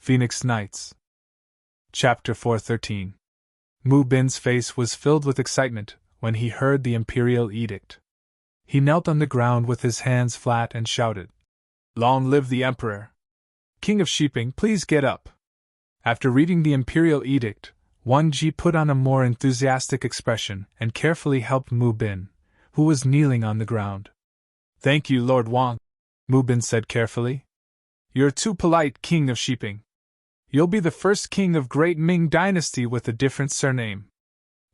Phoenix Nights. Chapter 413. Mu Bin's face was filled with excitement when he heard the imperial edict. He knelt on the ground with his hands flat and shouted, "Long live the Emperor! King of Shiping, please get up!" After reading the imperial edict, Wang Ji put on a more enthusiastic expression and carefully helped Mu Bin, who was kneeling on the ground. "Thank you, Lord Wang," Mu Bin said carefully. "You're too polite, King of Shiping. You'll be the first king of Great Ming Dynasty with a different surname.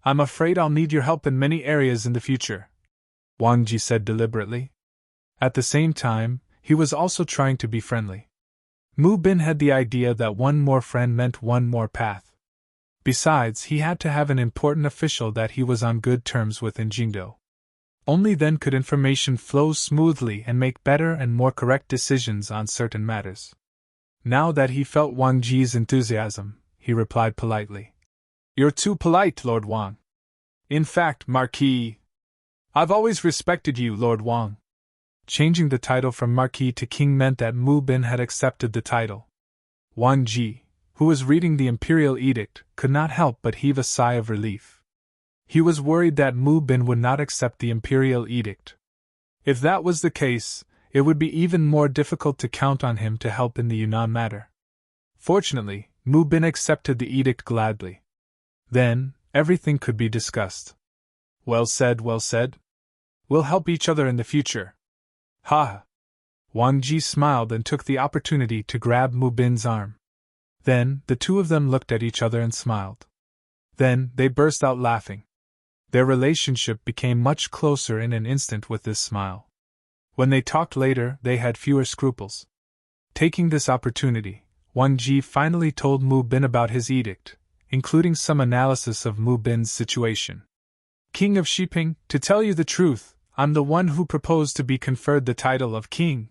I'm afraid I'll need your help in many areas in the future," Wang Ji said deliberately. At the same time, he was also trying to be friendly. Mu Bin had the idea that one more friend meant one more path. Besides, he had to have an important official that he was on good terms with in Jingdo. Only then could information flow smoothly and make better and more correct decisions on certain matters. Now that he felt Wang Ji's enthusiasm, he replied politely, "You're too polite, Lord Wang. In fact, Marquis, I've always respected you, Lord Wang." Changing the title from Marquis to King meant that Mu Bin had accepted the title. Wang Ji, who was reading the imperial edict, could not help but heave a sigh of relief. He was worried that Mu Bin would not accept the imperial edict. If that was the case, it would be even more difficult to count on him to help in the Yunnan matter. Fortunately, Mu Bin accepted the edict gladly. Then, everything could be discussed. Well said, well said. We'll help each other in the future. Ha! Wang Ji smiled and took the opportunity to grab Mu Bin's arm. Then, the two of them looked at each other and smiled. Then, they burst out laughing. Their relationship became much closer in an instant with this smile. When they talked later, they had fewer scruples. Taking this opportunity, Wang Ji finally told Mu Bin about his edict, including some analysis of Mu Bin's situation. "King of Shiping, to tell you the truth, I'm the one who proposed to be conferred the title of king.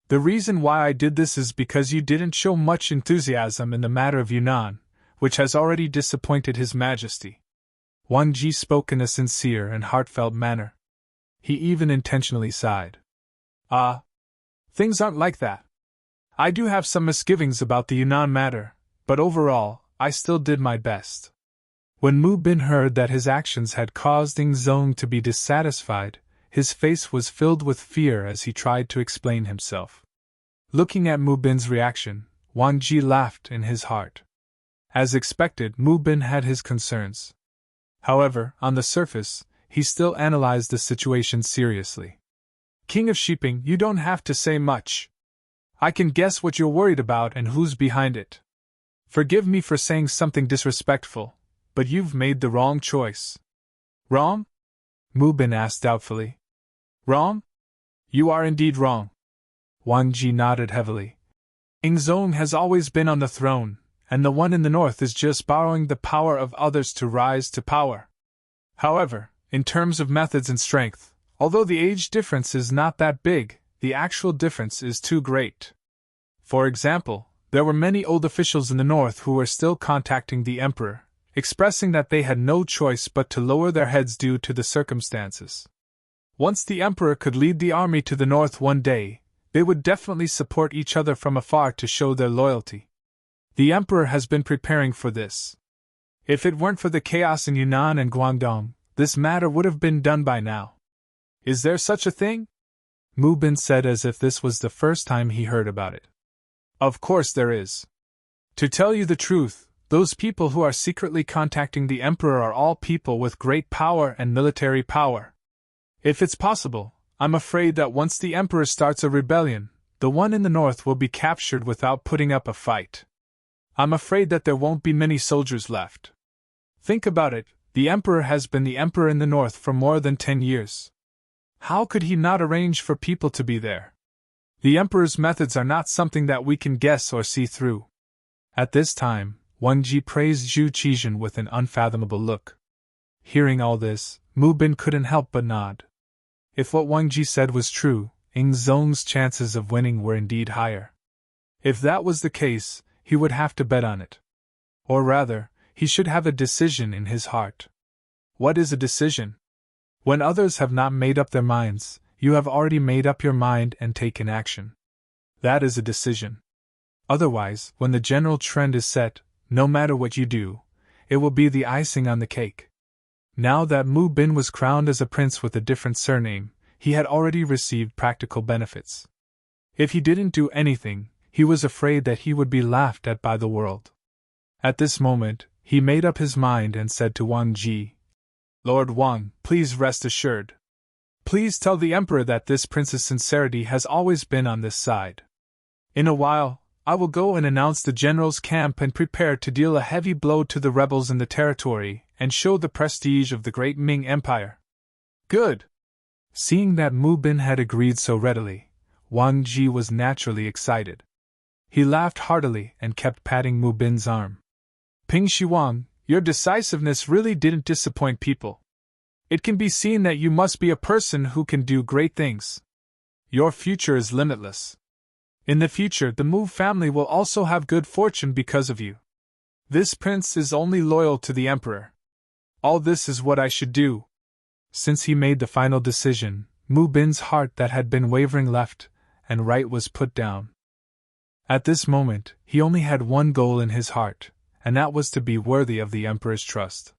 The reason why I did this is because you didn't show much enthusiasm in the matter of Yunnan, which has already disappointed His Majesty." Wang Ji spoke in a sincere and heartfelt manner. He even intentionally sighed. Things aren't like that. I do have some misgivings about the Yunnan matter, but overall, I still did my best. When Mu Bin heard that his actions had caused Ing Zong to be dissatisfied, his face was filled with fear as he tried to explain himself. Looking at Mu Bin's reaction, Wang Ji laughed in his heart. As expected, Mu Bin had his concerns. However, on the surface, he still analyzed the situation seriously. "King of Shiping, you don't have to say much. I can guess what you're worried about and who's behind it. Forgive me for saying something disrespectful, but you've made the wrong choice." "Wrong?" Mu Bin asked doubtfully. "Wrong? You are indeed wrong." Wang Ji nodded heavily. "Ing Zong has always been on the throne, and the one in the north is just borrowing the power of others to rise to power. However, in terms of methods and strength, although the age difference is not that big, the actual difference is too great. For example, there were many old officials in the north who were still contacting the Emperor, expressing that they had no choice but to lower their heads due to the circumstances. Once the Emperor could lead the army to the north one day, they would definitely support each other from afar to show their loyalty. The Emperor has been preparing for this. If it weren't for the chaos in Yunnan and Guangdong, this matter would have been done by now." "Is there such a thing?" Mu Bin said as if this was the first time he heard about it. "Of course there is. To tell you the truth, those people who are secretly contacting the Emperor are all people with great power and military power. If it's possible, I'm afraid that once the Emperor starts a rebellion, the one in the north will be captured without putting up a fight. I'm afraid that there won't be many soldiers left. Think about it, the Emperor has been the Emperor in the north for more than 10 years. How could he not arrange for people to be there? The Emperor's methods are not something that we can guess or see through." At this time, Wang Ji praised Zhu Qizhen with an unfathomable look. Hearing all this, Mu Bin couldn't help but nod. If what Wang Ji said was true, Ing Zong's chances of winning were indeed higher. If that was the case, he would have to bet on it. Or rather, he should have a decision in his heart. What is a decision? When others have not made up their minds, you have already made up your mind and taken action. That is a decision. Otherwise, when the general trend is set, no matter what you do, it will be the icing on the cake. Now that Mu Bin was crowned as a prince with a different surname, he had already received practical benefits. If he didn't do anything, he was afraid that he would be laughed at by the world. At this moment, he made up his mind and said to Wang Ji, "Lord Wang, please rest assured. Please tell the Emperor that this prince's sincerity has always been on this side. In a while, I will go and announce the general's camp and prepare to deal a heavy blow to the rebels in the territory and show the prestige of the great Ming Empire." Good! Seeing that Mu Bin had agreed so readily, Wang Ji was naturally excited. He laughed heartily and kept patting Mu Bin's arm. "Ping Shiwang, your decisiveness really didn't disappoint people. It can be seen that you must be a person who can do great things. Your future is limitless. In the future, the Mu family will also have good fortune because of you. This prince is only loyal to the emperor. All this is what I should do." Since he made the final decision, Mu Bin's heart that had been wavering left and right was put down. At this moment, he only had one goal in his heart, and that was to be worthy of the emperor's trust.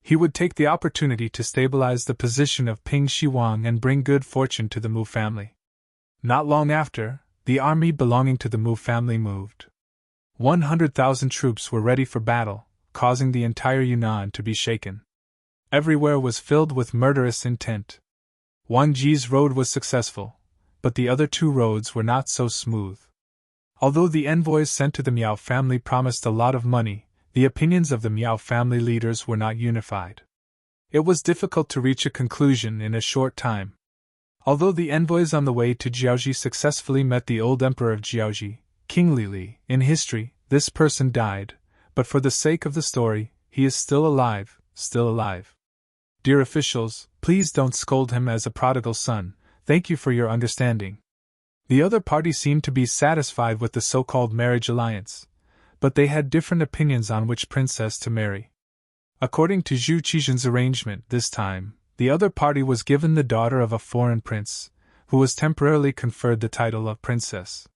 He would take the opportunity to stabilize the position of Ping Shiwang and bring good fortune to the Mu family. Not long after, the army belonging to the Mu family moved. 100,000 troops were ready for battle, causing the entire Yunnan to be shaken. Everywhere was filled with murderous intent. Wang Ji's road was successful, but the other two roads were not so smooth. Although the envoys sent to the Miao family promised a lot of money, the opinions of the Miao family leaders were not unified. It was difficult to reach a conclusion in a short time. Although the envoys on the way to Jiaoji successfully met the old emperor of Jiaoji, King Lili, in history, this person died, but for the sake of the story, he is still alive, still alive. Dear officials, please don't scold him as a prodigal son, thank you for your understanding. The other party seemed to be satisfied with the so-called marriage alliance, but they had different opinions on which princess to marry. According to Zhu Qizhen's arrangement this time, the other party was given the daughter of a foreign prince, who was temporarily conferred the title of princess.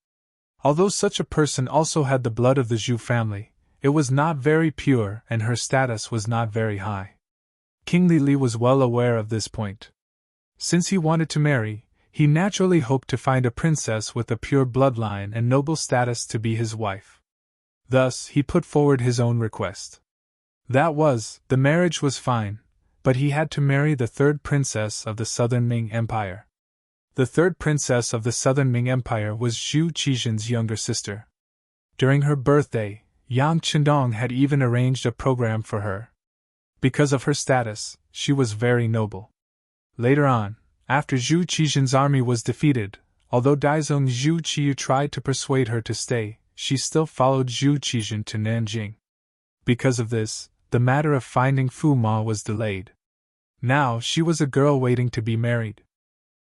Although such a person also had the blood of the Zhu family, it was not very pure and her status was not very high. King Lili was well aware of this point. Since he wanted to marry, he naturally hoped to find a princess with a pure bloodline and noble status to be his wife. Thus, he put forward his own request. The marriage was fine, but he had to marry the third princess of the southern Ming Empire. The third princess of the southern Ming Empire was Zhu Qizhen's younger sister. During her birthday, Yang Qindong had even arranged a program for her. Because of her status, she was very noble. Later on, after Zhu Qizhen's army was defeated, although Daizong Zhu Qiyu tried to persuade her to stay, she still followed Zhu Qizhen to Nanjing. Because of this, the matter of finding Fu Ma was delayed. Now she was a girl waiting to be married.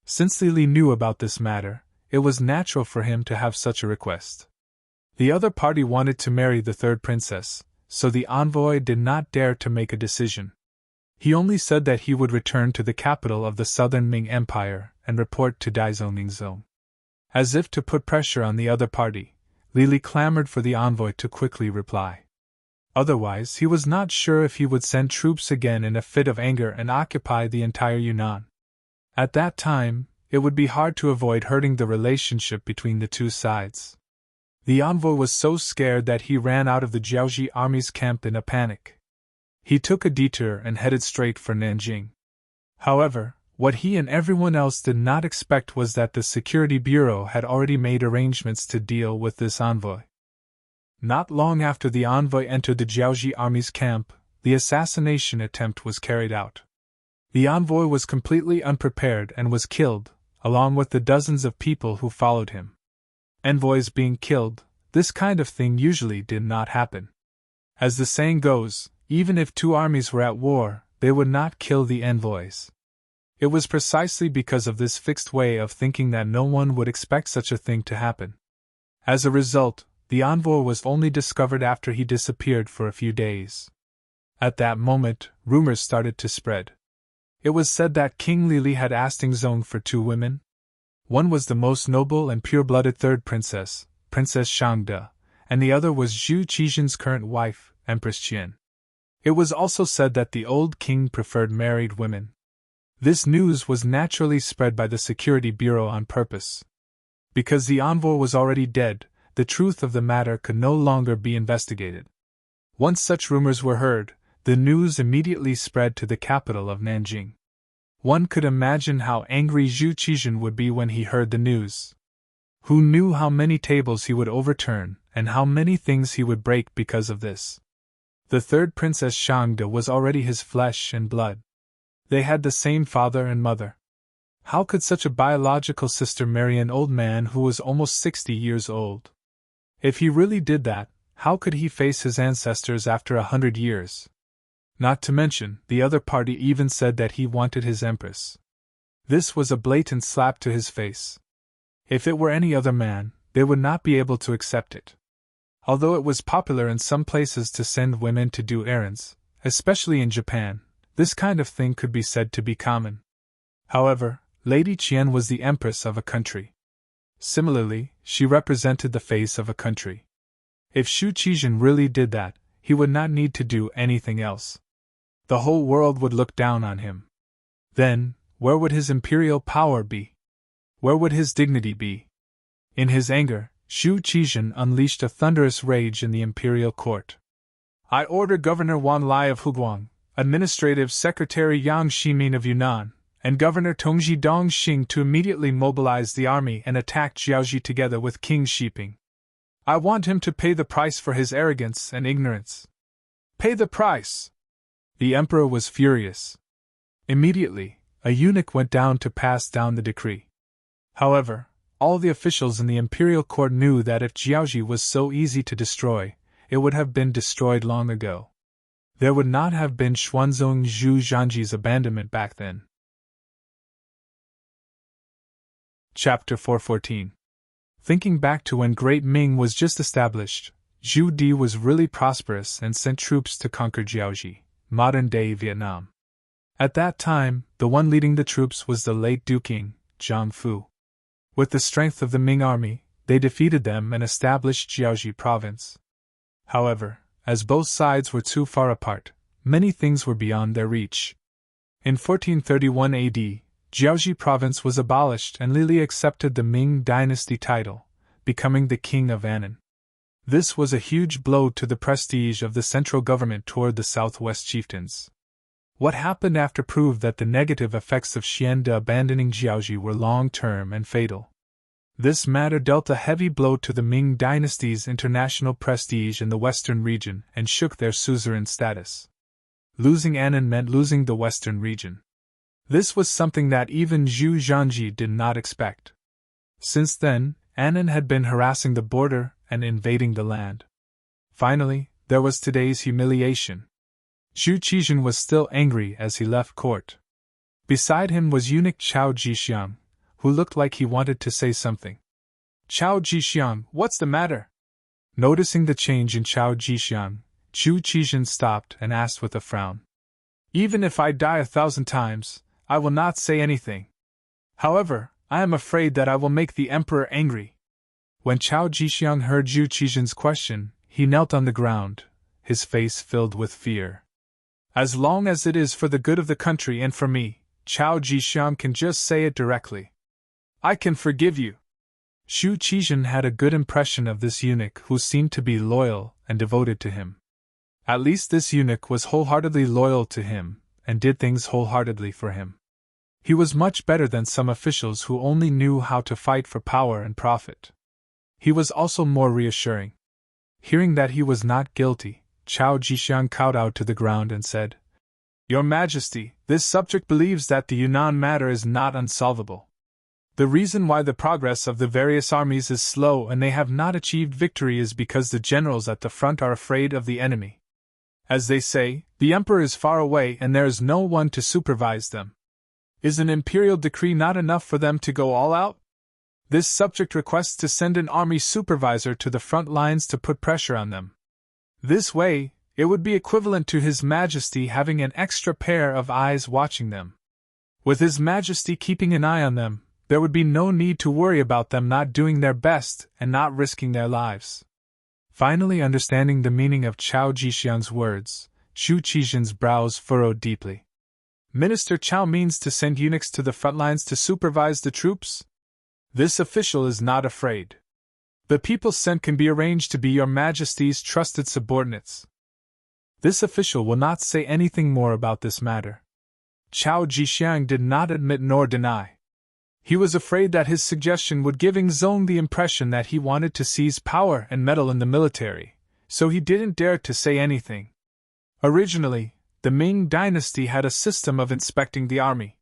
Since Lili knew about this matter, it was natural for him to have such a request. The other party wanted to marry the third princess, so the envoy did not dare to make a decision. He only said that he would return to the capital of the southern Ming Empire and report to Daizong Ningzong. As if to put pressure on the other party, Lili clamored for the envoy to quickly reply. Otherwise, he was not sure if he would send troops again in a fit of anger and occupy the entire Yunnan. At that time, it would be hard to avoid hurting the relationship between the two sides. The envoy was so scared that he ran out of the Jiaoji army's camp in a panic. He took a detour and headed straight for Nanjing. However, what he and everyone else did not expect was that the Security Bureau had already made arrangements to deal with this envoy. Not long after the envoy entered the Jiaoji army's camp, the assassination attempt was carried out. The envoy was completely unprepared and was killed, along with the dozens of people who followed him. Envoys being killed, this kind of thing usually did not happen. As the saying goes, even if two armies were at war, they would not kill the envoys. It was precisely because of this fixed way of thinking that no one would expect such a thing to happen. As a result, the envoy was only discovered after he disappeared for a few days. At that moment, rumors started to spread. It was said that King Lili had asked Ningzong for two women. One was the most noble and pure-blooded third princess, Princess Shangde, and the other was Zhu Qizhen's current wife, Empress Qian. It was also said that the old king preferred married women. This news was naturally spread by the Security Bureau on purpose. Because the envoy was already dead, the truth of the matter could no longer be investigated. Once such rumors were heard, the news immediately spread to the capital of Nanjing. One could imagine how angry Zhu Qizhen would be when he heard the news. Who knew how many tables he would overturn, and how many things he would break because of this? The third princess Shangde was already his flesh and blood. They had the same father and mother. How could such a biological sister marry an old man who was almost 60 years old? If he really did that, how could he face his ancestors after 100 years? Not to mention, the other party even said that he wanted his empress. This was a blatant slap to his face. If it were any other man, they would not be able to accept it. Although it was popular in some places to send women to do errands, especially in Japan, this kind of thing could be said to be common. However, Lady Qian was the empress of a country. Similarly, she represented the face of a country. If Zhu Qizhen really did that, he would not need to do anything else. The whole world would look down on him. Then, where would his imperial power be? Where would his dignity be? In his anger, Zhu Qizhen unleashed a thunderous rage in the imperial court. I order Governor Wan Lai of Huguang, Administrative Secretary Yang Ximin of Yunnan, and Governor Tongji Dongxing to immediately mobilize the army and attack Jiaoji together with King Shiping. I want him to pay the price for his arrogance and ignorance. Pay the price! The emperor was furious. Immediately, a eunuch went down to pass down the decree. However, all the officials in the imperial court knew that if Jiaoji was so easy to destroy, it would have been destroyed long ago. There would not have been Xuanzong Zhu Zhanji's abandonment back then. Chapter 414. Thinking back to when Great Ming was just established, Zhu Di was really prosperous and sent troops to conquer Jiaoji, modern-day Vietnam. At that time, the one leading the troops was the late Du King, Zhang Fu. With the strength of the Ming army, they defeated them and established Jiaoji province. However, as both sides were too far apart, many things were beyond their reach. In 1431 AD, Jiaoji province was abolished and Li Li accepted the Ming dynasty title, becoming the king of Annan. This was a huge blow to the prestige of the central government toward the southwest chieftains. What happened after proved that the negative effects of Xiande abandoning Jiaoji were long-term and fatal. This matter dealt a heavy blow to the Ming dynasty's international prestige in the western region and shook their suzerain status. Losing Annan meant losing the western region. This was something that even Zhu Zhanji did not expect. Since then, Annan had been harassing the border and invading the land. Finally, there was today's humiliation. Zhu Qizhen was still angry as he left court. Beside him was eunuch Chao Jixiang, who looked like he wanted to say something. Chao Jixiang, what's the matter? Noticing the change in Chao Jixiang, Zhu Qizhen stopped and asked with a frown. Even if I die 1,000 times, I will not say anything. However, I am afraid that I will make the emperor angry. When Chao Jixiang heard Zhu Qizhen's question, he knelt on the ground, his face filled with fear. As long as it is for the good of the country and for me, Chao Jixiang can just say it directly. I can forgive you. Zhu Qizhen had a good impression of this eunuch who seemed to be loyal and devoted to him. At least this eunuch was wholeheartedly loyal to him, and did things wholeheartedly for him. He was much better than some officials who only knew how to fight for power and profit. He was also more reassuring. Hearing that he was not guilty, Chao Jixiang kowtowed to the ground and said, Your Majesty, this subject believes that the Yunnan matter is not unsolvable. The reason why the progress of the various armies is slow and they have not achieved victory is because the generals at the front are afraid of the enemy. As they say, the emperor is far away and there is no one to supervise them. Is an imperial decree not enough for them to go all out? This subject requests to send an army supervisor to the front lines to put pressure on them. This way, it would be equivalent to His Majesty having an extra pair of eyes watching them. With His Majesty keeping an eye on them, there would be no need to worry about them not doing their best and not risking their lives. Finally understanding the meaning of Chao Jixiang's words, Zhu Qizhen's brows furrowed deeply. Minister Chao means to send eunuchs to the front lines to supervise the troops? This official is not afraid. The people sent can be arranged to be your Majesty's trusted subordinates. This official will not say anything more about this matter. Chao Jixiang did not admit nor deny. He was afraid that his suggestion would give Ingzong the impression that he wanted to seize power and meddle in the military, so he didn't dare to say anything. Originally, the Ming dynasty had a system of inspecting the army.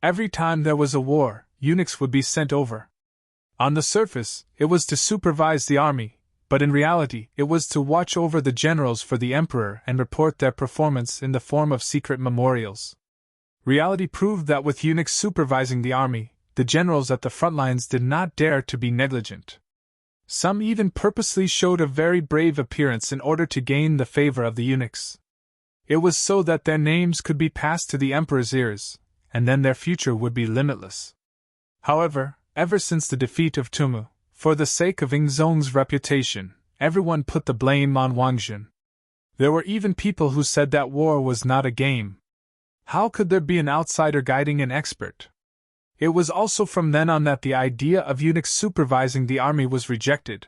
Every time there was a war, eunuchs would be sent over. On the surface, it was to supervise the army, but in reality, it was to watch over the generals for the emperor and report their performance in the form of secret memorials. Reality proved that with eunuchs supervising the army, the generals at the front lines did not dare to be negligent. Some even purposely showed a very brave appearance in order to gain the favor of the eunuchs. It was so that their names could be passed to the emperor's ears, and then their future would be limitless. However, ever since the defeat of Tumu, for the sake of Ingzong's reputation, everyone put the blame on Wang Jun. There were even people who said that war was not a game. How could there be an outsider guiding an expert? It was also from then on that the idea of eunuchs supervising the army was rejected.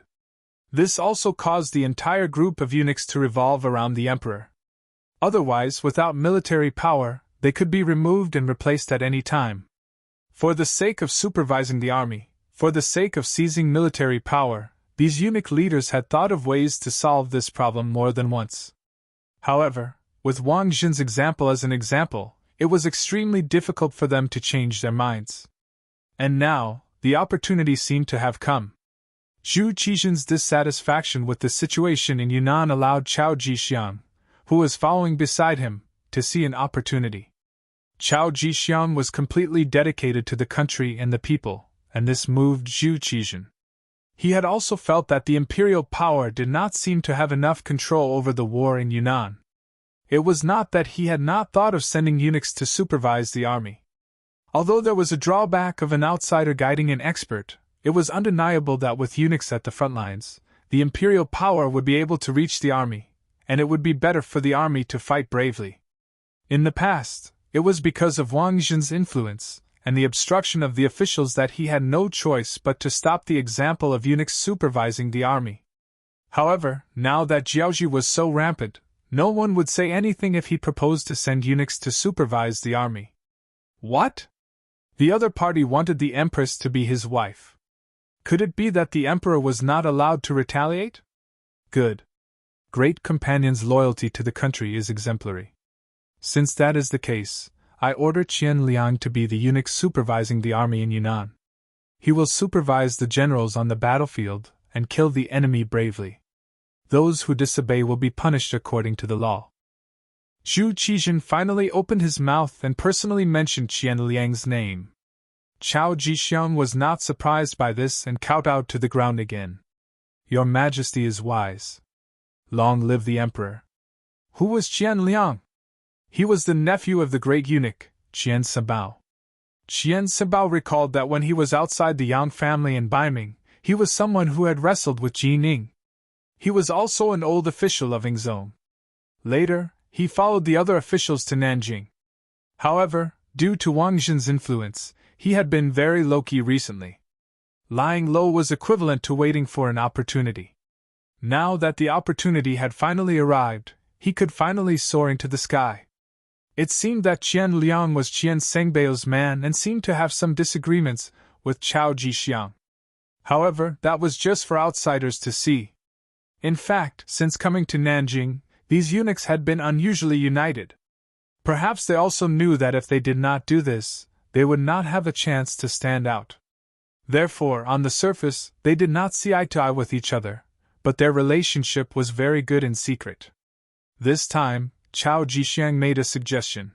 This also caused the entire group of eunuchs to revolve around the emperor. Otherwise, without military power, they could be removed and replaced at any time. For the sake of supervising the army, for the sake of seizing military power, these eunuch leaders had thought of ways to solve this problem more than once. However, with Wang Jun's example as an example, it was extremely difficult for them to change their minds. And now, the opportunity seemed to have come. Zhu Qizhen's dissatisfaction with the situation in Yunnan allowed Chao Jixiang, who was following beside him, to see an opportunity. Chao Jixiang was completely dedicated to the country and the people, and this moved Zhu Qizhen. He had also felt that the imperial power did not seem to have enough control over the war in Yunnan. It was not that he had not thought of sending eunuchs to supervise the army. Although there was a drawback of an outsider guiding an expert, it was undeniable that with eunuchs at the front lines, the imperial power would be able to reach the army, and it would be better for the army to fight bravely. In the past, it was because of Wang Jun's influence and the obstruction of the officials that he had no choice but to stop the example of eunuchs supervising the army. However, now that Jiaozhi was so rampant, no one would say anything if he proposed to send eunuchs to supervise the army. What? The other party wanted the empress to be his wife. Could it be that the emperor was not allowed to retaliate? Good. Great companion's loyalty to the country is exemplary. Since that is the case, I order Qian Liang to be the eunuch supervising the army in Yunnan. He will supervise the generals on the battlefield and kill the enemy bravely. Those who disobey will be punished according to the law. Zhu Qizhen finally opened his mouth and personally mentioned Qian Liang's name. Chao Jixiang was not surprised by this and kowtowed to the ground again. Your Majesty is wise. Long live the Emperor. Who was Qian Liang? He was the nephew of the great eunuch, Qian Sabao. Qian Sabao recalled that when he was outside the Yang family in Baiming, he was someone who had wrestled with Ji Ning. He was also an old official of Ingzong. Later, he followed the other officials to Nanjing. However, due to Wang Jun's influence, he had been very low-key recently. Lying low was equivalent to waiting for an opportunity. Now that the opportunity had finally arrived, he could finally soar into the sky. It seemed that Qian Liang was Qian Sengbao's man and seemed to have some disagreements with Chao Jixiang. However, that was just for outsiders to see. In fact, since coming to Nanjing, these eunuchs had been unusually united. Perhaps they also knew that if they did not do this, they would not have a chance to stand out. Therefore, on the surface, they did not see eye to eye with each other, but their relationship was very good in secret. This time, Chao Jixiang made a suggestion.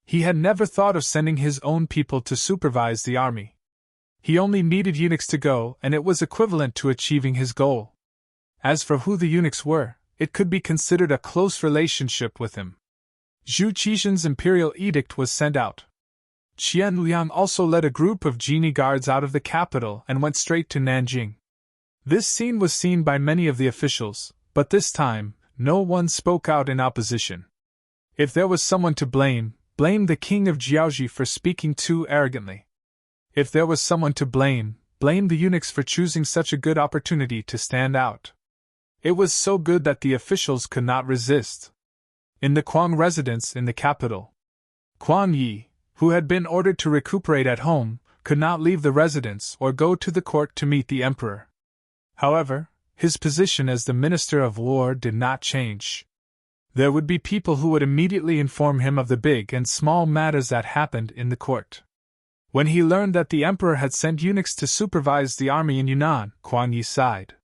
He had never thought of sending his own people to supervise the army. He only needed eunuchs to go, and it was equivalent to achieving his goal. As for who the eunuchs were, it could be considered a close relationship with him. Zhu Qizhen's imperial edict was sent out. Qian Liang also led a group of genie guards out of the capital and went straight to Nanjing. This scene was seen by many of the officials, but this time, no one spoke out in opposition. If there was someone to blame, blame the king of Jiaoji for speaking too arrogantly. If there was someone to blame the eunuchs for choosing such a good opportunity to stand out. It was so good that the officials could not resist. In the Quang residence in the capital, Quan Yi, who had been ordered to recuperate at home, could not leave the residence or go to the court to meet the emperor. However, his position as the Minister of War did not change. There would be people who would immediately inform him of the big and small matters that happened in the court. When he learned that the emperor had sent eunuchs to supervise the army in Yunnan, Quan Yi sighed.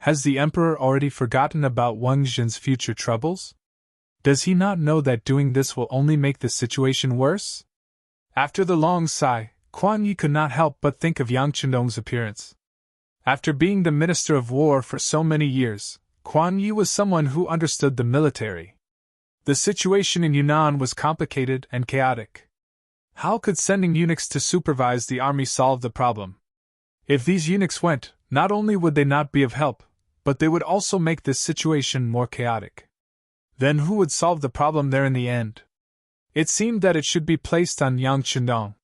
Has the emperor already forgotten about Wang Xin's future troubles? Does he not know that doing this will only make the situation worse? After the long sigh, Quan Yi could not help but think of Yang Chendong's appearance. After being the Minister of War for so many years, Quan Yi was someone who understood the military. The situation in Yunnan was complicated and chaotic. How could sending eunuchs to supervise the army solve the problem? If these eunuchs went, not only would they not be of help, but they would also make this situation more chaotic. Then who would solve the problem there in the end? It seemed that it should be placed on Yang Chendong.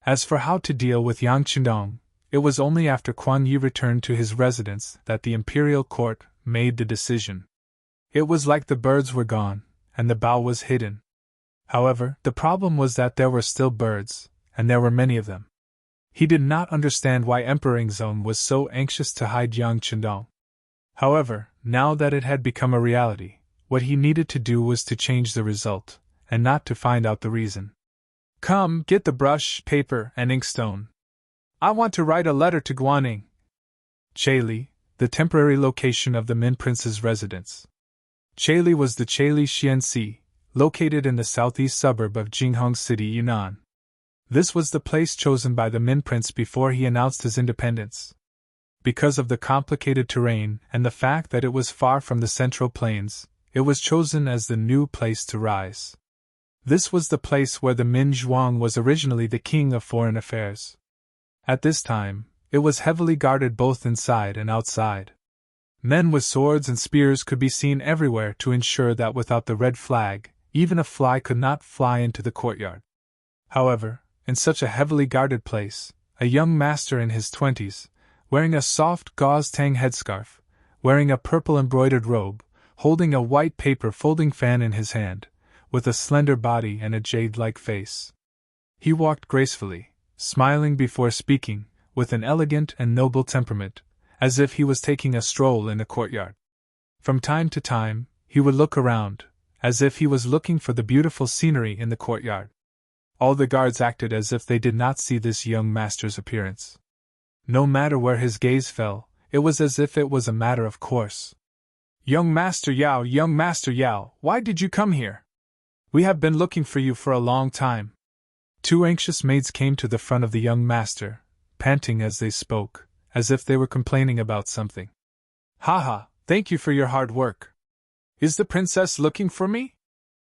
As for how to deal with Yang Chendong, it was only after Quan Yi returned to his residence that the imperial court made the decision. It was like the birds were gone, and the bough was hidden. However, the problem was that there were still birds, and there were many of them. He did not understand why Emperor Yingzong was so anxious to hide Yang Chendong. However, now that it had become a reality, what he needed to do was to change the result, and not to find out the reason. Come, get the brush, paper, and inkstone. I want to write a letter to Guaning, Chaili, the temporary location of the Min Prince's residence. Chaili was the Chaili Xianxi, located in the southeast suburb of Jinghong City, Yunnan. This was the place chosen by the Min Prince before he announced his independence. Because of the complicated terrain and the fact that it was far from the central plains, it was chosen as the new place to rise. This was the place where the Min Zhuang was originally the king of foreign affairs. At this time, it was heavily guarded both inside and outside. Men with swords and spears could be seen everywhere to ensure that without the red flag, even a fly could not fly into the courtyard. However, in such a heavily guarded place, a young master in his 20s, wearing a soft gauze tang headscarf, wearing a purple embroidered robe, holding a white paper folding fan in his hand, with a slender body and a jade-like face. He walked gracefully, smiling before speaking, with an elegant and noble temperament, as if he was taking a stroll in the courtyard. From time to time, he would look around, as if he was looking for the beautiful scenery in the courtyard. All the guards acted as if they did not see this young master's appearance. No matter where his gaze fell, it was as if it was a matter of course. Young Master Yao, why did you come here? We have been looking for you for a long time. Two anxious maids came to the front of the young master, panting as they spoke, as if they were complaining about something. Haha, thank you for your hard work. Is the princess looking for me?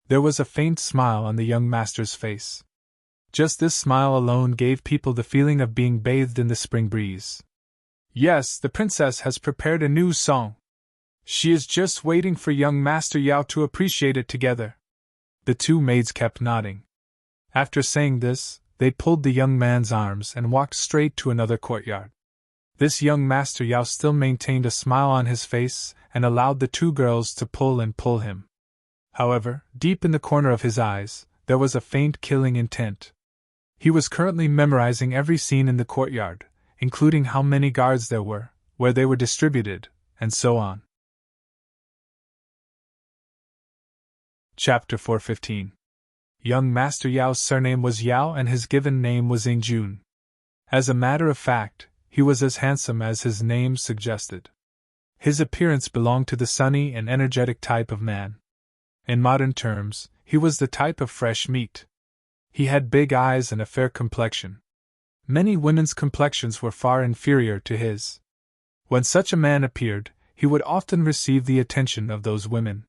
There was a faint smile on the young master's face. Just this smile alone gave people the feeling of being bathed in the spring breeze. Yes, the princess has prepared a new song. She is just waiting for young Master Yao to appreciate it together. The two maids kept nodding. After saying this, they pulled the young man's arms and walked straight to another courtyard. This young Master Yao still maintained a smile on his face and allowed the two girls to pull him. However, deep in the corner of his eyes, there was a faint killing intent. He was currently memorizing every scene in the courtyard, including how many guards there were, where they were distributed, and so on. Chapter 415. Young Master Yao's surname was Yao and his given name was Yingjun. As a matter of fact, he was as handsome as his name suggested. His appearance belonged to the sunny and energetic type of man. In modern terms, he was the type of fresh meat. He had big eyes and a fair complexion. Many women's complexions were far inferior to his. When such a man appeared, he would often receive the attention of those women.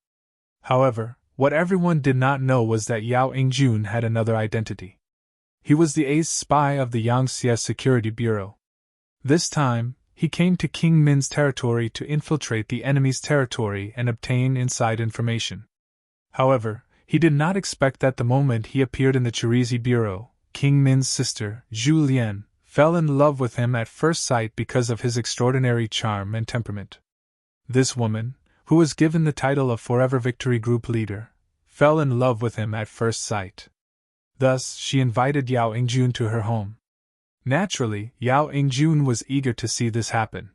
However, what everyone did not know was that Yao Yingjun had another identity. He was the ace spy of the Yangtze Security Bureau. This time, he came to King Min's territory to infiltrate the enemy's territory and obtain inside information. However, he did not expect that the moment he appeared in the Chirizi bureau, King Min's sister, Zhu Lian, fell in love with him at first sight because of his extraordinary charm and temperament. This woman, who was given the title of Forever Victory Group leader, fell in love with him at first sight. Thus, she invited Yao Ingjun to her home. Naturally, Yao Ingjun was eager to see this happen.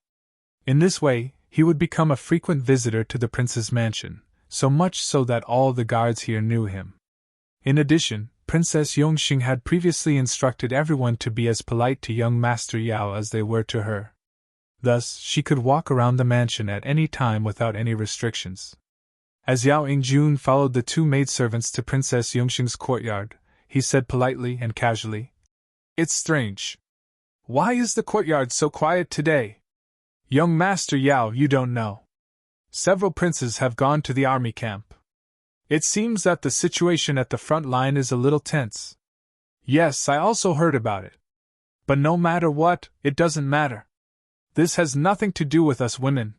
In this way, he would become a frequent visitor to the prince's mansion, so much so that all the guards here knew him. In addition, Princess Yongxing had previously instructed everyone to be as polite to young Master Yao as they were to her. Thus, she could walk around the mansion at any time without any restrictions. As Yao Ingjun followed the two maidservants to Princess Yongxing's courtyard, he said politely and casually, "It's strange. Why is the courtyard so quiet today? Young Master Yao, you don't know. Several princes have gone to the army camp. It seems that the situation at the front line is a little tense." "Yes, I also heard about it. But no matter what, it doesn't matter. This has nothing to do with us women.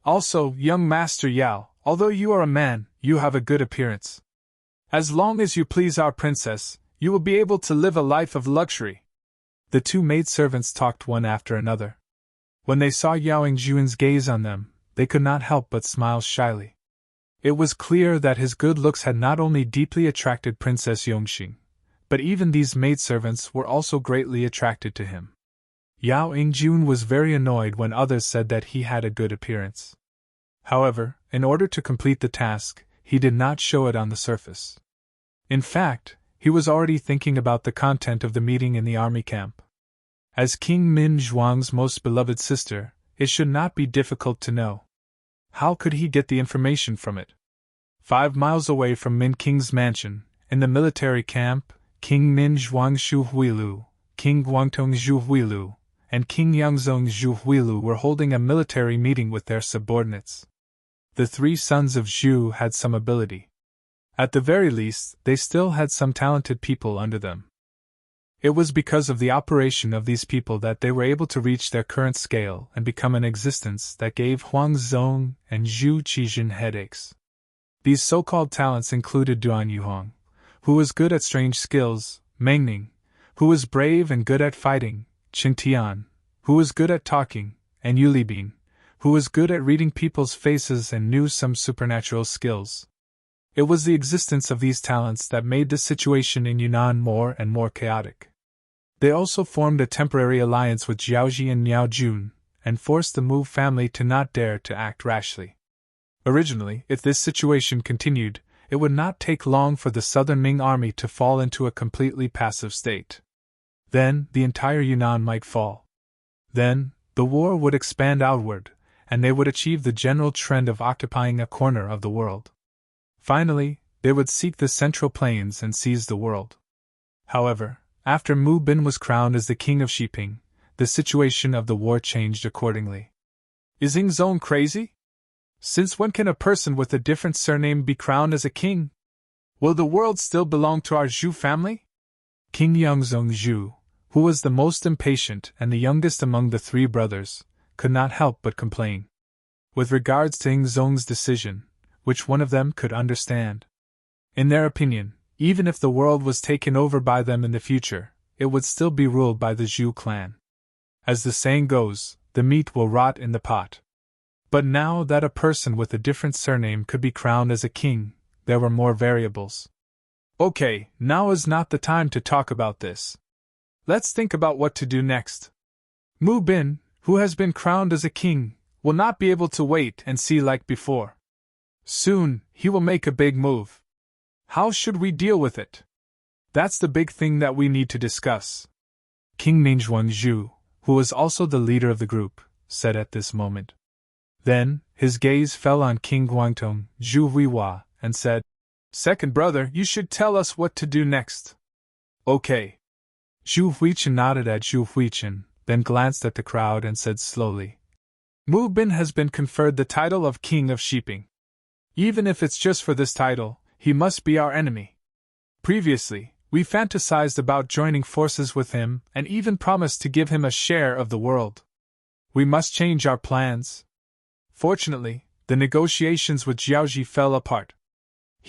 Also, young Master Yao, although you are a man, you have a good appearance. As long as you please our princess, you will be able to live a life of luxury." The two maidservants talked one after another. When they saw Yao Ingjun's gaze on them, they could not help but smile shyly. It was clear that his good looks had not only deeply attracted Princess Yongxing, but even these maidservants were also greatly attracted to him. Yao Ingjun was very annoyed when others said that he had a good appearance. However, in order to complete the task, he did not show it on the surface. In fact, he was already thinking about the content of the meeting in the army camp. As King Min Zhuang's most beloved sister, it should not be difficult to know. How could he get the information from it? 5 miles away from Min King's mansion, in the military camp, King Min Zhuang Zhu Huilu, King Guangtong Zhu Huilu, and King Yangzong Zhu Huilu were holding a military meeting with their subordinates. The 3 sons of Zhu had some ability. At the very least, they still had some talented people under them. It was because of the operation of these people that they were able to reach their current scale and become an existence that gave Huang Zong and Zhu Qijin headaches. These so-called talents included Duan Yuhong, who was good at strange skills, Meng Ning, who was brave and good at fighting, Qing Tian, who was good at talking, and Yu Libin, who was good at reading people's faces and knew some supernatural skills. It was the existence of these talents that made the situation in Yunnan more and more chaotic. They also formed a temporary alliance with Jiaoji and Miao Jun, and forced the Mu family to not dare to act rashly. Originally, if this situation continued, it would not take long for the southern Ming army to fall into a completely passive state. Then, the entire Yunnan might fall. Then, the war would expand outward, and they would achieve the general trend of occupying a corner of the world. Finally, they would seek the Central Plains and seize the world. However, after Mu Bin was crowned as the king of Xiping, the situation of the war changed accordingly. Is Yingzong crazy? Since when can a person with a different surname be crowned as a king? Will the world still belong to our Zhu family? King Yangzong Zhu, who was the most impatient and the youngest among the 3 brothers, could not help but complain. With regards to Yingzong's decision, which one of them could understand? In their opinion, even if the world was taken over by them in the future, it would still be ruled by the Zhu clan. As the saying goes, the meat will rot in the pot. But now that a person with a different surname could be crowned as a king, there were more variables. Okay, now is not the time to talk about this. Let's think about what to do next. Mu Bin, who has been crowned as a king, will not be able to wait and see like before. Soon, he will make a big move. How should we deal with it? That's the big thing that we need to discuss. King Ningzhuang Zhu, who was also the leader of the group, said at this moment. Then, his gaze fell on King Guangtong, Zhu Huihua, and said, "Second brother, you should tell us what to do next." Okay. Zhu Huichen nodded at Zhu Huichen, then glanced at the crowd and said slowly, "Mu Bin has been conferred the title of King of Xiping. Even if it's just for this title, he must be our enemy. Previously, we fantasized about joining forces with him and even promised to give him a share of the world. We must change our plans. Fortunately, the negotiations with Jiaoji fell apart.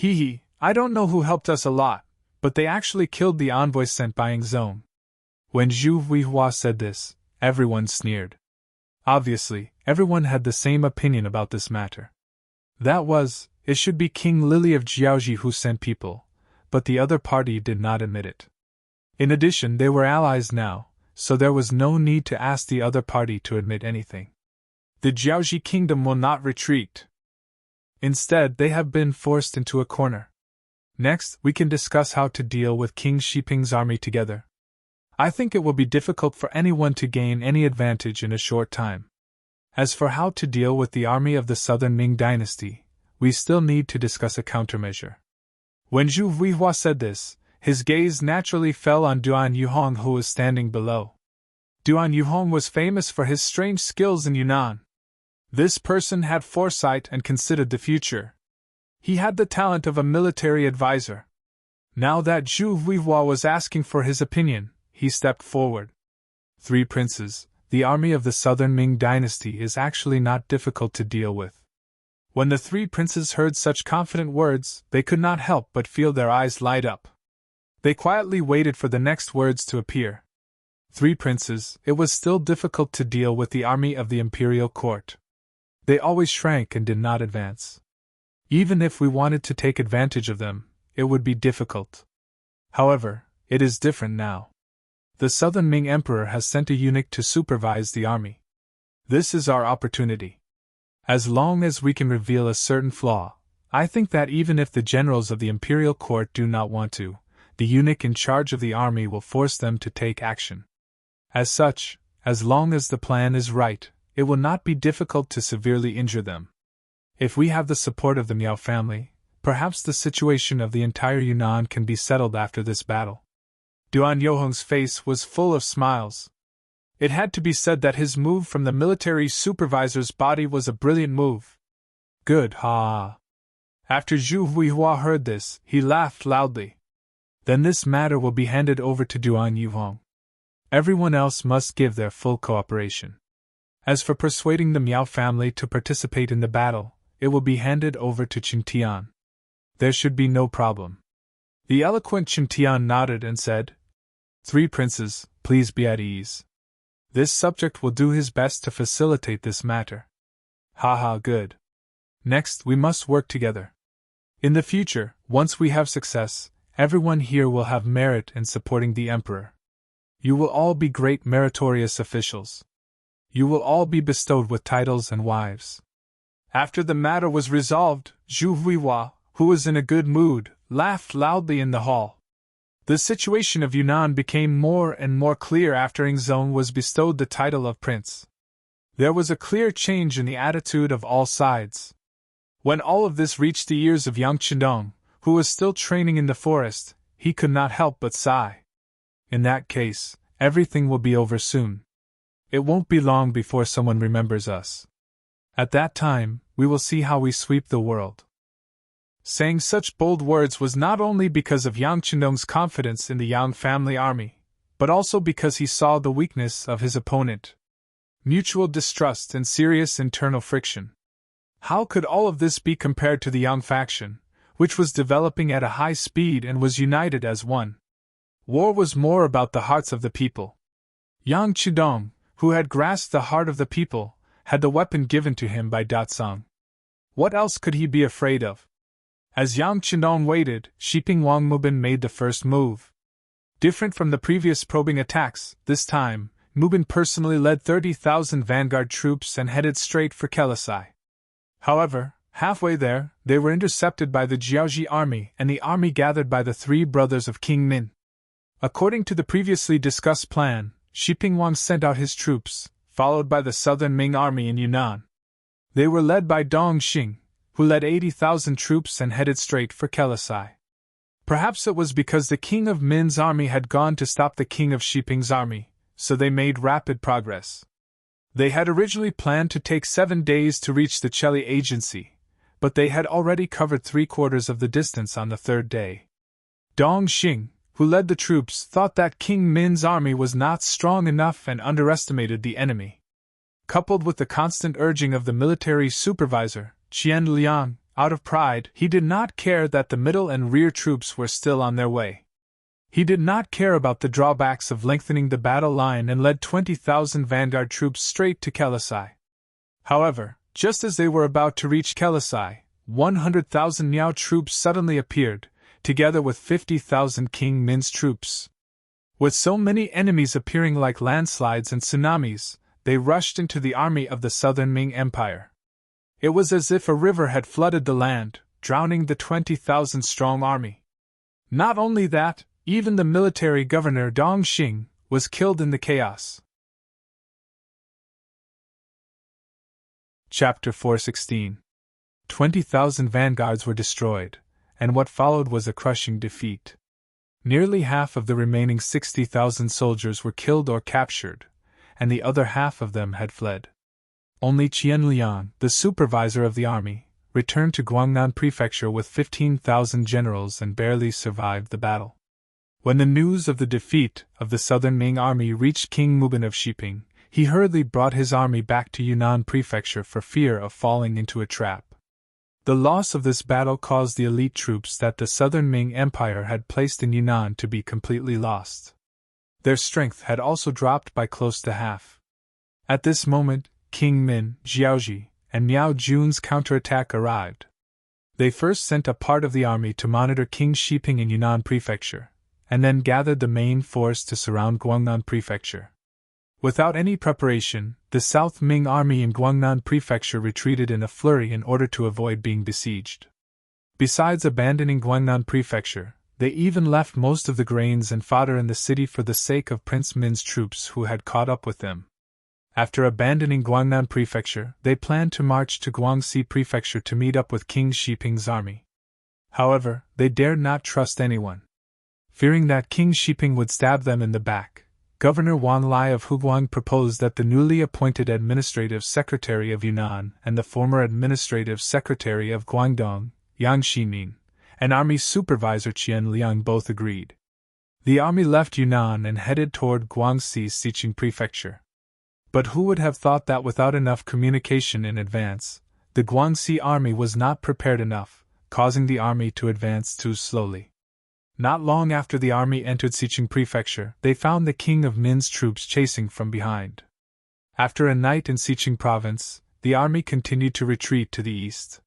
I don't know who helped us a lot, but they actually killed the envoy sent by Yingzong. When Zhu Huihua said this, everyone sneered. Obviously, everyone had the same opinion about this matter. It should be King Lily of Jiaoji who sent people, but the other party did not admit it. In addition, they were allies now, so there was no need to ask the other party to admit anything. The Jiaoji kingdom will not retreat. Instead, they have been forced into a corner. Next, we can discuss how to deal with King Xiping's army together. I think it will be difficult for anyone to gain any advantage in a short time. As for how to deal with the army of the southern Ming dynasty, we still need to discuss a countermeasure. When Zhu Huihua said this, his gaze naturally fell on Duan Yuhong, who was standing below. Duan Yuhong was famous for his strange skills in Yunnan. This person had foresight and considered the future. He had the talent of a military advisor. Now that Zhu Huihua was asking for his opinion, he stepped forward. 3 princes, the army of the southern Ming dynasty is actually not difficult to deal with. When the 3 princes heard such confident words, they could not help but feel their eyes light up. They quietly waited for the next words to appear. 3 princes, it was still difficult to deal with the army of the imperial court. They always shrank and did not advance. Even if we wanted to take advantage of them, it would be difficult. However, it is different now. The southern Ming emperor has sent a eunuch to supervise the army. This is our opportunity. As long as we can reveal a certain flaw, I think that even if the generals of the imperial court do not want to, the eunuch in charge of the army will force them to take action. As such, as long as the plan is right, it will not be difficult to severely injure them. If we have the support of the Miao family, perhaps the situation of the entire Yunnan can be settled after this battle. Duan Yuhong's face was full of smiles. It had to be said that his move from the military supervisor's body was a brilliant move. Good, ha! After Zhu Huihua heard this, he laughed loudly. Then this matter will be handed over to Duan Yuhong. Everyone else must give their full cooperation. As for persuading the Miao family to participate in the battle, it will be handed over to Qin Tian. There should be no problem. The eloquent Qin Tian nodded and said, 3 princes, please be at ease. This subject will do his best to facilitate this matter. Good. Next, we must work together. In the future, once we have success, everyone here will have merit in supporting the emperor. You will all be great meritorious officials. You will all be bestowed with titles and wives. After the matter was resolved, Zhu Huihua, who was in a good mood, laughed loudly in the hall. The situation of Yunnan became more and more clear after Yingzong was bestowed the title of prince. There was a clear change in the attitude of all sides. When all of this reached the ears of Yang Qindong, who was still training in the forest, he could not help but sigh. In that case, everything will be over soon. It won't be long before someone remembers us. At that time, we will see how we sweep the world. Saying such bold words was not only because of Yang Qindong's confidence in the Yang family army, but also because he saw the weakness of his opponent. Mutual distrust and serious internal friction. How could all of this be compared to the Yang faction, which was developing at a high speed and was united as one? War was more about the hearts of the people. Yang Qindong, who had grasped the heart of the people, had the weapon given to him by Datsang. What else could he be afraid of? As Yang Qindong waited, Xiping Wang Mubin made the first move. Different from the previous probing attacks, this time, Mubin personally led 30,000 vanguard troops and headed straight for Kelisai. However, halfway there, they were intercepted by the Jiaoji army and the army gathered by the 3 brothers of King Min. According to the previously discussed plan, Xiping Wang sent out his troops, followed by the southern Ming army in Yunnan. They were led by Dong Xing, who led 80,000 troops and headed straight for Kelisai. Perhaps it was because the king of Min's army had gone to stop the king of Xiping's army, so they made rapid progress. They had originally planned to take 7 days to reach the Cheli agency, but they had already covered 3/4 of the distance on the 3rd day. Dong Xing, who led the troops, thought that King Min's army was not strong enough and underestimated the enemy. coupled with the constant urging of the military supervisor, Qian Liang. Out of pride, he did not care that the middle and rear troops were still on their way. He did not care about the drawbacks of lengthening the battle line and led 20,000 vanguard troops straight to Kelisai. However, just as they were about to reach Kelisai, 100,000 Niao troops suddenly appeared, together with 50,000 King Min's troops. With so many enemies appearing like landslides and tsunamis, they rushed into the army of the southern Ming Empire. It was as if a river had flooded the land, drowning the 20,000-strong army. Not only that, even the military governor Dong Xing was killed in the chaos. Chapter 4:16. 20,000 vanguards were destroyed, and what followed was a crushing defeat. Nearly half of the remaining 60,000 soldiers were killed or captured, and the other half of them had fled. Only Qian Liang, the supervisor of the army, returned to Guangnan Prefecture with 15,000 generals and barely survived the battle. When the news of the defeat of the southern Ming army reached King Mubin of Xiping, he hurriedly brought his army back to Yunnan Prefecture for fear of falling into a trap. The loss of this battle caused the elite troops that the southern Ming Empire had placed in Yunnan to be completely lost. Their strength had also dropped by close to half. At this moment, King Min, Jiaoji, and Miao Jun's counterattack arrived. They first sent a part of the army to monitor King Xiping in Yunnan Prefecture, and then gathered the main force to surround Guangnan Prefecture. Without any preparation, the South Ming army in Guangnan Prefecture retreated in a flurry in order to avoid being besieged. Besides abandoning Guangnan Prefecture, they even left most of the grains and fodder in the city for the sake of Prince Min's troops who had caught up with them. After abandoning Guangnan Prefecture, they planned to march to Guangxi Prefecture to meet up with King Xiping's army. However, they dared not trust anyone. Fearing that King Xiping would stab them in the back, Governor Wan Lai of Huguang proposed that the newly appointed Administrative Secretary of Yunnan and the former Administrative Secretary of Guangdong, Yang Xining, and Army Supervisor Qian Liang both agreed. The army left Yunnan and headed toward Guangxi's Xiqing Prefecture. But who would have thought that without enough communication in advance, the Guangxi army was not prepared enough, causing the army to advance too slowly. Not long after the army entered Xiqing Prefecture, they found the King of Min's troops chasing from behind. After a night in Xiqing Province, the army continued to retreat to the east.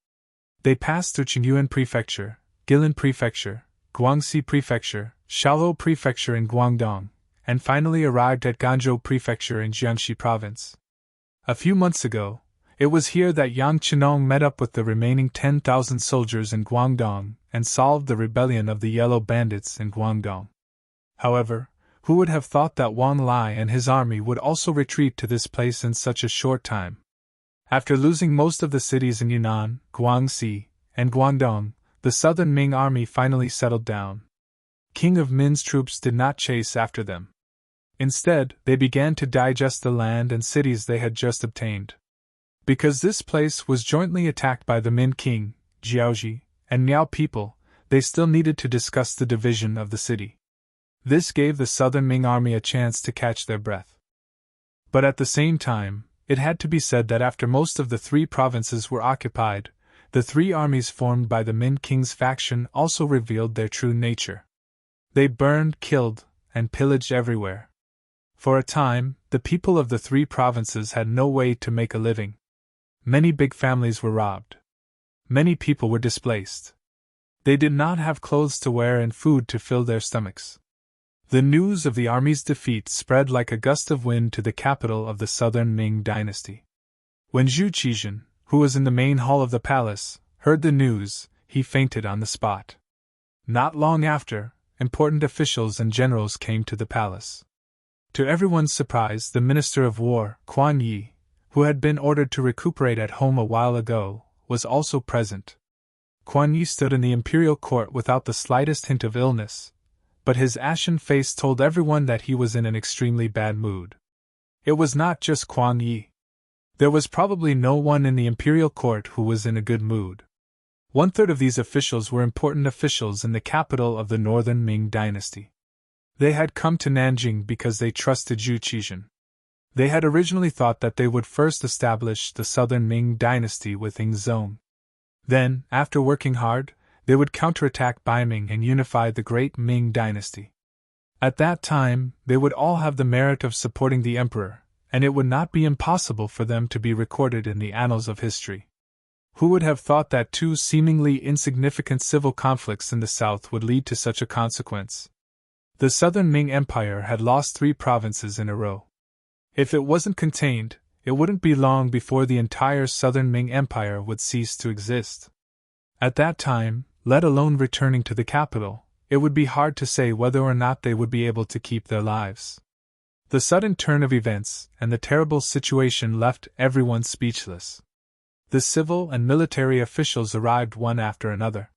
They passed through Qingyuan Prefecture, Guilin Prefecture, Guangxi Prefecture, Shaoluo Prefecture in Guangdong, and finally arrived at Ganzhou Prefecture in Jiangxi Province. A few months ago, it was here that Yang Chenong met up with the remaining 10,000 soldiers in Guangdong and solved the rebellion of the Yellow Bandits in Guangdong. However, who would have thought that Wan Lai and his army would also retreat to this place in such a short time? After losing most of the cities in Yunnan, Guangxi, and Guangdong, the southern Ming army finally settled down. King of Min's troops did not chase after them. Instead, they began to digest the land and cities they had just obtained. Because this place was jointly attacked by the Min King, Jiaoji, and Miao people, they still needed to discuss the division of the city. This gave the southern Ming army a chance to catch their breath. But at the same time, it had to be said that after most of the three provinces were occupied, the three armies formed by the Min King's faction also revealed their true nature. They burned, killed, and pillaged everywhere. For a time, the people of the three provinces had no way to make a living. Many big families were robbed. Many people were displaced. They did not have clothes to wear and food to fill their stomachs. The news of the army's defeat spread like a gust of wind to the capital of the southern Ming dynasty. When Zhu Qizhen, who was in the main hall of the palace, heard the news, he fainted on the spot. Not long after, important officials and generals came to the palace. To everyone's surprise, the Minister of War, Quan Yi, who had been ordered to recuperate at home a while ago, was also present. Quan Yi stood in the imperial court without the slightest hint of illness, but his ashen face told everyone that he was in an extremely bad mood. It was not just Quan Yi. There was probably no one in the imperial court who was in a good mood. 1/3 of these officials were important officials in the capital of the northern Ming dynasty. They had come to Nanjing because they trusted Zhu Qizhen. They had originally thought that they would first establish the southern Ming dynasty within Zhong. Then, after working hard, they would counterattack Ming and unify the great Ming dynasty. At that time, they would all have the merit of supporting the emperor, and it would not be impossible for them to be recorded in the annals of history. Who would have thought that two seemingly insignificant civil conflicts in the south would lead to such a consequence? The southern Ming Empire had lost 3 provinces in a row. If it wasn't contained, it wouldn't be long before the entire southern Ming Empire would cease to exist. At that time, let alone returning to the capital, it would be hard to say whether or not they would be able to keep their lives. The sudden turn of events and the terrible situation left everyone speechless. The civil and military officials arrived one after another.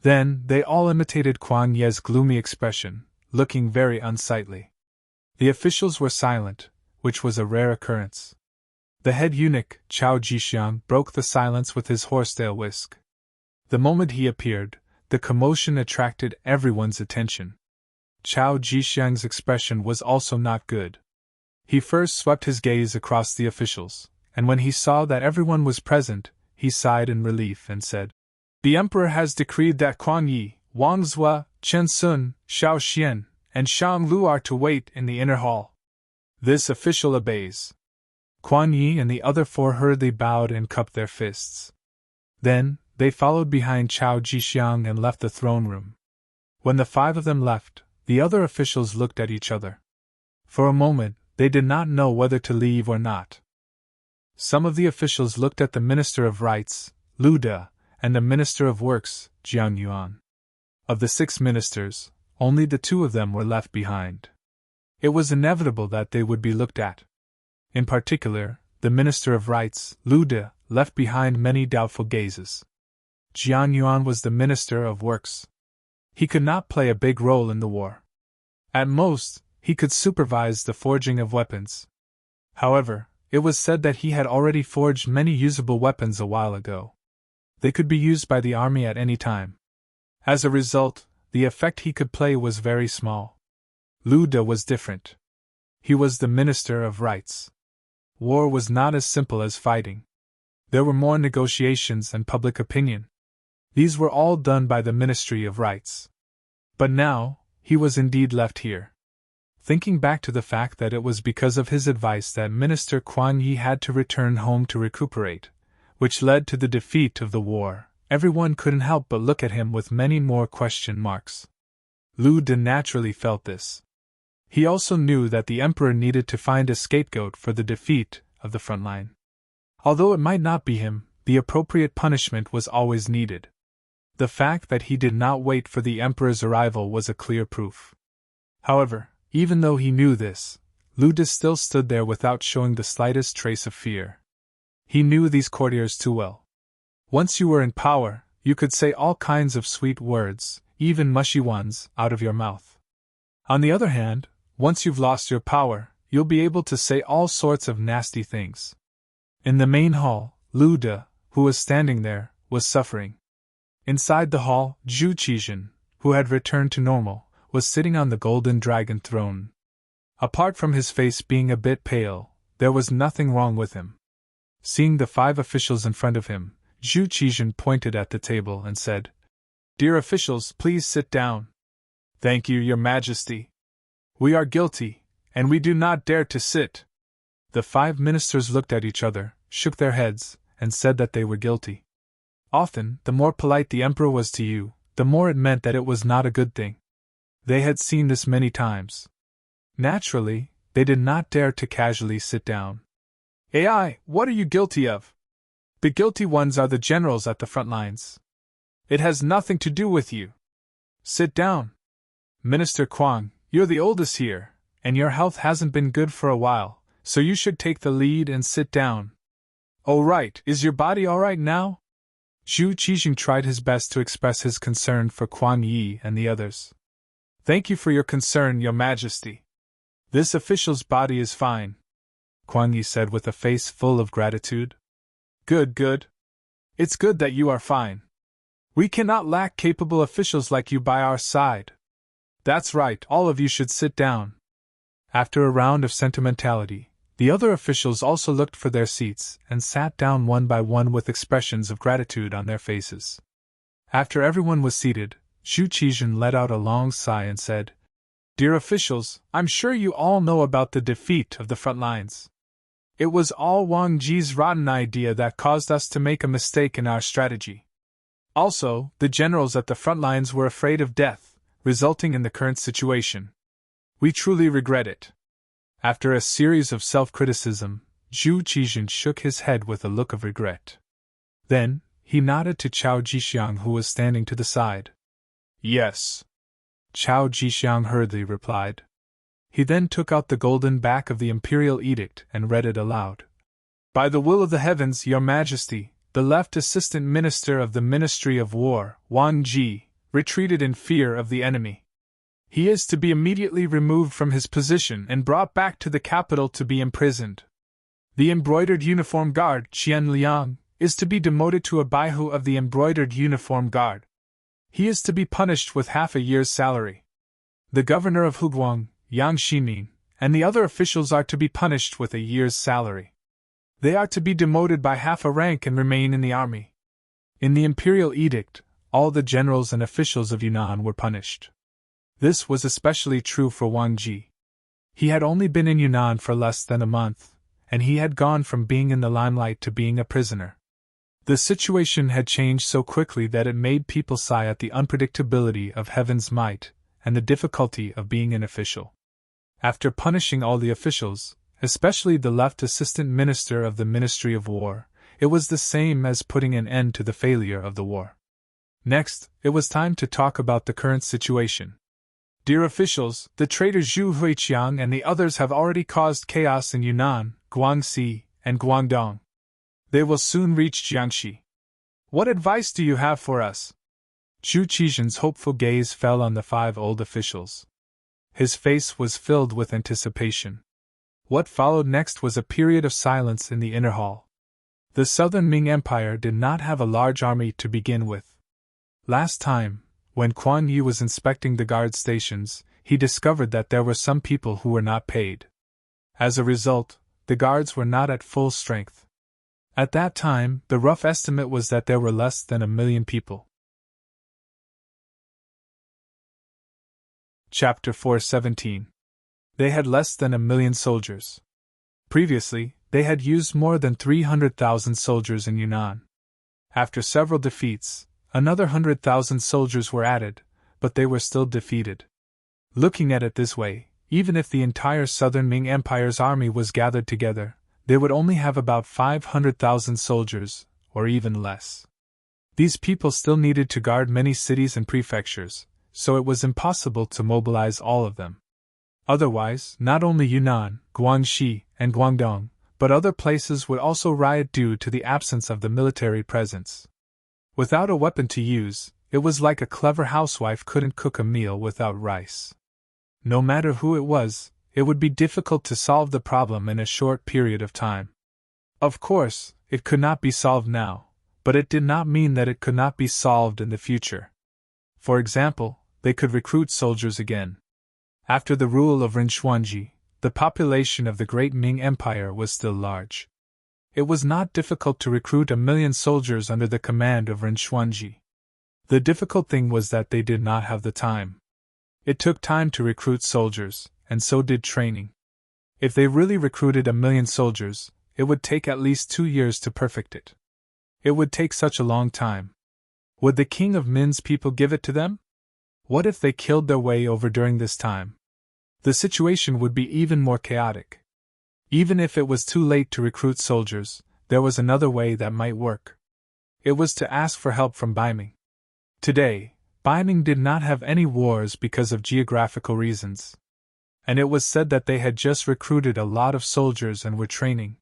Then, they all imitated Kuan Ye's gloomy expression, looking very unsightly. The officials were silent, which was a rare occurrence. The head eunuch, Chao Jixiang, broke the silence with his horsetail whisk. The moment he appeared, the commotion attracted everyone's attention. Chao Jixiang's expression was also not good. He first swept his gaze across the officials, and when he saw that everyone was present, he sighed in relief and said, "The emperor has decreed that Kuan Yi, Wang Zhua, Chen Sun, Xiao Xian, and Shang Lu are to wait in the inner hall. This official obeys." Kuan Yi and the other 4 hurriedly bowed and cupped their fists. Then, they followed behind Chao Jixiang and left the throne room. When the 5 of them left, the other officials looked at each other. For a moment, they did not know whether to leave or not. Some of the officials looked at the Minister of Rights, Lu De, and the Minister of Works, Jiang Yuan. Of the 6 ministers, only the 2 of them were left behind. It was inevitable that they would be looked at. In particular, the Minister of Rights, Lu De, left behind many doubtful gazes. Jiang Yuan was the Minister of Works. He could not play a big role in the war. At most, he could supervise the forging of weapons. However, it was said that he had already forged many usable weapons a while ago. They could be used by the army at any time. As a result, the effect he could play was very small. Lu De was different. He was the Minister of Rights. War was not as simple as fighting. There were more negotiations and public opinion. These were all done by the Ministry of Rights. But now, he was indeed left here. Thinking back to the fact that it was because of his advice that Minister Kuan Yi had to return home to recuperate, which led to the defeat of the war, everyone couldn't help but look at him with many more question marks. Lu De naturally felt this. He also knew that the emperor needed to find a scapegoat for the defeat of the front line. Although it might not be him, the appropriate punishment was always needed. The fact that he did not wait for the emperor's arrival was a clear proof. However, even though he knew this, Lu De still stood there without showing the slightest trace of fear. He knew these courtiers too well. Once you were in power, you could say all kinds of sweet words, even mushy ones, out of your mouth. On the other hand, once you've lost your power, you'll be able to say all sorts of nasty things. In the main hall, Lu De, who was standing there, was suffering. Inside the hall, Zhu Qizhen, who had returned to normal, was sitting on the golden dragon throne. Apart from his face being a bit pale, there was nothing wrong with him. Seeing the 5 officials in front of him, Zhu Qizhen pointed at the table and said, "Dear officials, please sit down." "Thank you, Your Majesty. We are guilty, and we do not dare to sit." The 5 ministers looked at each other, shook their heads, and said that they were guilty. Often, the more polite the emperor was to you, the more it meant that it was not a good thing. They had seen this many times. Naturally, they did not dare to casually sit down. "AI, what are you guilty of?" "The guilty ones are the generals at the front lines. It has nothing to do with you. Sit down. Minister Kuang, you're the oldest here, and your health hasn't been good for a while, so you should take the lead and sit down." "Oh right, is your body all right now?" Zhu Qizhen tried his best to express his concern for Kuan Yi and the others. "Thank you for your concern, Your Majesty. This official's body is fine," Kuan Yi said with a face full of gratitude. "Good, good. It's good that you are fine. We cannot lack capable officials like you by our side. That's right, all of you should sit down." After a round of sentimentality, The other officials also looked for their seats and sat down one by one with expressions of gratitude on their faces. After everyone was seated, Zhu Qizhen let out a long sigh and said, "Dear officials, I'm sure you all know about the defeat of the front lines. It was all Wang Ji's rotten idea that caused us to make a mistake in our strategy. Also, the generals at the front lines were afraid of death, resulting in the current situation. We truly regret it." After a series of self-criticism, Zhu Qizhen shook his head with a look of regret. Then, he nodded to Chao Jixiang, who was standing to the side. "Yes," Chao Jixiang hurriedly replied. He then took out the golden back of the imperial edict and read it aloud. "By the will of the heavens, Your Majesty, the left assistant minister of the Ministry of War, Wang Ji, retreated in fear of the enemy. He is to be immediately removed from his position and brought back to the capital to be imprisoned. The embroidered uniform guard, Qian Liang, is to be demoted to a baihu of the embroidered uniform guard. He is to be punished with half a year's salary. The governor of Huguang, Yang Xining, and the other officials are to be punished with a year's salary. They are to be demoted by half a rank and remain in the army." In the imperial edict, all the generals and officials of Yunnan were punished. This was especially true for Wang Ji. He had only been in Yunnan for less than a month, and he had gone from being in the limelight to being a prisoner. The situation had changed so quickly that it made people sigh at the unpredictability of heaven's might and the difficulty of being an official. After punishing all the officials, especially the left assistant minister of the Ministry of War, it was the same as putting an end to the failure of the war. Next, it was time to talk about the current situation. "Dear officials, the traitors Zhu Huiqiang and the others have already caused chaos in Yunnan, Guangxi, and Guangdong. They will soon reach Jiangxi. What advice do you have for us?" Zhu Qizhen's hopeful gaze fell on the 5 old officials. His face was filled with anticipation. What followed next was a period of silence in the inner hall. The southern Ming Empire did not have a large army to begin with. Last time, when Quan Yi was inspecting the guard stations, he discovered that there were some people who were not paid. As a result, the guards were not at full strength. At that time, the rough estimate was that there were less than 1 million people. Chapter 4:17. They had less than 1 million soldiers. Previously, they had used more than 300,000 soldiers in Yunnan. After several defeats, another 100,000 soldiers were added, but they were still defeated. Looking at it this way, even if the entire southern Ming Empire's army was gathered together, they would only have about 500,000 soldiers, or even less. These people still needed to guard many cities and prefectures, so it was impossible to mobilize all of them. Otherwise, not only Yunnan, Guangxi, and Guangdong, but other places would also riot due to the absence of the military presence. Without a weapon to use, it was like a clever housewife couldn't cook a meal without rice. No matter who it was, it would be difficult to solve the problem in a short period of time. Of course, it could not be solved now, but it did not mean that it could not be solved in the future. For example, they could recruit soldiers again. After the rule of Rinchuanji, the population of the Great Ming Empire was still large. It was not difficult to recruit 1 million soldiers under the command of Rinchuanji. The difficult thing was that they did not have the time. It took time to recruit soldiers, and so did training. If they really recruited 1 million soldiers, it would take at least 2 years to perfect it. It would take such a long time. Would the king of Min's people give it to them? What if they killed their way over during this time? The situation would be even more chaotic. Even if it was too late to recruit soldiers, there was another way that might work. It was to ask for help from Baiming. Today, Baiming did not have any wars because of geographical reasons. And it was said that they had just recruited a lot of soldiers and were training.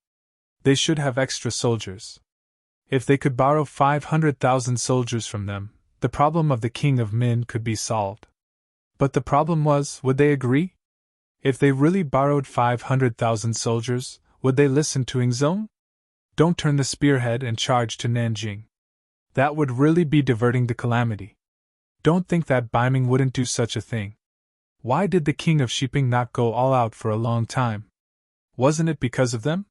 They should have extra soldiers. If they could borrow 500,000 soldiers from them, the problem of the king of Min could be solved. But the problem was, would they agree? If they really borrowed 500,000 soldiers, would they listen to Yingzong? Don't turn the spearhead and charge to Nanjing. That would really be diverting the calamity. Don't think that Baiming wouldn't do such a thing. Why did the king of Shiping not go all out for a long time? Wasn't it because of them?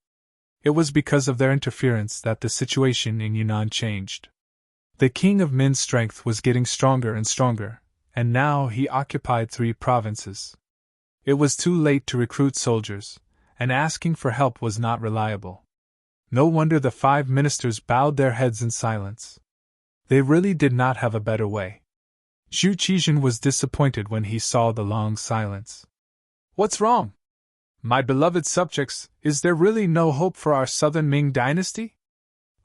It was because of their interference that the situation in Yunnan changed. The king of Min's strength was getting stronger and stronger, and now he occupied 3 provinces. It was too late to recruit soldiers, and asking for help was not reliable. No wonder the 5 ministers bowed their heads in silence. They really did not have a better way. Zhu Qizhen was disappointed when he saw the long silence. What's wrong? My beloved subjects, is there really no hope for our southern Ming dynasty?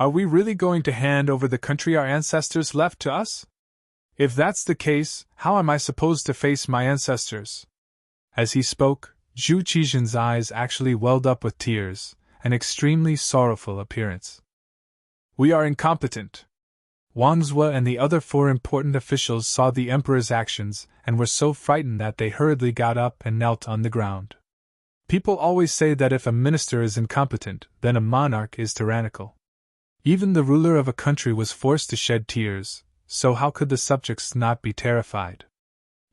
Are we really going to hand over the country our ancestors left to us? If that's the case, how am I supposed to face my ancestors? As he spoke, Zhu Qizhen's eyes actually welled up with tears, an extremely sorrowful appearance. We are incompetent. Wang Zue and the other 4 important officials saw the emperor's actions and were so frightened that they hurriedly got up and knelt on the ground. People always say that if a minister is incompetent, then a monarch is tyrannical. Even the ruler of a country was forced to shed tears, so how could the subjects not be terrified?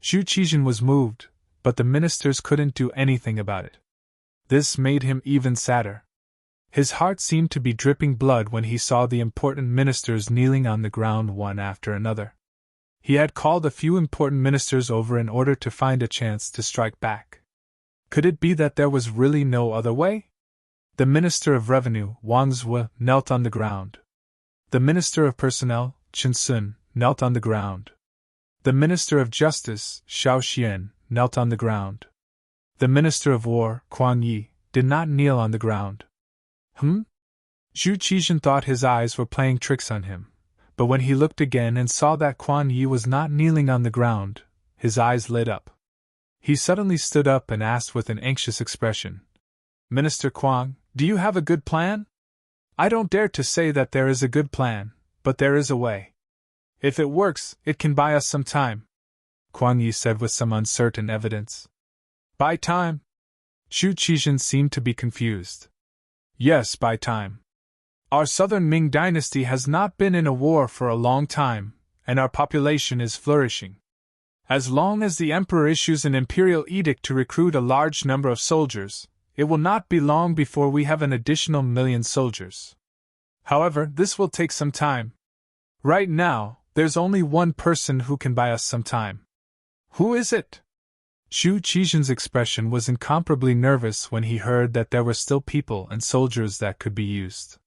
Zhu Qizhen was moved, but the ministers couldn't do anything about it. This made him even sadder. His heart seemed to be dripping blood when he saw the important ministers kneeling on the ground one after another. He had called a few important ministers over in order to find a chance to strike back. Could it be that there was really no other way? The Minister of Revenue, Wang Zue, knelt on the ground. The Minister of Personnel, Chen Sun, knelt on the ground. The Minister of Justice, Xiao Xian, knelt on the ground. The Minister of War, Quan Yi, did not kneel on the ground. Zhu Qizhen thought his eyes were playing tricks on him, but when he looked again and saw that Quan Yi was not kneeling on the ground, his eyes lit up. He suddenly stood up and asked with an anxious expression, Minister Quang, do you have a good plan? I don't dare to say that there is a good plan, but there is a way. If it works, it can buy us some time, Quan Yi said with some uncertain evidence. Buy time? Zhu Qizhen seemed to be confused. Yes, buy time. Our southern Ming dynasty has not been in a war for a long time, and our population is flourishing. As long as the emperor issues an imperial edict to recruit a large number of soldiers, it will not be long before we have an additional 1,000,000 soldiers. However, this will take some time. Right now, there's only one person who can buy us some time. Who is it? Zhu Qizhen's expression was incomparably nervous when he heard that there were still people and soldiers that could be used.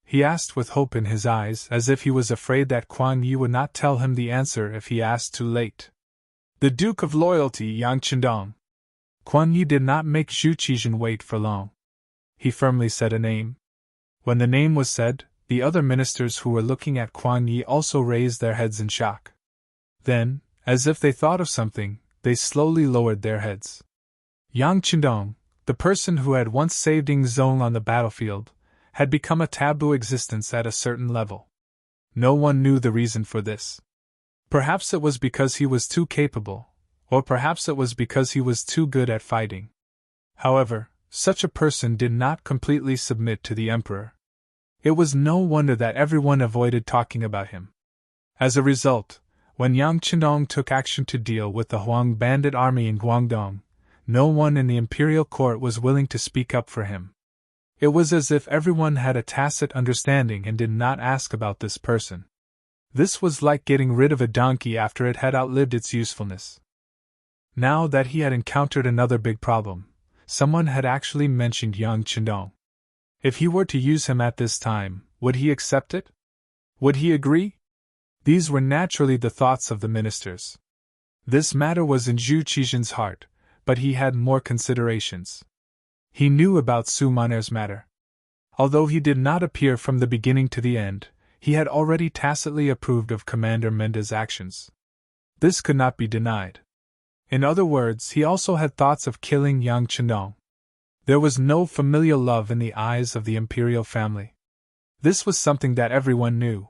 He asked with hope in his eyes, as if he was afraid that Quan Yi would not tell him the answer if he asked too late. The Duke of Loyalty, Yang Qindong. Quan Yi did not make Zhu Qizhen wait for long. He firmly said a name. When the name was said, the other ministers who were looking at Quan Yi also raised their heads in shock. Then, as if they thought of something, they slowly lowered their heads. Yang Qindong, the person who had once saved Ying Zong on the battlefield, had become a taboo existence at a certain level. No one knew the reason for this. Perhaps it was because he was too capable, or perhaps it was because he was too good at fighting. However, such a person did not completely submit to the emperor. It was no wonder that everyone avoided talking about him. As a result, when Yang Qindong took action to deal with the Huang bandit army in Guangdong, no one in the imperial court was willing to speak up for him. It was as if everyone had a tacit understanding and did not ask about this person. This was like getting rid of a donkey after it had outlived its usefulness. Now that he had encountered another big problem, someone had actually mentioned Yang Qindong. If he were to use him at this time, would he accept it? Would he agree? These were naturally the thoughts of the ministers. This matter was in Zhu Qizhen's heart, but he had more considerations. He knew about Su Maner's matter. Although he did not appear from the beginning to the end, he had already tacitly approved of Commander Menda's actions. This could not be denied. In other words, he also had thoughts of killing Yang Qindong. There was no familial love in the eyes of the imperial family. This was something that everyone knew.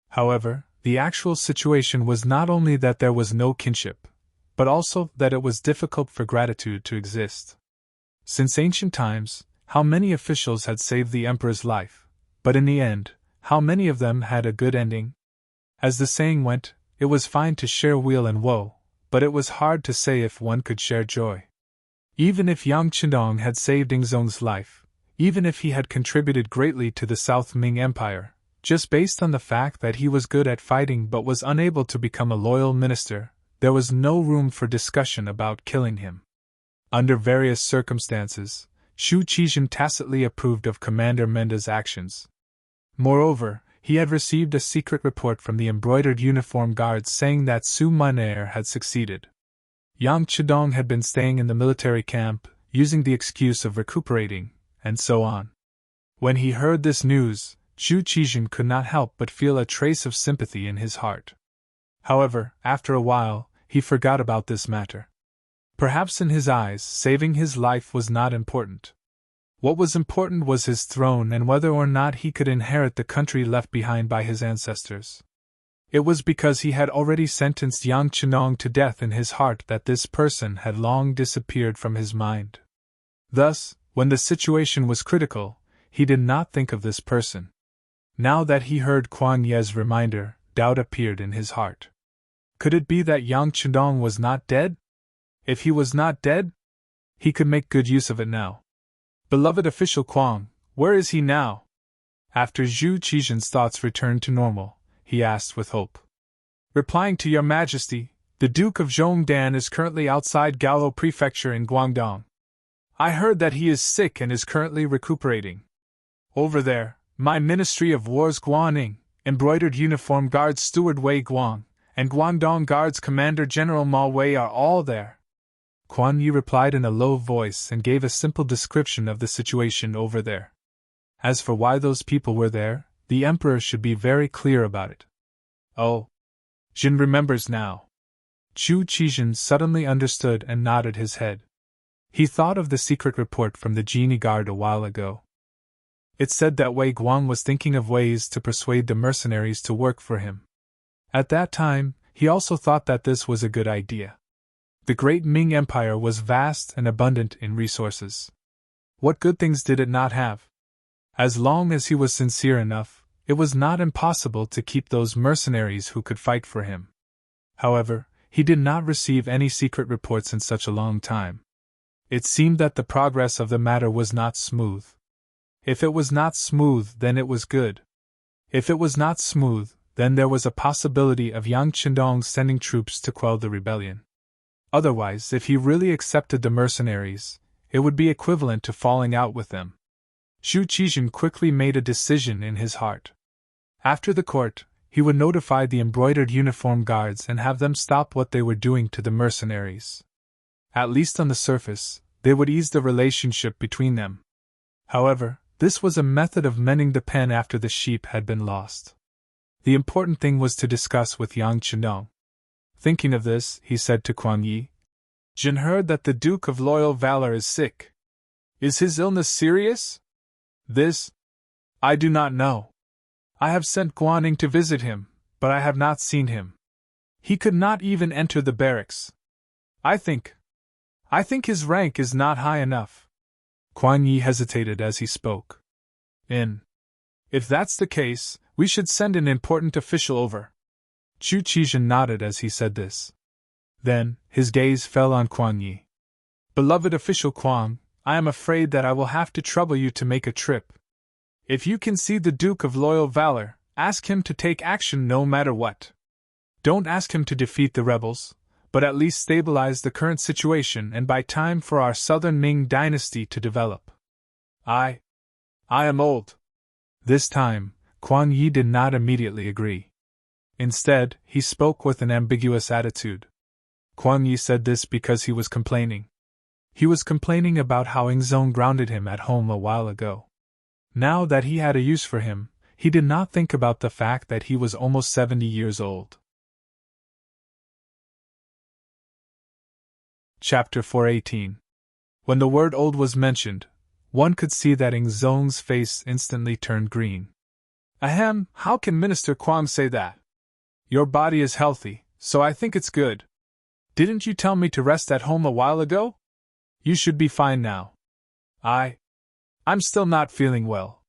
However, the actual situation was not only that there was no kinship, but also that it was difficult for gratitude to exist. Since ancient times, how many officials had saved the emperor's life, but in the end, how many of them had a good ending? As the saying went, it was fine to share weal and woe, but it was hard to say if one could share joy. Even if Yang Qindong had saved Ingzong's life, even if he had contributed greatly to the South Ming Empire, just based on the fact that he was good at fighting but was unable to become a loyal minister, there was no room for discussion about killing him. Under various circumstances, Shu Qizhen tacitly approved of Commander Menda's actions. Moreover, he had received a secret report from the embroidered uniform guards saying that Su Munaer had succeeded. Yang Qindong had been staying in the military camp, using the excuse of recuperating, and so on. When he heard this news, Shu Qizhen could not help but feel a trace of sympathy in his heart. However, after a while, he forgot about this matter. Perhaps in his eyes, saving his life was not important. What was important was his throne and whether or not he could inherit the country left behind by his ancestors. It was because he had already sentenced Yang Qindong to death in his heart that this person had long disappeared from his mind. Thus, when the situation was critical, he did not think of this person. Now that he heard Kuang Ye's reminder, doubt appeared in his heart. Could it be that Yang Qindong was not dead? If he was not dead, he could make good use of it now. Beloved official Kuang, where is he now? After Shu Qizhen's thoughts returned to normal, he asked with hope. Replying to your majesty, the Duke of Zhongdan is currently outside Galo Prefecture in Guangdong. I heard that he is sick and is currently recuperating. Over there, my Ministry of War's Guaning, embroidered uniform guards Steward Wei Guang, and Guangdong Guards Commander General Ma Wei are all there. Kuan Yi replied in a low voice and gave a simple description of the situation over there. As for why those people were there, the emperor should be very clear about it. Oh. Jin remembers now. Shu Qizhen suddenly understood and nodded his head. He thought of the secret report from the genie guard a while ago. It said that Wei Guang was thinking of ways to persuade the mercenaries to work for him. At that time, he also thought that this was a good idea. The great Ming Empire was vast and abundant in resources. What good things did it not have? As long as he was sincere enough, it was not impossible to keep those mercenaries who could fight for him. However, he did not receive any secret reports in such a long time. It seemed that the progress of the matter was not smooth. If it was not smooth, then it was good. If it was not smooth, then there was a possibility of Yang Qindong sending troops to quell the rebellion. Otherwise, if he really accepted the mercenaries, it would be equivalent to falling out with them. Shu Qizhen quickly made a decision in his heart. After the court, he would notify the embroidered uniform guards and have them stop what they were doing to the mercenaries. At least on the surface, they would ease the relationship between them. However, this was a method of mending the pen after the sheep had been lost. The important thing was to discuss with Yang Qindong. Thinking of this, he said to Kuang Yi, Jin heard that the Duke of Loyal Valor is sick. Is his illness serious? This? I do not know. I have sent Guaning to visit him, but I have not seen him. He could not even enter the barracks. I think his rank is not high enough. Kuang Yi hesitated as he spoke. If that's the case, we should send an important official over. Shu Qizhen nodded as he said this. Then, his gaze fell on Kuang Yi. Beloved official Kuang, I am afraid that I will have to trouble you to make a trip. If you can see the Duke of Loyal Valor, ask him to take action no matter what. Don't ask him to defeat the rebels, but at least stabilize the current situation and buy time for our southern Ming dynasty to develop. I am old. This time, Kuang Yi did not immediately agree. Instead, he spoke with an ambiguous attitude. Kuang Yi said this because he was complaining. He was complaining about how Ingzong grounded him at home a while ago. Now that he had a use for him, he did not think about the fact that he was almost 70 years old. Chapter 418. When the word old was mentioned, one could see that Ingzong's face instantly turned green. Ahem, how can Minister Kuang say that? Your body is healthy, so I think it's good. Didn't you tell me to rest at home a while ago? You should be fine now. I'm still not feeling well.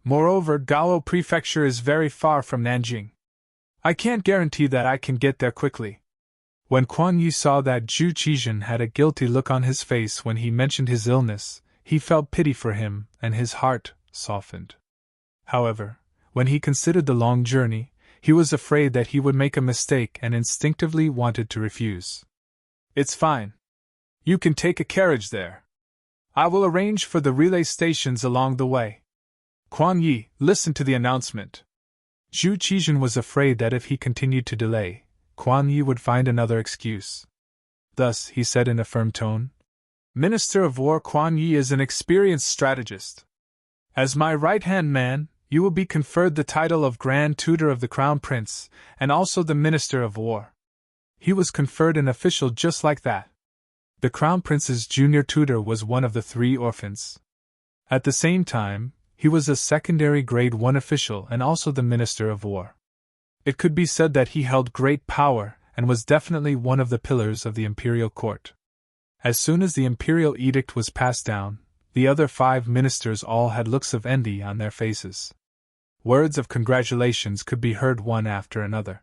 Moreover, Galo Prefecture is very far from Nanjing. I can't guarantee that I can get there quickly. When Quan Yi saw that Zhu Qizhen had a guilty look on his face when he mentioned his illness, he felt pity for him, and his heart softened. However, when he considered the long journey, he was afraid that he would make a mistake and instinctively wanted to refuse. "It's fine. You can take a carriage there. I will arrange for the relay stations along the way." Quan Yi listened to the announcement. Zhu Qizhen was afraid that if he continued to delay, Quan Yi would find another excuse. Thus, he said in a firm tone, "Minister of War Quan Yi is an experienced strategist. As my right-hand man, you will be conferred the title of Grand Tutor of the Crown Prince, and also the Minister of War." He was conferred an official just like that. The Crown Prince's junior tutor was one of the 3 orphans. At the same time, he was a secondary grade 1 official and also the Minister of War. It could be said that he held great power and was definitely one of the pillars of the imperial court. As soon as the imperial edict was passed down, the other 5 ministers all had looks of envy on their faces. Words of congratulations could be heard one after another.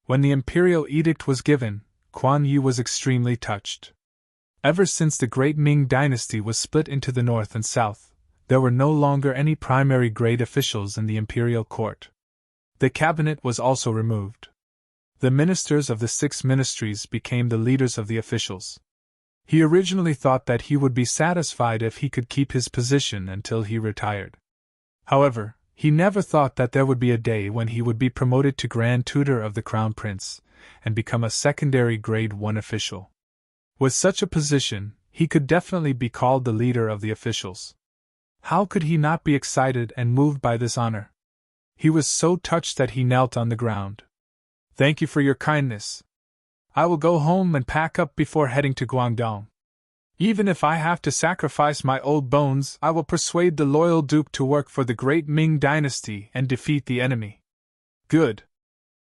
When the imperial edict was given, Quan Yi was extremely touched. Ever since the great Ming dynasty was split into the north and south, there were no longer any primary grade officials in the imperial court. The cabinet was also removed. The ministers of the 6 ministries became the leaders of the officials. He originally thought that he would be satisfied if he could keep his position until he retired. However, he never thought that there would be a day when he would be promoted to Grand Tutor of the Crown Prince, and become a secondary grade 1 official. With such a position, he could definitely be called the leader of the officials. How could he not be excited and moved by this honor? He was so touched that he knelt on the ground. "Thank you for your kindness. I will go home and pack up before heading to Guangdong. Even if I have to sacrifice my old bones, I will persuade the loyal duke to work for the great Ming dynasty and defeat the enemy." "Good."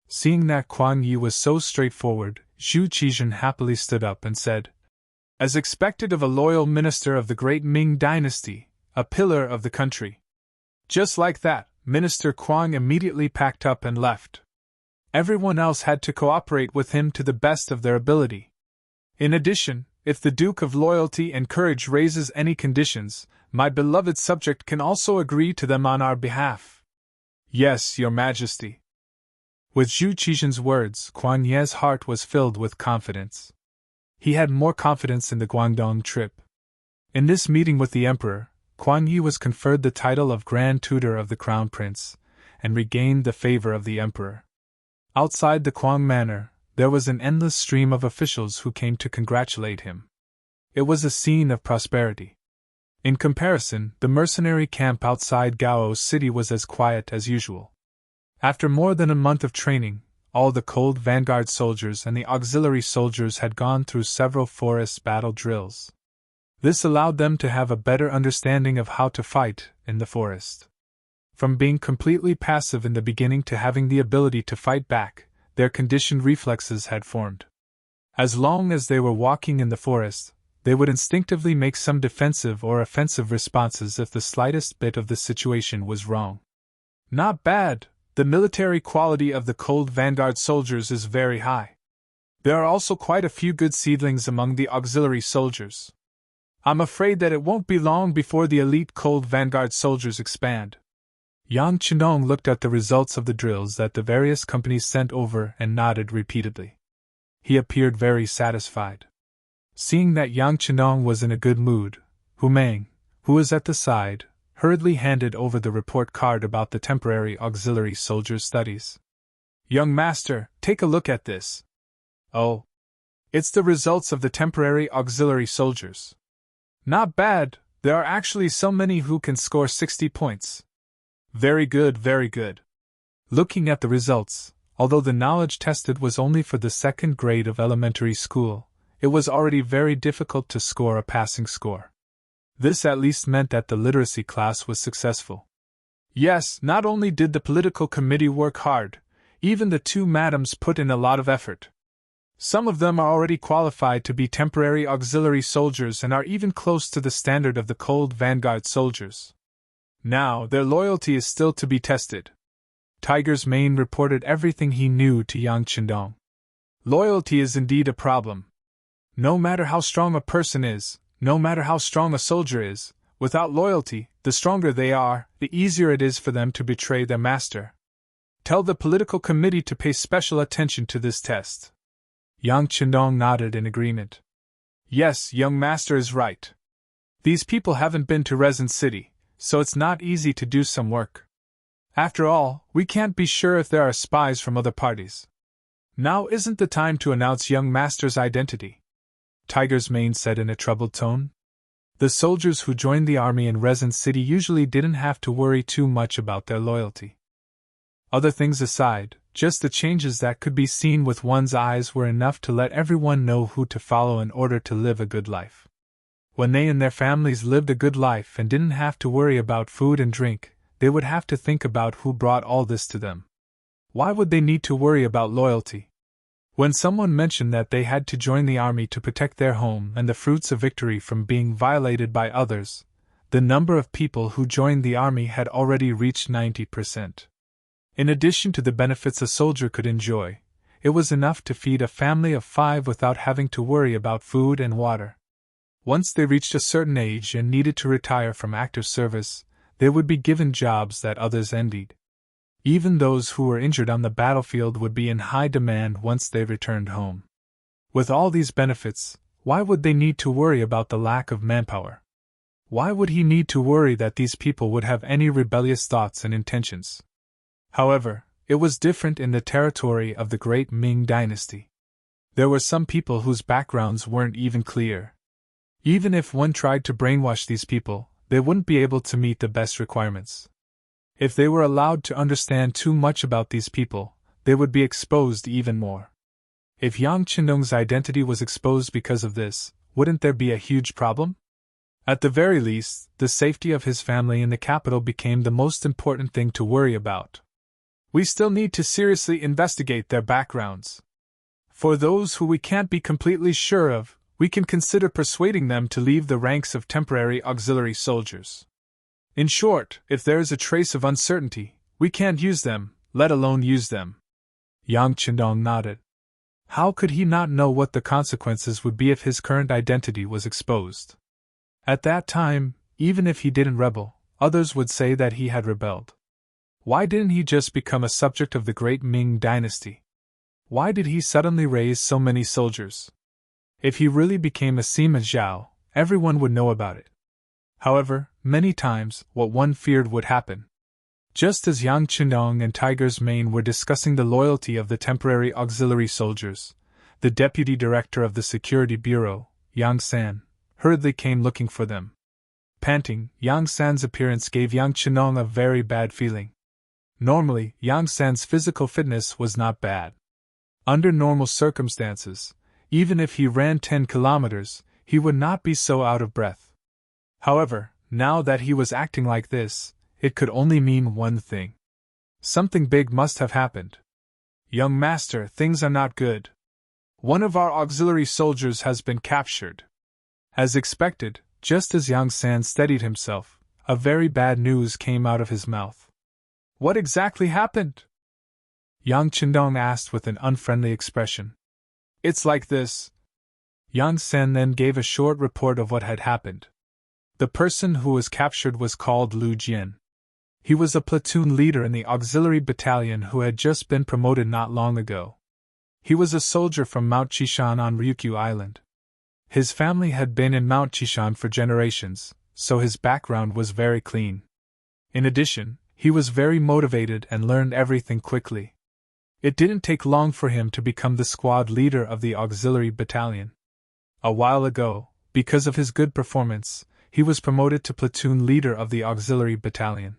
Seeing that Quan Yi was so straightforward, Zhu Qizhen happily stood up and said, "As expected of a loyal minister of the great Ming dynasty, a pillar of the country." Just like that, Minister Kuang immediately packed up and left. Everyone else had to cooperate with him to the best of their ability. In addition, if the Duke of Loyalty and Courage raises any conditions, my beloved subject can also agree to them on our behalf. "Yes, Your Majesty." With Zhu Qizhen's words, Kuan Ye's heart was filled with confidence. He had more confidence in the Guangdong trip. In this meeting with the Emperor, Kuan Yi was conferred the title of Grand Tutor of the Crown Prince, and regained the favor of the Emperor. Outside the Kuang Manor, there was an endless stream of officials who came to congratulate him. It was a scene of prosperity. In comparison, the mercenary camp outside Gao City was as quiet as usual. After more than a month of training, all the cold vanguard soldiers and the auxiliary soldiers had gone through several forest battle drills. This allowed them to have a better understanding of how to fight in the forest. From being completely passive in the beginning to having the ability to fight back, their conditioned reflexes had formed. As long as they were walking in the forest, they would instinctively make some defensive or offensive responses if the slightest bit of the situation was wrong. Not bad. The military quality of the cold vanguard soldiers is very high. There are also quite a few good seedlings among the auxiliary soldiers. I'm afraid that it won't be long before the elite cold vanguard soldiers expand. Yang Chenong looked at the results of the drills that the various companies sent over and nodded repeatedly. He appeared very satisfied. Seeing that Yang Chenong was in a good mood, Hu Meng, who was at the side, hurriedly handed over the report card about the temporary auxiliary soldiers' studies. "Young master, take a look at this." "Oh. It's the results of the temporary auxiliary soldiers. Not bad, there are actually so many who can score 60 points. Very good, very good." Looking at the results, although the knowledge tested was only for the 2nd grade of elementary school, it was already very difficult to score a passing score. This at least meant that the literacy class was successful. Yes, not only did the political committee work hard, even the 2 madams put in a lot of effort. Some of them are already qualified to be temporary auxiliary soldiers and are even close to the standard of the cold vanguard soldiers. Now, their loyalty is still to be tested. Tiger's Mane reported everything he knew to Yang Chendong. Loyalty is indeed a problem. No matter how strong a person is, no matter how strong a soldier is, without loyalty, the stronger they are, the easier it is for them to betray their master. Tell the political committee to pay special attention to this test. Yang Chendong nodded in agreement. Yes, young master is right. These people haven't been to Resin City, so it's not easy to do some work. After all, we can't be sure if there are spies from other parties. Now isn't the time to announce young master's identity, Tiger's Mane said in a troubled tone. The soldiers who joined the army in Resin City usually didn't have to worry too much about their loyalty. Other things aside, just the changes that could be seen with one's eyes were enough to let everyone know who to follow in order to live a good life. When they and their families lived a good life and didn't have to worry about food and drink, they would have to think about who brought all this to them. Why would they need to worry about loyalty? When someone mentioned that they had to join the army to protect their home and the fruits of victory from being violated by others, the number of people who joined the army had already reached 90%. In addition to the benefits a soldier could enjoy, it was enough to feed a family of 5 without having to worry about food and water. Once they reached a certain age and needed to retire from active service, they would be given jobs that others envied. Even those who were injured on the battlefield would be in high demand once they returned home. With all these benefits, why would they need to worry about the lack of manpower? Why would he need to worry that these people would have any rebellious thoughts and intentions? However, it was different in the territory of the great Ming dynasty. There were some people whose backgrounds weren't even clear. Even if one tried to brainwash these people, they wouldn't be able to meet the best requirements. If they were allowed to understand too much about these people, they would be exposed even more. If Yang Chendong's identity was exposed because of this, wouldn't there be a huge problem? At the very least, the safety of his family in the capital became the most important thing to worry about. We still need to seriously investigate their backgrounds. For those who we can't be completely sure of, we can consider persuading them to leave the ranks of temporary auxiliary soldiers. In short, if there is a trace of uncertainty, we can't use them, let alone use them. Yang Chendong nodded. How could he not know what the consequences would be if his current identity was exposed? At that time, even if he didn't rebel, others would say that he had rebelled. Why didn't he just become a subject of the great Ming dynasty? Why did he suddenly raise so many soldiers? If he really became a Sima Zhao, everyone would know about it. However, many times, what one feared would happen. Just as Yang Chendong and Tiger's Mane were discussing the loyalty of the temporary auxiliary soldiers, the deputy director of the security bureau, Yang San, hurriedly came looking for them. Panting, Yang San's appearance gave Yang Chendong a very bad feeling. Normally, Yang San's physical fitness was not bad. Under normal circumstances, even if he ran 10 kilometers, he would not be so out of breath. However, now that he was acting like this, it could only mean one thing. Something big must have happened. Young master, things are not good. One of our auxiliary soldiers has been captured. As expected, just as Yang San steadied himself, a very bad news came out of his mouth. What exactly happened? Yang Chendong asked with an unfriendly expression. It's like this. Yang San then gave a short report of what had happened. The person who was captured was called Lu Jian. He was a platoon leader in the auxiliary battalion who had just been promoted not long ago. He was a soldier from Mount Chishan on Ryukyu Island. His family had been in Mount Chishan for generations, so his background was very clean. In addition, he was very motivated and learned everything quickly. It didn't take long for him to become the squad leader of the auxiliary battalion. A while ago, because of his good performance, he was promoted to platoon leader of the auxiliary battalion.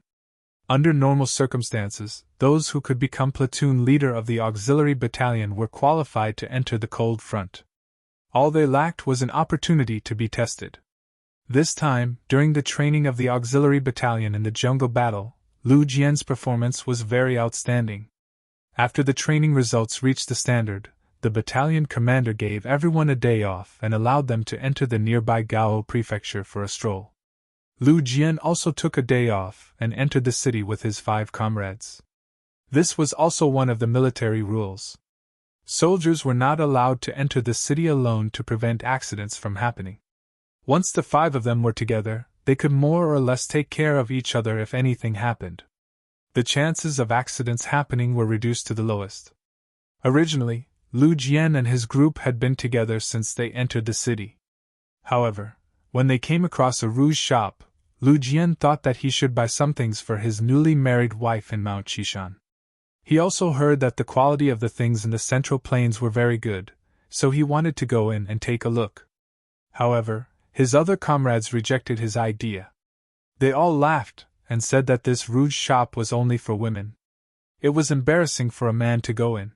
Under normal circumstances, those who could become platoon leader of the auxiliary battalion were qualified to enter the cold front. All they lacked was an opportunity to be tested. This time, during the training of the auxiliary battalion in the jungle battle, Lu Jian's performance was very outstanding. After the training results reached the standard, the battalion commander gave everyone a day off and allowed them to enter the nearby Gao prefecture for a stroll. Lu Jian also took a day off and entered the city with his 5 comrades. This was also one of the military rules. Soldiers were not allowed to enter the city alone to prevent accidents from happening. Once the 5 of them were together, they could more or less take care of each other if anything happened. The chances of accidents happening were reduced to the lowest. Originally, Lu Jian and his group had been together since they entered the city. However, when they came across a rouge shop, Lu Jian thought that he should buy some things for his newly married wife in Mount Qishan. He also heard that the quality of the things in the Central Plains were very good, so he wanted to go in and take a look. However, his other comrades rejected his idea. They all laughed and said that this rouge shop was only for women. It was embarrassing for a man to go in.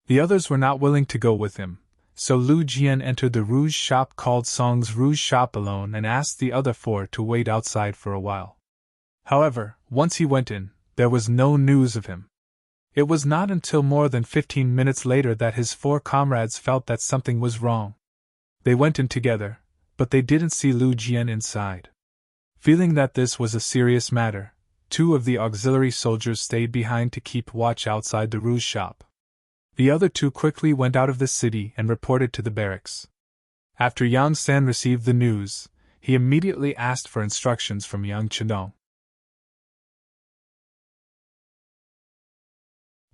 The others were not willing to go with him, so Lu Jian entered the rouge shop called Song's Rouge Shop alone and asked the other 4 to wait outside for a while. However, once he went in, there was no news of him. It was not until more than 15 minutes later that his 4 comrades felt that something was wrong. They went in together, but they didn't see Lu Jian inside. Feeling that this was a serious matter, 2 of the auxiliary soldiers stayed behind to keep watch outside the rouge shop. The other 2 quickly went out of the city and reported to the barracks. After Yang San received the news, he immediately asked for instructions from Yang Chendong.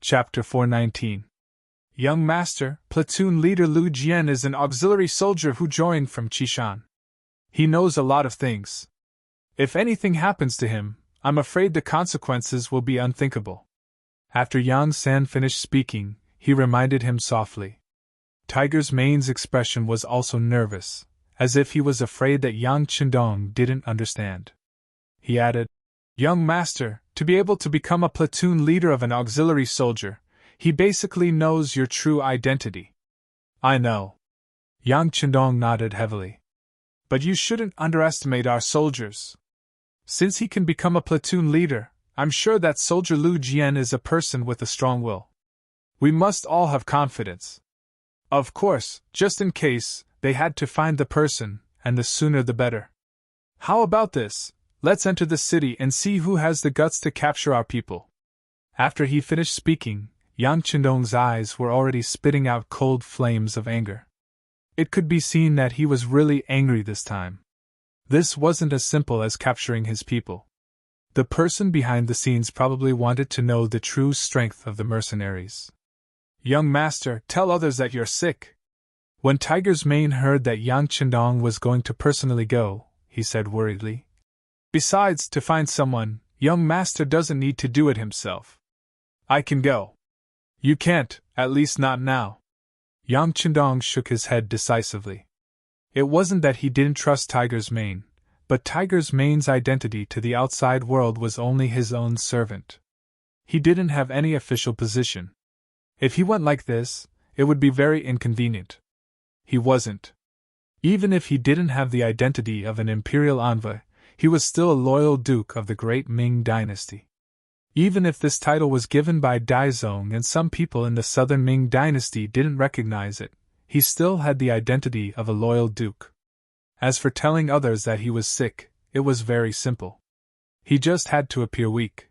Chapter 419. Young Master, Platoon Leader Lu Jian is an auxiliary soldier who joined from Qishan. He knows a lot of things. If anything happens to him, I'm afraid the consequences will be unthinkable. After Yang San finished speaking, he reminded him softly. Tiger's mane's expression was also nervous, as if he was afraid that Yang Chendong didn't understand. He added, Young Master, to be able to become a platoon leader of an auxiliary soldier, he basically knows your true identity. I know. Yang Chendong nodded heavily. But you shouldn't underestimate our soldiers. Since he can become a platoon leader, I'm sure that soldier Lu Jian is a person with a strong will. We must all have confidence. Of course, just in case, they had to find the person, and the sooner the better. How about this? Let's enter the city and see who has the guts to capture our people. After he finished speaking, Yang Chendong's eyes were already spitting out cold flames of anger. It could be seen that he was really angry this time. This wasn't as simple as capturing his people. The person behind the scenes probably wanted to know the true strength of the mercenaries. Young Master, tell others that you're sick. When Tiger's Mane heard that Yang Chendong was going to personally go, he said worriedly. Besides, to find someone, young Master doesn't need to do it himself. I can go. You can't, at least not now. Yang Chendong shook his head decisively. It wasn't that he didn't trust Tiger's Mane, but Tiger's Mane's identity to the outside world was only his own servant. He didn't have any official position. If he went like this, it would be very inconvenient. He wasn't. Even if he didn't have the identity of an imperial envoy, he was still a loyal duke of the great Ming dynasty. Even if this title was given by Daizong and some people in the southern Ming dynasty didn't recognize it, he still had the identity of a loyal duke. As for telling others that he was sick, it was very simple. He just had to appear weak.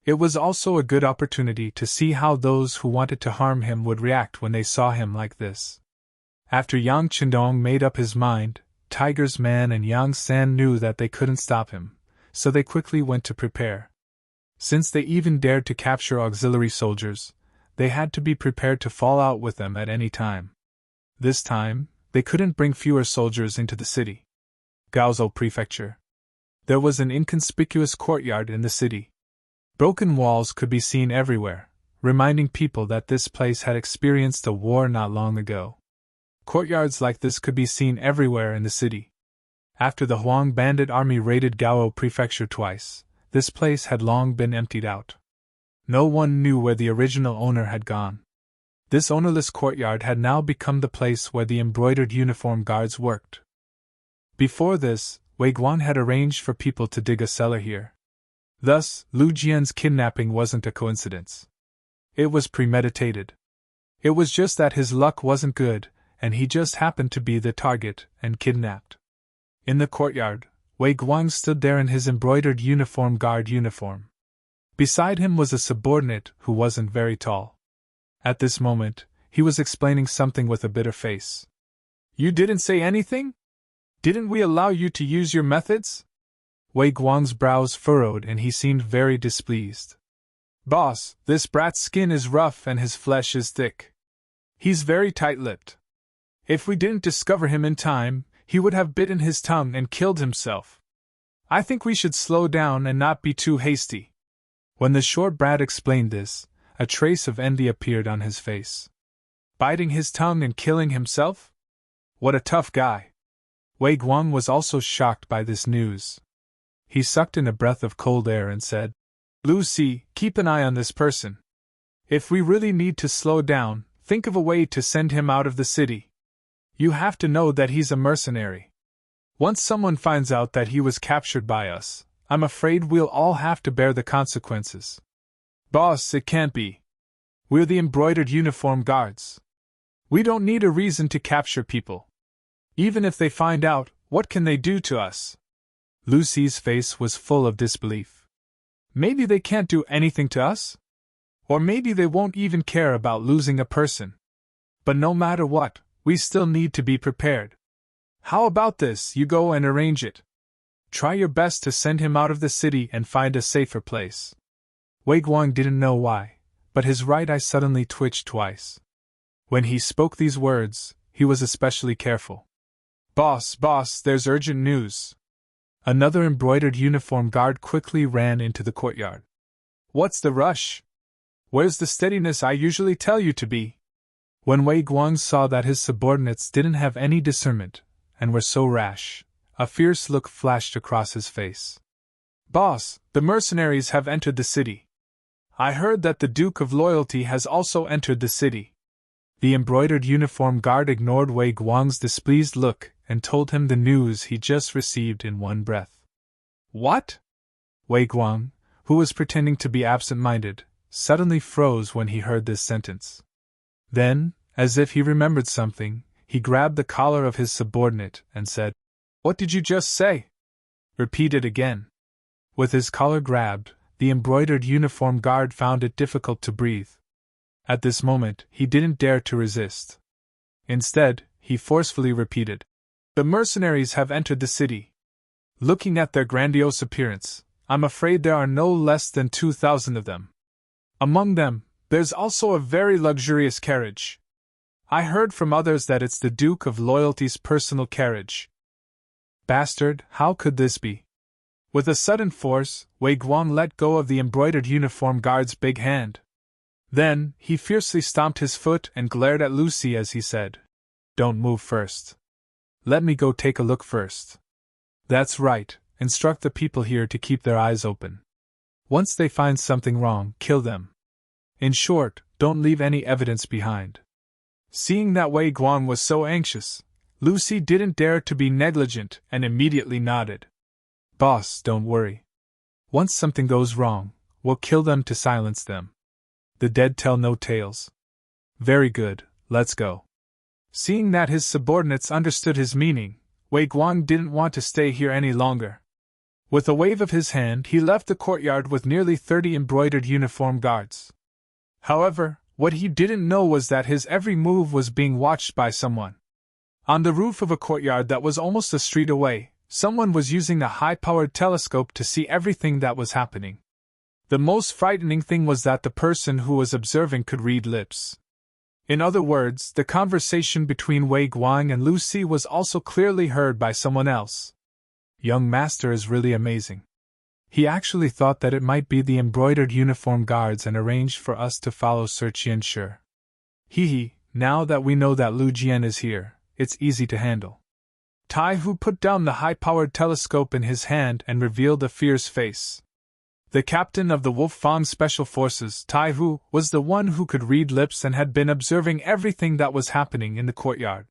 It was also a good opportunity to see how those who wanted to harm him would react when they saw him like this. After Yang Chendong made up his mind, Tiger's Man and Yang San knew that they couldn't stop him, so they quickly went to prepare. Since they even dared to capture auxiliary soldiers, they had to be prepared to fall out with them at any time. This time, they couldn't bring fewer soldiers into the city. Gaozhou Prefecture. There was an inconspicuous courtyard in the city. Broken walls could be seen everywhere, reminding people that this place had experienced a war not long ago. Courtyards like this could be seen everywhere in the city. After the Huang bandit army raided Gaozhou Prefecture twice, this place had long been emptied out. No one knew where the original owner had gone. This ownerless courtyard had now become the place where the embroidered uniform guards worked. Before this, Wei Guan had arranged for people to dig a cellar here. Thus, Lu Jian's kidnapping wasn't a coincidence. It was premeditated. It was just that his luck wasn't good, and he just happened to be the target and kidnapped. In the courtyard, Wei Guan stood there in his embroidered guard uniform. Beside him was a subordinate who wasn't very tall. At this moment, he was explaining something with a bitter face. You didn't say anything? Didn't we allow you to use your methods? Wei Guang's brows furrowed and he seemed very displeased. Boss, this brat's skin is rough and his flesh is thick. He's very tight-lipped. If we didn't discover him in time, he would have bitten his tongue and killed himself. I think we should slow down and not be too hasty. When the short brat explained this, a trace of envy appeared on his face. Biting his tongue and killing himself? What a tough guy. Wei Guang was also shocked by this news. He sucked in a breath of cold air and said, Lucy, keep an eye on this person. If we really need to slow down, think of a way to send him out of the city. You have to know that he's a mercenary. Once someone finds out that he was captured by us, I'm afraid we'll all have to bear the consequences. Boss, it can't be. We're the embroidered uniform guards. We don't need a reason to capture people. Even if they find out, what can they do to us? Lucy's face was full of disbelief. Maybe they can't do anything to us? Or maybe they won't even care about losing a person. But no matter what, we still need to be prepared. How about this, you go and arrange it. Try your best to send him out of the city and find a safer place. Wei Guang didn't know why, but his right eye suddenly twitched twice. When he spoke these words, he was especially careful. Boss, there's urgent news. Another embroidered uniform guard quickly ran into the courtyard. What's the rush? Where's the steadiness I usually tell you to be? When Wei Guang saw that his subordinates didn't have any discernment, and were so rash, a fierce look flashed across his face. Boss, the mercenaries have entered the city. I heard that the Duke of Loyalty has also entered the city. The embroidered uniform guard ignored Wei Guang's displeased look and told him the news he just received in one breath. What? Wei Guang, who was pretending to be absent-minded, suddenly froze when he heard this sentence. Then, as if he remembered something, he grabbed the collar of his subordinate and said, What did you just say? Repeat it again. With his collar grabbed, the embroidered uniform guard found it difficult to breathe. At this moment, he didn't dare to resist. Instead, he forcefully repeated, The mercenaries have entered the city. Looking at their grandiose appearance, I'm afraid there are no less than 2,000 of them. Among them, there's also a very luxurious carriage. I heard from others that it's the Duke of Loyalty's personal carriage. Bastard, how could this be? With a sudden force, Wei Guang let go of the embroidered uniform guard's big hand. Then, he fiercely stomped his foot and glared at Lucy as he said, Don't move first. Let me go take a look first. That's right, instruct the people here to keep their eyes open. Once they find something wrong, kill them. In short, don't leave any evidence behind. Seeing that Wei Guang was so anxious, Lucy didn't dare to be negligent and immediately nodded. Boss, don't worry. Once something goes wrong, we'll kill them to silence them. The dead tell no tales. Very good, let's go. Seeing that his subordinates understood his meaning, Wei Guang didn't want to stay here any longer. With a wave of his hand, he left the courtyard with nearly 30 embroidered uniform guards. However, what he didn't know was that his every move was being watched by someone. On the roof of a courtyard that was almost a street away, someone was using a high-powered telescope to see everything that was happening. The most frightening thing was that the person who was observing could read lips. In other words, the conversation between Wei Guang and Lucy was also clearly heard by someone else. Young master is really amazing. He actually thought that it might be the embroidered uniform guards and arranged for us to follow Sir Qianshi. Hee, now that we know that Lu Jian is here, it's easy to handle. Tai Hu put down the high-powered telescope in his hand and revealed a fierce face. The captain of the Wolf Fang Special Forces, Tai Hu, was the one who could read lips and had been observing everything that was happening in the courtyard.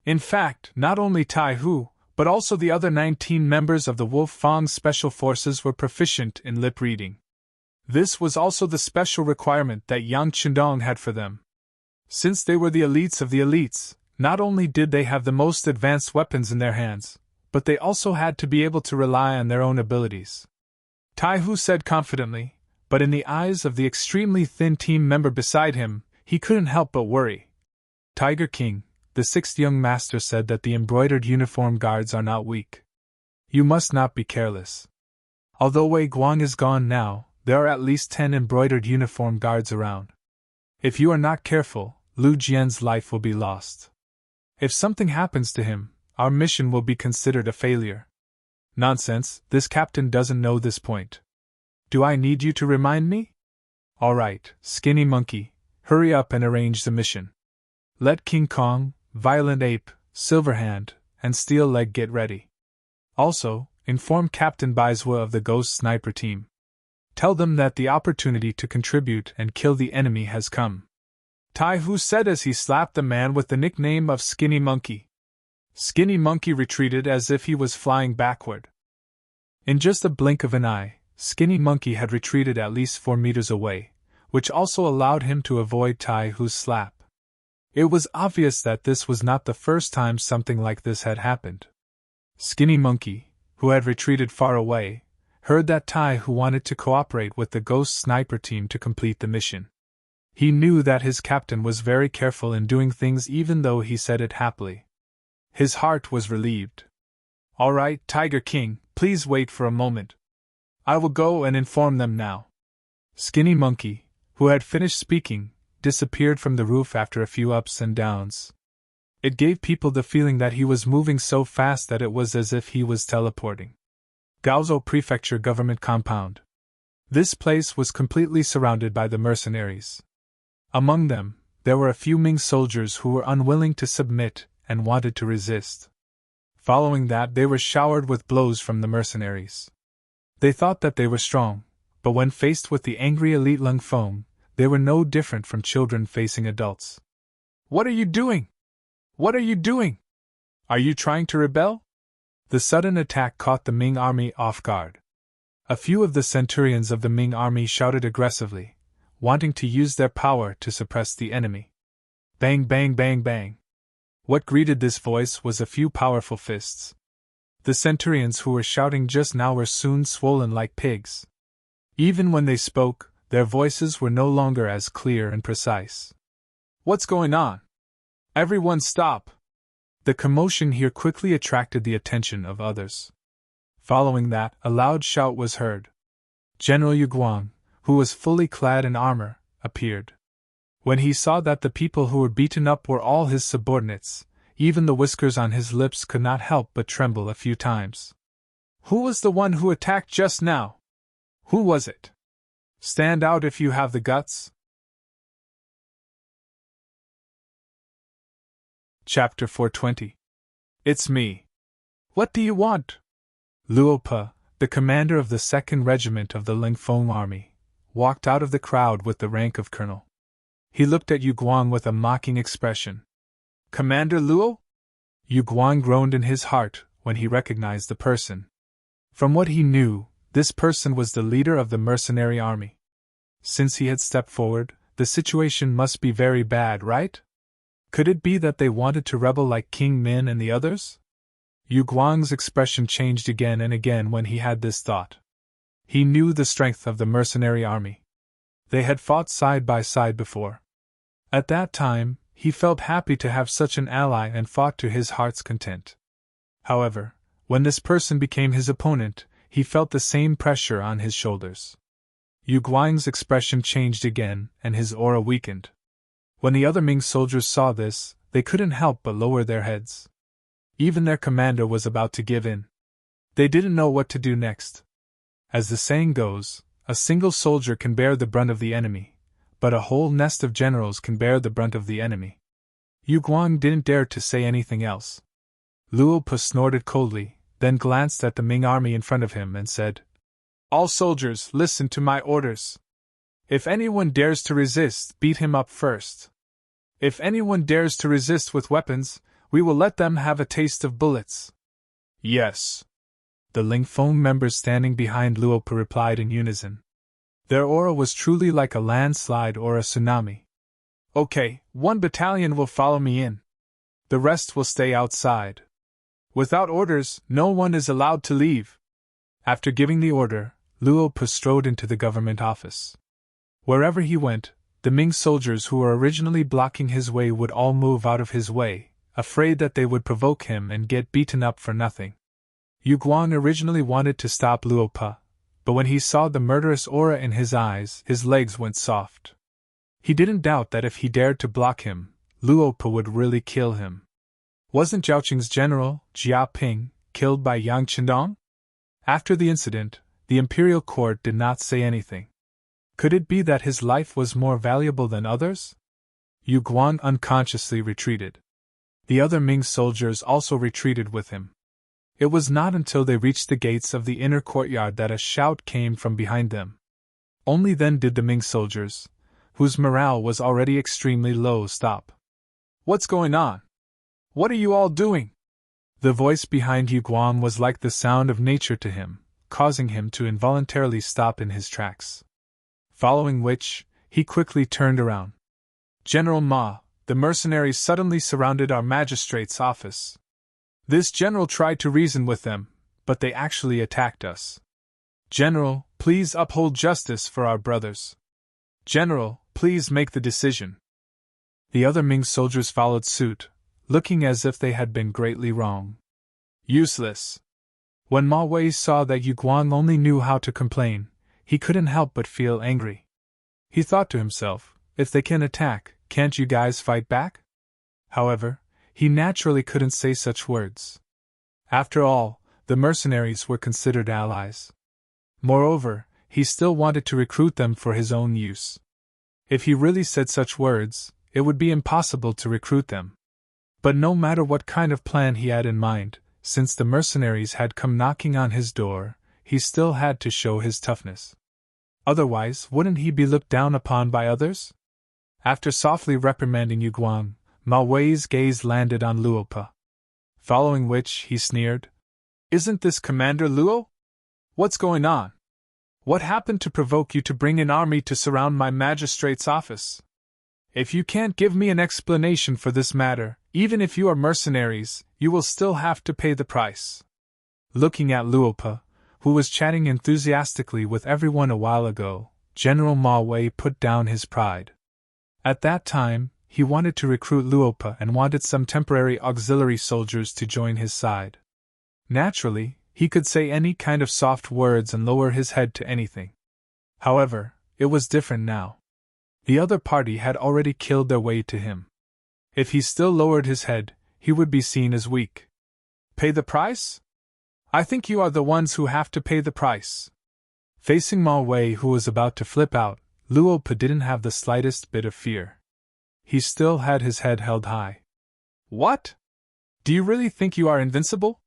In fact, not only Tai Hu, but also the other 19 members of the Wolf Fang Special Forces were proficient in lip reading. This was also the special requirement that Yang Chundong had for them. Since they were the elites of the elites, not only did they have the most advanced weapons in their hands, but they also had to be able to rely on their own abilities. Tai Hu said confidently, but in the eyes of the extremely thin team member beside him, he couldn't help but worry. Tiger King, the sixth young master said that the embroidered uniform guards are not weak. You must not be careless. Although Wei Guang is gone now, there are at least 10 embroidered uniform guards around. If you are not careful, Lu Jian's life will be lost. If something happens to him, our mission will be considered a failure. Nonsense, this captain doesn't know this point. Do I need you to remind me? All right, Skinny Monkey, hurry up and arrange the mission. Let King Kong, Violent Ape, Silverhand, and Steel Leg get ready. Also, inform Captain Baizhua of the Ghost Sniper team. Tell them that the opportunity to contribute and kill the enemy has come. Tai Hu said as he slapped the man with the nickname of Skinny Monkey. Skinny Monkey retreated as if he was flying backward. In just a blink of an eye, Skinny Monkey had retreated at least 4 meters away, which also allowed him to avoid Tai Hu's slap. It was obvious that this was not the first time something like this had happened. Skinny Monkey, who had retreated far away, heard that Tai Hu wanted to cooperate with the Ghost Sniper team to complete the mission. He knew that his captain was very careful in doing things even though he said it happily. His heart was relieved. All right, Tiger King, please wait for a moment. I will go and inform them now. Skinny Monkey, who had finished speaking, disappeared from the roof after a few ups and downs. It gave people the feeling that he was moving so fast that it was as if he was teleporting. Gaozhou Prefecture Government Compound. This place was completely surrounded by the mercenaries. Among them, there were a few Ming soldiers who were unwilling to submit and wanted to resist. Following that, they were showered with blows from the mercenaries. They thought that they were strong, but when faced with the angry elite Lung Feng, they were no different from children facing adults. What are you doing? What are you doing? Are you trying to rebel? The sudden attack caught the Ming army off guard. A few of the centurions of the Ming army shouted aggressively, wanting to use their power to suppress the enemy. Bang, bang, bang, bang. What greeted this voice was a few powerful fists. The centurions who were shouting just now were soon swollen like pigs. Even when they spoke, their voices were no longer as clear and precise. What's going on? Everyone stop! The commotion here quickly attracted the attention of others. Following that, a loud shout was heard. General Yu Guang, who was fully clad in armor, appeared. When he saw that the people who were beaten up were all his subordinates, even the whiskers on his lips could not help but tremble a few times. Who was the one who attacked just now? Who was it? Stand out if you have the guts. Chapter 420. It's me. What do you want? Luo Pe, the commander of the 2nd Regiment of the Lingfeng Army, walked out of the crowd with the rank of colonel. He looked at Yu Guang with a mocking expression. Commander Luo? Yu Guang groaned in his heart when he recognized the person. From what he knew, this person was the leader of the mercenary army. Since he had stepped forward, the situation must be very bad, right? Could it be that they wanted to rebel like King Min and the others? Yu Guang's expression changed again and again when he had this thought. He knew the strength of the mercenary army. They had fought side by side before. At that time, he felt happy to have such an ally and fought to his heart's content. However, when this person became his opponent, he felt the same pressure on his shoulders. Yu Guang's expression changed again, and his aura weakened. When the other Ming soldiers saw this, they couldn't help but lower their heads. Even their commander was about to give in. They didn't know what to do next. As the saying goes, a single soldier can bear the brunt of the enemy, but a whole nest of generals can bear the brunt of the enemy. Yu Guang didn't dare to say anything else. Luo Pe snorted coldly, then glanced at the Ming army in front of him and said, All soldiers, listen to my orders. If anyone dares to resist, beat him up first. If anyone dares to resist with weapons, we will let them have a taste of bullets. Yes. The Lingfeng members standing behind Luo Pe replied in unison. Their aura was truly like a landslide or a tsunami. Okay, 1 battalion will follow me in. The rest will stay outside. Without orders, no one is allowed to leave. After giving the order, Luo Pe strode into the government office. Wherever he went, the Ming soldiers who were originally blocking his way would all move out of his way, afraid that they would provoke him and get beaten up for nothing. Yu Guang originally wanted to stop Luo Pe, but when he saw the murderous aura in his eyes, his legs went soft. He didn't doubt that if he dared to block him, Luo Pe would really kill him. Wasn't Zhaoqing's general, Jia Ping, killed by Yang Qindong? After the incident, the imperial court did not say anything. Could it be that his life was more valuable than others? Yu Guang unconsciously retreated. The other Ming soldiers also retreated with him. It was not until they reached the gates of the inner courtyard that a shout came from behind them. Only then did the Ming soldiers, whose morale was already extremely low, stop. "What's going on? What are you all doing?" The voice behind Yu Guang was like the sound of nature to him, causing him to involuntarily stop in his tracks. Following which, he quickly turned around. "General Ma, the mercenaries suddenly surrounded our magistrate's office. This general tried to reason with them, but they actually attacked us. General, please uphold justice for our brothers. General, please make the decision." The other Ming soldiers followed suit, looking as if they had been greatly wrong. Useless. When Ma Wei saw that Yu Guang only knew how to complain, he couldn't help but feel angry. He thought to himself, if they can attack, can't you guys fight back? However, he naturally couldn't say such words. After all, the mercenaries were considered allies. Moreover, he still wanted to recruit them for his own use. If he really said such words, it would be impossible to recruit them. But no matter what kind of plan he had in mind, since the mercenaries had come knocking on his door, he still had to show his toughness. Otherwise, wouldn't he be looked down upon by others? After softly reprimanding Yu Guang, Ma Wei's gaze landed on Luo Pe. Following which, he sneered, "Isn't this Commander Luo? What's going on? What happened to provoke you to bring an army to surround my magistrate's office? If you can't give me an explanation for this matter, even if you are mercenaries, you will still have to pay the price." Looking at Luo Pe, who was chatting enthusiastically with everyone a while ago, General Ma Wei put down his pride. At that time, he wanted to recruit Luo Pe and wanted some temporary auxiliary soldiers to join his side. Naturally, he could say any kind of soft words and lower his head to anything. However, it was different now. The other party had already killed their way to him. If he still lowered his head, he would be seen as weak. "Pay the price? I think you are the ones who have to pay the price." Facing Ma Wei, who was about to flip out, Luo Pe didn't have the slightest bit of fear. He still had his head held high. "What? Do you really think you are invincible?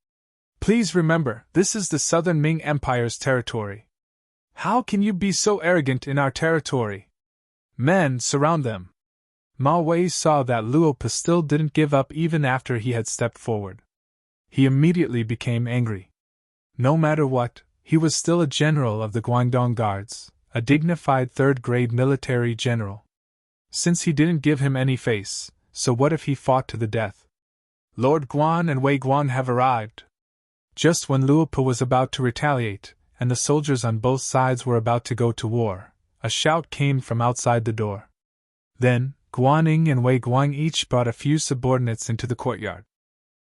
Please remember, this is the Southern Ming Empire's territory. How can you be so arrogant in our territory? Men, surround them." Ma Wei saw that Luo Pe still didn't give up even after he had stepped forward. He immediately became angry. No matter what, he was still a general of the Guangdong Guards, a dignified third-grade military general. Since he didn't give him any face, so what if he fought to the death? "Lord Guan and Wei Guan have arrived." Just when Luo Pe was about to retaliate, and the soldiers on both sides were about to go to war, a shout came from outside the door. Then, Guaning and Wei Guang each brought a few subordinates into the courtyard.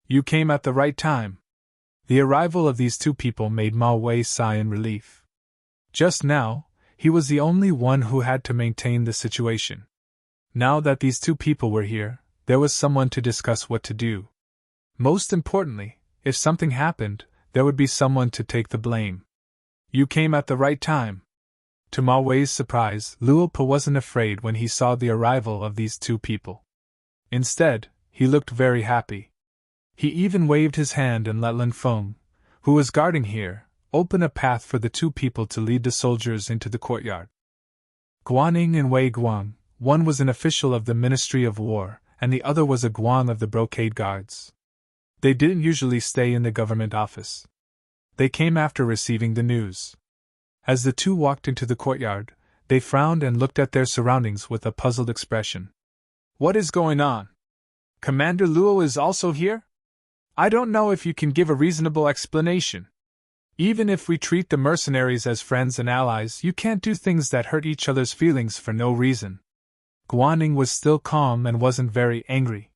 "You came at the right time." The arrival of these two people made Ma Wei sigh in relief. Just now, he was the only one who had to maintain the situation. Now that these two people were here, there was someone to discuss what to do. Most importantly, if something happened, there would be someone to take the blame. "You came at the right time." To Ma Wei's surprise, Luo Pe wasn't afraid when he saw the arrival of these two people. Instead, he looked very happy. He even waved his hand and let Lin Feng, who was guarding here, open a path for the two people to lead the soldiers into the courtyard. Guaning and Wei Guang, one was an official of the Ministry of War, and the other was a Guang of the Brocade Guards. They didn't usually stay in the government office. They came after receiving the news. As the two walked into the courtyard, they frowned and looked at their surroundings with a puzzled expression. "What is going on? Commander Luo is also here? I don't know if you can give a reasonable explanation. Even if we treat the mercenaries as friends and allies, you can't do things that hurt each other's feelings for no reason." Guan was still calm and wasn't very angry.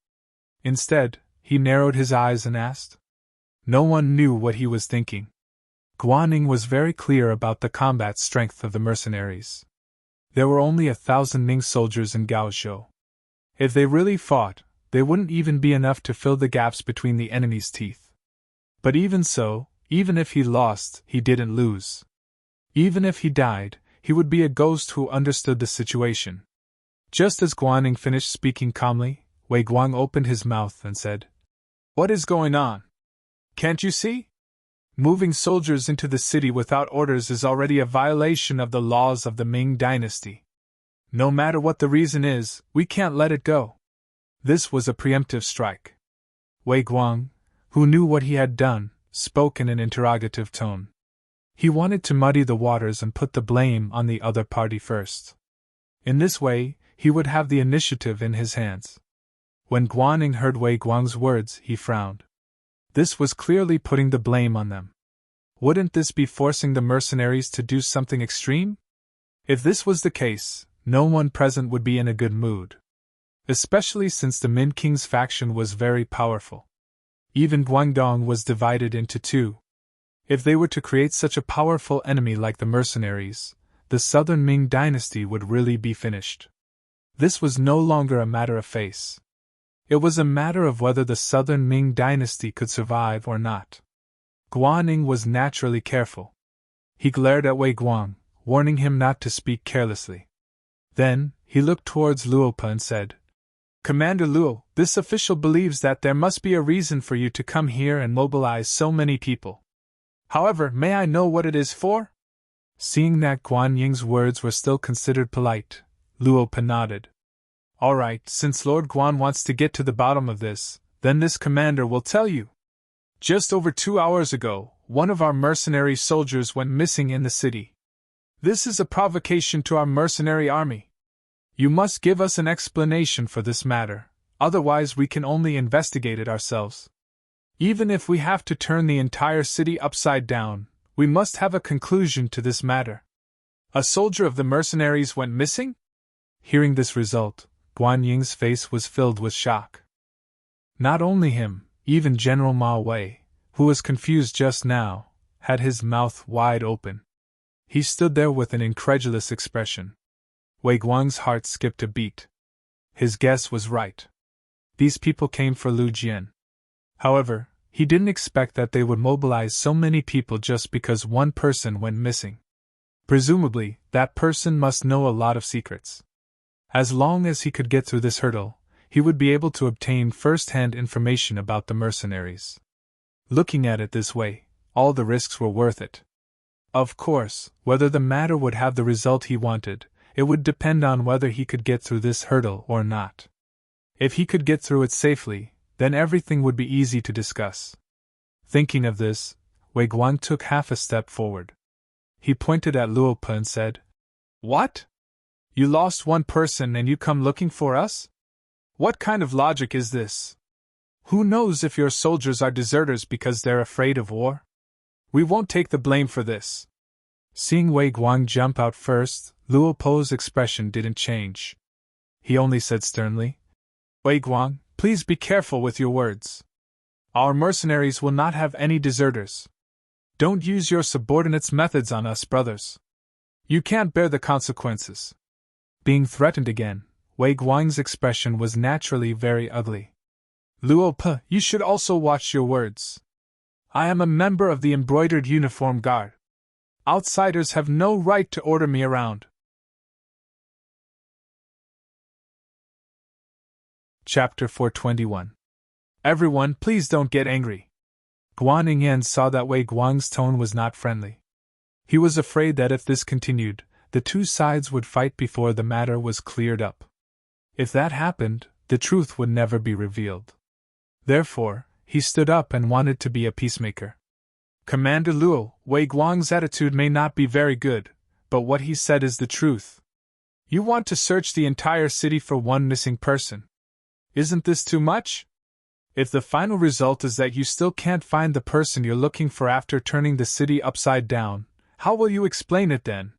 Instead, he narrowed his eyes and asked. No one knew what he was thinking. Guan was very clear about the combat strength of the mercenaries. There were only 1,000 Ming soldiers in Gaozhou. If they really fought, they wouldn't even be enough to fill the gaps between the enemy's teeth. But even so, even if he lost, he didn't lose. Even if he died, he would be a ghost who understood the situation. Just as Guan finished speaking calmly, Wei Guang opened his mouth and said, What is going on? Can't you see? Moving soldiers into the city without orders is already a violation of the laws of the Ming dynasty. No matter what the reason is, we can't let it go. This was a preemptive strike. Wei Guang, who knew what he had done, spoke in an interrogative tone. He wanted to muddy the waters and put the blame on the other party first. In this way, he would have the initiative in his hands. When Guan heard Wei Guang's words, he frowned. This was clearly putting the blame on them. Wouldn't this be forcing the mercenaries to do something extreme? If this was the case, no one present would be in a good mood. Especially since the Min King's faction was very powerful. Even Guangdong was divided into two. If they were to create such a powerful enemy like the mercenaries, the southern Ming dynasty would really be finished. This was no longer a matter of face. It was a matter of whether the southern Ming dynasty could survive or not. Guan was naturally careful. He glared at Wei Guang, warning him not to speak carelessly. Then, he looked towards Luo Pa and said, Commander Luo, this official believes that there must be a reason for you to come here and mobilize so many people. However, may I know what it is for? Seeing that Guan Ying's words were still considered polite, Luo Pa nodded. All right, since Lord Guan wants to get to the bottom of this, then this commander will tell you. Just over 2 hours ago, one of our mercenary soldiers went missing in the city. This is a provocation to our mercenary army. You must give us an explanation for this matter, otherwise we can only investigate it ourselves. Even if we have to turn the entire city upside down, we must have a conclusion to this matter. A soldier of the mercenaries went missing? Hearing this result, Guan Ying's face was filled with shock. Not only him, even General Ma Wei, who was confused just now, had his mouth wide open. He stood there with an incredulous expression. Wei Guang's heart skipped a beat. His guess was right. These people came for Lu Jian. However, he didn't expect that they would mobilize so many people just because one person went missing. Presumably, that person must know a lot of secrets. As long as he could get through this hurdle, he would be able to obtain first-hand information about the mercenaries. Looking at it this way, all the risks were worth it. Of course, whether the matter would have the result he wanted, it would depend on whether he could get through this hurdle or not. If he could get through it safely, then everything would be easy to discuss. Thinking of this, Wei Guang took half a step forward. He pointed at Luo Pa and said, What? You lost one person and you come looking for us? What kind of logic is this? Who knows if your soldiers are deserters because they're afraid of war? We won't take the blame for this. Seeing Wei Guang jump out first, Luo Pa's expression didn't change. He only said sternly, Wei Guang, please be careful with your words. Our mercenaries will not have any deserters. Don't use your subordinates' methods on us, brothers. You can't bear the consequences. Being threatened again, Wei Guang's expression was naturally very ugly. Luo Pa, you should also watch your words. I am a member of the embroidered uniform guard. Outsiders have no right to order me around. Chapter 421. Everyone, please don't get angry. Guan Yin saw that Wei Guang's tone was not friendly. He was afraid that if this continued, the two sides would fight before the matter was cleared up. If that happened, the truth would never be revealed. Therefore, he stood up and wanted to be a peacemaker. Commander Luo, Wei Guang's attitude may not be very good, but what he said is the truth. You want to search the entire city for one missing person. Isn't this too much? If the final result is that you still can't find the person you're looking for after turning the city upside down, how will you explain it then?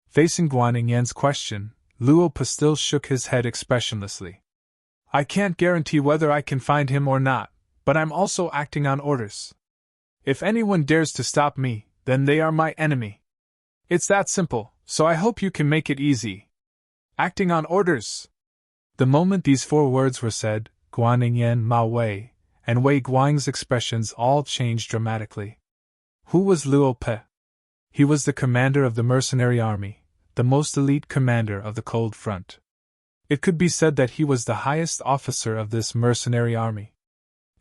Facing Guan Yin's question, Luo Pa still shook his head expressionlessly. I can't guarantee whether I can find him or not, but I'm also acting on orders. If anyone dares to stop me, then they are my enemy. It's that simple, so I hope you can make it easy. Acting on orders. The moment these 4 words were said, Guanyin, Ma Wei, and Wei Guang's expressions all changed dramatically. Who was Luo Pa? He was the commander of the mercenary army, the most elite commander of the Cold Front. It could be said that he was the highest officer of this mercenary army.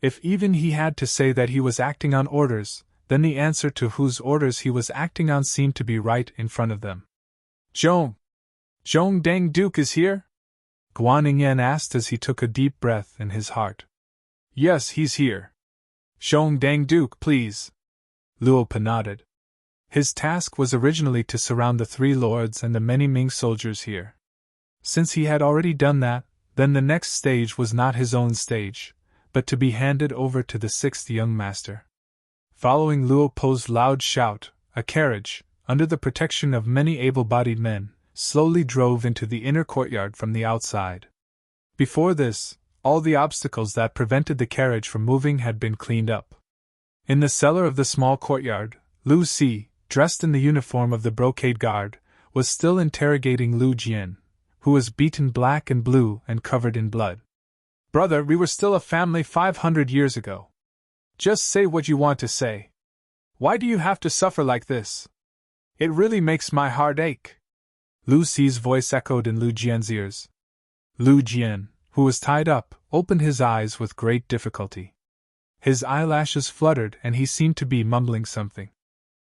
If even he had to say that he was acting on orders, then the answer to whose orders he was acting on seemed to be right in front of them. Zhong Dang Duke is here? Guanyin asked as he took a deep breath in his heart. Yes, he's here. Zhong Dang Duke, please. Luo Pa nodded. His task was originally to surround the 3 lords and the many Ming soldiers here. Since he had already done that, then the next stage was not his own stage, but to be handed over to the 6th young master. Following Luo Pa's loud shout, a carriage, under the protection of many able-bodied men, slowly drove into the inner courtyard from the outside. Before this, all the obstacles that prevented the carriage from moving had been cleaned up. In the cellar of the small courtyard, Lu Si, dressed in the uniform of the brocade guard, was still interrogating Lu Jian, who was beaten black and blue and covered in blood. Brother, we were still a family 500 years ago. Just say what you want to say. Why do you have to suffer like this? It really makes my heart ache. Lu Si's voice echoed in Lu Jian's ears. Lu Jian, who was tied up, opened his eyes with great difficulty. His eyelashes fluttered and he seemed to be mumbling something.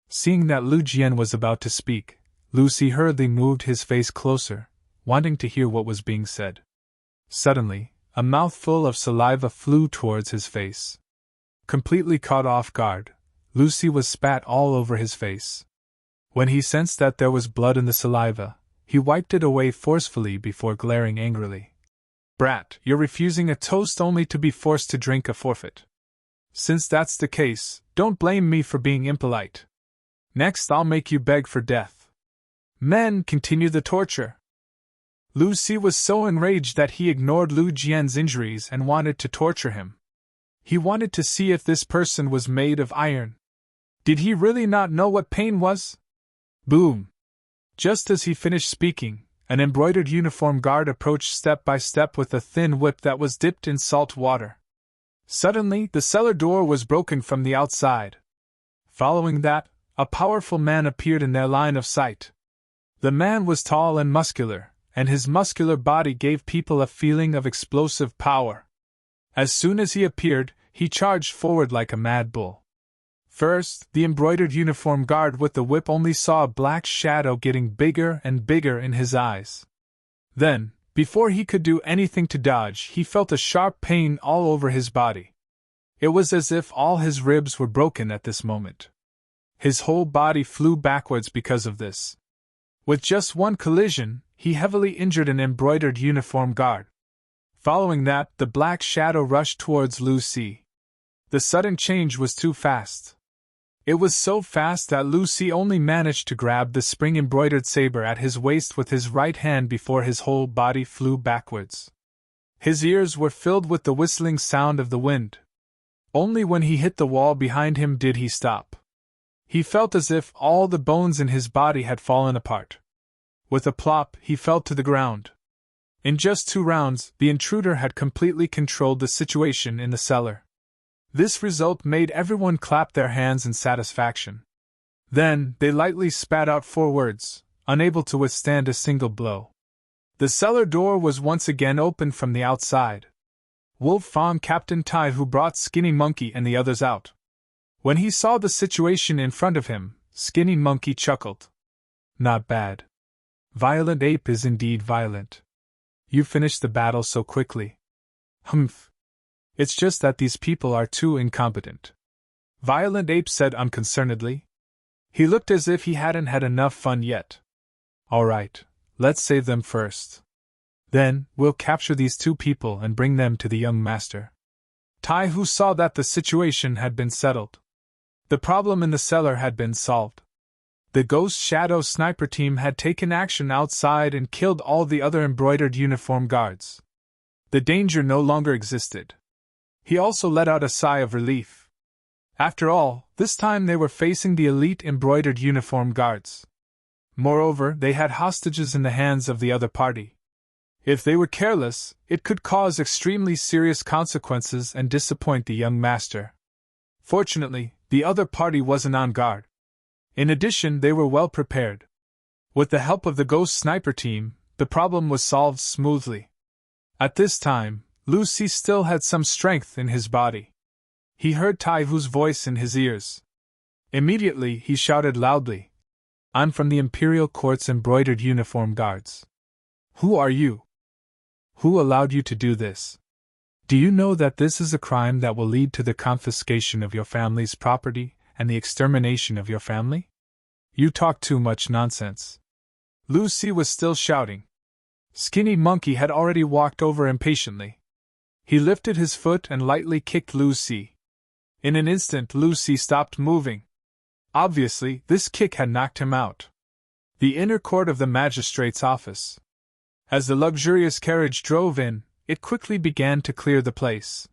Seeing that Lu Jian was about to speak, Lu Si hurriedly moved his face closer, wanting to hear what was being said. Suddenly, a mouthful of saliva flew towards his face. Completely caught off guard, Lu Si was spat all over his face. When he sensed that there was blood in the saliva, he wiped it away forcefully before glaring angrily. Brat, you're refusing a toast only to be forced to drink a forfeit. Since that's the case, don't blame me for being impolite. Next I'll make you beg for death. Men, continue the torture. Lu Si was so enraged that he ignored Lu Jian's injuries and wanted to torture him. He wanted to see if this person was made of iron. Did he really not know what pain was? Boom! Just as he finished speaking, an embroidered uniform guard approached step by step with a thin whip that was dipped in salt water. Suddenly, the cellar door was broken from the outside. Following that, a powerful man appeared in their line of sight. The man was tall and muscular, and his muscular body gave people a feeling of explosive power. As soon as he appeared, he charged forward like a mad bull. First, the embroidered uniform guard with the whip only saw a black shadow getting bigger and bigger in his eyes. Then, before he could do anything to dodge, he felt a sharp pain all over his body. It was as if all his ribs were broken at this moment. His whole body flew backwards because of this. With just one collision, he heavily injured an embroidered uniform guard. Following that, the black shadow rushed towards Lu Si. The sudden change was too fast. It was so fast that Lu Si only managed to grab the spring-embroidered saber at his waist with his right hand before his whole body flew backwards. His ears were filled with the whistling sound of the wind. Only when he hit the wall behind him did he stop. He felt as if all the bones in his body had fallen apart. With a plop, he fell to the ground. In just 2 rounds, the intruder had completely controlled the situation in the cellar. This result made everyone clap their hands in satisfaction. Then, they lightly spat out 4 words, unable to withstand a single blow. The cellar door was once again opened from the outside. Wolf found Captain Tai, who brought Skinny Monkey and the others out. When he saw the situation in front of him, Skinny Monkey chuckled. Not bad. Violent Ape is indeed violent. You finished the battle so quickly. Humph. It's just that these people are too incompetent. Violent Ape said unconcernedly. He looked as if he hadn't had enough fun yet. All right, let's save them first. Then, we'll capture these 2 people and bring them to the young master. Tai Hu saw that the situation had been settled. The problem in the cellar had been solved. The Ghost Shadow sniper team had taken action outside and killed all the other embroidered uniform guards. The danger no longer existed. He also let out a sigh of relief. After all, this time they were facing the elite embroidered uniform guards. Moreover, they had hostages in the hands of the other party. If they were careless, it could cause extremely serious consequences and disappoint the young master. Fortunately, the other party wasn't on guard. In addition, they were well prepared. With the help of the Ghost Sniper team, the problem was solved smoothly. At this time, Lucy still had some strength in his body. He heard Taihu's voice in his ears. Immediately, he shouted loudly, "I'm from the Imperial Court's embroidered uniform guards. Who are you? Who allowed you to do this? Do you know that this is a crime that will lead to the confiscation of your family's property and the extermination of your family? You talk too much nonsense." Lucy was still shouting. Skinny Monkey had already walked over impatiently. He lifted his foot and lightly kicked Lucy. In an instant, Lucy stopped moving. Obviously, this kick had knocked him out. The inner court of the magistrate's office. As the luxurious carriage drove in, it quickly began to clear the place.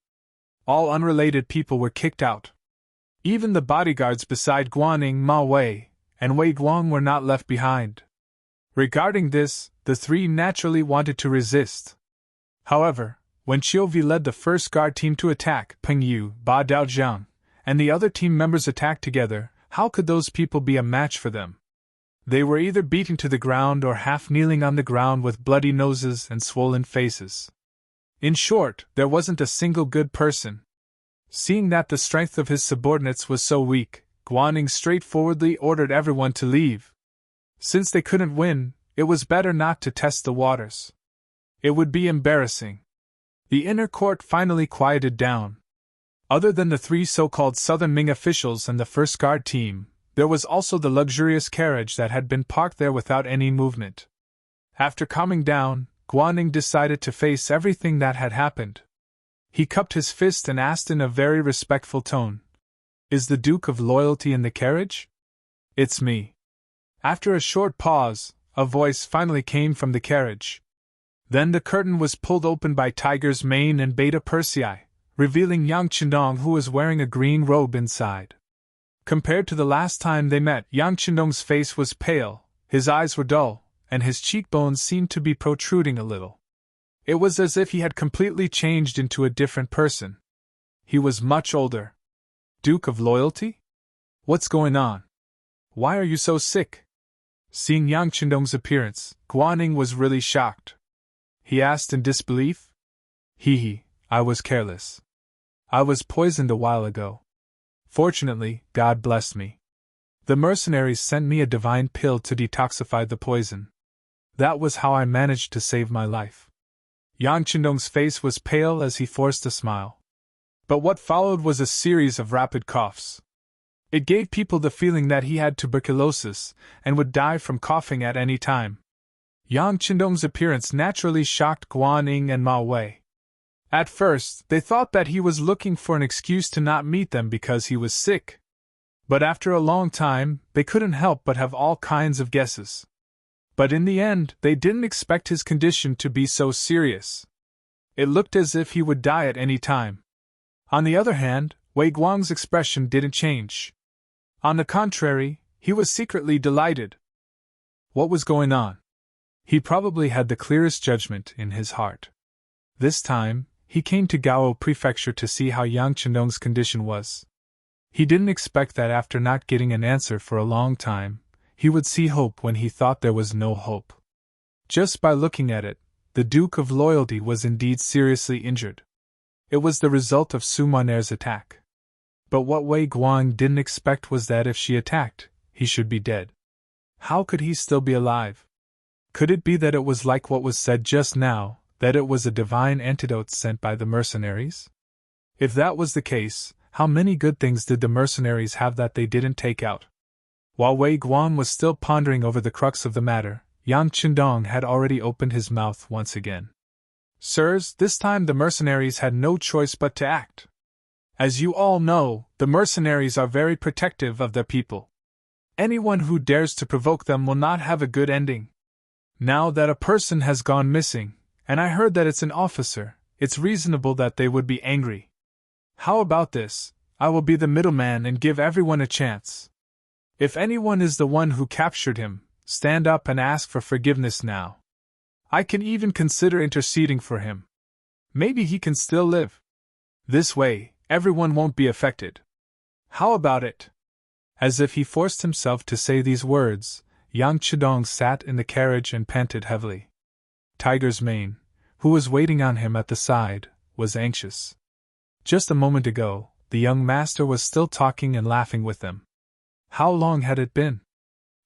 All unrelated people were kicked out. Even the bodyguards beside Guaning, Ma Wei, and Wei Guang were not left behind. Regarding this, the three naturally wanted to resist. However, when Qiuvi led the first guard team to attack Peng Yu, Ba Daojiang, and the other team members attacked together, how could those people be a match for them? They were either beaten to the ground or half kneeling on the ground with bloody noses and swollen faces. In short, there wasn't a single good person. Seeing that the strength of his subordinates was so weak, Guaning straightforwardly ordered everyone to leave. Since they couldn't win, it was better not to test the waters. It would be embarrassing. The inner court finally quieted down. Other than the three so-called Southern Ming officials and the first guard team, there was also the luxurious carriage that had been parked there without any movement. After calming down, Guaning decided to face everything that had happened. He cupped his fist and asked in a very respectful tone, "Is the Duke of Loyalty in the carriage?" "It's me." After a short pause, a voice finally came from the carriage. Then the curtain was pulled open by Tiger's Mane and Beta Persei, revealing Yang Qindong, who was wearing a green robe inside. Compared to the last time they met, Yang Qindong's face was pale, his eyes were dull, and his cheekbones seemed to be protruding a little. It was as if he had completely changed into a different person. He was much older. "Duke of Loyalty? What's going on? Why are you so sick?" Seeing Yang Qindong's appearance, Guaning was really shocked. He asked in disbelief. I was careless. I was poisoned a while ago. Fortunately, God blessed me. The mercenaries sent me a divine pill to detoxify the poison. That was how I managed to save my life." Yang Qindong's face was pale as he forced a smile. But what followed was a series of rapid coughs. It gave people the feeling that he had tuberculosis and would die from coughing at any time. Yang Qindong's appearance naturally shocked Guaning and Ma Wei. At first, they thought that he was looking for an excuse to not meet them because he was sick. But after a long time, they couldn't help but have all kinds of guesses. But in the end, they didn't expect his condition to be so serious. It looked as if he would die at any time. On the other hand, Wei Guang's expression didn't change. On the contrary, he was secretly delighted. What was going on? He probably had the clearest judgment in his heart. This time, he came to Gao Prefecture to see how Yang Qindong's condition was. He didn't expect that after not getting an answer for a long time, he would see hope when he thought there was no hope. Just by looking at it, the Duke of Loyalty was indeed seriously injured. It was the result of Su Moner's attack. But what Wei Guang didn't expect was that if she attacked, he should be dead. How could he still be alive? Could it be that it was like what was said just now, that it was a divine antidote sent by the mercenaries? If that was the case, how many good things did the mercenaries have that they didn't take out? While Wei Guang was still pondering over the crux of the matter, Yang Qindong had already opened his mouth once again. "Sirs, this time the mercenaries had no choice but to act. As you all know, the mercenaries are very protective of their people. Anyone who dares to provoke them will not have a good ending. Now that a person has gone missing, and I heard that it's an officer, it's reasonable that they would be angry. How about this? I will be the middleman and give everyone a chance. If anyone is the one who captured him, stand up and ask for forgiveness now. I can even consider interceding for him. Maybe he can still live. This way, everyone won't be affected. How about it? As if he forced himself to say these words, Yang Chidong sat in the carriage and panted heavily. Tiger's mane, who was waiting on him at the side, was anxious. Just a moment ago, the young master was still talking and laughing with them. How long had it been?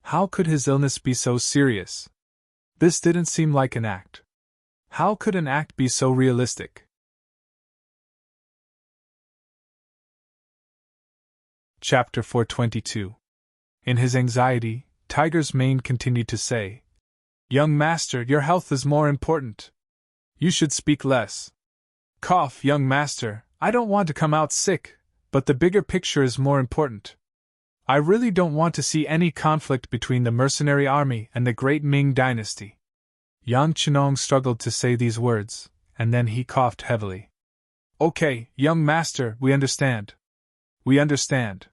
How could his illness be so serious? This didn't seem like an act. How could an act be so realistic? Chapter 422. In his anxiety, Tiger's mane continued to say, Young master, your health is more important. You should speak less. Cough, young master, I don't want to come out sick, but the bigger picture is more important. I really don't want to see any conflict between the mercenary army and the great Ming dynasty. Yang Chenong struggled to say these words, and then he coughed heavily. Okay, young master, we understand. We understand.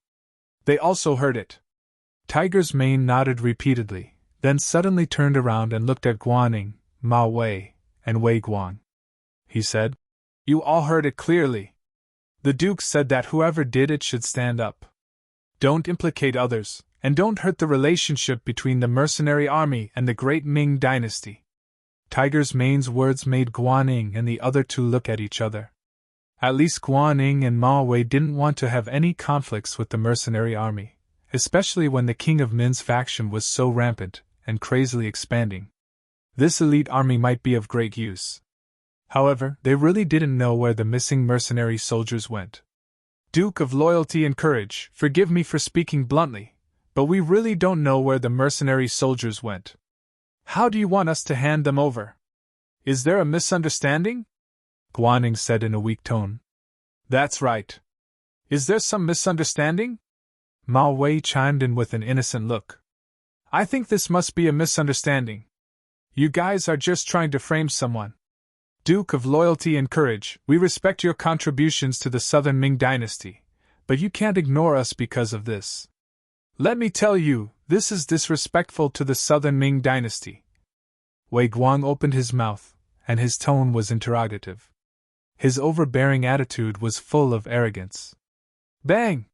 They also heard it. Tiger's mane nodded repeatedly, then suddenly turned around and looked at Guaning, Ma Wei, and Wei Guang. He said, You all heard it clearly. The Duke said that whoever did it should stand up. Don't implicate others, and don't hurt the relationship between the mercenary army and the great Ming dynasty. Tiger's mane's words made Guaning and the other two look at each other. At least Guaning and Ma Wei didn't want to have any conflicts with the mercenary army, especially when the King of Min's faction was so rampant and crazily expanding. This elite army might be of great use. However, they really didn't know where the missing mercenary soldiers went. Duke of Loyalty and Courage, forgive me for speaking bluntly, but we really don't know where the mercenary soldiers went. How do you want us to hand them over? Is there a misunderstanding? Guaning said in a weak tone. That's right. Is there some misunderstanding? Ma Wei chimed in with an innocent look. I think this must be a misunderstanding. You guys are just trying to frame someone. Duke of Loyalty and Courage, we respect your contributions to the Southern Ming dynasty, but you can't ignore us because of this. Let me tell you, this is disrespectful to the Southern Ming dynasty. Wei Guang opened his mouth, and his tone was interrogative. His overbearing attitude was full of arrogance. Bang!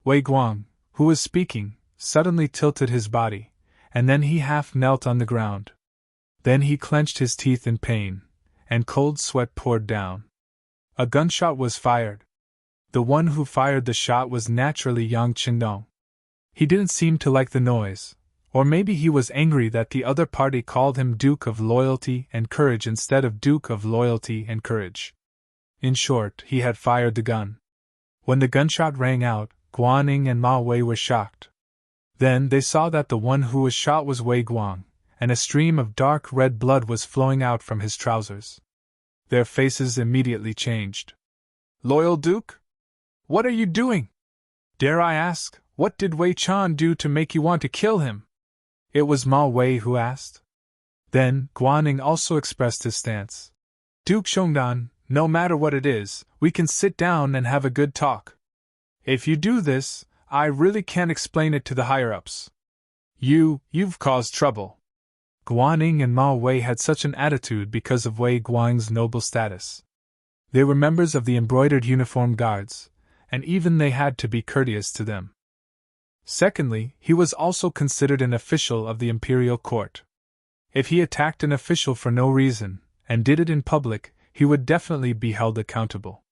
Wei Guang, who was speaking, suddenly tilted his body, and then he half knelt on the ground. Then he clenched his teeth in pain, and cold sweat poured down. A gunshot was fired. The one who fired the shot was naturally Yang Qingdong. He didn't seem to like the noise, or maybe he was angry that the other party called him Duke of Loyalty and Courage instead of Duke of Loyalty and Courage. In short, he had fired the gun. When the gunshot rang out, Guaning and Ma Wei were shocked. Then they saw that the one who was shot was Wei Guang, and a stream of dark red blood was flowing out from his trousers. Their faces immediately changed. Loyal Duke? What are you doing? Dare I ask, what did Wei Chan do to make you want to kill him? It was Ma Wei who asked. Then, Guaning also expressed his stance. Duke Shongdan, no matter what it is, we can sit down and have a good talk. If you do this, I really can't explain it to the higher-ups. You've caused trouble. Guaning and Ma Wei had such an attitude because of Wei Guang's noble status. They were members of the embroidered uniform guards, and even they had to be courteous to them. Secondly, he was also considered an official of the imperial court. If he attacked an official for no reason, and did it in public, he would definitely be held accountable.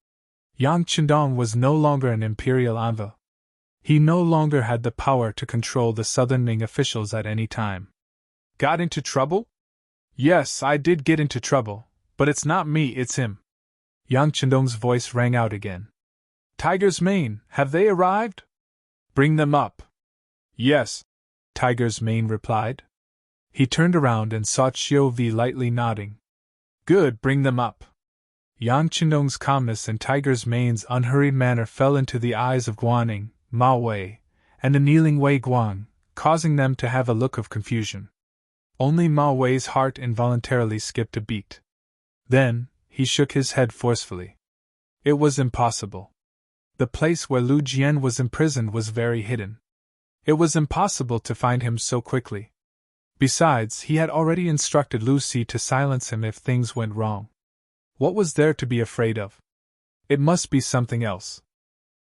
Yang Qingdong was no longer an imperial envoy. He no longer had the power to control the Southern Ming officials at any time. Got into trouble? Yes, I did get into trouble, but it's not me, it's him. Yang Qingdong's voice rang out again. Tiger's mane, have they arrived? Bring them up. Yes, Tiger's mane replied. He turned around and saw Chiu Vi lightly nodding. Good, bring them up. Yang Qingdong's calmness and Tiger's mane's unhurried manner fell into the eyes of Guaning, Ma Wei, and the kneeling Wei Guang, causing them to have a look of confusion. Only Ma Wei's heart involuntarily skipped a beat. Then, he shook his head forcefully. It was impossible. The place where Lu Jian was imprisoned was very hidden. It was impossible to find him so quickly. Besides, he had already instructed Lu Si to silence him if things went wrong. What was there to be afraid of? It must be something else.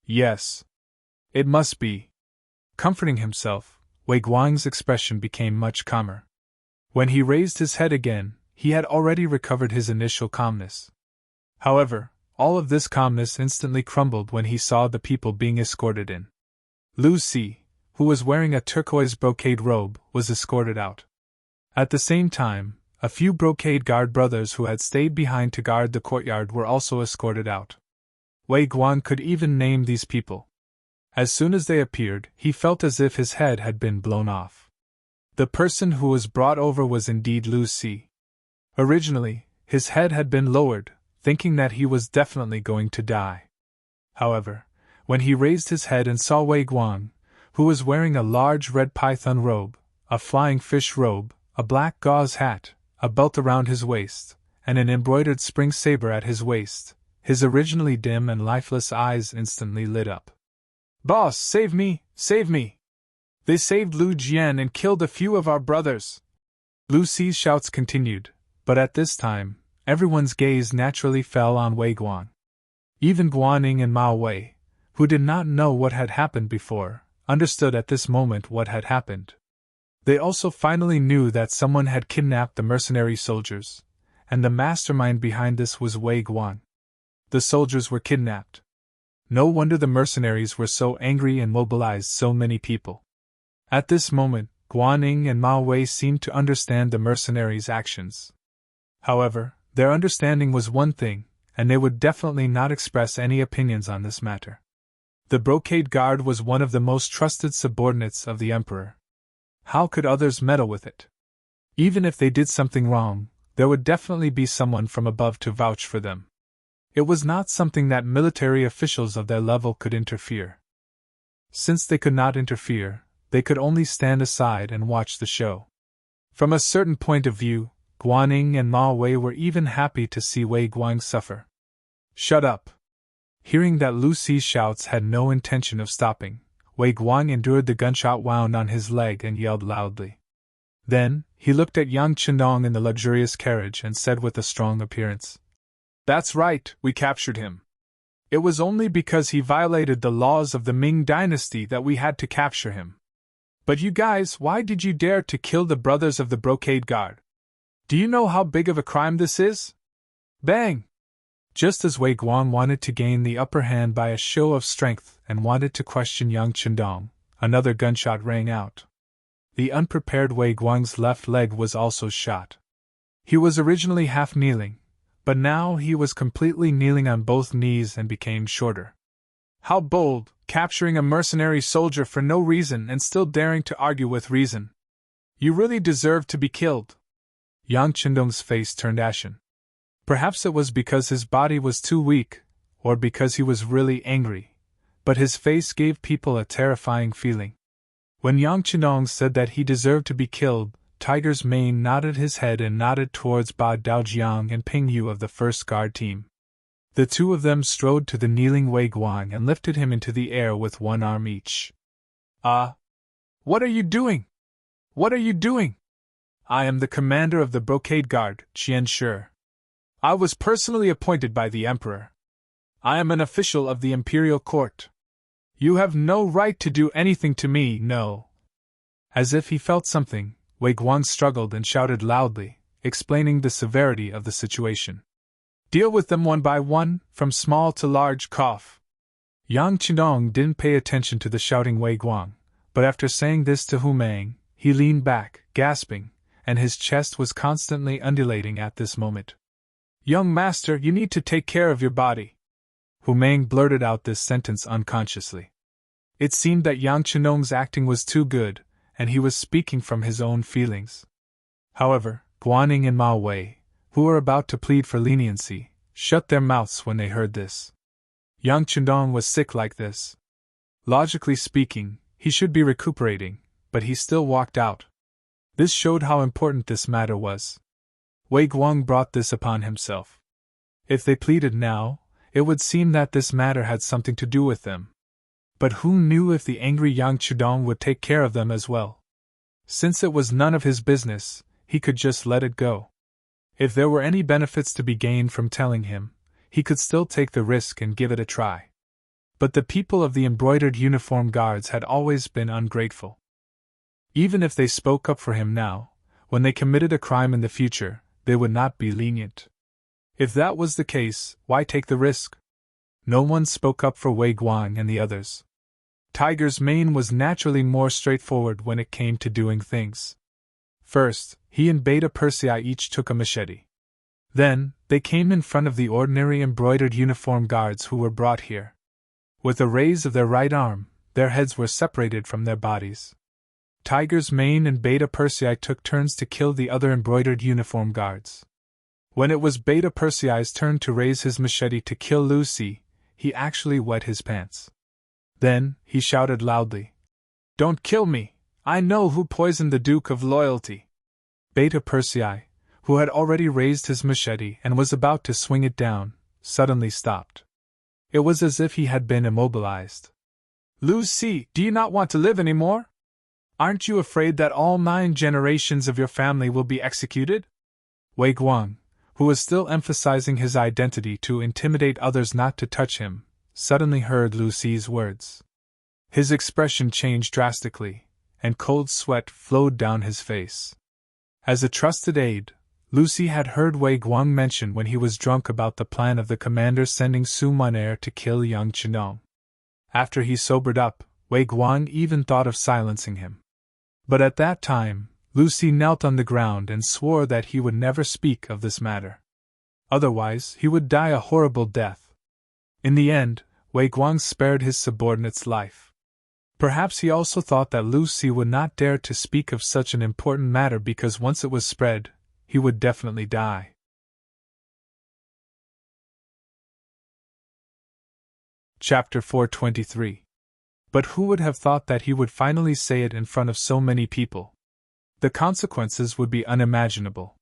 Yes. It must be. Comforting himself, Wei Guang's expression became much calmer. When he raised his head again, he had already recovered his initial calmness. However, all of this calmness instantly crumbled when he saw the people being escorted in. Lu Si, who was wearing a turquoise brocade robe, was escorted out. At the same time, a few brocade guard brothers who had stayed behind to guard the courtyard were also escorted out. Wei Guang could even name these people. As soon as they appeared, he felt as if his head had been blown off. The person who was brought over was indeed Lu Si. Originally, his head had been lowered, thinking that he was definitely going to die. However, when he raised his head and saw Wei Guang, who was wearing a large red python robe, a flying fish robe, a black gauze hat, a belt around his waist, and an embroidered spring saber at his waist, his originally dim and lifeless eyes instantly lit up. "Boss, save me! Save me! They saved Lu Jian and killed a few of our brothers!" Lu Si's shouts continued, but at this time, everyone's gaze naturally fell on Wei Guang. Even Guaning and Ma Wei, who did not know what had happened before, understood at this moment what had happened. They also finally knew that someone had kidnapped the mercenary soldiers, and the mastermind behind this was Wei Guang. The soldiers were kidnapped. No wonder the mercenaries were so angry and mobilized so many people. At this moment, Guaning and Ma Wei seemed to understand the mercenaries' actions. However, their understanding was one thing, and they would definitely not express any opinions on this matter. The brocade guard was one of the most trusted subordinates of the emperor. How could others meddle with it? Even if they did something wrong, there would definitely be someone from above to vouch for them. It was not something that military officials of their level could interfere. Since they could not interfere, they could only stand aside and watch the show. From a certain point of view, Guaning and Ma Wei were even happy to see Wei Guang suffer. "Shut up!" Hearing that Lu Si's shouts had no intention of stopping, Wei Guang endured the gunshot wound on his leg and yelled loudly. Then, he looked at Yang Chendong in the luxurious carriage and said with a strong appearance, "That's right, we captured him. It was only because he violated the laws of the Ming dynasty that we had to capture him. But you guys, why did you dare to kill the brothers of the brocade guard? Do you know how big of a crime this is?" Bang! Just as Wei Guang wanted to gain the upper hand by a show of strength and wanted to question Yang Chendong, another gunshot rang out. The unprepared Wei Guang's left leg was also shot. He was originally half kneeling, but now he was completely kneeling on both knees and became shorter. "How bold, capturing a mercenary soldier for no reason and still daring to argue with reason. You really deserve to be killed." Yang Chendong's face turned ashen. Perhaps it was because his body was too weak, or because he was really angry, but his face gave people a terrifying feeling. When Yang Chendong said that he deserved to be killed, Tiger's Mane nodded his head and nodded towards Ba Daojiang and Ping Yu of the first guard team. The two of them strode to the kneeling Wei Guang and lifted him into the air with one arm each. What are you doing? What are you doing?" "I am the commander of the brocade guard, Qian Shi. I was personally appointed by the emperor. I am an official of the imperial court. You have no right to do anything to me, no." As if he felt something, Wei Guang struggled and shouted loudly, explaining the severity of the situation. "Deal with them one by one, from small to large cough." Yang Chendong didn't pay attention to the shouting Wei Guang, but after saying this to Hu Mang, he leaned back, gasping, and his chest was constantly undulating at this moment. "Young master, you need to take care of your body." Hu Mang blurted out this sentence unconsciously. It seemed that Yang Chendong's acting was too good, and he was speaking from his own feelings. However, Guaning and Ma Wei, who were about to plead for leniency, shut their mouths when they heard this. Yang Chendong was sick like this. Logically speaking, he should be recuperating, but he still walked out. This showed how important this matter was. Wei Guang brought this upon himself. If they pleaded now, it would seem that this matter had something to do with them. But who knew if the angry Yang Chudong would take care of them as well? Since it was none of his business, he could just let it go. If there were any benefits to be gained from telling him, he could still take the risk and give it a try. But the people of the embroidered uniform guards had always been ungrateful. Even if they spoke up for him now, when they committed a crime in the future, they would not be lenient. If that was the case, why take the risk? No one spoke up for Wei Guang and the others. Tiger's mane was naturally more straightforward when it came to doing things. First, he and Beta Persei each took a machete. Then, they came in front of the ordinary embroidered uniform guards who were brought here. With a raise of their right arm, their heads were separated from their bodies. Tiger's mane and Beta Persei took turns to kill the other embroidered uniform guards. When it was Beta Persei's turn to raise his machete to kill Lucy, he actually wet his pants. Then, he shouted loudly, "Don't kill me! I know who poisoned the Duke of Loyalty!" Beta Persei, who had already raised his machete and was about to swing it down, suddenly stopped. It was as if he had been immobilized. "Lucy, do you not want to live anymore? Aren't you afraid that all 9 generations of your family will be executed?" Wei Guang, who was still emphasizing his identity to intimidate others not to touch him, suddenly heard Lucy's words. His expression changed drastically, and cold sweat flowed down his face. As a trusted aide, Lucy had heard Wei Guang mention when he was drunk about the plan of the commander sending Su Munaer to kill Yang Chudong. After he sobered up, Wei Guang even thought of silencing him. But at that time, Lucy knelt on the ground and swore that he would never speak of this matter. Otherwise, he would die a horrible death. In the end, Wei Guang spared his subordinate's life. Perhaps he also thought that Lucy would not dare to speak of such an important matter because once it was spread, he would definitely die. Chapter 423. But who would have thought that he would finally say it in front of so many people? The consequences would be unimaginable.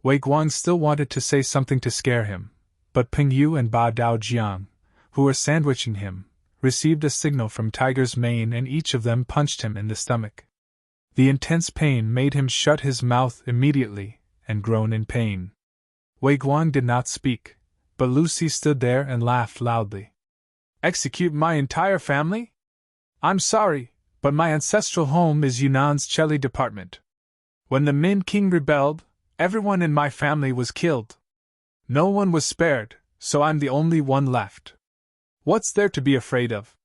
Wei Guang still wanted to say something to scare him, but Ping Yu and Ba Daojiang, who were sandwiching him, received a signal from Tiger's mane and each of them punched him in the stomach. The intense pain made him shut his mouth immediately and groan in pain. Wei Guang did not speak, but Lucy stood there and laughed loudly. "Execute my entire family? I'm sorry, but my ancestral home is Yunnan's Cheli department. When the Min King rebelled, everyone in my family was killed. No one was spared, so I'm the only one left. What's there to be afraid of?"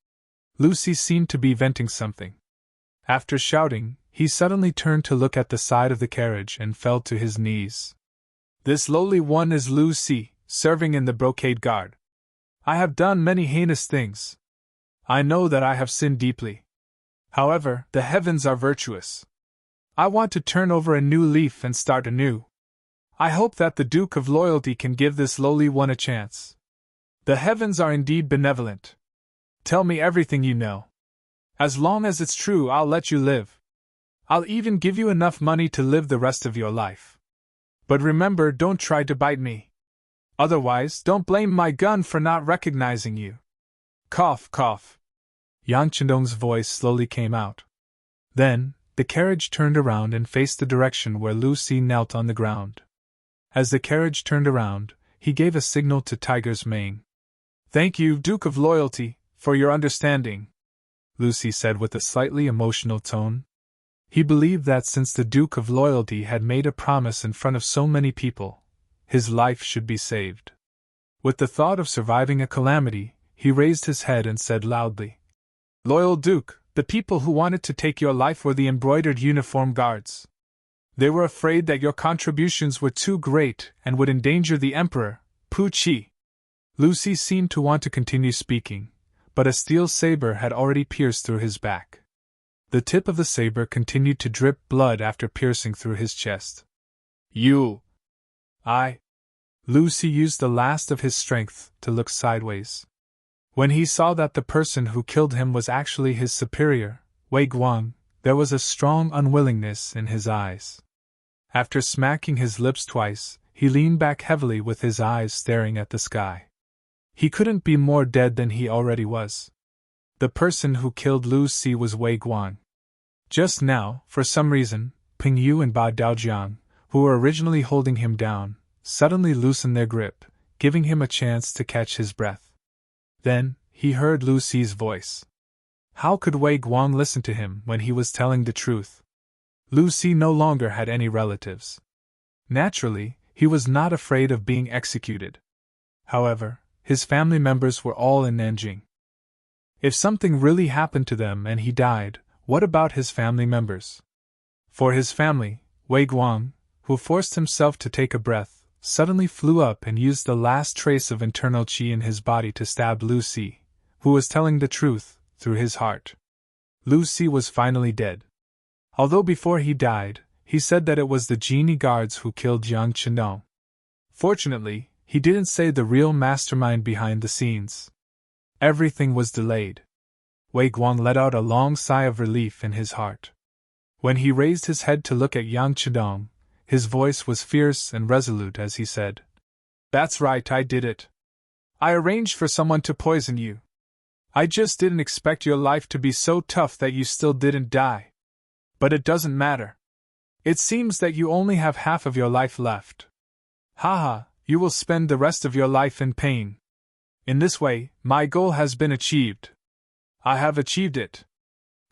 Lucy seemed to be venting something. After shouting, he suddenly turned to look at the side of the carriage and fell to his knees. "This lowly one is Lucy, serving in the brocade guard. I have done many heinous things. I know that I have sinned deeply. However, the heavens are virtuous. I want to turn over a new leaf and start anew. I hope that the Duke of Loyalty can give this lowly one a chance. The heavens are indeed benevolent. Tell me everything you know. As long as it's true, I'll let you live. I'll even give you enough money to live the rest of your life. But remember, don't try to bite me. Otherwise, don't blame my gun for not recognizing you." Cough, cough. Yang Chudong's voice slowly came out. Then, the carriage turned around and faced the direction where Lucy knelt on the ground. As the carriage turned around, he gave a signal to Tiger's mane. "Thank you, Duke of Loyalty, for your understanding," Lucy said with a slightly emotional tone. He believed that since the Duke of Loyalty had made a promise in front of so many people, his life should be saved. With the thought of surviving a calamity, he raised his head and said loudly, "Loyal Duke, the people who wanted to take your life were the embroidered uniform guards. They were afraid that your contributions were too great and would endanger the Emperor, Pu Qi." Lucy seemed to want to continue speaking, but a steel saber had already pierced through his back. The tip of the saber continued to drip blood after piercing through his chest. I. Lucy used the last of his strength to look sideways. When he saw that the person who killed him was actually his superior, Wei Guang, There was a strong unwillingness in his eyes. After smacking his lips twice, he leaned back heavily with his eyes staring at the sky. He couldn't be more dead than he already was. The person who killed Lu Si was Wei Guang. Just now, for some reason, Ping Yu and Ba Daojiang, who were originally holding him down, suddenly loosened their grip, giving him a chance to catch his breath. Then, he heard Lu Si's voice. How could Wei Guang listen to him when he was telling the truth? Lu Si no longer had any relatives. Naturally, he was not afraid of being executed. However, his family members were all in Nanjing. If something really happened to them and he died, what about his family members? For his family, Wei Guang, who forced himself to take a breath, suddenly flew up and used the last trace of internal qi in his body to stab Lu Si, who was telling the truth, through his heart. Lu Si was finally dead. Although before he died, he said that it was the genie guards who killed Yang Chendong. Fortunately, he didn't say the real mastermind behind the scenes. Everything was delayed. Wei Guang let out a long sigh of relief in his heart. When he raised his head to look at Yang Chendong, his voice was fierce and resolute as he said, "That's right, I did it. I arranged for someone to poison you. I just didn't expect your life to be so tough that you still didn't die. But it doesn't matter. It seems that you only have half of your life left. Haha, you will spend the rest of your life in pain. In this way, my goal has been achieved. I have achieved it."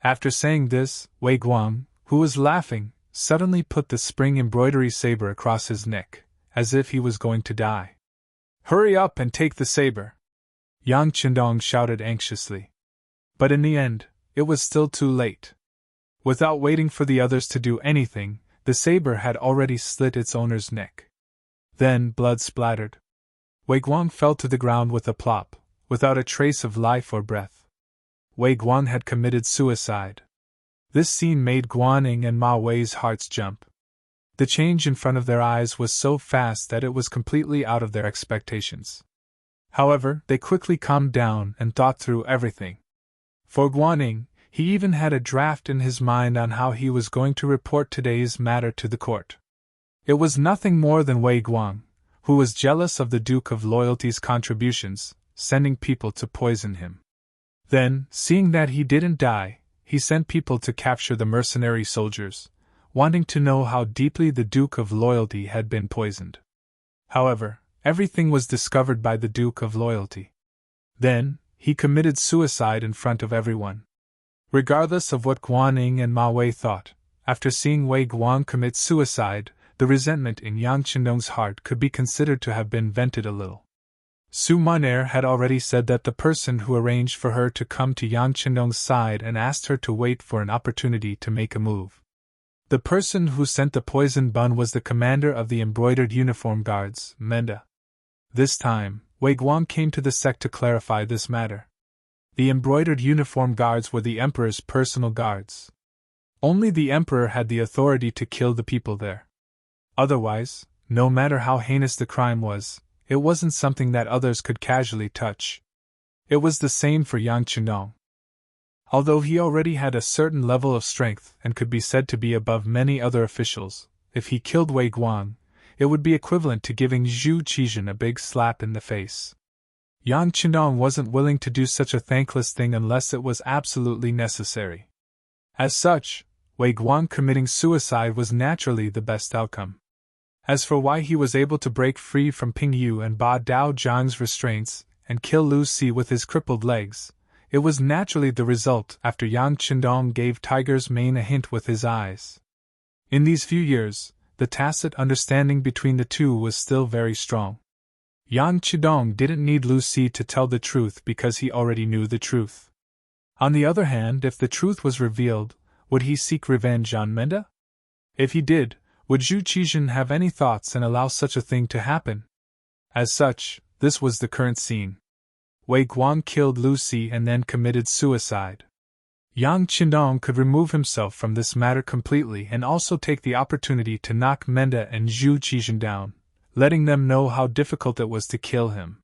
After saying this, Wei Guang, who was laughing, suddenly put the spring embroidery saber across his neck, as if he was going to die. "Hurry up and take the saber!" Yang Chendong shouted anxiously. But in the end, it was still too late. Without waiting for the others to do anything, the saber had already slit its owner's neck. Then blood splattered. Wei Guang fell to the ground with a plop, without a trace of life or breath. Wei Guang had committed suicide. This scene made Guaning and Ma Wei's hearts jump. The change in front of their eyes was so fast that it was completely out of their expectations. However, they quickly calmed down and thought through everything. For Guaning, he even had a draft in his mind on how he was going to report today's matter to the court. It was nothing more than Wei Guang, who was jealous of the Duke of Loyalty's contributions, sending people to poison him. Then, seeing that he didn't die, he sent people to capture the mercenary soldiers, wanting to know how deeply the Duke of Loyalty had been poisoned. However, everything was discovered by the Duke of Loyalty. Then, he committed suicide in front of everyone. Regardless of what Guaning and Ma Wei thought, after seeing Wei Guang commit suicide, the resentment in Yang Chendong's heart could be considered to have been vented a little. Su Maner had already said that the person who arranged for her to come to Yang Chendong's side and asked her to wait for an opportunity to make a move. The person who sent the poison bun was the commander of the embroidered uniform guards, Menda. This time, Wei Guang came to the sect to clarify this matter. The embroidered uniform guards were the emperor's personal guards. Only the emperor had the authority to kill the people there. Otherwise, no matter how heinous the crime was, it wasn't something that others could casually touch. It was the same for Yang Chendong. Although he already had a certain level of strength and could be said to be above many other officials, if he killed Wei Guang, it would be equivalent to giving Zhu Qizhen a big slap in the face. Yang Chendong wasn't willing to do such a thankless thing unless it was absolutely necessary. As such, Wei Guang committing suicide was naturally the best outcome. As for why he was able to break free from Ping Yu and Ba Daojiang's restraints and kill Lu Si with his crippled legs, it was naturally the result after Yang Chendong gave Tiger's mane a hint with his eyes. In these few years, the tacit understanding between the two was still very strong. Yang Chendong didn't need Lu Si to tell the truth because he already knew the truth. On the other hand, if the truth was revealed, would he seek revenge on Menda? If he did, would Zhu Qizhen have any thoughts and allow such a thing to happen? As such, this was the current scene. Wei Guang killed Lu Si and then committed suicide. Yang Chendong could remove himself from this matter completely and also take the opportunity to knock Menda and Zhu Qizhen down, letting them know how difficult it was to kill him.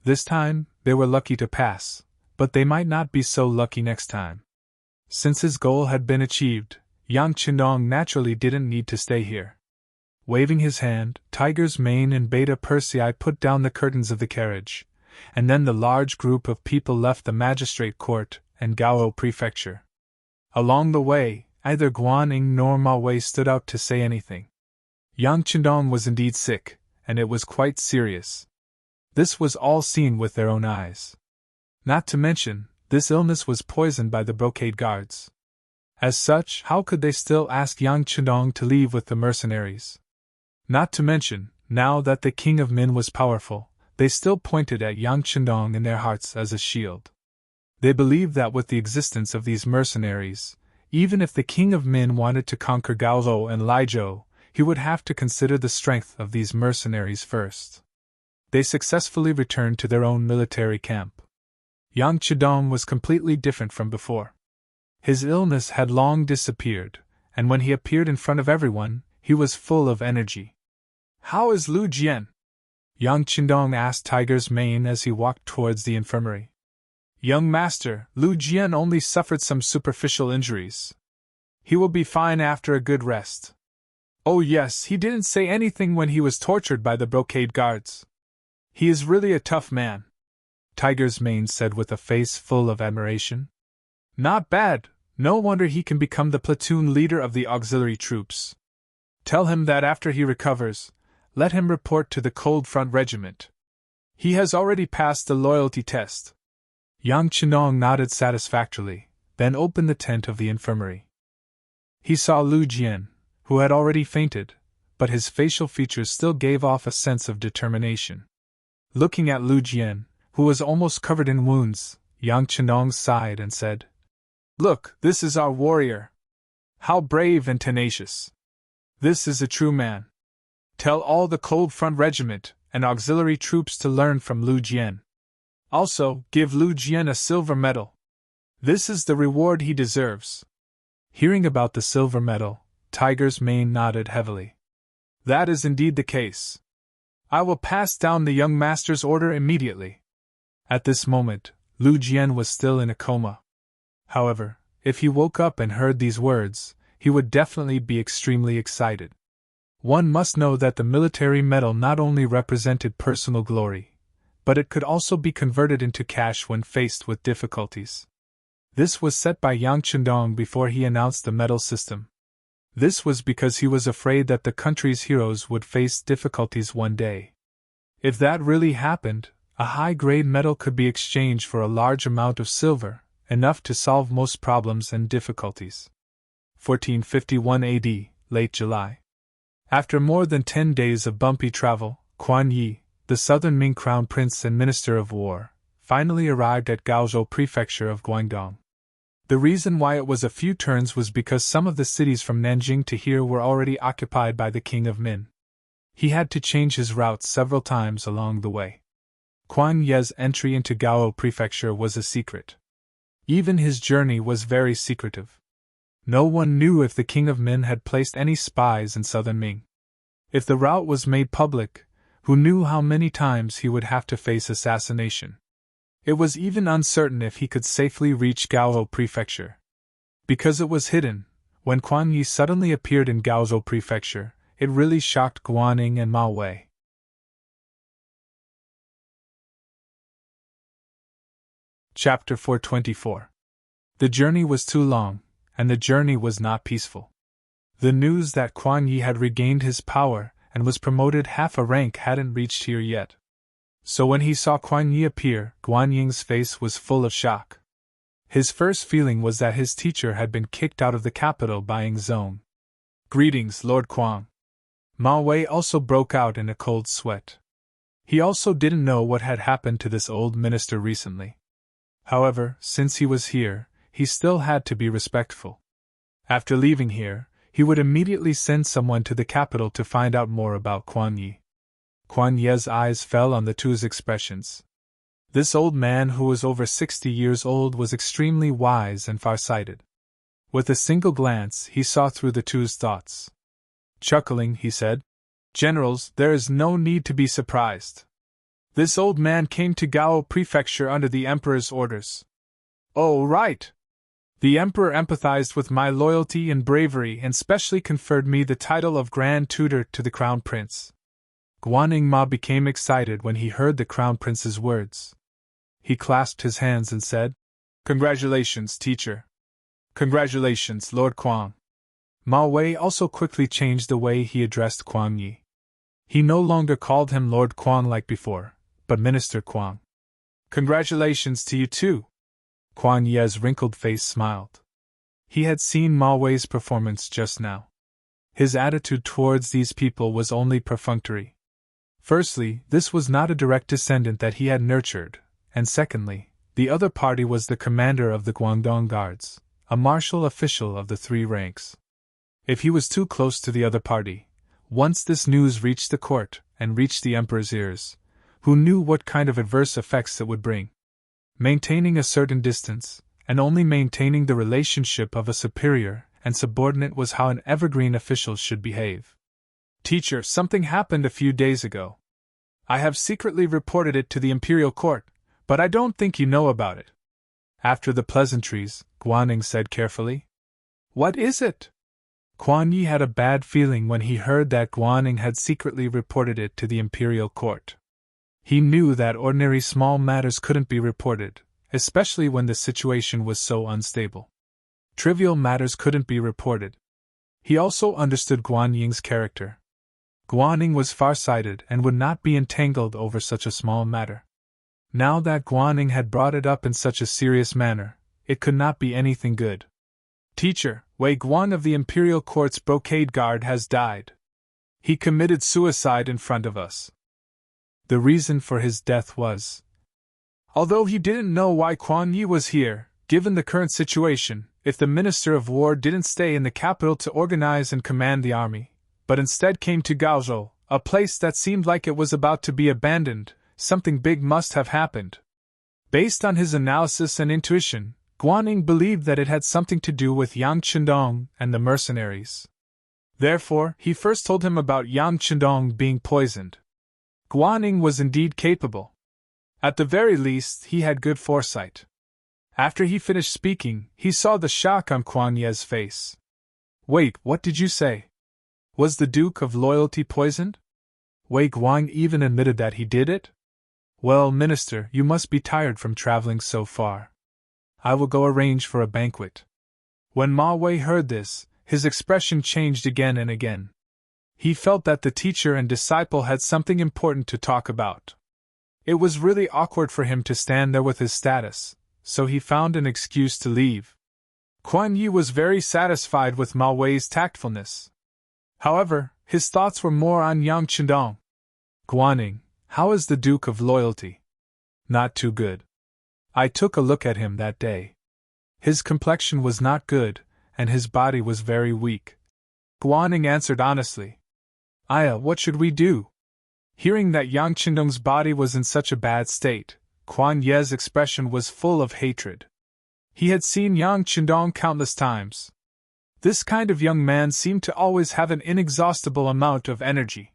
This time, they were lucky to pass, but they might not be so lucky next time. Since his goal had been achieved, Yang Qindong naturally didn't need to stay here. Waving his hand, Tiger's Mane and Beta Persei put down the curtains of the carriage, and then the large group of people left the magistrate court and Gao prefecture. Along the way, neither Guan Ying nor Ma Wei stood out to say anything. Yang Qindong was indeed sick, and it was quite serious. This was all seen with their own eyes. Not to mention, this illness was poisoned by the brocade guards. As such, how could they still ask Yang Qindong to leave with the mercenaries? Not to mention, now that the king of Min was powerful, they still pointed at Yang Qindong in their hearts as a shield. They believed that with the existence of these mercenaries, even if the king of Min wanted to conquer Gaozhou and Laizhou, he would have to consider the strength of these mercenaries first. They successfully returned to their own military camp. Yang Qindong was completely different from before. His illness had long disappeared, and when he appeared in front of everyone, he was full of energy. "How is Lu Jian?" Yang Qindong asked Tiger's Mane as he walked towards the infirmary. "Young master, Lu Jian only suffered some superficial injuries. He will be fine after a good rest." "Oh yes, he didn't say anything when he was tortured by the brocade guards. He is really a tough man," Tiger's Mane said with a face full of admiration. "Not bad, no wonder he can become the platoon leader of the auxiliary troops. Tell him that after he recovers, let him report to the Cold Front Regiment. He has already passed the loyalty test." Yang Qindong nodded satisfactorily, then opened the tent of the infirmary. He saw Lu Jian, who had already fainted, but his facial features still gave off a sense of determination. Looking at Lu Jian, who was almost covered in wounds, Yang Qindong sighed and said, "Look, this is our warrior. How brave and tenacious. This is a true man. Tell all the Cold Front Regiment and auxiliary troops to learn from Lu Jian. Also, give Lu Jian a silver medal. This is the reward he deserves." Hearing about the silver medal, Tiger's Mane nodded heavily. "That is indeed the case. I will pass down the young master's order immediately." At this moment, Lu Jian was still in a coma. However, if he woke up and heard these words, he would definitely be extremely excited. One must know that the military medal not only represented personal glory, but it could also be converted into cash when faced with difficulties. This was set by Yang Qindong before he announced the medal system. This was because he was afraid that the country's heroes would face difficulties one day. If that really happened, a high-grade medal could be exchanged for a large amount of silver, enough to solve most problems and difficulties. 1451 AD, late July. After more than 10 days of bumpy travel, Quan Yi, the southern Ming crown prince and minister of war, finally arrived at Gaozhou prefecture of Guangdong. The reason why it was a few turns was because some of the cities from Nanjing to here were already occupied by the king of Min. He had to change his route several times along the way. Quan Ye's entry into Gao prefecture was a secret. Even his journey was very secretive. No one knew if the king of Min had placed any spies in southern Ming. If the route was made public, who knew how many times he would have to face assassination? It was even uncertain if he could safely reach Gaozhou prefecture. Because it was hidden, when Quan Yi suddenly appeared in Gaozhou prefecture, it really shocked Guan Ying and Ma Wei. Chapter 424. The journey was too long, and the journey was not peaceful. The news that Quan Yi had regained his power and was promoted half a rank hadn't reached here yet. So when he saw Quan Yi appear, Guan Ying's face was full of shock. His first feeling was that his teacher had been kicked out of the capital by Ying Zong. "Greetings, Lord Quang." Ma Wei also broke out in a cold sweat. He also didn't know what had happened to this old minister recently. However, since he was here, he still had to be respectful. After leaving here, he would immediately send someone to the capital to find out more about Quan Yi. Quan Ye's eyes fell on the two's expressions. This old man who was over 60 years old was extremely wise and far-sighted. With a single glance, he saw through the two's thoughts. Chuckling, he said, "Generals, there is no need to be surprised. This old man came to Gao prefecture under the emperor's orders." "Oh, right! The emperor empathized with my loyalty and bravery and specially conferred me the title of Grand Tutor to the Crown Prince. Guanning Ma became excited when he heard the Crown Prince's words. He clasped his hands and said, "Congratulations, teacher. Congratulations, Lord Kuang." Ma Wei also quickly changed the way he addressed Kuang Yi. He no longer called him Lord Kuang like before, but Minister Kuang. "Congratulations to you too." Kuang Ye's wrinkled face smiled. He had seen Ma Wei's performance just now. His attitude towards these people was only perfunctory. Firstly, this was not a direct descendant that he had nurtured, and secondly, the other party was the commander of the Guangdong Guards, a martial official of the 3 ranks. If he was too close to the other party, once this news reached the court and reached the emperor's ears, who knew what kind of adverse effects it would bring? Maintaining a certain distance, and only maintaining the relationship of a superior and subordinate was how an evergreen official should behave. "Teacher, something happened a few days ago. I have secretly reported it to the imperial court, but I don't think you know about it." After the pleasantries, Guanning said carefully, "What is it?" Kuan Yi had a bad feeling when he heard that Guanning had secretly reported it to the imperial court. He knew that ordinary small matters couldn't be reported, especially when the situation was so unstable. Trivial matters couldn't be reported. He also understood Guan Ying's character. Guanning was far-sighted and would not be entangled over such a small matter. Now that Guanning had brought it up in such a serious manner, it could not be anything good. "Teacher, Wei Guan of the Imperial Court's Brocade Guard has died. He committed suicide in front of us." The reason for his death was, although he didn't know why Kuan Yi was here, given the current situation, if the Minister of War didn't stay in the capital to organize and command the army, but instead came to Gaozhou, a place that seemed like it was about to be abandoned, something big must have happened. Based on his analysis and intuition, Guanning believed that it had something to do with Yang Chendong and the mercenaries. Therefore, he first told him about Yang Chendong being poisoned. Guanning was indeed capable. At the very least, he had good foresight. After he finished speaking, he saw the shock on Kuan Ye's face. "Wait, what did you say? Was the Duke of Loyalty poisoned?" Wei Guang even admitted that he did it? "Well, Minister, you must be tired from traveling so far. I will go arrange for a banquet." When Ma Wei heard this, his expression changed again and again. He felt that the teacher and disciple had something important to talk about. It was really awkward for him to stand there with his status, so he found an excuse to leave. Kuan Yi was very satisfied with Ma Wei's tactfulness. However, his thoughts were more on Yang Chendong. "Guanning, how is the Duke of Loyalty?" "Not too good. I took a look at him that day. His complexion was not good, and his body was very weak." Guanning answered honestly. "Aya, what should we do?" Hearing that Yang Chendong's body was in such a bad state, Kuan Ye's expression was full of hatred. He had seen Yang Chendong countless times. This kind of young man seemed to always have an inexhaustible amount of energy.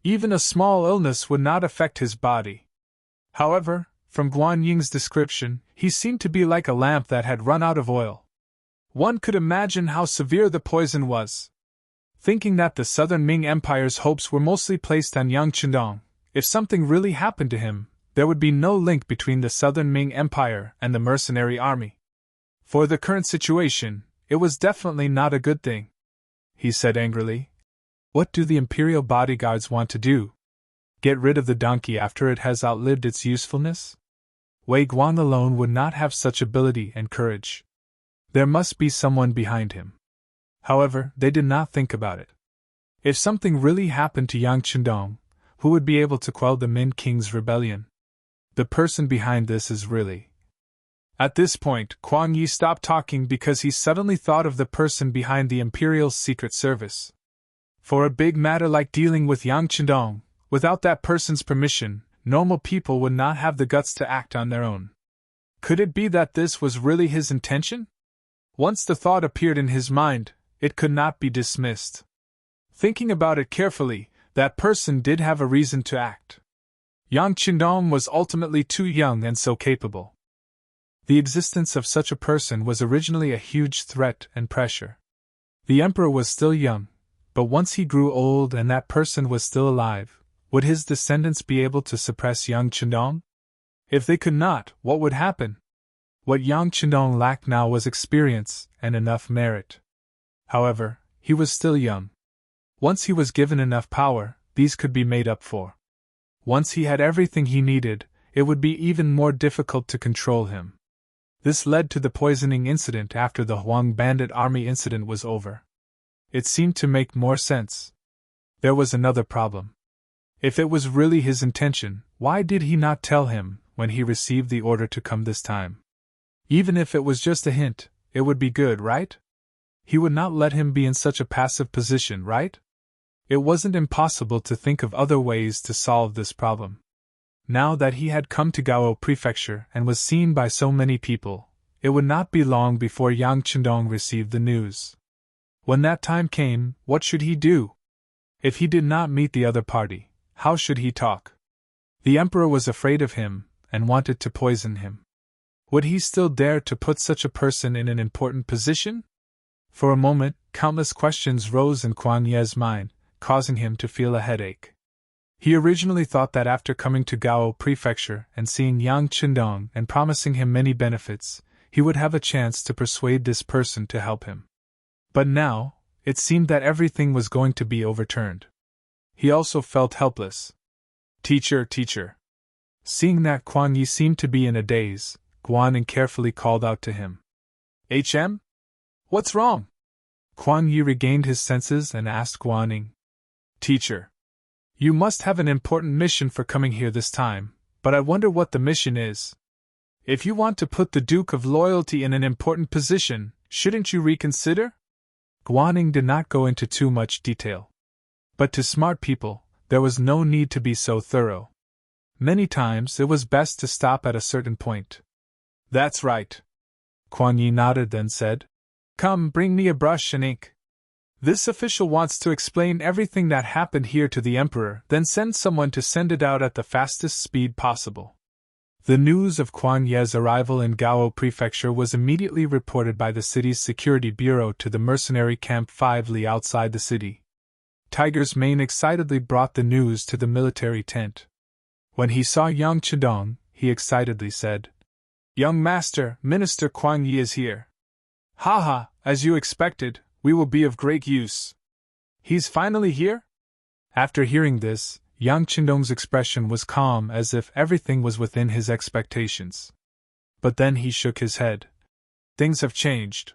Even a small illness would not affect his body. However, from Guan Ying's description, he seemed to be like a lamp that had run out of oil. One could imagine how severe the poison was. Thinking that the southern Ming Empire's hopes were mostly placed on Yang Chendong, if something really happened to him, there would be no link between the southern Ming Empire and the mercenary army. For the current situation, it was definitely not a good thing. He said angrily, "What do the imperial bodyguards want to do? Get rid of the donkey after it has outlived its usefulness?" Wei Guan alone would not have such ability and courage. There must be someone behind him. However, they did not think about it. If something really happened to Yang Chendong, who would be able to quell the Min King's rebellion? The person behind this is really... At this point, Kuan Yi stopped talking because he suddenly thought of the person behind the Imperial Secret Service. For a big matter like dealing with Yang Chendong, without that person's permission, normal people would not have the guts to act on their own. Could it be that this was really his intention? Once the thought appeared in his mind, it could not be dismissed. Thinking about it carefully, that person did have a reason to act. Yang Chendong was ultimately too young and so capable. The existence of such a person was originally a huge threat and pressure. The emperor was still young, but once he grew old and that person was still alive, would his descendants be able to suppress Yang Chendong? If they could not, what would happen? What Yang Chendong lacked now was experience and enough merit. However, he was still young. Once he was given enough power, these could be made up for. Once he had everything he needed, it would be even more difficult to control him. This led to the poisoning incident after the Huang bandit army incident was over. It seemed to make more sense. There was another problem. If it was really his intention, why did he not tell him when he received the order to come this time? Even if it was just a hint, it would be good, right? He would not let him be in such a passive position, right? It wasn't impossible to think of other ways to solve this problem. Now that he had come to Gao Prefecture and was seen by so many people, it would not be long before Yang Chendong received the news. When that time came, what should he do? If he did not meet the other party, how should he talk? The emperor was afraid of him and wanted to poison him. Would he still dare to put such a person in an important position? For a moment, countless questions rose in Kuan Ye's mind, causing him to feel a headache. He originally thought that after coming to Gao Prefecture and seeing Yang Chendong and promising him many benefits, he would have a chance to persuade this person to help him. But now, it seemed that everything was going to be overturned. He also felt helpless. Teacher. Seeing that Kuan Yi seemed to be in a daze, Guaning carefully called out to him. HM? What's wrong? Kuan Yi regained his senses and asked Guaning. Teacher. You must have an important mission for coming here this time, but I wonder what the mission is. If you want to put the Duke of Loyalty in an important position, shouldn't you reconsider? Guaning did not go into too much detail. But to smart people, there was no need to be so thorough. Many times it was best to stop at a certain point. That's right. Kuan Yi nodded, then said, Come, bring me a brush and ink. This official wants to explain everything that happened here to the emperor, then send someone to send it out at the fastest speed possible. The news of Kuan Ye's arrival in Gao Prefecture was immediately reported by the city's security bureau to the mercenary camp 5 li outside the city. Tiger's Mane excitedly brought the news to the military tent. When he saw Yang Chendong, he excitedly said, Young Master, Minister Kuan Yi is here. Haha, as you expected, we will be of great use. He's finally here? After hearing this, Yang Chendong's expression was calm as if everything was within his expectations. But then he shook his head. Things have changed.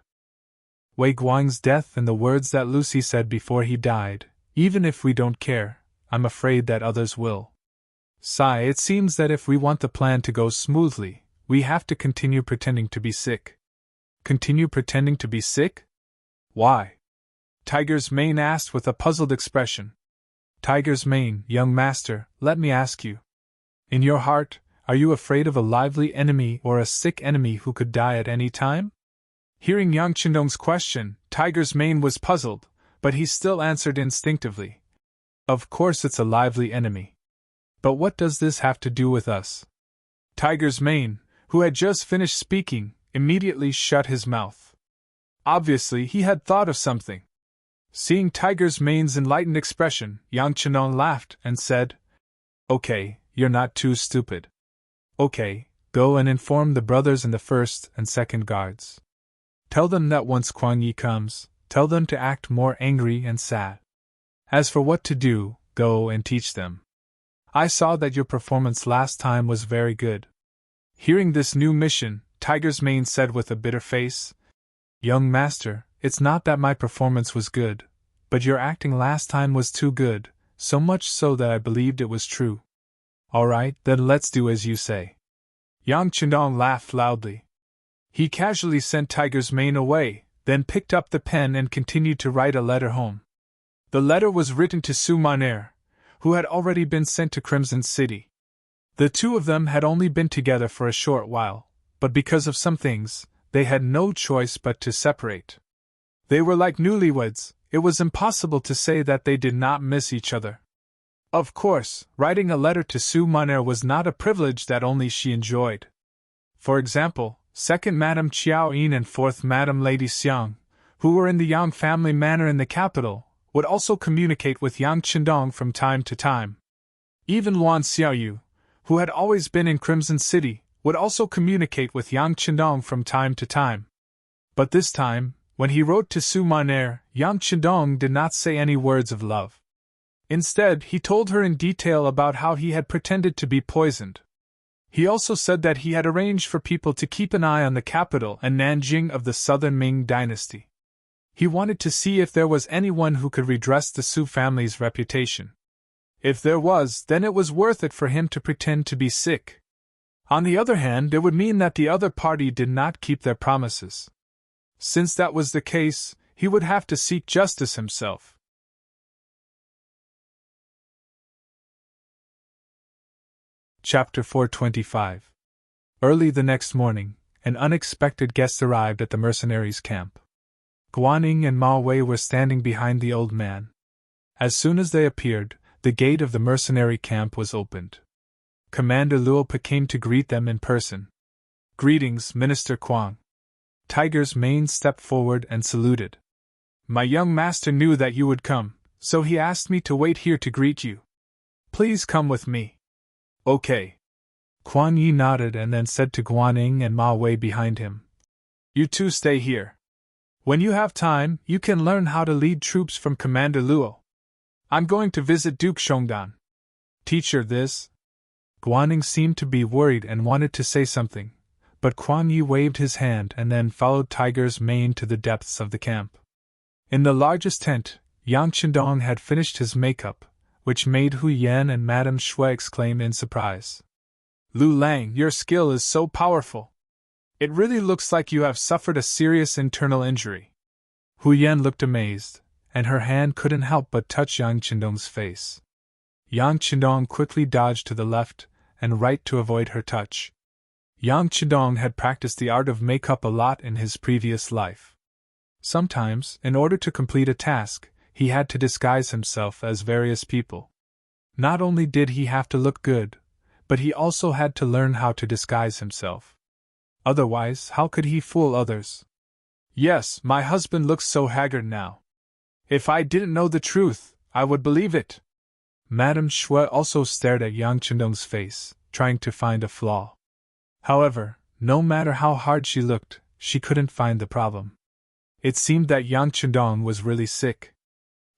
Wei Guang's death and the words that Lucy said before he died, even if we don't care, I'm afraid that others will. Sigh, it seems that if we want the plan to go smoothly, we have to continue pretending to be sick. Continue pretending to be sick? Why? Tiger's Mane asked with a puzzled expression. Tiger's Mane, young master, let me ask you. In your heart, are you afraid of a lively enemy or a sick enemy who could die at any time? Hearing Yang Chendong's question, Tiger's Mane was puzzled, but he still answered instinctively. Of course it's a lively enemy. But what does this have to do with us? Tiger's Mane, who had just finished speaking, immediately shut his mouth. Obviously, he had thought of something. Seeing Tiger's Mane's enlightened expression, Yang Chendong laughed and said, Okay, you're not too stupid. Okay, go and inform the brothers in the first and second guards. Tell them that once Kuan Yi comes, tell them to act more angry and sad. As for what to do, go and teach them. I saw that your performance last time was very good. Hearing this new mission, Tiger's Mane said with a bitter face, Young master, it's not that my performance was good, but your acting last time was too good, so much so that I believed it was true. All right, then let's do as you say. Yang Chendong laughed loudly. He casually sent Tiger's Mane away, then picked up the pen and continued to write a letter home. The letter was written to Su Maner, who had already been sent to Crimson City. The two of them had only been together for a short while, but because of some things, they had no choice but to separate. They were like newlyweds, it was impossible to say that they did not miss each other. Of course, writing a letter to Su Maner was not a privilege that only she enjoyed. For example, second Madame Chiao Yin and fourth Madame Lady Xiang, who were in the Yang family manor in the capital, would also communicate with Yang Qindong from time to time. Even Luan Xiaoyu, who had always been in Crimson City, would also communicate with Yang Qindong from time to time. But this time, when he wrote to Su Maner, Yang Qindong did not say any words of love. Instead, he told her in detail about how he had pretended to be poisoned. He also said that he had arranged for people to keep an eye on the capital and Nanjing of the southern Ming dynasty. He wanted to see if there was anyone who could redress the Su family's reputation. If there was, then it was worth it for him to pretend to be sick. On the other hand, it would mean that the other party did not keep their promises. Since that was the case, he would have to seek justice himself. Chapter 425. Early the next morning, an unexpected guest arrived at the mercenaries' camp. Guaning and Ma Wei were standing behind the old man. As soon as they appeared, the gate of the mercenary camp was opened. Commander Luopa came to greet them in person. "Greetings, Minister Kuang." Tiger's Mane stepped forward and saluted. "My young master knew that you would come, so he asked me to wait here to greet you. Please come with me." "Okay." Quan Yi nodded and then said to Guaning and Ma Wei behind him, "You two stay here. When you have time, you can learn how to lead troops from Commander Luo. I'm going to visit Duke Shongdan. Teach her this." Guaning seemed to be worried and wanted to say something, but Quan Yi waved his hand and then followed Tiger's Mane to the depths of the camp. In the largest tent, Yang Qindong had finished his makeup, which made Hu Yan and Madame Shui exclaim in surprise. "Lu Lang, your skill is so powerful. It really looks like you have suffered a serious internal injury." Hu Yan looked amazed, and her hand couldn't help but touch Yang Qindong's face. Yang Qindong quickly dodged to the left and right to avoid her touch. Yang Qindong had practiced the art of makeup a lot in his previous life. Sometimes, in order to complete a task, he had to disguise himself as various people. Not only did he have to look good, but he also had to learn how to disguise himself. Otherwise, how could he fool others? "Yes, my husband looks so haggard now. If I didn't know the truth, I would believe it." Madame Shui also stared at Yang Qindong's face, trying to find a flaw. However, no matter how hard she looked, she couldn't find the problem. It seemed that Yang Qindong was really sick.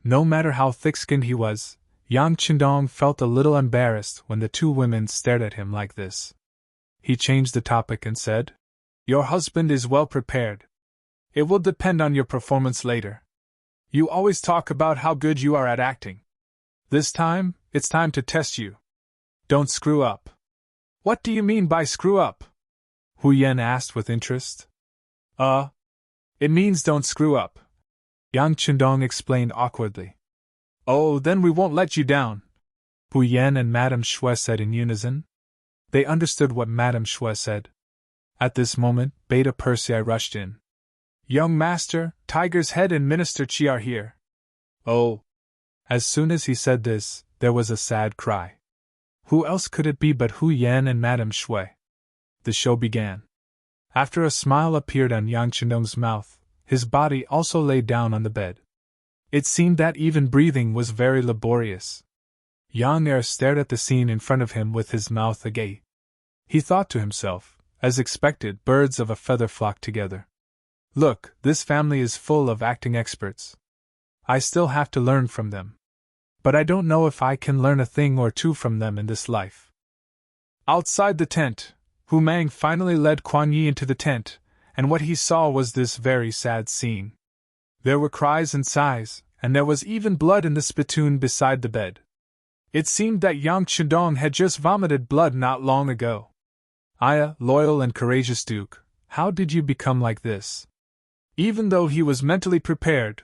No matter how thick-skinned he was, Yang Qindong felt a little embarrassed when the two women stared at him like this. He changed the topic and said, "Your husband is well prepared. It will depend on your performance later. You always talk about how good you are at acting. This time, it's time to test you. Don't screw up." "What do you mean by screw up?" Hu Yan asked with interest. It means don't screw up," Yang Qindong explained awkwardly. "Oh, then we won't let you down," Hu Yan and Madame Shui said in unison. They understood what Madame Shui said. At this moment, Beta Persei rushed in. "Young master, Tiger's Head and Minister Qi are here." "Oh." As soon as he said this, there was a sad cry. Who else could it be but Hu Yan and Madame Shui? The show began. After a smile appeared on Yang Qindong's mouth, his body also lay down on the bed. It seemed that even breathing was very laborious. Yang Er stared at the scene in front of him with his mouth agape. He thought to himself, as expected, birds of a feather flock together. Look, this family is full of acting experts. I still have to learn from them. But I don't know if I can learn a thing or two from them in this life. Outside the tent, Hu Mang finally led Quan Yi into the tent, and what he saw was this very sad scene. There were cries and sighs, and there was even blood in the spittoon beside the bed. It seemed that Yang Qindong had just vomited blood not long ago. "Aya, loyal and courageous Duke, how did you become like this?" Even though he was mentally prepared,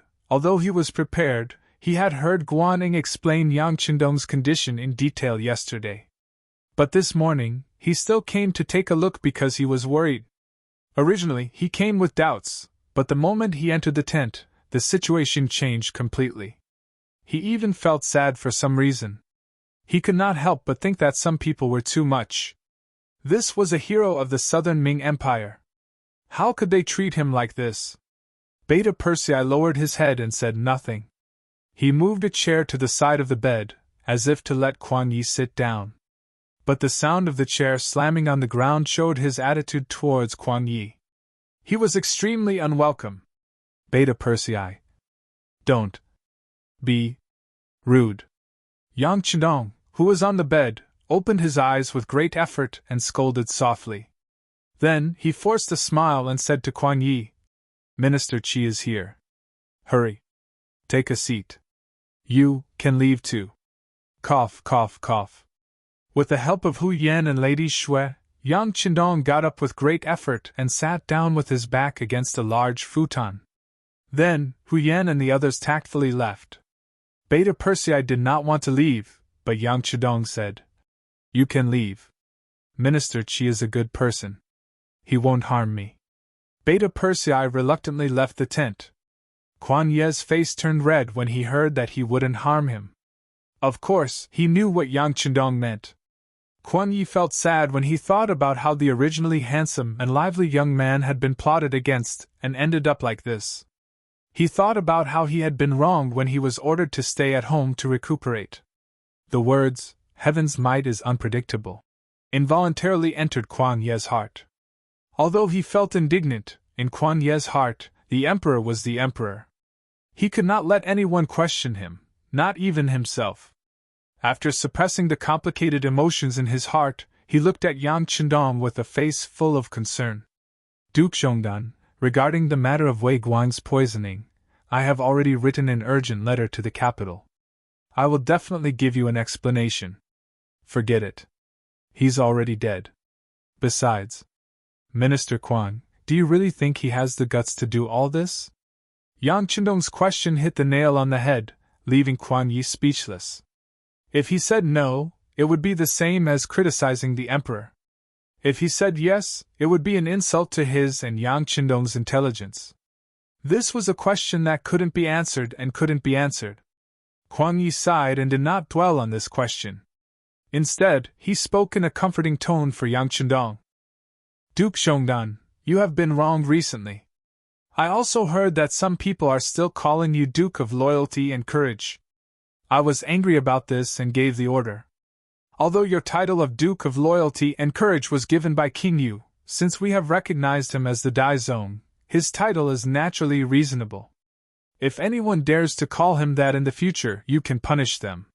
he had heard Guaning explain Yang Qindong's condition in detail yesterday. But this morning, he still came to take a look because he was worried. Originally, he came with doubts, but the moment he entered the tent, the situation changed completely. He even felt sad for some reason. He could not help but think that some people were too much. This was a hero of the southern Ming Empire. How could they treat him like this? Beta Persei lowered his head and said nothing. He moved a chair to the side of the bed, as if to let Kuan Yi sit down. But the sound of the chair slamming on the ground showed his attitude towards Kuan Yi. He was extremely unwelcome. Beta Persei. Don't be rude. Yang Chendong, who was on the bed, opened his eyes with great effort and scolded softly. Then he forced a smile and said to Kuan Yi, Minister Qi is here. Hurry. Take a seat. You can leave too. Cough, cough, cough. With the help of Hu Yan and Lady Shui, Yang Chendong got up with great effort and sat down with his back against a large futon. Then, Hu Yan and the others tactfully left. Beta Persei did not want to leave, but Yang Chendong said, You can leave. Minister Qi is a good person. He won't harm me. Beta Persei reluctantly left the tent. Kuan Ye's face turned red when he heard that he wouldn't harm him. Of course, he knew what Yang Chendong meant. Kuan Yi felt sad when he thought about how the originally handsome and lively young man had been plotted against and ended up like this. He thought about how he had been wronged when he was ordered to stay at home to recuperate. The words, Heaven's might is unpredictable, involuntarily entered Kuan Ye's heart. Although he felt indignant, in Kuan Ye's heart, the emperor was the emperor. He could not let anyone question him, not even himself. After suppressing the complicated emotions in his heart, he looked at Yang Chendong with a face full of concern. Duke Zhongdan, regarding the matter of Wei Guang's poisoning, I have already written an urgent letter to the capital. I will definitely give you an explanation. Forget it. He's already dead. Besides, Minister Kuan, do you really think he has the guts to do all this? Yang Chendong's question hit the nail on the head, leaving Kuan Yi speechless. If he said no, it would be the same as criticizing the emperor. If he said yes, it would be an insult to his and Yang Chendong's intelligence. This was a question that couldn't be answered and couldn't be answered. Kuan Yi sighed and did not dwell on this question. Instead, he spoke in a comforting tone for Yang Chendong. Duke Zhongdan, you have been wronged recently. I also heard that some people are still calling you Duke of Loyalty and Courage. I was angry about this and gave the order. Although your title of Duke of Loyalty and Courage was given by King Yu, since we have recognized him as the Dai Zone, his title is naturally reasonable. If anyone dares to call him that in the future, you can punish them.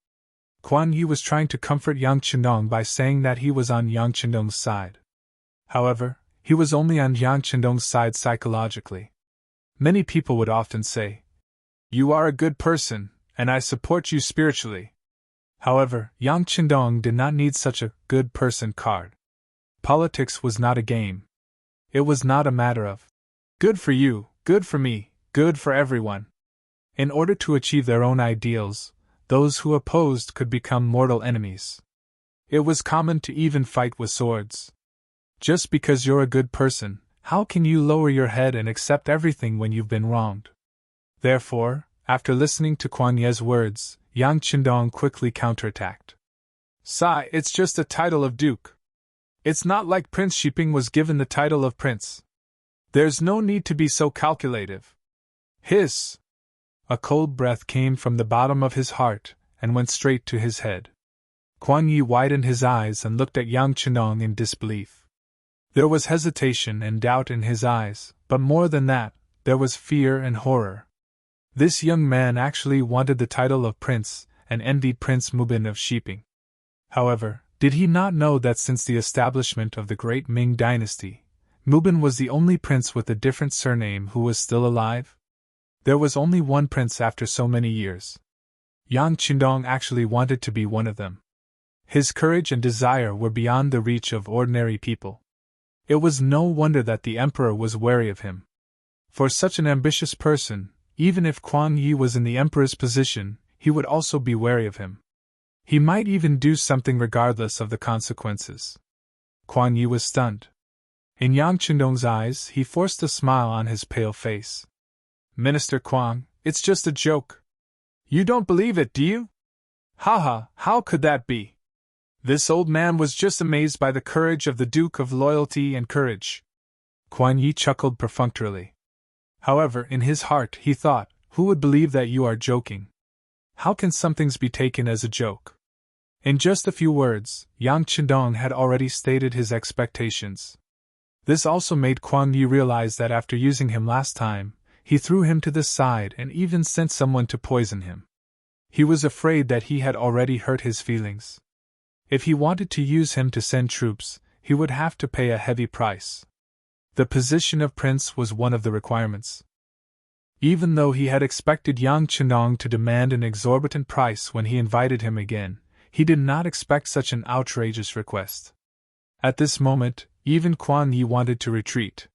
Kuan Yi was trying to comfort Yang Chendong by saying that he was on Yang Chendong's side. However, he was only on Yang Chendong's side psychologically. Many people would often say, You are a good person, and I support you spiritually. However, Yang Chendong did not need such a good person card. Politics was not a game. It was not a matter of good for you, good for me, good for everyone. In order to achieve their own ideals, those who opposed could become mortal enemies. It was common to even fight with swords. Just because you're a good person, how can you lower your head and accept everything when you've been wronged? Therefore, after listening to Kuan Ye's words, Yang Chendong quickly counterattacked. Sai, it's just a title of duke. It's not like Prince Shiping was given the title of prince. There's no need to be so calculative. Hiss! A cold breath came from the bottom of his heart and went straight to his head. Kuan Yi widened his eyes and looked at Yang Chendong in disbelief. There was hesitation and doubt in his eyes, but more than that, there was fear and horror. This young man actually wanted the title of prince and envied Prince Mubin of Shiping. However, did he not know that since the establishment of the great Ming dynasty, Mubin was the only prince with a different surname who was still alive? There was only one prince after so many years. Yang Chendong actually wanted to be one of them. His courage and desire were beyond the reach of ordinary people. It was no wonder that the emperor was wary of him. For such an ambitious person, even if Kuan Yi was in the emperor's position, he would also be wary of him. He might even do something regardless of the consequences. Kuan Yi was stunned. In Yang Chendong's eyes, he forced a smile on his pale face. Minister Kuang, it's just a joke. You don't believe it, do you? Haha, how could that be? This old man was just amazed by the courage of the Duke of Loyalty and Courage. Kuan Yi chuckled perfunctorily. However, in his heart he thought, who would believe that you are joking? How can some things be taken as a joke? In just a few words, Yang Qindong had already stated his expectations. This also made Kuan Yi realize that after using him last time, he threw him to the side and even sent someone to poison him. He was afraid that he had already hurt his feelings. If he wanted to use him to send troops, he would have to pay a heavy price. The position of prince was one of the requirements. Even though he had expected Yang Qindong to demand an exorbitant price when he invited him again, he did not expect such an outrageous request. At this moment, even Kuan Yi wanted to retreat.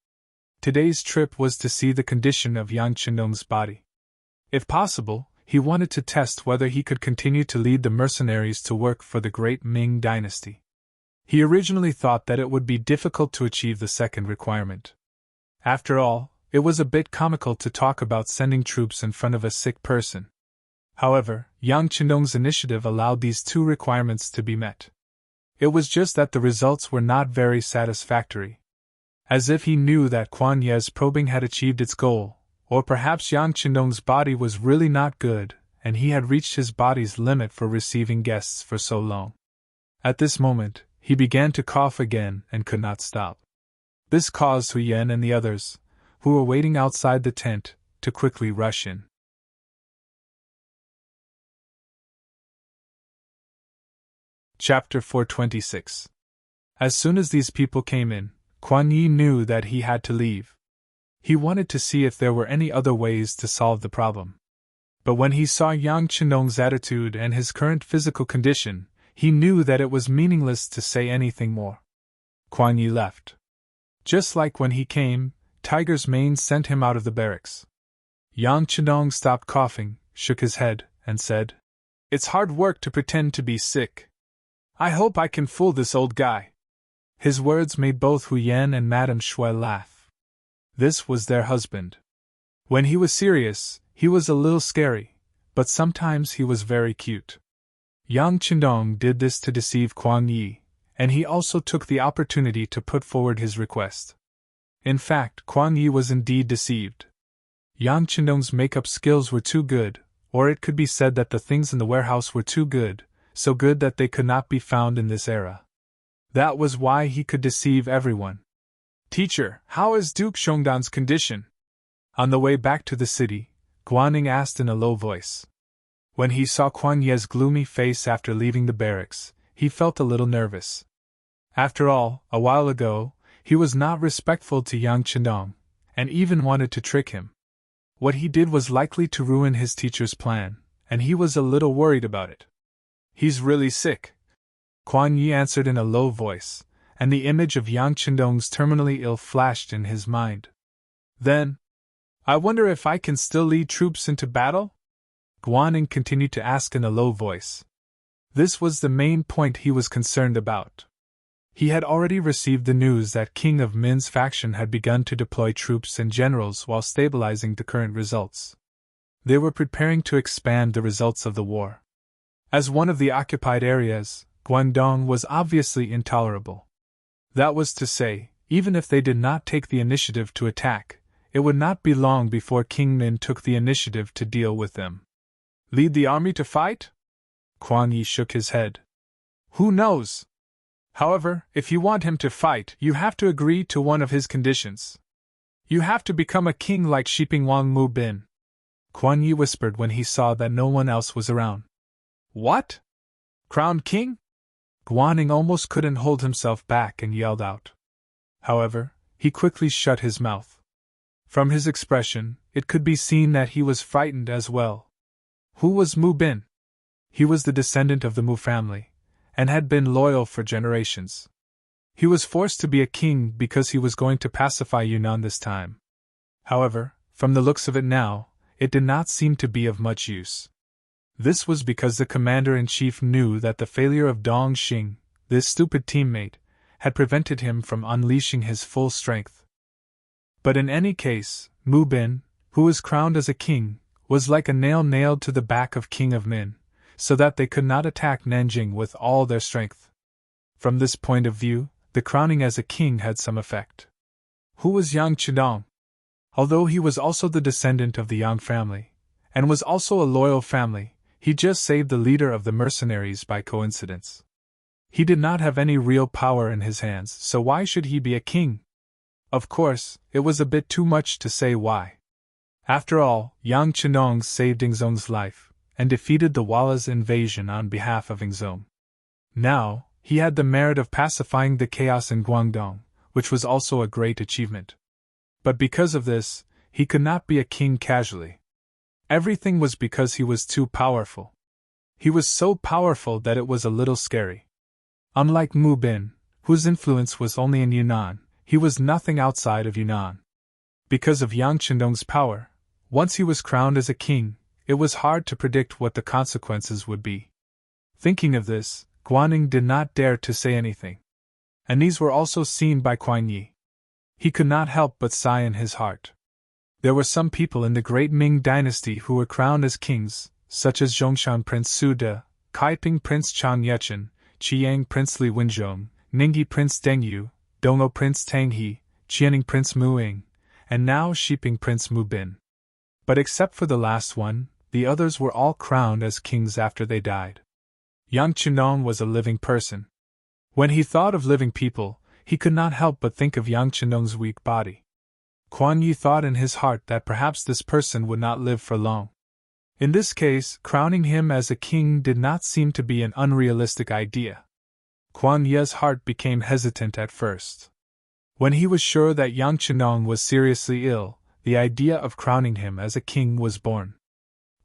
Today's trip was to see the condition of Yang Qindong's body. If possible, he wanted to test whether he could continue to lead the mercenaries to work for the great Ming dynasty. He originally thought that it would be difficult to achieve the second requirement. After all, it was a bit comical to talk about sending troops in front of a sick person. However, Yang Qindong's initiative allowed these two requirements to be met. It was just that the results were not very satisfactory. As if he knew that Kuan Ye's probing had achieved its goal, or perhaps Yang Qindong's body was really not good, and he had reached his body's limit for receiving guests for so long. At this moment, he began to cough again and could not stop. This caused Hu Yan and the others, who were waiting outside the tent, to quickly rush in. Chapter 426. As soon as these people came in, Kuan Yi knew that he had to leave. He wanted to see if there were any other ways to solve the problem. But when he saw Yang Qindong's attitude and his current physical condition, he knew that it was meaningless to say anything more. Kuan Yi left. Just like when he came, Tiger's mane sent him out of the barracks. Yang Qindong stopped coughing, shook his head, and said, "It's hard work to pretend to be sick. I hope I can fool this old guy." His words made both Hu Yan and Madame Shui laugh. This was their husband. When he was serious, he was a little scary, but sometimes he was very cute. Yang Qindong did this to deceive Kuan Yi, and he also took the opportunity to put forward his request. In fact, Kuan Yi was indeed deceived. Yang Qindong's makeup skills were too good, or it could be said that the things in the warehouse were too good, so good that they could not be found in this era. That was why he could deceive everyone. "Teacher, how is Duke Shongdan's condition?" On the way back to the city, Guaning asked in a low voice. When he saw Kuan Ye's gloomy face after leaving the barracks, he felt a little nervous. After all, a while ago, he was not respectful to Yang Qindong, and even wanted to trick him. What he did was likely to ruin his teacher's plan, and he was a little worried about it. "He's really sick," Kuan Yi answered in a low voice, and the image of Yang Qindong's terminally ill flashed in his mind. "Then, I wonder if I can still lead troops into battle?" Guaning continued to ask in a low voice. This was the main point he was concerned about. He had already received the news that King of Min's faction had begun to deploy troops and generals while stabilizing the current results. They were preparing to expand the results of the war. As one of the occupied areas, Guangdong was obviously intolerable. That was to say, even if they did not take the initiative to attack, it would not be long before King Min took the initiative to deal with them. "Lead the army to fight?" Kuan Yi shook his head. "Who knows? However, if you want him to fight, you have to agree to one of his conditions. You have to become a king like Shiping Wang Mu Bin," Kuan Yi whispered when he saw that no one else was around. "What? Crowned king?" Guaning almost couldn't hold himself back and yelled out. However, he quickly shut his mouth. From his expression, it could be seen that he was frightened as well. Who was Mu Bin? He was the descendant of the Mu family, and had been loyal for generations. He was forced to be a king because he was going to pacify Yunnan this time. However, from the looks of it now, it did not seem to be of much use. This was because the commander-in-chief knew that the failure of Dong Xing, this stupid teammate, had prevented him from unleashing his full strength. But in any case, Mu Bin, who was crowned as a king, was like a nail nailed to the back of King of Min, so that they could not attack Nanjing with all their strength. From this point of view, the crowning as a king had some effect. Who was Yang Chidong? Although he was also the descendant of the Yang family, and was also a loyal family, he just saved the leader of the mercenaries by coincidence. He did not have any real power in his hands, so why should he be a king? Of course, it was a bit too much to say why. After all, Yang Chenong saved Ingzong's life, and defeated the Walla's invasion on behalf of Ingzong. Now, he had the merit of pacifying the chaos in Guangdong, which was also a great achievement. But because of this, he could not be a king casually. Everything was because he was too powerful. He was so powerful that it was a little scary. Unlike Mu Bin, whose influence was only in Yunnan, he was nothing outside of Yunnan. Because of Yang Chendong's power, once he was crowned as a king, it was hard to predict what the consequences would be. Thinking of this, Guanning did not dare to say anything. And these were also seen by Kuan Yi. He could not help but sigh in his heart. There were some people in the great Ming dynasty who were crowned as kings, such as Zhongshan Prince Su De, Kaiping Prince Chang Yechen, Chiang Prince Li Wenzhong, Ningyi Prince Deng Yu, Dongou Prince Tang He, Qianing Prince Mu Ying, and now Shiping Prince Mu Bin. But except for the last one, the others were all crowned as kings after they died. Yang Chenong was a living person. When he thought of living people, he could not help but think of Yang Chenong's weak body. Kuan Yi thought in his heart that perhaps this person would not live for long. In this case, crowning him as a king did not seem to be an unrealistic idea. Kuan Ye's heart became hesitant at first. When he was sure that Yang Chenong was seriously ill, the idea of crowning him as a king was born.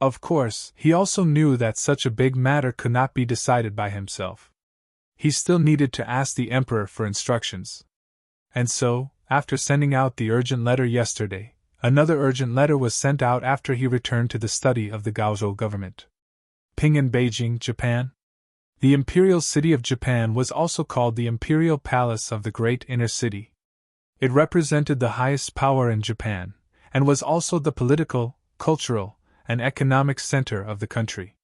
Of course, he also knew that such a big matter could not be decided by himself. He still needed to ask the emperor for instructions. And so, after sending out the urgent letter yesterday, another urgent letter was sent out after he returned to the study of the Gaozhou government. Ping in Beijing, Japan. The imperial city of Japan was also called the Imperial Palace of the Great Inner City. It represented the highest power in Japan, and was also the political, cultural, and economic center of the country.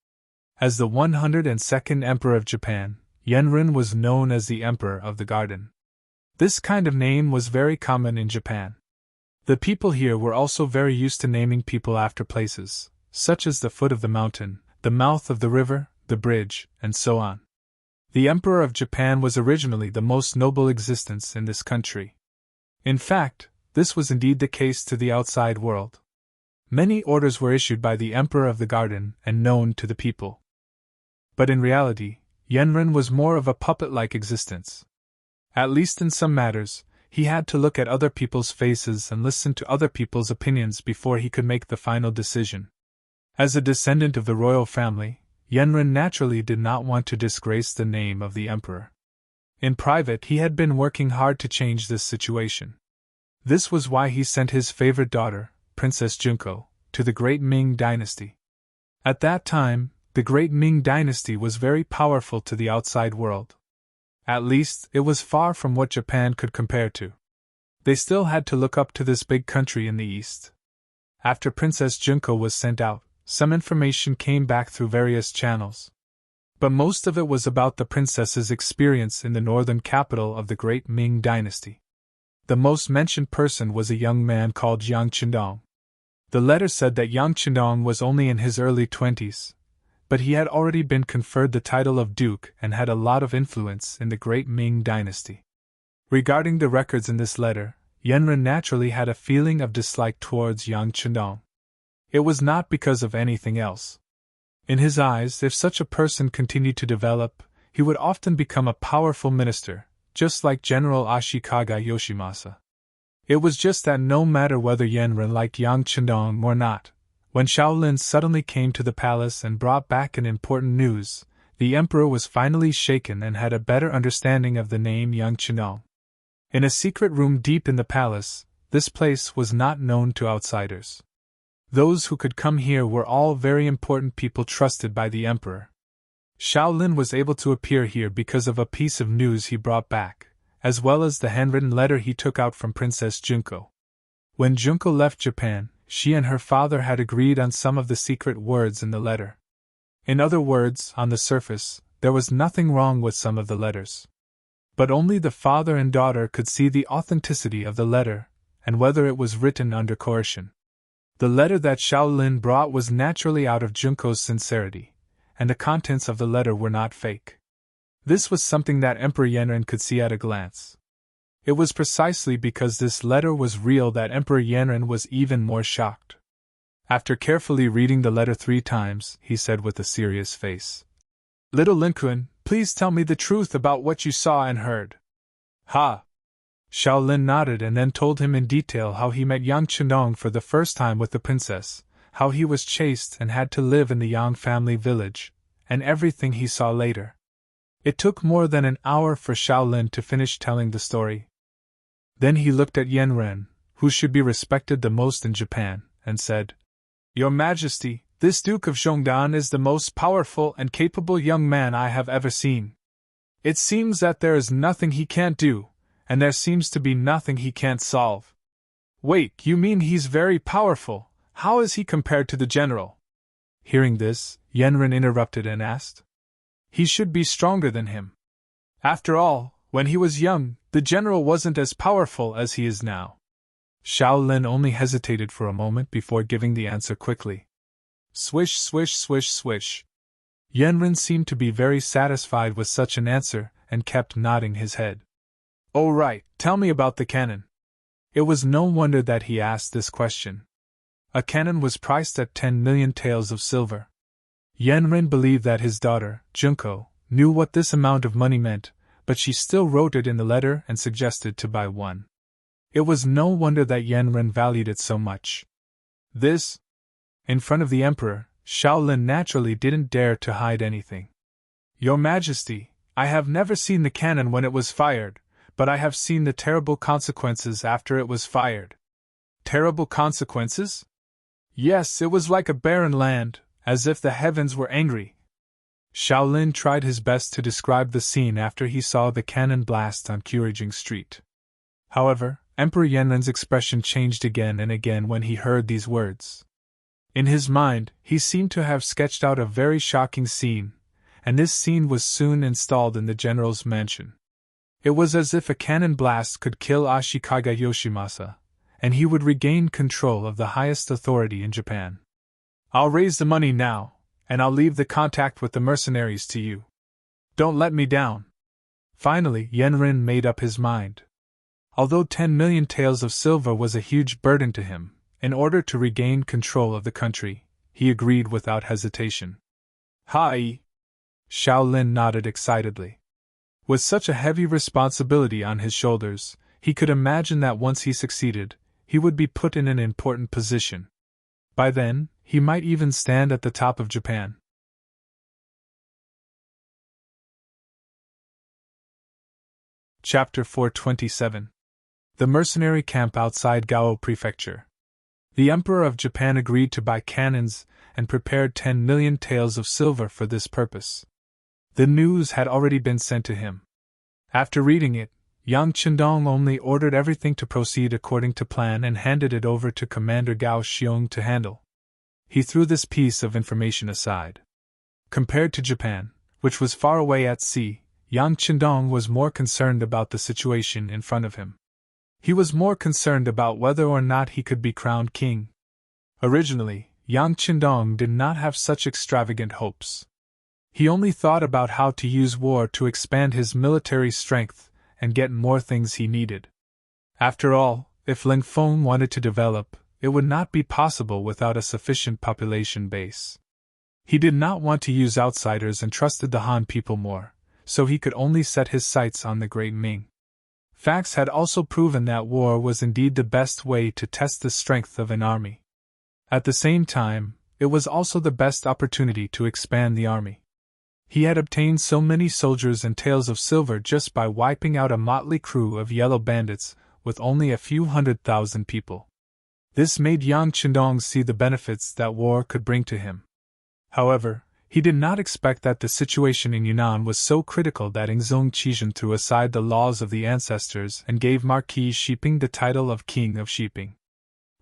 As the 102nd Emperor of Japan, Yenren was known as the Emperor of the Garden. This kind of name was very common in Japan. The people here were also very used to naming people after places, such as the foot of the mountain, the mouth of the river, the bridge, and so on. The Emperor of Japan was originally the most noble existence in this country. In fact, this was indeed the case to the outside world. Many orders were issued by the Emperor of the Garden and known to the people. But in reality, Yenren was more of a puppet-like existence. At least in some matters, he had to look at other people's faces and listen to other people's opinions before he could make the final decision. As a descendant of the royal family, Yenren naturally did not want to disgrace the name of the emperor. In private, he had been working hard to change this situation. This was why he sent his favorite daughter, Princess Junko, to the great Ming dynasty. At that time, the great Ming dynasty was very powerful to the outside world. At least, it was far from what Japan could compare to. They still had to look up to this big country in the east. After Princess Junko was sent out, some information came back through various channels. But most of it was about the princess's experience in the northern capital of the great Ming dynasty. The most mentioned person was a young man called Yang Chendong. The letter said that Yang Chendong was only in his early 20s, but he had already been conferred the title of duke and had a lot of influence in the great Ming dynasty. Regarding the records in this letter, Yenren naturally had a feeling of dislike towards Yang Chendong. It was not because of anything else. In his eyes, if such a person continued to develop, he would often become a powerful minister, just like General Ashikaga Yoshimasa. It was just that no matter whether Yenren liked Yang Chendong or not, when Shaolin suddenly came to the palace and brought back an important news, the emperor was finally shaken and had a better understanding of the name Yang Chendong. In a secret room deep in the palace, this place was not known to outsiders. Those who could come here were all very important people trusted by the emperor. Shaolin was able to appear here because of a piece of news he brought back, as well as the handwritten letter he took out from Princess Junko. When Junko left Japan, she and her father had agreed on some of the secret words in the letter. In other words, on the surface, there was nothing wrong with some of the letters. But only the father and daughter could see the authenticity of the letter, and whether it was written under coercion. The letter that Shaolin brought was naturally out of Junko's sincerity, and the contents of the letter were not fake. This was something that Emperor Yanren could see at a glance. It was precisely because this letter was real that Emperor Yanren was even more shocked. After carefully reading the letter 3 times, he said with a serious face, "Little Lin Kuan, please tell me the truth about what you saw and heard." "Ha!" Shaolin nodded and then told him in detail how he met Yang Chendong for the first time with the princess, how he was chased and had to live in the Yang family village, and everything he saw later. It took more than an hour for Shaolin to finish telling the story. Then he looked at Yanren, who should be respected the most in Japan, and said, "Your Majesty, this Duke of Zhongdan is the most powerful and capable young man I have ever seen. It seems that there is nothing he can't do, and there seems to be nothing he can't solve." "Wait, you mean he's very powerful? How is he compared to the general?" Hearing this, Yanren interrupted and asked. "He should be stronger than him. After all, when he was young, the general wasn't as powerful as he is now." Shaolin only hesitated for a moment before giving the answer quickly. Swish, swish, swish, swish. Yanren seemed to be very satisfied with such an answer and kept nodding his head. "Oh right, tell me about the cannon." It was no wonder that he asked this question. A cannon was priced at 10 million taels of silver. Yanren believed that his daughter, Junko, knew what this amount of money meant, but she still wrote it in the letter and suggested to buy one. It was no wonder that Yanren valued it so much. This? In front of the emperor, Shaolin naturally didn't dare to hide anything. "Your Majesty, I have never seen the cannon when it was fired, but I have seen the terrible consequences after it was fired." "Terrible consequences?" "Yes, it was like a barren land, as if the heavens were angry." Shaolin tried his best to describe the scene after he saw the cannon blast on Kurijing Street. However, Emperor Yanren's expression changed again and again when he heard these words. In his mind, he seemed to have sketched out a very shocking scene, and this scene was soon installed in the general's mansion. It was as if a cannon blast could kill Ashikaga Yoshimasa, and he would regain control of the highest authority in Japan. "I'll raise the money now, and I'll leave the contact with the mercenaries to you. Don't let me down." Finally, Yanren made up his mind. Although 10 million taels of silver was a huge burden to him, in order to regain control of the country, he agreed without hesitation. "Hai!" Shaolin nodded excitedly. With such a heavy responsibility on his shoulders, he could imagine that once he succeeded, he would be put in an important position. By then, he might even stand at the top of Japan. Chapter 427. The mercenary camp outside Gao Prefecture. The Emperor of Japan agreed to buy cannons and prepared 10 million taels of silver for this purpose. The news had already been sent to him. After reading it, Yang Chendong only ordered everything to proceed according to plan and handed it over to Commander Gao Xiong to handle. He threw this piece of information aside. Compared to Japan, which was far away at sea, Yang Chendong was more concerned about the situation in front of him. He was more concerned about whether or not he could be crowned king. Originally, Yang Chendong did not have such extravagant hopes. He only thought about how to use war to expand his military strength and get more things he needed. After all, if Ling Feng wanted to develop, it would not be possible without a sufficient population base. He did not want to use outsiders and trusted the Han people more, so he could only set his sights on the great Ming. Facts had also proven that war was indeed the best way to test the strength of an army. At the same time, it was also the best opportunity to expand the army. He had obtained so many soldiers and taels of silver just by wiping out a motley crew of yellow bandits with only a few 100,000 people. This made Yang Chendong see the benefits that war could bring to him. However, he did not expect that the situation in Yunnan was so critical that Ingzong Qizhen threw aside the laws of the ancestors and gave Marquis Shiping the title of King of Shiping.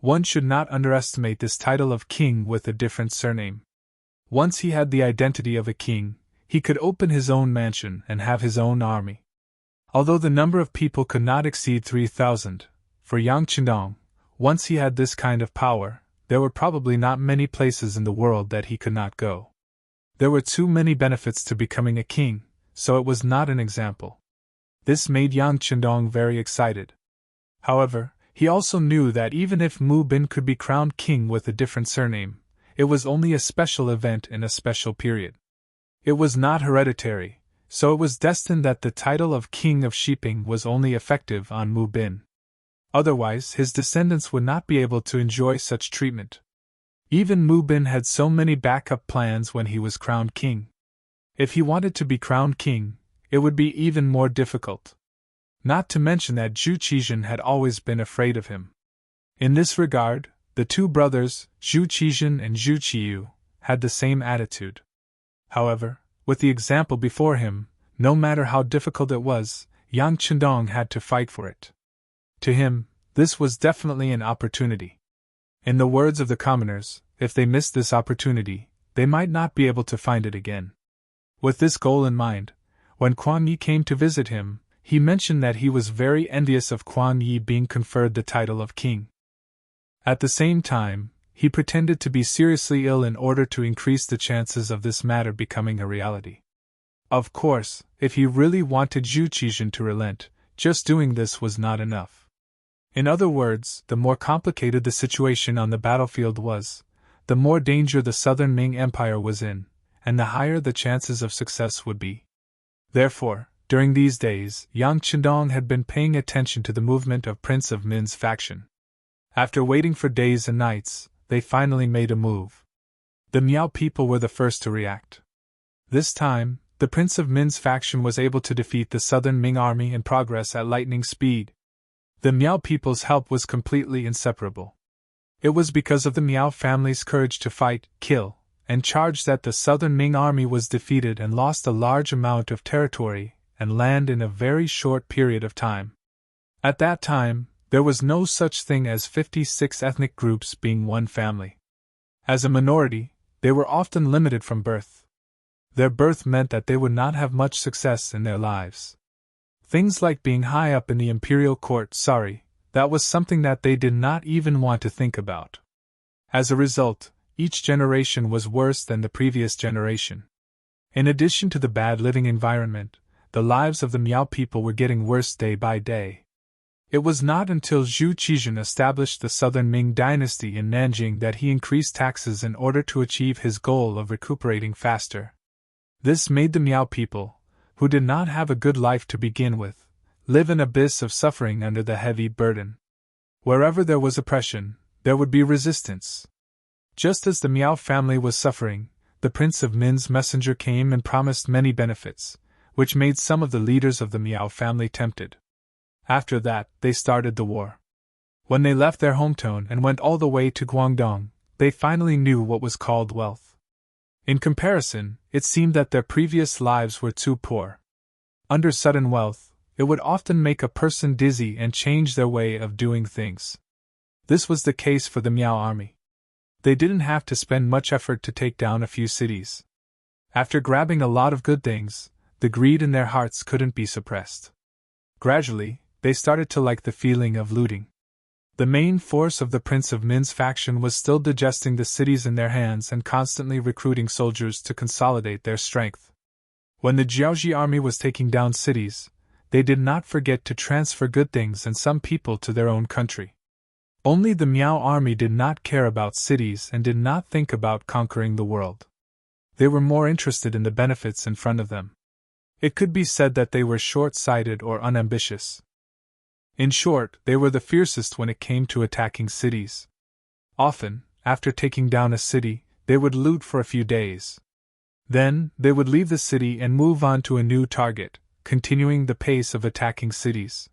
One should not underestimate this title of king with a different surname. Once he had the identity of a king, he could open his own mansion and have his own army. Although the number of people could not exceed 3,000, for Yang Chendong, once he had this kind of power, there were probably not many places in the world that he could not go. There were too many benefits to becoming a king, so it was not an example. This made Yang Chendong very excited. However, he also knew that even if Mu Bin could be crowned king with a different surname, it was only a special event in a special period. It was not hereditary, so it was destined that the title of King of Shiping was only effective on Mu Bin. Otherwise, his descendants would not be able to enjoy such treatment. Even Mu Bin had so many backup plans when he was crowned king. If he wanted to be crowned king, it would be even more difficult. Not to mention that Zhu Qizhen had always been afraid of him. In this regard, the two brothers, Zhu Qizhen and Zhu Qiyu, had the same attitude. However, with the example before him, no matter how difficult it was, Yang Chendong had to fight for it. To him, this was definitely an opportunity. In the words of the commoners, if they missed this opportunity, they might not be able to find it again. With this goal in mind, when Quan Yi came to visit him, he mentioned that he was very envious of Quan Yi being conferred the title of king. At the same time, he pretended to be seriously ill in order to increase the chances of this matter becoming a reality. Of course, if he really wanted Zhu Qizhen to relent, just doing this was not enough. In other words, the more complicated the situation on the battlefield was, the more danger the southern Ming Empire was in, and the higher the chances of success would be. Therefore, during these days, Yang Chendong had been paying attention to the movement of Prince of Min's faction. After waiting for days and nights, they finally made a move. The Miao people were the first to react. This time, the Prince of Min's faction was able to defeat the southern Ming army in progress at lightning speed. The Miao people's help was completely inseparable. It was because of the Miao family's courage to fight, kill, and charge that the southern Ming army was defeated and lost a large amount of territory and land in a very short period of time. At that time, there was no such thing as 56 ethnic groups being one family. As a minority, they were often limited from birth. Their birth meant that they would not have much success in their lives. Things like being high up in the imperial court, that was something that they did not even want to think about. As a result, each generation was worse than the previous generation. In addition to the bad living environment, the lives of the Miao people were getting worse day by day. It was not until Zhu Qizhen established the southern Ming dynasty in Nanjing that he increased taxes in order to achieve his goal of recuperating faster. This made the Miao people, who did not have a good life to begin with, live in an abyss of suffering under the heavy burden. Wherever there was oppression, there would be resistance. Just as the Miao family was suffering, the Prince of Min's messenger came and promised many benefits, which made some of the leaders of the Miao family tempted. After that, they started the war. When they left their hometown and went all the way to Guangdong, they finally knew what was called wealth. In comparison, it seemed that their previous lives were too poor. Under sudden wealth, it would often make a person dizzy and change their way of doing things. This was the case for the Miao army. They didn't have to spend much effort to take down a few cities. After grabbing a lot of good things, the greed in their hearts couldn't be suppressed. Gradually, they started to like the feeling of looting. The main force of the Prince of Min's faction was still digesting the cities in their hands and constantly recruiting soldiers to consolidate their strength. When the Jiaoji army was taking down cities, they did not forget to transfer good things and some people to their own country. Only the Miao army did not care about cities and did not think about conquering the world. They were more interested in the benefits in front of them. It could be said that they were short-sighted or unambitious. In short, they were the fiercest when it came to attacking cities. Often, after taking down a city, they would loot for a few days. Then, they would leave the city and move on to a new target, continuing the pace of attacking cities.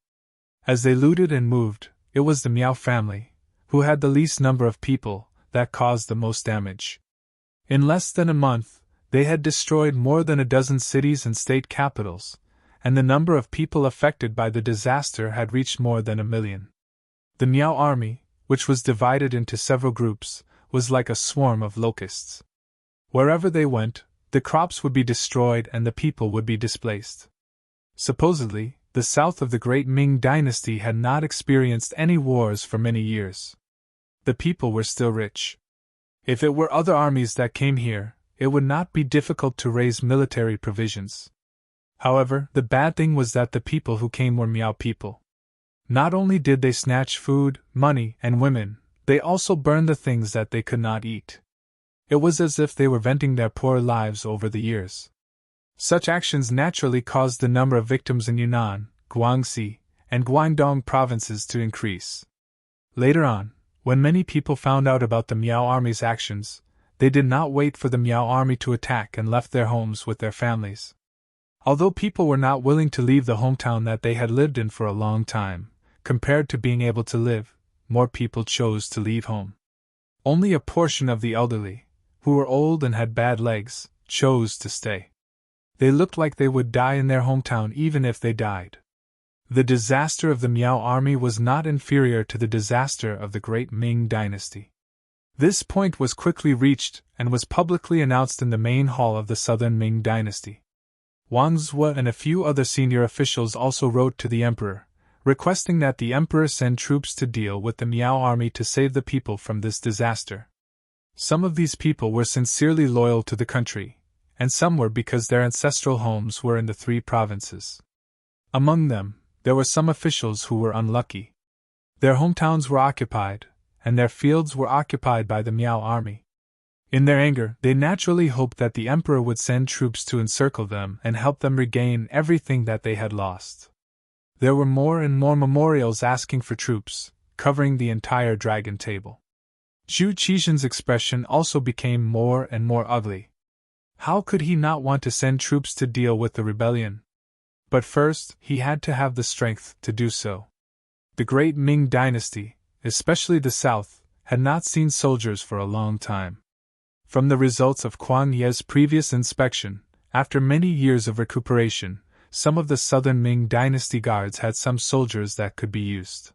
As they looted and moved, it was the Miao family, who had the least number of people, that caused the most damage. In less than a month, they had destroyed more than a dozen cities and state capitals, and the number of people affected by the disaster had reached more than 1 million. The Miao army, which was divided into several groups, was like a swarm of locusts. Wherever they went, the crops would be destroyed and the people would be displaced. Supposedly, the south of the great Ming dynasty had not experienced any wars for many years. The people were still rich. If it were other armies that came here, it would not be difficult to raise military provisions. However, the bad thing was that the people who came were Miao people. Not only did they snatch food, money, and women, they also burned the things that they could not eat. It was as if they were venting their poor lives over the years. Such actions naturally caused the number of victims in Yunnan, Guangxi, and Guangdong provinces to increase. Later on, when many people found out about the Miao army's actions, they did not wait for the Miao army to attack and left their homes with their families. Although people were not willing to leave the hometown that they had lived in for a long time, compared to being able to live, more people chose to leave home. Only a portion of the elderly, who were old and had bad legs, chose to stay. They looked like they would die in their hometown even if they died. The disaster of the Miao army was not inferior to the disaster of the great Ming dynasty. This point was quickly reached and was publicly announced in the main hall of the southern Ming dynasty. Wang Zhuo and a few other senior officials also wrote to the emperor, requesting that the emperor send troops to deal with the Miao army to save the people from this disaster. Some of these people were sincerely loyal to the country, and some were because their ancestral homes were in the 3 provinces. Among them, there were some officials who were unlucky. Their hometowns were occupied, and their fields were occupied by the Miao army. In their anger, they naturally hoped that the emperor would send troops to encircle them and help them regain everything that they had lost. There were more and more memorials asking for troops, covering the entire dragon table. Zhu Qizhen's expression also became more and more ugly. How could he not want to send troops to deal with the rebellion? But first, he had to have the strength to do so. The great Ming dynasty, especially the south, had not seen soldiers for a long time. From the results of Kuang Ye's previous inspection, after many years of recuperation, some of the southern Ming dynasty guards had some soldiers that could be used.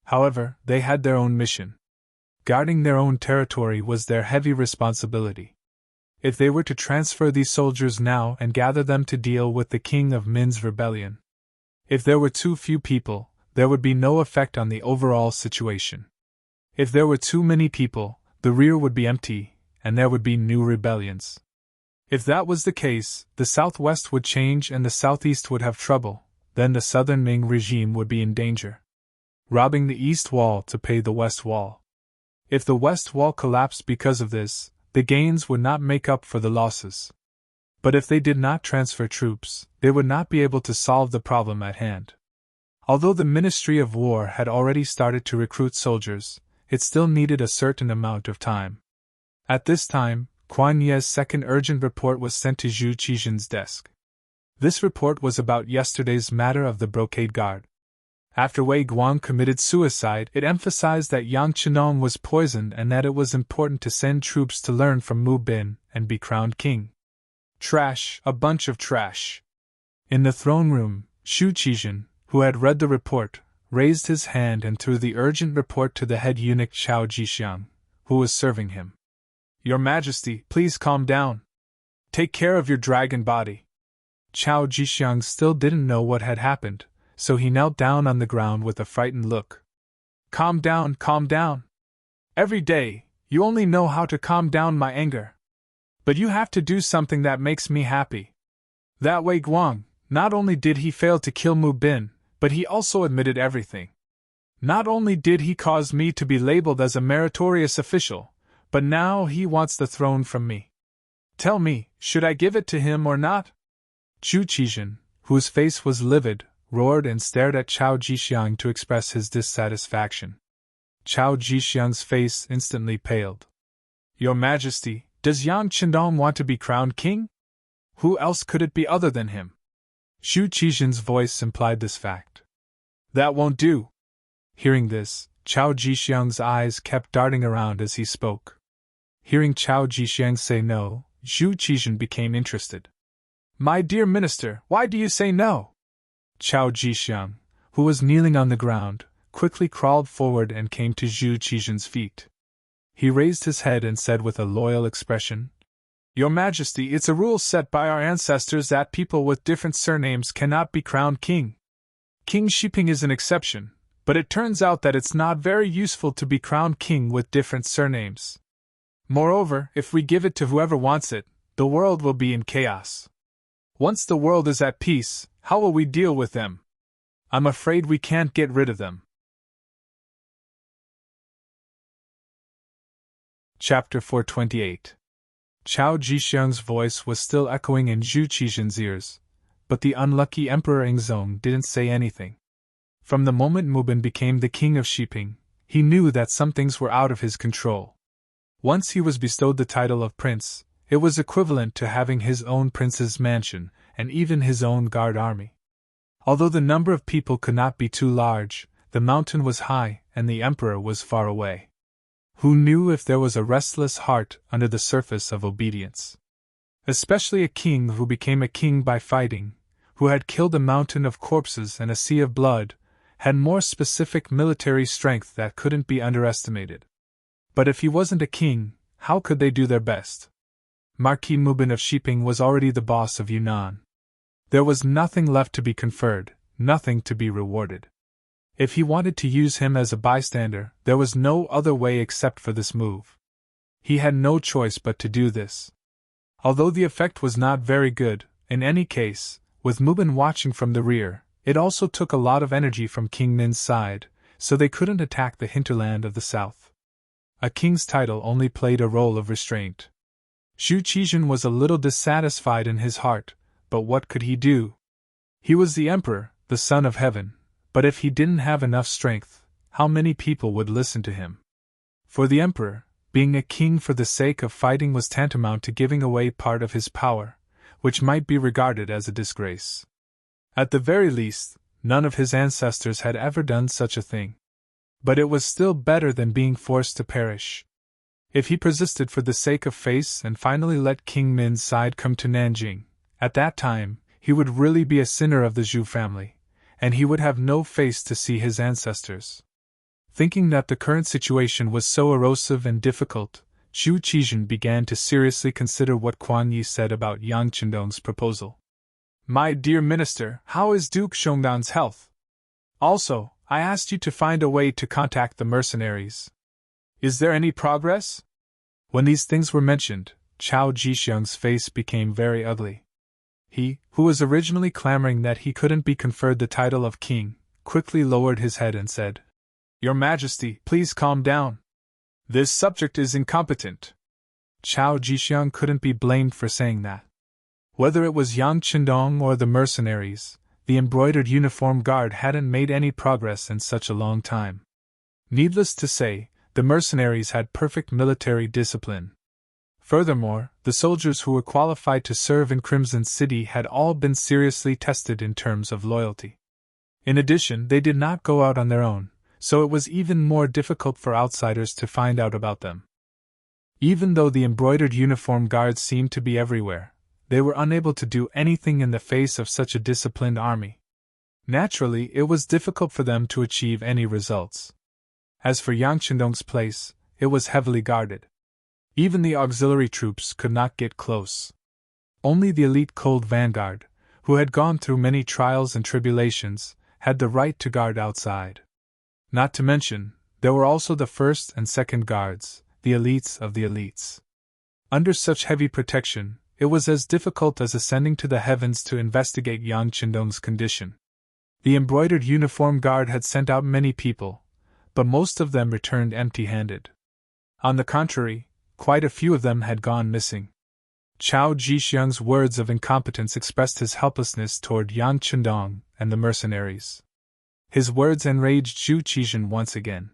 However, they had their own mission. Guarding their own territory was their heavy responsibility. If they were to transfer these soldiers now and gather them to deal with the king of Min's rebellion, if there were too few people, there would be no effect on the overall situation. If there were too many people, the rear would be empty, and there would be new rebellions. If that was the case, the southwest would change and the southeast would have trouble, then the southern Ming regime would be in danger. Robbing the east wall to pay the west wall. If the west wall collapsed because of this, the gains would not make up for the losses. But if they did not transfer troops, they would not be able to solve the problem at hand. Although the Ministry of War had already started to recruit soldiers, it still needed a certain amount of time. At this time, Kuan Ye's second urgent report was sent to Zhu Qizhen's desk. This report was about yesterday's matter of the brocade guard. After Wei Guang committed suicide, it emphasized that Yang Chenong was poisoned and that it was important to send troops to learn from Mu Bin and be crowned king. Trash, a bunch of trash. In the throne room, Zhu Qizhen, who had read the report, raised his hand and threw the urgent report to the head eunuch Chao Jixiang, who was serving him. Your Majesty, please calm down. Take care of your dragon body. Chao Jixiang still didn't know what had happened, so he knelt down on the ground with a frightened look. Calm down, calm down. Every day, you only know how to calm down my anger. But you have to do something that makes me happy. That Wei Guang, not only did he fail to kill Mu Bin, but he also admitted everything. Not only did he cause me to be labeled as a meritorious official, but now he wants the throne from me. Tell me, should I give it to him or not? Zhu Qizhen, whose face was livid, roared and stared at Chao Jixiang to express his dissatisfaction. Chao Jixiang's face instantly paled. Your Majesty, does Yang Chendong want to be crowned king? Who else could it be other than him? Zhu Qizhen's voice implied this fact. That won't do. Hearing this, Chao Jixiang's eyes kept darting around as he spoke. Hearing Chao Jixiang say no, Zhu Qizhen became interested. My dear minister, why do you say no? Chao Jixiang, who was kneeling on the ground, quickly crawled forward and came to Zhu Qizhen's feet. He raised his head and said with a loyal expression, Your Majesty, it's a rule set by our ancestors that people with different surnames cannot be crowned king. King Shiping is an exception, but it turns out that it's not very useful to be crowned king with different surnames. Moreover, if we give it to whoever wants it, the world will be in chaos. Once the world is at peace, how will we deal with them? I'm afraid we can't get rid of them. Chapter 428. Chao Jixiang's voice was still echoing in Zhu Qizhen's ears, but the unlucky Emperor Ingzong didn't say anything. From the moment Mubin became the king of Shiping, he knew that some things were out of his control. Once he was bestowed the title of prince, it was equivalent to having his own prince's mansion and even his own guard army. Although the number of people could not be too large, the mountain was high and the emperor was far away. Who knew if there was a restless heart under the surface of obedience? Especially a king who became a king by fighting, who had killed a mountain of corpses and a sea of blood, had more specific military strength that couldn't be underestimated. But if he wasn't a king, how could they do their best? Marquis Mubin of Shiping was already the boss of Yunnan. There was nothing left to be conferred, nothing to be rewarded. If he wanted to use him as a bystander, there was no other way except for this move. He had no choice but to do this. Although the effect was not very good, in any case, with Mubin watching from the rear, it also took a lot of energy from King Min's side, so they couldn't attack the hinterland of the south. A king's title only played a role of restraint. Zhu Qizhen was a little dissatisfied in his heart, but what could he do? He was the emperor, the son of heaven. But if he didn't have enough strength, how many people would listen to him? For the emperor, being a king for the sake of fighting was tantamount to giving away part of his power, which might be regarded as a disgrace. At the very least, none of his ancestors had ever done such a thing. But it was still better than being forced to perish. If he persisted for the sake of face and finally let King Min's side come to Nanjing, at that time, he would really be a sinner of the Zhu family, and he would have no face to see his ancestors. Thinking that the current situation was so erosive and difficult, Zhu Qizhen began to seriously consider what Quan Yi said about Yang Chendong's proposal. My dear minister, how is Duke Shongdan's health? Also, I asked you to find a way to contact the mercenaries. Is there any progress? When these things were mentioned, Chao Jixiang's face became very ugly. He, who was originally clamoring that he couldn't be conferred the title of king, quickly lowered his head and said, Your Majesty, please calm down. This subject is incompetent. Chao Jixiang couldn't be blamed for saying that. Whether it was Yang Chendong or the mercenaries, the embroidered uniform guard hadn't made any progress in such a long time. Needless to say, the mercenaries had perfect military discipline. Furthermore, the soldiers who were qualified to serve in Crimson City had all been seriously tested in terms of loyalty. In addition, they did not go out on their own, so it was even more difficult for outsiders to find out about them. Even though the embroidered uniform guards seemed to be everywhere, they were unable to do anything in the face of such a disciplined army. Naturally, it was difficult for them to achieve any results. As for Yang Chendong's place, it was heavily guarded. Even the auxiliary troops could not get close. Only the elite cold vanguard, who had gone through many trials and tribulations, had the right to guard outside. Not to mention, there were also the first and second guards, the elites of the elites. Under such heavy protection, it was as difficult as ascending to the heavens to investigate Yang Chendong's condition. The embroidered uniform guard had sent out many people, but most of them returned empty-handed. On the contrary, quite a few of them had gone missing. Chao Jixiang's words of incompetence expressed his helplessness toward Yang Chendong and the mercenaries. His words enraged Zhu Qizhen once again.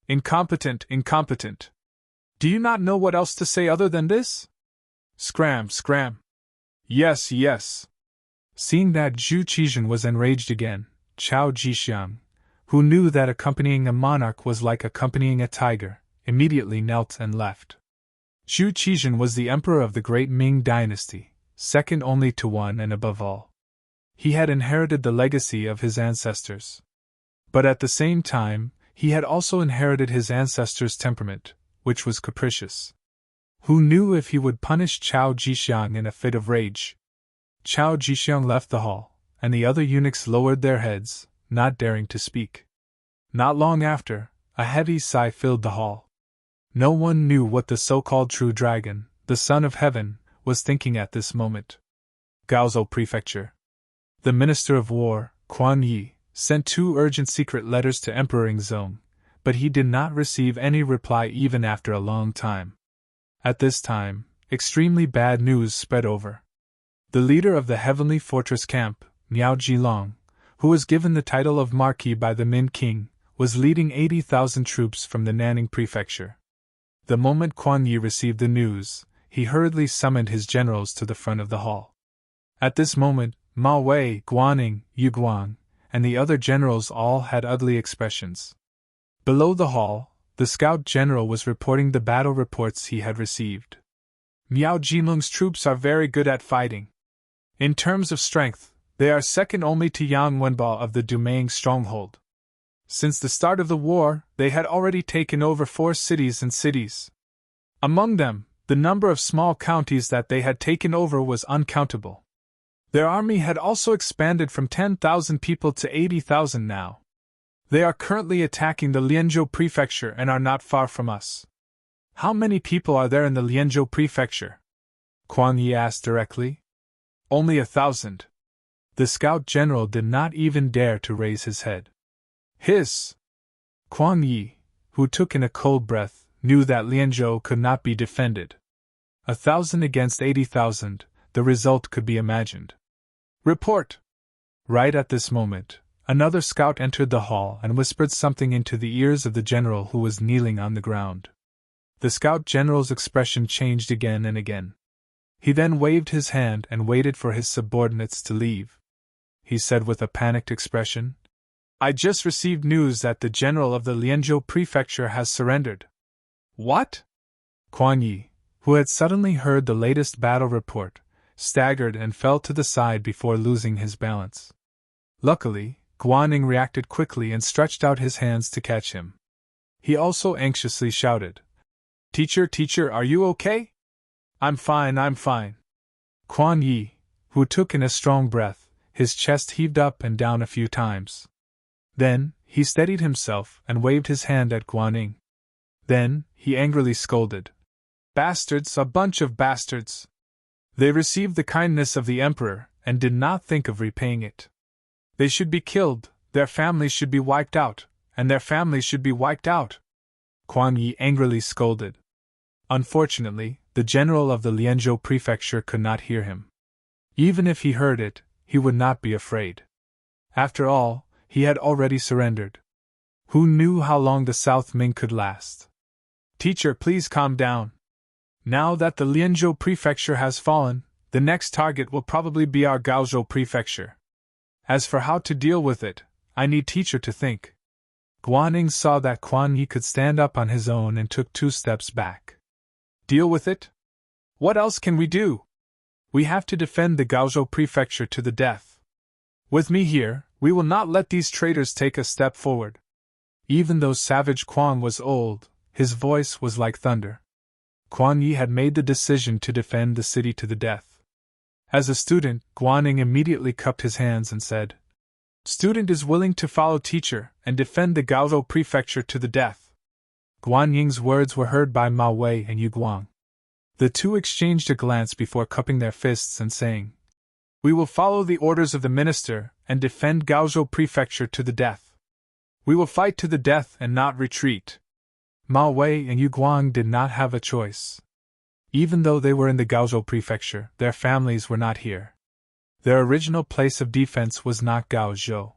Incompetent, incompetent. Do you not know what else to say other than this? Scram, scram. Yes, yes. Seeing that Zhu Qizhen was enraged again, Chao Jixiang, who knew that accompanying a monarch was like accompanying a tiger, immediately knelt and left. Zhu Qizhen was the emperor of the great Ming dynasty, second only to one and above all. He had inherited the legacy of his ancestors. But at the same time, he had also inherited his ancestors' temperament, which was capricious. Who knew if he would punish Chao Jixiang in a fit of rage? Chao Jixiang left the hall, and the other eunuchs lowered their heads, not daring to speak. Not long after, a heavy sigh filled the hall. No one knew what the so-called true dragon, the son of heaven, was thinking at this moment. Gaozhou Prefecture. The Minister of War, Quan Yi, sent 2 urgent secret letters to Emperor Yingzong, but he did not receive any reply even after a long time. At this time, extremely bad news spread over. The leader of the Heavenly Fortress camp, Miao Jilong, who was given the title of Marquis by the Ming king, was leading 80,000 troops from the Nanning Prefecture. The moment Quan Yi received the news, he hurriedly summoned his generals to the front of the hall. At this moment, Ma Wei, Guaning, Yu Guang, and the other generals all had ugly expressions. Below the hall, the scout general was reporting the battle reports he had received. Miao Jilong's troops are very good at fighting. In terms of strength, they are second only to Yang Wenba of the Dumang stronghold. Since the start of the war, they had already taken over 4 cities and cities. Among them, the number of small counties that they had taken over was uncountable. Their army had also expanded from 10,000 people to 80,000 now. They are currently attacking the Lianzhou Prefecture and are not far from us. How many people are there in the Lianzhou Prefecture? Quan Yi asked directly. Only 1,000. The scout general did not even dare to raise his head. Hiss! Quan Yi, who took in a cold breath, knew that Lianzhou could not be defended. 1,000 against 80,000, the result could be imagined. Report! Right at this moment, another scout entered the hall and whispered something into the ears of the general who was kneeling on the ground. The scout general's expression changed again and again. He then waved his hand and waited for his subordinates to leave. He said with a panicked expression, I just received news that the general of the Lianzhou Prefecture has surrendered. What? Quan Yi, who had suddenly heard the latest battle report, staggered and fell to the side before losing his balance. Luckily, Guaning reacted quickly and stretched out his hands to catch him. He also anxiously shouted, Teacher, are you okay? I'm fine. Quan Yi, who took in a strong breath, his chest heaved up and down a few times. Then, he steadied himself and waved his hand at Guaning. Then, he angrily scolded, Bastards, a bunch of bastards! They received the kindness of the emperor and did not think of repaying it. They should be killed, their families should be wiped out, and their families should be wiped out! Quan Yi angrily scolded. Unfortunately, the general of the Lianzhou Prefecture could not hear him. Even if he heard it, he would not be afraid. After all, he had already surrendered. Who knew how long the South Ming could last? Teacher, please calm down. Now that the Lianzhou Prefecture has fallen, the next target will probably be our Gaozhou Prefecture. As for how to deal with it, I need teacher to think. Guaning saw that Quan Yi could stand up on his own and took 2 steps back. Deal with it? What else can we do? We have to defend the Gaozhou Prefecture to the death. With me here, we will not let these traitors take a step forward. Even though savage Quan was old, his voice was like thunder. Quan Yi had made the decision to defend the city to the death. As a student, Guaning immediately cupped his hands and said, Student is willing to follow teacher and defend the Gaozhou Prefecture to the death. Guanying's words were heard by Ma Wei and Yu Guang. The 2 exchanged a glance before cupping their fists and saying, We will follow the orders of the minister and defend Gaozhou Prefecture to the death. We will fight to the death and not retreat. Ma Wei and Yu Guang did not have a choice. Even though they were in the Gaozhou Prefecture, their families were not here. Their original place of defense was not Gaozhou.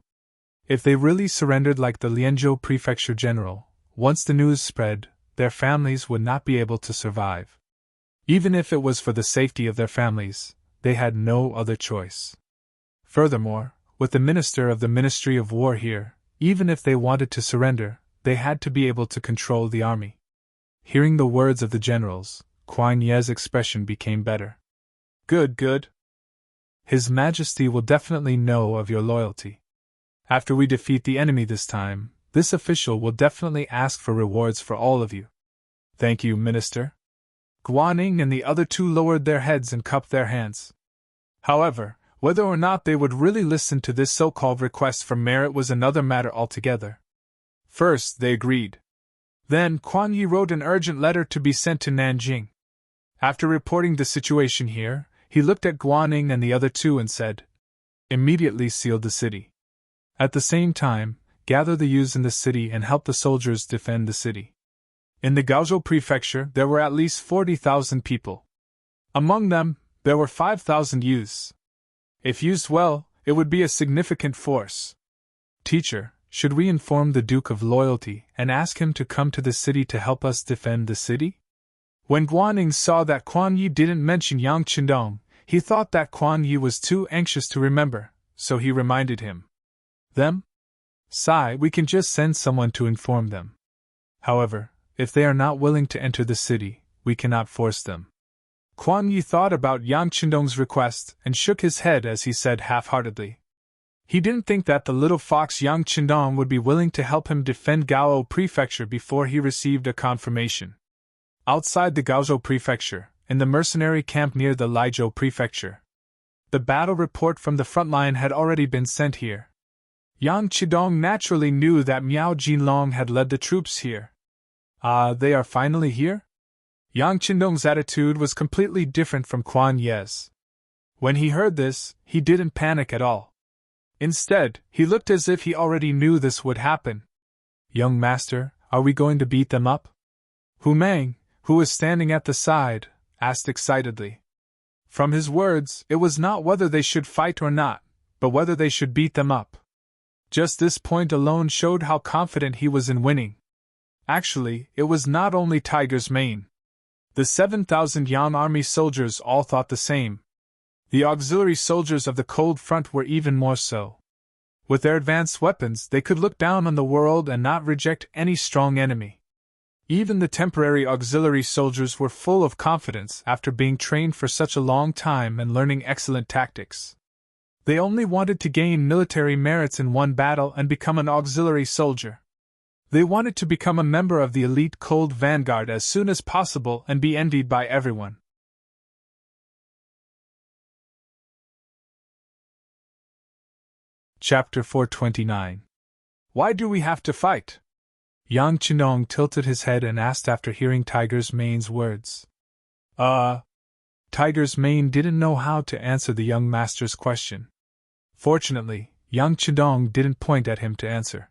If they really surrendered like the Lianzhou Prefecture general, once the news spread, their families would not be able to survive. Even if it was for the safety of their families, they had no other choice. Furthermore, with the minister of the Ministry of War here, even if they wanted to surrender, they had to be able to control the army. Hearing the words of the generals, Quan Yi's expression became better. Good. His Majesty will definitely know of your loyalty. After we defeat the enemy this time, this official will definitely ask for rewards for all of you. Thank you, Minister. Guaning and the other two lowered their heads and cupped their hands. However, whether or not they would really listen to this so-called request for merit was another matter altogether. First, they agreed. Then, Kuan Yi wrote an urgent letter to be sent to Nanjing. After reporting the situation here, he looked at Guaning and the other two and said, "Immediately seal the city. At the same time, gather the youths in the city and help the soldiers defend the city." In the Gaozhou prefecture, there were at least 40,000 people. Among them, there were 5,000 youths. If used well, it would be a significant force. "Teacher, should we inform the Duke of Loyalty and ask him to come to the city to help us defend the city?" When Guaning saw that Kuan Yi didn't mention Yang Qindong, he thought that Kuan Yi was too anxious to remember, so he reminded him. "Them? Sai, we can just send someone to inform them. However, if they are not willing to enter the city, we cannot force them." Kuan Yi thought about Yang Qindong's request and shook his head as he said half-heartedly. He didn't think that the little fox Yang Qindong would be willing to help him defend Gaozhou prefecture before he received a confirmation. Outside the Gaozhou prefecture, in the mercenary camp near the Laizhou prefecture, the battle report from the front line had already been sent here. Yang Qindong naturally knew that Miao Jinlong had led the troops here. They are finally here? Yang Qindong's attitude was completely different from Kuan Ye's. When he heard this, he didn't panic at all. Instead, he looked as if he already knew this would happen. "Young master, are we going to beat them up?" Hu Meng, who was standing at the side, asked excitedly. From his words, it was not whether they should fight or not, but whether they should beat them up. Just this point alone showed how confident he was in winning. Actually, it was not only Tiger's Mane. The 7,000 Yang army soldiers all thought the same. The auxiliary soldiers of the Cold Front were even more so. With their advanced weapons, they could look down on the world and not reject any strong enemy. Even the temporary auxiliary soldiers were full of confidence after being trained for such a long time and learning excellent tactics. They only wanted to gain military merits in one battle and become an auxiliary soldier. They wanted to become a member of the elite Cold Vanguard as soon as possible and be envied by everyone. Chapter 429. Why do we have to fight? Yang Qindong tilted his head and asked after hearing Tiger's Mane's words. Tiger's Mane didn't know how to answer the young master's question. Fortunately, Yang Qindong didn't point at him to answer.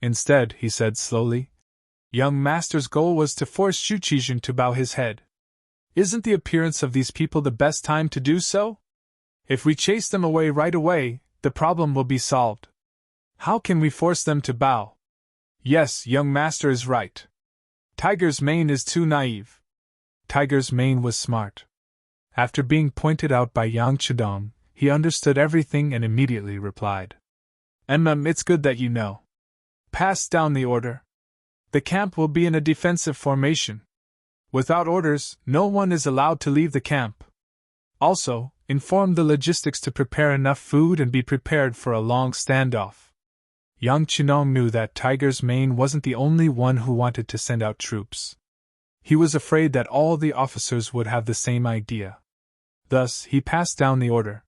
Instead, he said slowly, "Young master's goal was to force Xu Qijun to bow his head. Isn't the appearance of these people the best time to do so? If we chase them away right away, the problem will be solved. How can we force them to bow?" "Yes, young master is right. Tiger's Mane is too naive." Tiger's Mane was smart. After being pointed out by Yang Qindong, he understood everything and immediately replied, It's good that you know. Pass down the order. The camp will be in a defensive formation. Without orders, no one is allowed to leave the camp. Also, inform the logistics to prepare enough food and be prepared for a long standoff." Yang Qindong knew that Tiger's Mane wasn't the only one who wanted to send out troops. He was afraid that all the officers would have the same idea. Thus, he passed down the order.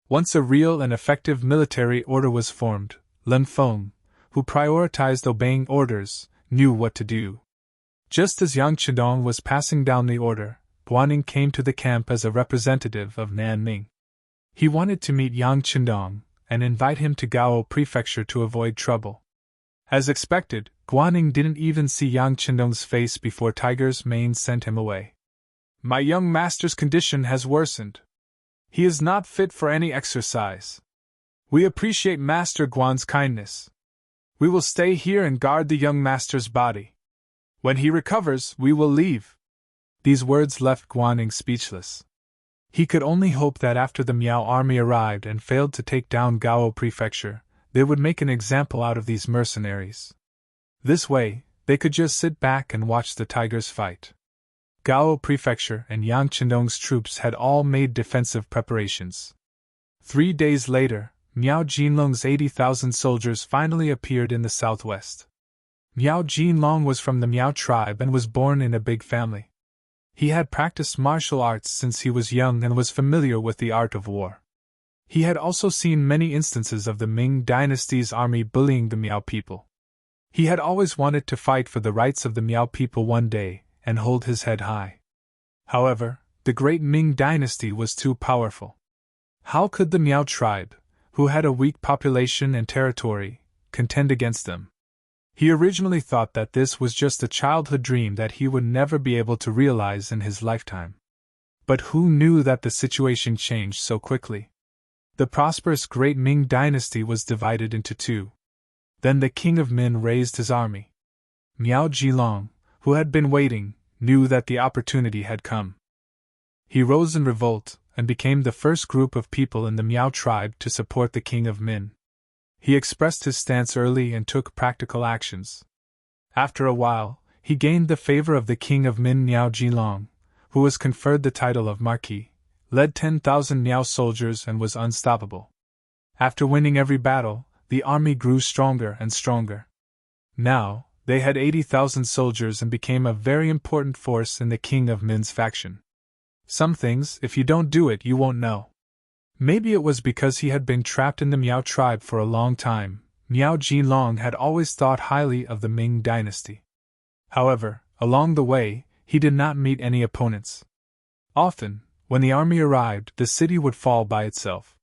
Once a real and effective military order was formed, Lin Feng, who prioritized obeying orders, knew what to do. Just as Yang Qindong was passing down the order, Guaning came to the camp as a representative of Nanming. He wanted to meet Yang Qindong and invite him to Gaozhou prefecture to avoid trouble. As expected, Guaning didn't even see Yang Qindong's face before Tiger's Mane sent him away. "My young master's condition has worsened. He is not fit for any exercise. We appreciate Master Guan's kindness. We will stay here and guard the young master's body. When he recovers, we will leave." These words left Guaning speechless. He could only hope that after the Miao army arrived and failed to take down Gaozhou prefecture, they would make an example out of these mercenaries. This way, they could just sit back and watch the tigers fight. Gaozhou prefecture and Yang Qindong's troops had all made defensive preparations. 3 days later, Miao Jinlong's 80,000 soldiers finally appeared in the southwest. Miao Jinlong was from the Miao tribe and was born in a big family. He had practiced martial arts since he was young and was familiar with the art of war. He had also seen many instances of the Ming dynasty's army bullying the Miao people. He had always wanted to fight for the rights of the Miao people one day and hold his head high. However, the great Ming dynasty was too powerful. How could the Miao tribe, who had a weak population and territory, contend against them? He originally thought that this was just a childhood dream that he would never be able to realize in his lifetime. But who knew that the situation changed so quickly? The prosperous great Ming dynasty was divided into two. Then the king of Min raised his army. Miao Jilong, who had been waiting, knew that the opportunity had come. He rose in revolt and became the first group of people in the Miao tribe to support the king of Min. He expressed his stance early and took practical actions. After a while, he gained the favor of the king of Min, Miao Jilong, who was conferred the title of Marquis, led 10,000 Miao soldiers and was unstoppable. After winning every battle, the army grew stronger and stronger. Now, they had 80,000 soldiers and became a very important force in the king of Min's faction. Some things, if you don't do it, you won't know. Maybe it was because he had been trapped in the Miao tribe for a long time. Miao Jilong had always thought highly of the Ming dynasty. However, along the way, he did not meet any opponents. Often, when the army arrived, the city would fall by itself.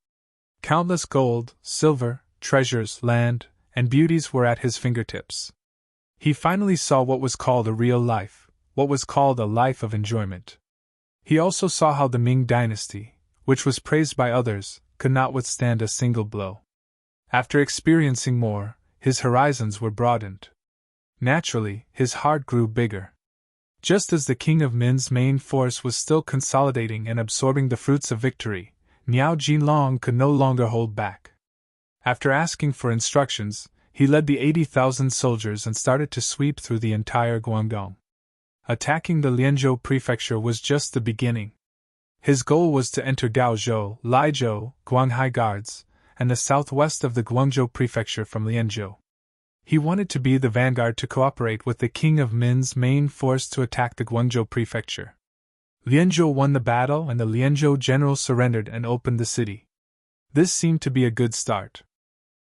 Countless gold, silver, treasures, land, and beauties were at his fingertips. He finally saw what was called a real life, what was called a life of enjoyment. He also saw how the Ming dynasty, which was praised by others, could not withstand a single blow. After experiencing more, his horizons were broadened. Naturally, his heart grew bigger. Just as the king of Min's main force was still consolidating and absorbing the fruits of victory, Miao Jilong could no longer hold back. After asking for instructions, he led the 80,000 soldiers and started to sweep through the entire Guangdong. Attacking the Lianzhou prefecture was just the beginning. His goal was to enter Gaozhou, Laizhou, Guanghai Guards, and the southwest of the Guangzhou prefecture from Lianzhou. He wanted to be the vanguard to cooperate with the king of Min's main force to attack the Guangzhou prefecture. Lianzhou won the battle and the Lianzhou general surrendered and opened the city. This seemed to be a good start.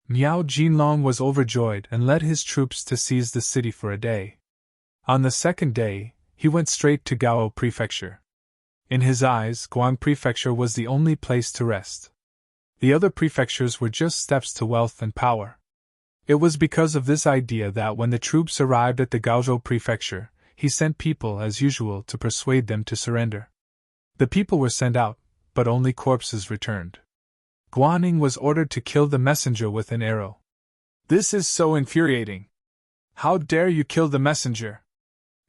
Miao Jilong was overjoyed and led his troops to seize the city for a day. On the second day, he went straight to Gao prefecture. In his eyes, Guang prefecture was the only place to rest. The other prefectures were just steps to wealth and power. It was because of this idea that when the troops arrived at the Gaozhou prefecture, he sent people as usual to persuade them to surrender. The people were sent out, but only corpses returned. Guaning was ordered to kill the messenger with an arrow. This is so infuriating. How dare you kill the messenger?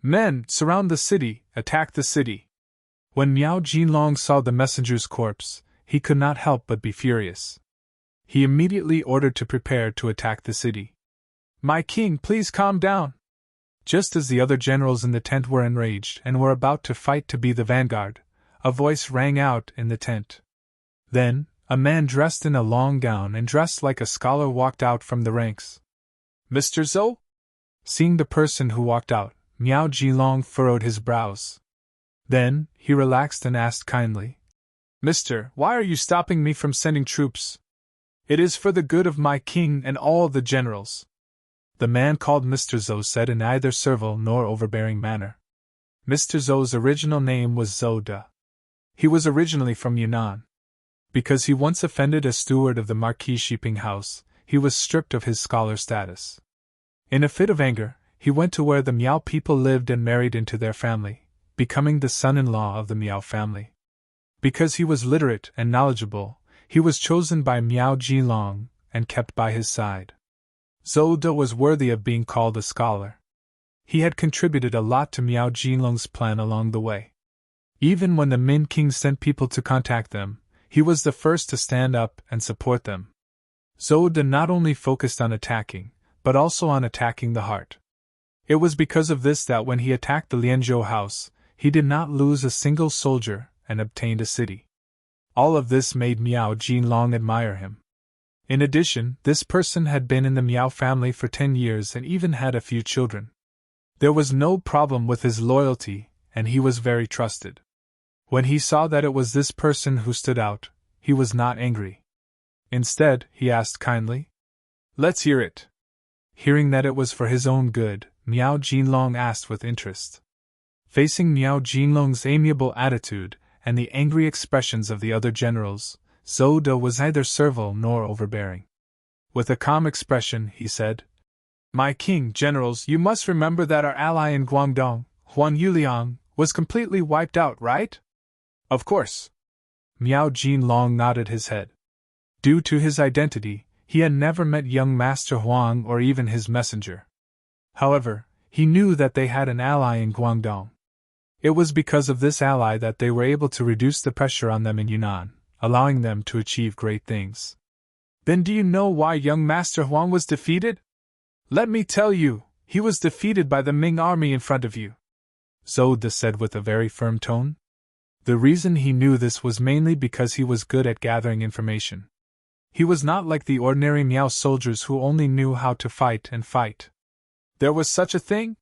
Men, surround the city, attack the city. When Miao Jilong saw the messenger's corpse, he could not help but be furious. He immediately ordered to prepare to attack the city. My king, please calm down. Just as the other generals in the tent were enraged and were about to fight to be the vanguard, a voice rang out in the tent. Then, a man dressed in a long gown and dressed like a scholar walked out from the ranks. Mr. Zhou? Seeing the person who walked out, Miao Jilong furrowed his brows. Then, he relaxed and asked kindly, Mister, why are you stopping me from sending troops? It is for the good of my king and all the generals. The man called Mr. Zhou said in neither servile nor overbearing manner. Mr. Zhou's original name was Zhou De. He was originally from Yunnan. Because he once offended a steward of the Marquis Shiping House, he was stripped of his scholar status. In a fit of anger, he went to where the Miao people lived and married into their family, becoming the son-in-law of the Miao family. Because he was literate and knowledgeable, he was chosen by Miao Jilong and kept by his side. Zhou De was worthy of being called a scholar. He had contributed a lot to Miao Jilong's plan along the way. Even when the Min king sent people to contact them, he was the first to stand up and support them. Zhou De not only focused on attacking, but also on attacking the heart. It was because of this that when he attacked the Lianzhou house, he did not lose a single soldier and obtained a city. All of this made Miao Jilong admire him. In addition, this person had been in the Miao family for 10 years and even had a few children. There was no problem with his loyalty, and he was very trusted. When he saw that it was this person who stood out, he was not angry. Instead, he asked kindly, "Let's hear it." Hearing that it was for his own good, Miao Jinlong asked with interest. Facing Miao Jinlong's amiable attitude and the angry expressions of the other generals, Zhou De was neither servile nor overbearing. With a calm expression, he said, "My king, generals, you must remember that our ally in Guangdong, Huan Yuliang, was completely wiped out, right?" "Of course." Miao Jinlong nodded his head. Due to his identity, he had never met young Master Huang or even his messenger. However, he knew that they had an ally in Guangdong. It was because of this ally that they were able to reduce the pressure on them in Yunnan, allowing them to achieve great things. "Then do you know why young Master Huang was defeated?" "Let me tell you, he was defeated by the Ming army in front of you," Zhou De said with a very firm tone. The reason he knew this was mainly because he was good at gathering information. He was not like the ordinary Miao soldiers who only knew how to fight and fight. "There was such a thing?"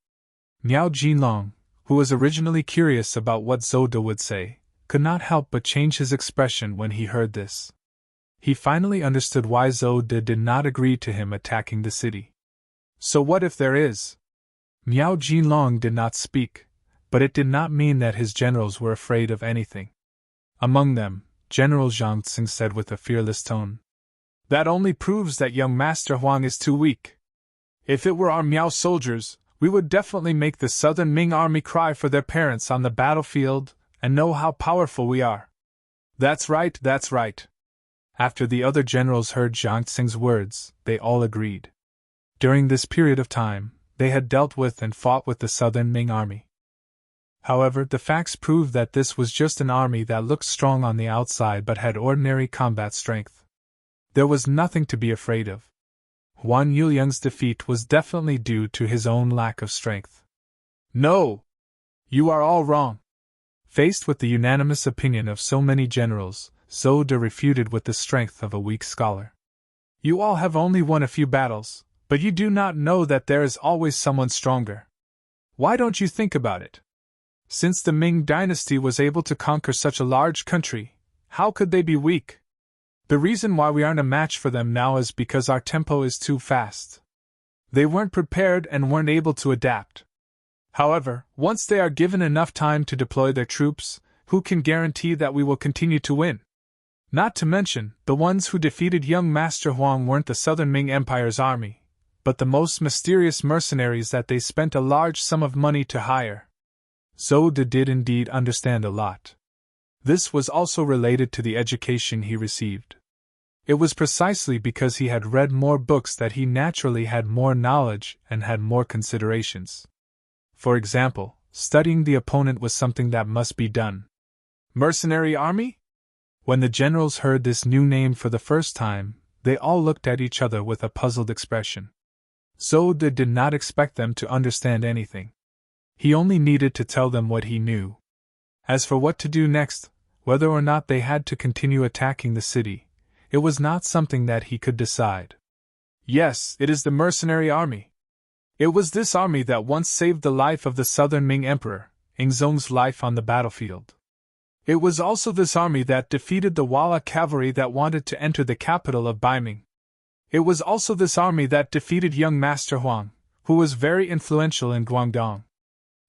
Miao Jinlong, who was originally curious about what Zhou De would say, could not help but change his expression when he heard this. He finally understood why Zhou De did not agree to him attacking the city. "So what if there is?" Miao Jinlong did not speak, but it did not mean that his generals were afraid of anything. Among them, General Zhang Tsing said with a fearless tone, "That only proves that young Master Huang is too weak. If it were our Miao soldiers, we would definitely make the southern Ming army cry for their parents on the battlefield and know how powerful we are." That's right. After the other generals heard Zhang Tsing's words, they all agreed. During this period of time, they had dealt with and fought with the southern Ming army. However, the facts proved that this was just an army that looked strong on the outside but had ordinary combat strength. There was nothing to be afraid of. Huan Yuliang's defeat was definitely due to his own lack of strength. "No! You are all wrong." Faced with the unanimous opinion of so many generals, Zhou De refuted with the strength of a weak scholar. "You all have only won a few battles, but you do not know that there is always someone stronger. Why don't you think about it? Since the Ming dynasty was able to conquer such a large country, how could they be weak? The reason why we aren't a match for them now is because our tempo is too fast. They weren't prepared and weren't able to adapt. However, once they are given enough time to deploy their troops, who can guarantee that we will continue to win? Not to mention, the ones who defeated young Master Huang weren't the Southern Ming Empire's army, but the most mysterious mercenaries that they spent a large sum of money to hire." Zhou De did indeed understand a lot. This was also related to the education he received. It was precisely because he had read more books that he naturally had more knowledge and had more considerations. For example, studying the opponent was something that must be done. Mercenary army? When the generals heard this new name for the first time, they all looked at each other with a puzzled expression. Zhou De did not expect them to understand anything. He only needed to tell them what he knew. As for what to do next, whether or not they had to continue attacking the city, it was not something that he could decide. "Yes, it is the mercenary army. It was this army that once saved the life of the Southern Ming Emperor, Yingzong's life on the battlefield. It was also this army that defeated the Walla cavalry that wanted to enter the capital of Baiming. It was also this army that defeated young Master Huang, who was very influential in Guangdong.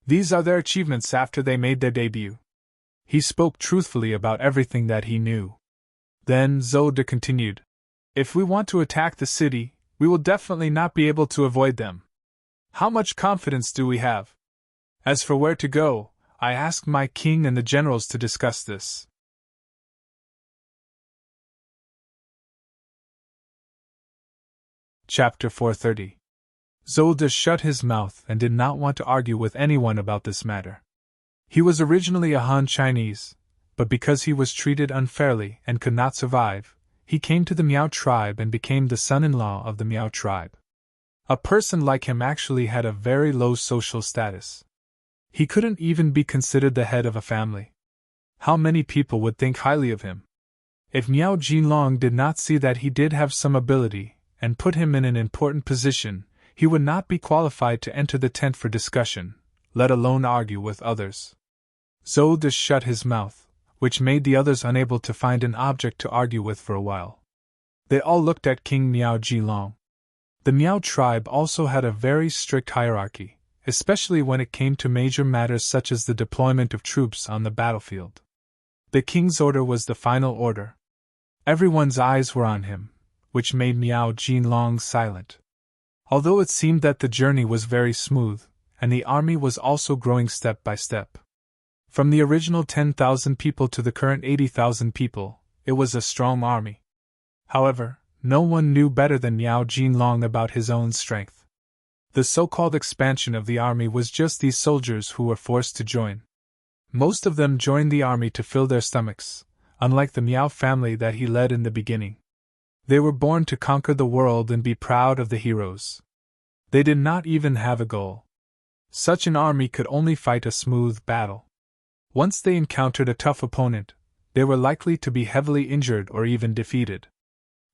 These are their achievements after they made their debut." He spoke truthfully about everything that he knew. Then Zhou De continued, "If we want to attack the city, we will definitely not be able to avoid them. How much confidence do we have? As for where to go, I asked my king and the generals to discuss this." Chapter 430. Zhou De shut his mouth and did not want to argue with anyone about this matter. He was originally a Han Chinese, but because he was treated unfairly and could not survive, he came to the Miao tribe and became the son-in-law of the Miao tribe. A person like him actually had a very low social status. He couldn't even be considered the head of a family. How many people would think highly of him? If Miao Jinlong did not see that he did have some ability and put him in an important position, he would not be qualified to enter the tent for discussion, let alone argue with others. Zhou De shut his mouth, which made the others unable to find an object to argue with for a while. They all looked at King Miao Jilong. The Miao tribe also had a very strict hierarchy, especially when it came to major matters such as the deployment of troops on the battlefield. The king's order was the final order. Everyone's eyes were on him, which made Miao Jilong silent. Although it seemed that the journey was very smooth, and the army was also growing step by step. From the original 10,000 people to the current 80,000 people, it was a strong army. However, no one knew better than Miao Jilong about his own strength. The so-called expansion of the army was just these soldiers who were forced to join. Most of them joined the army to fill their stomachs, unlike the Miao family that he led in the beginning. They were born to conquer the world and be proud of the heroes. They did not even have a goal. Such an army could only fight a smooth battle. Once they encountered a tough opponent, they were likely to be heavily injured or even defeated.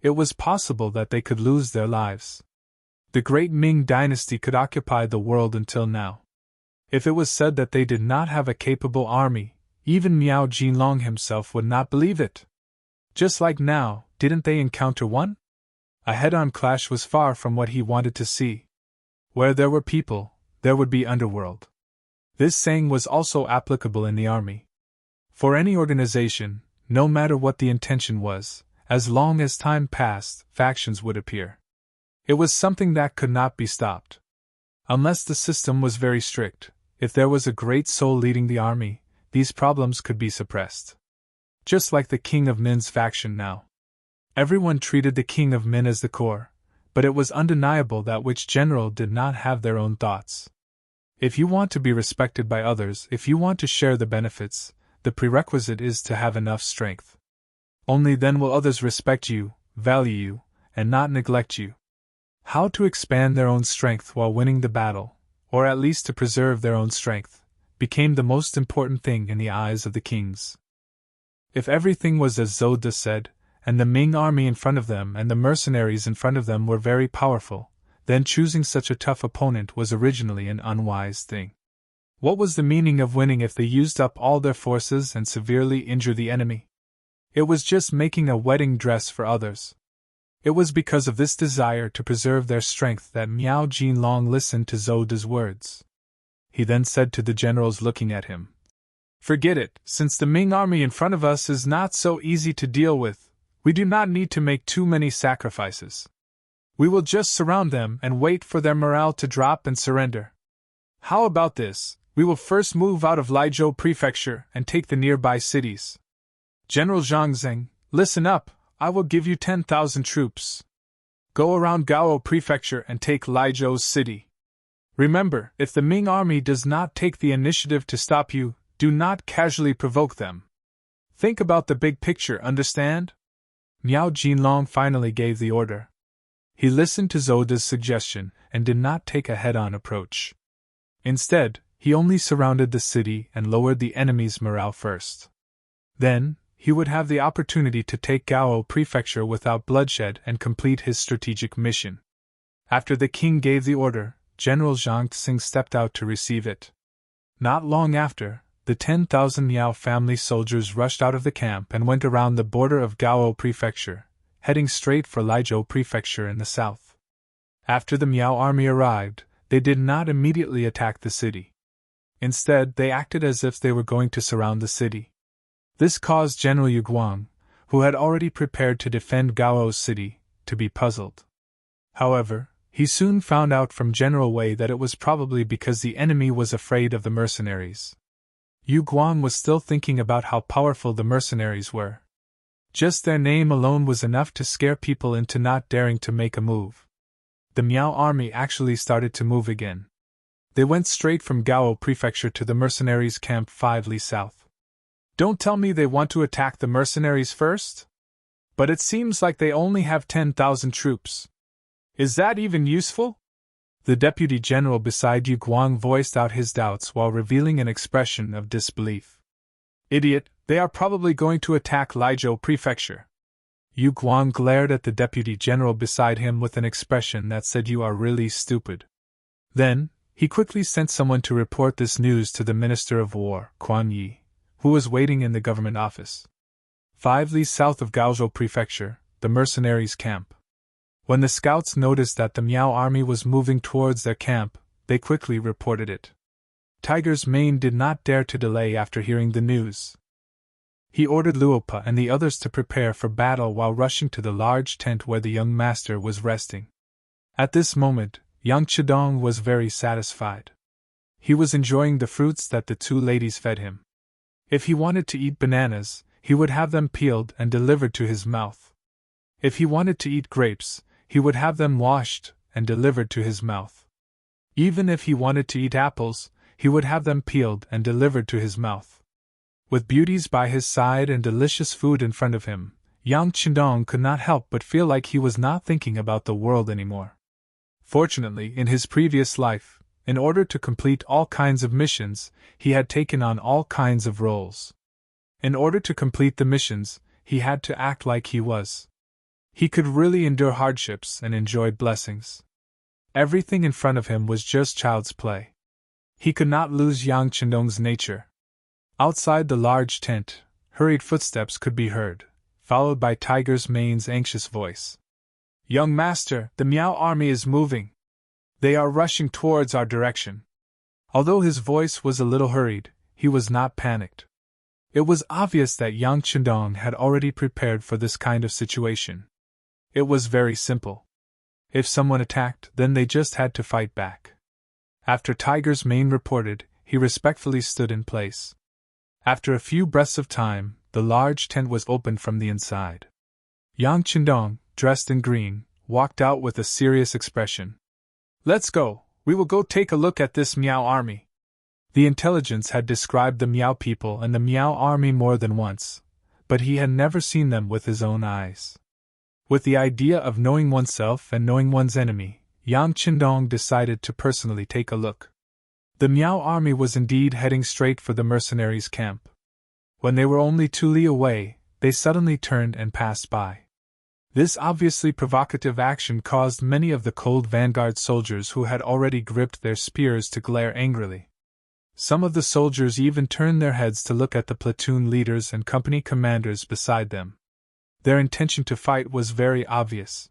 It was possible that they could lose their lives. The great Ming dynasty could occupy the world until now. If it was said that they did not have a capable army, even Miao Jilong himself would not believe it. Just like now, didn't they encounter one? A head-on clash was far from what he wanted to see. Where there were people, there would be underworld. This saying was also applicable in the army. For any organization, no matter what the intention was, as long as time passed, factions would appear. It was something that could not be stopped. Unless the system was very strict, if there was a great soul leading the army, these problems could be suppressed. Just like the King of Min's faction now. Everyone treated the King of Min as the core, but it was undeniable that which general did not have their own thoughts. If you want to be respected by others, if you want to share the benefits, the prerequisite is to have enough strength. Only then will others respect you, value you, and not neglect you. How to expand their own strength while winning the battle, or at least to preserve their own strength, became the most important thing in the eyes of the kings. If everything was as Zhou De said, and the Ming army in front of them and the mercenaries in front of them were very powerful, then choosing such a tough opponent was originally an unwise thing. What was the meaning of winning if they used up all their forces and severely injured the enemy? It was just making a wedding dress for others. It was because of this desire to preserve their strength that Miao Jilong listened to Zhou De's words. He then said to the generals looking at him, "Forget it, since the Ming army in front of us is not so easy to deal with, we do not need to make too many sacrifices. We will just surround them and wait for their morale to drop and surrender. How about this? We will first move out of Laizhou Prefecture and take the nearby cities. General Zhang Zheng, listen up, I will give you 10,000 troops. Go around Gao Prefecture and take Laizhou City. Remember, if the Ming army does not take the initiative to stop you, do not casually provoke them. Think about the big picture, understand?" Miao Jilong finally gave the order. He listened to Zhou De's suggestion and did not take a head-on approach. Instead, he only surrounded the city and lowered the enemy's morale first. Then, he would have the opportunity to take Gao Prefecture without bloodshed and complete his strategic mission. After the king gave the order, General Zhang Xing stepped out to receive it. Not long after, the 10,000 Miao family soldiers rushed out of the camp and went around the border of Gao Prefecture, heading straight for Laizhou Prefecture in the south. After the Miao army arrived, they did not immediately attack the city. Instead, they acted as if they were going to surround the city. This caused General Yu Guang, who had already prepared to defend Gao City, to be puzzled. However, he soon found out from General Wei that it was probably because the enemy was afraid of the mercenaries. Yu Guang was still thinking about how powerful the mercenaries were. Just their name alone was enough to scare people into not daring to make a move. The Miao army actually started to move again. They went straight from Gao Prefecture to the mercenaries' camp 5 li south. Don't tell me they want to attack the mercenaries first? But it seems like they only have 10,000 troops. Is that even useful? The deputy general beside Yu Guang voiced out his doubts while revealing an expression of disbelief. Idiot, they are probably going to attack Laizhou Prefecture. Yu Guang glared at the deputy general beside him with an expression that said, "You are really stupid." Then, He quickly sent someone to report this news to the Minister of War, Quan Yi, who was waiting in the government office. 5 leagues south of Gaozhou Prefecture, the mercenaries' camp. When the scouts noticed that the Miao army was moving towards their camp, they quickly reported it. Tiger's Mane did not dare to delay after hearing the news. He ordered Luopa and the others to prepare for battle while rushing to the large tent where the young master was resting. At this moment, Yang Chidong was very satisfied. He was enjoying the fruits that the 2 ladies fed him. If he wanted to eat bananas, he would have them peeled and delivered to his mouth. If he wanted to eat grapes, he would have them washed and delivered to his mouth. Even if he wanted to eat apples, he would have them peeled and delivered to his mouth. With beauties by his side and delicious food in front of him, Yang Chidong could not help but feel like he was not thinking about the world anymore. Fortunately, in his previous life, in order to complete all kinds of missions, he had taken on all kinds of roles. In order to complete the missions, he had to act like he was. He could really endure hardships and enjoyed blessings. Everything in front of him was just child's play. He could not lose Yang Chidong's nature. Outside the large tent, hurried footsteps could be heard, followed by Tiger's Mane's anxious voice. "Young master, the Miao army is moving. They are rushing towards our direction." Although his voice was a little hurried, he was not panicked. It was obvious that Yang Chidong had already prepared for this kind of situation. It was very simple. If someone attacked, then they just had to fight back. After Tiger's Mane reported, he respectfully stood in place. After a few breaths of time, the large tent was opened from the inside. Yang Chidong, dressed in green, walked out with a serious expression. "Let's go, we will go take a look at this Miao army." The intelligence had described the Miao people and the Miao army more than once, but he had never seen them with his own eyes. With the idea of knowing oneself and knowing one's enemy, Yang Chidong decided to personally take a look. The Miao army was indeed heading straight for the mercenaries' camp. When they were only 2 li away, they suddenly turned and passed by. This obviously provocative action caused many of the cold vanguard soldiers who had already gripped their spears to glare angrily. Some of the soldiers even turned their heads to look at the platoon leaders and company commanders beside them. Their intention to fight was very obvious.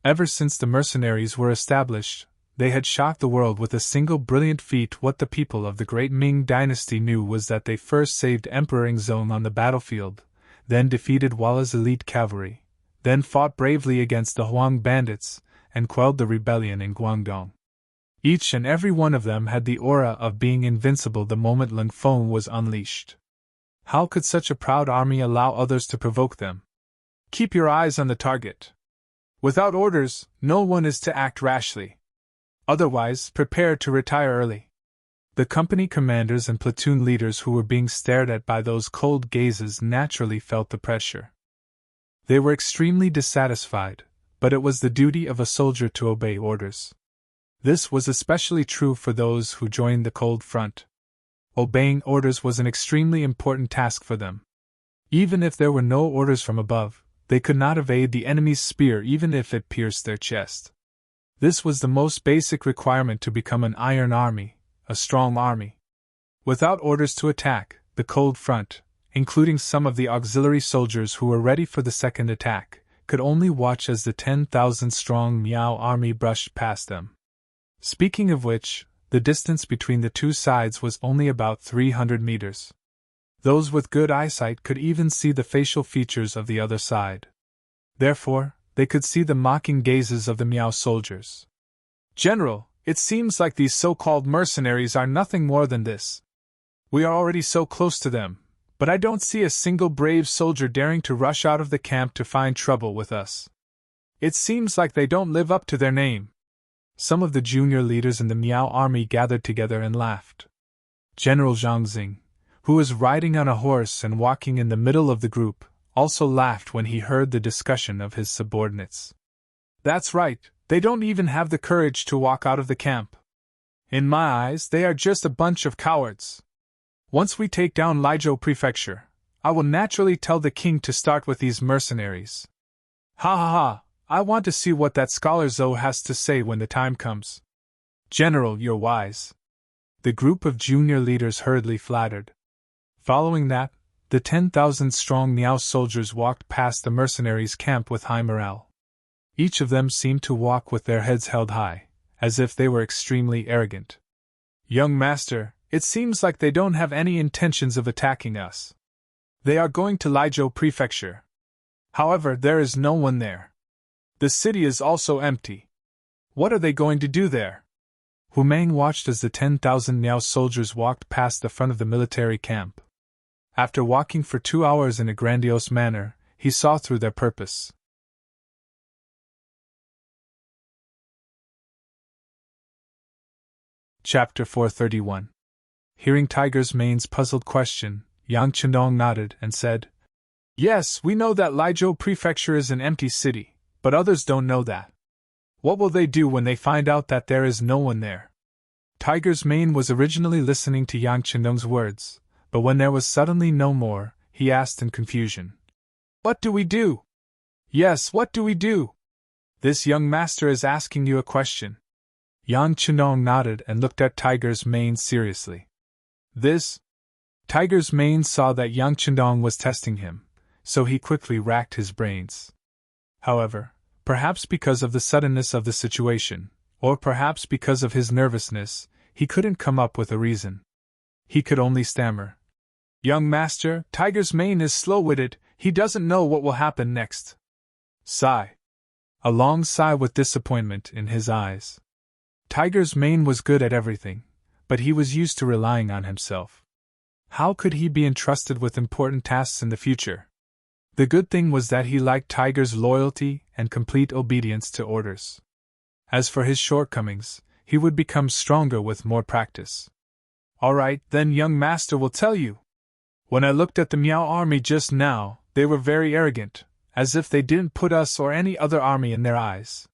Ever since the mercenaries were established, they had shocked the world with a single brilliant feat. What the people of the great Ming dynasty knew was that they first saved Emperor Yingzong on the battlefield, then defeated Walla's elite cavalry, then fought bravely against the Huang bandits, and quelled the rebellion in Guangdong. Each and every one of them had the aura of being invincible the moment Leng Feng was unleashed. How could such a proud army allow others to provoke them? Keep your eyes on the target. Without orders, no one is to act rashly. Otherwise, prepare to retire early. The company commanders and platoon leaders who were being stared at by those cold gazes naturally felt the pressure. They were extremely dissatisfied, but it was the duty of a soldier to obey orders. This was especially true for those who joined the cold front. Obeying orders was an extremely important task for them. Even if there were no orders from above, they could not evade the enemy's spear even if it pierced their chest. This was the most basic requirement to become an iron army, a strong army. Without orders to attack, the cold front, including some of the auxiliary soldiers who were ready for the second attack, could only watch as the 10,000-strong Miao army brushed past them. Speaking of which, the distance between the 2 sides was only about 300 meters. Those with good eyesight could even see the facial features of the other side. Therefore, they could see the mocking gazes of the Miao soldiers. "General, it seems like these so-called mercenaries are nothing more than this. We are already so close to them, but I don't see a single brave soldier daring to rush out of the camp to find trouble with us. It seems like they don't live up to their name." Some of the junior leaders in the Miao army gathered together and laughed. General Zhang Xing, who was riding on a horse and walking in the middle of the group, also laughed when he heard the discussion of his subordinates. "That's right, they don't even have the courage to walk out of the camp. In my eyes, they are just a bunch of cowards. Once we take down Liezhou Prefecture, I will naturally tell the king to start with these mercenaries. Ha ha ha, I want to see what that scholar Zhou has to say when the time comes." General, you're wise. The group of junior leaders hurriedly flattered. Following that, the 10,000-strong Miao soldiers walked past the mercenaries' camp with high morale. Each of them seemed to walk with their heads held high, as if they were extremely arrogant. Young master, it seems like they don't have any intentions of attacking us. They are going to Lizhou Prefecture. However, there is no one there. The city is also empty. What are they going to do there? Hu Meng watched as the 10,000 Miao soldiers walked past the front of the military camp. After walking for 2 hours in a grandiose manner, he saw through their purpose. Chapter 431. Hearing Tiger's Mane's puzzled question, Yang Chendong nodded and said, Yes, we know that Lizhou Prefecture is an empty city, but others don't know that. What will they do when they find out that there is no one there? Tiger's Mane was originally listening to Yang Chendong's words, but when there was suddenly no more, he asked in confusion, What do we do? Yes, what do we do? This young master is asking you a question. Yang Chendong nodded and looked at Tiger's Mane seriously. This? Tiger's Mane saw that Yang Chendong was testing him, so he quickly racked his brains. However, perhaps because of the suddenness of the situation, or perhaps because of his nervousness, he couldn't come up with a reason. He could only stammer. Young master, Tiger's Mane is slow-witted, he doesn't know what will happen next. Sigh. A long sigh with disappointment in his eyes. Tiger's Mane was good at everything, but he was used to relying on himself. How could he be entrusted with important tasks in the future? The good thing was that he liked Tiger's loyalty and complete obedience to orders. As for his shortcomings, he would become stronger with more practice. All right, then young master will tell you. When I looked at the Miao army just now, they were very arrogant, as if they didn't put us or any other army in their eyes.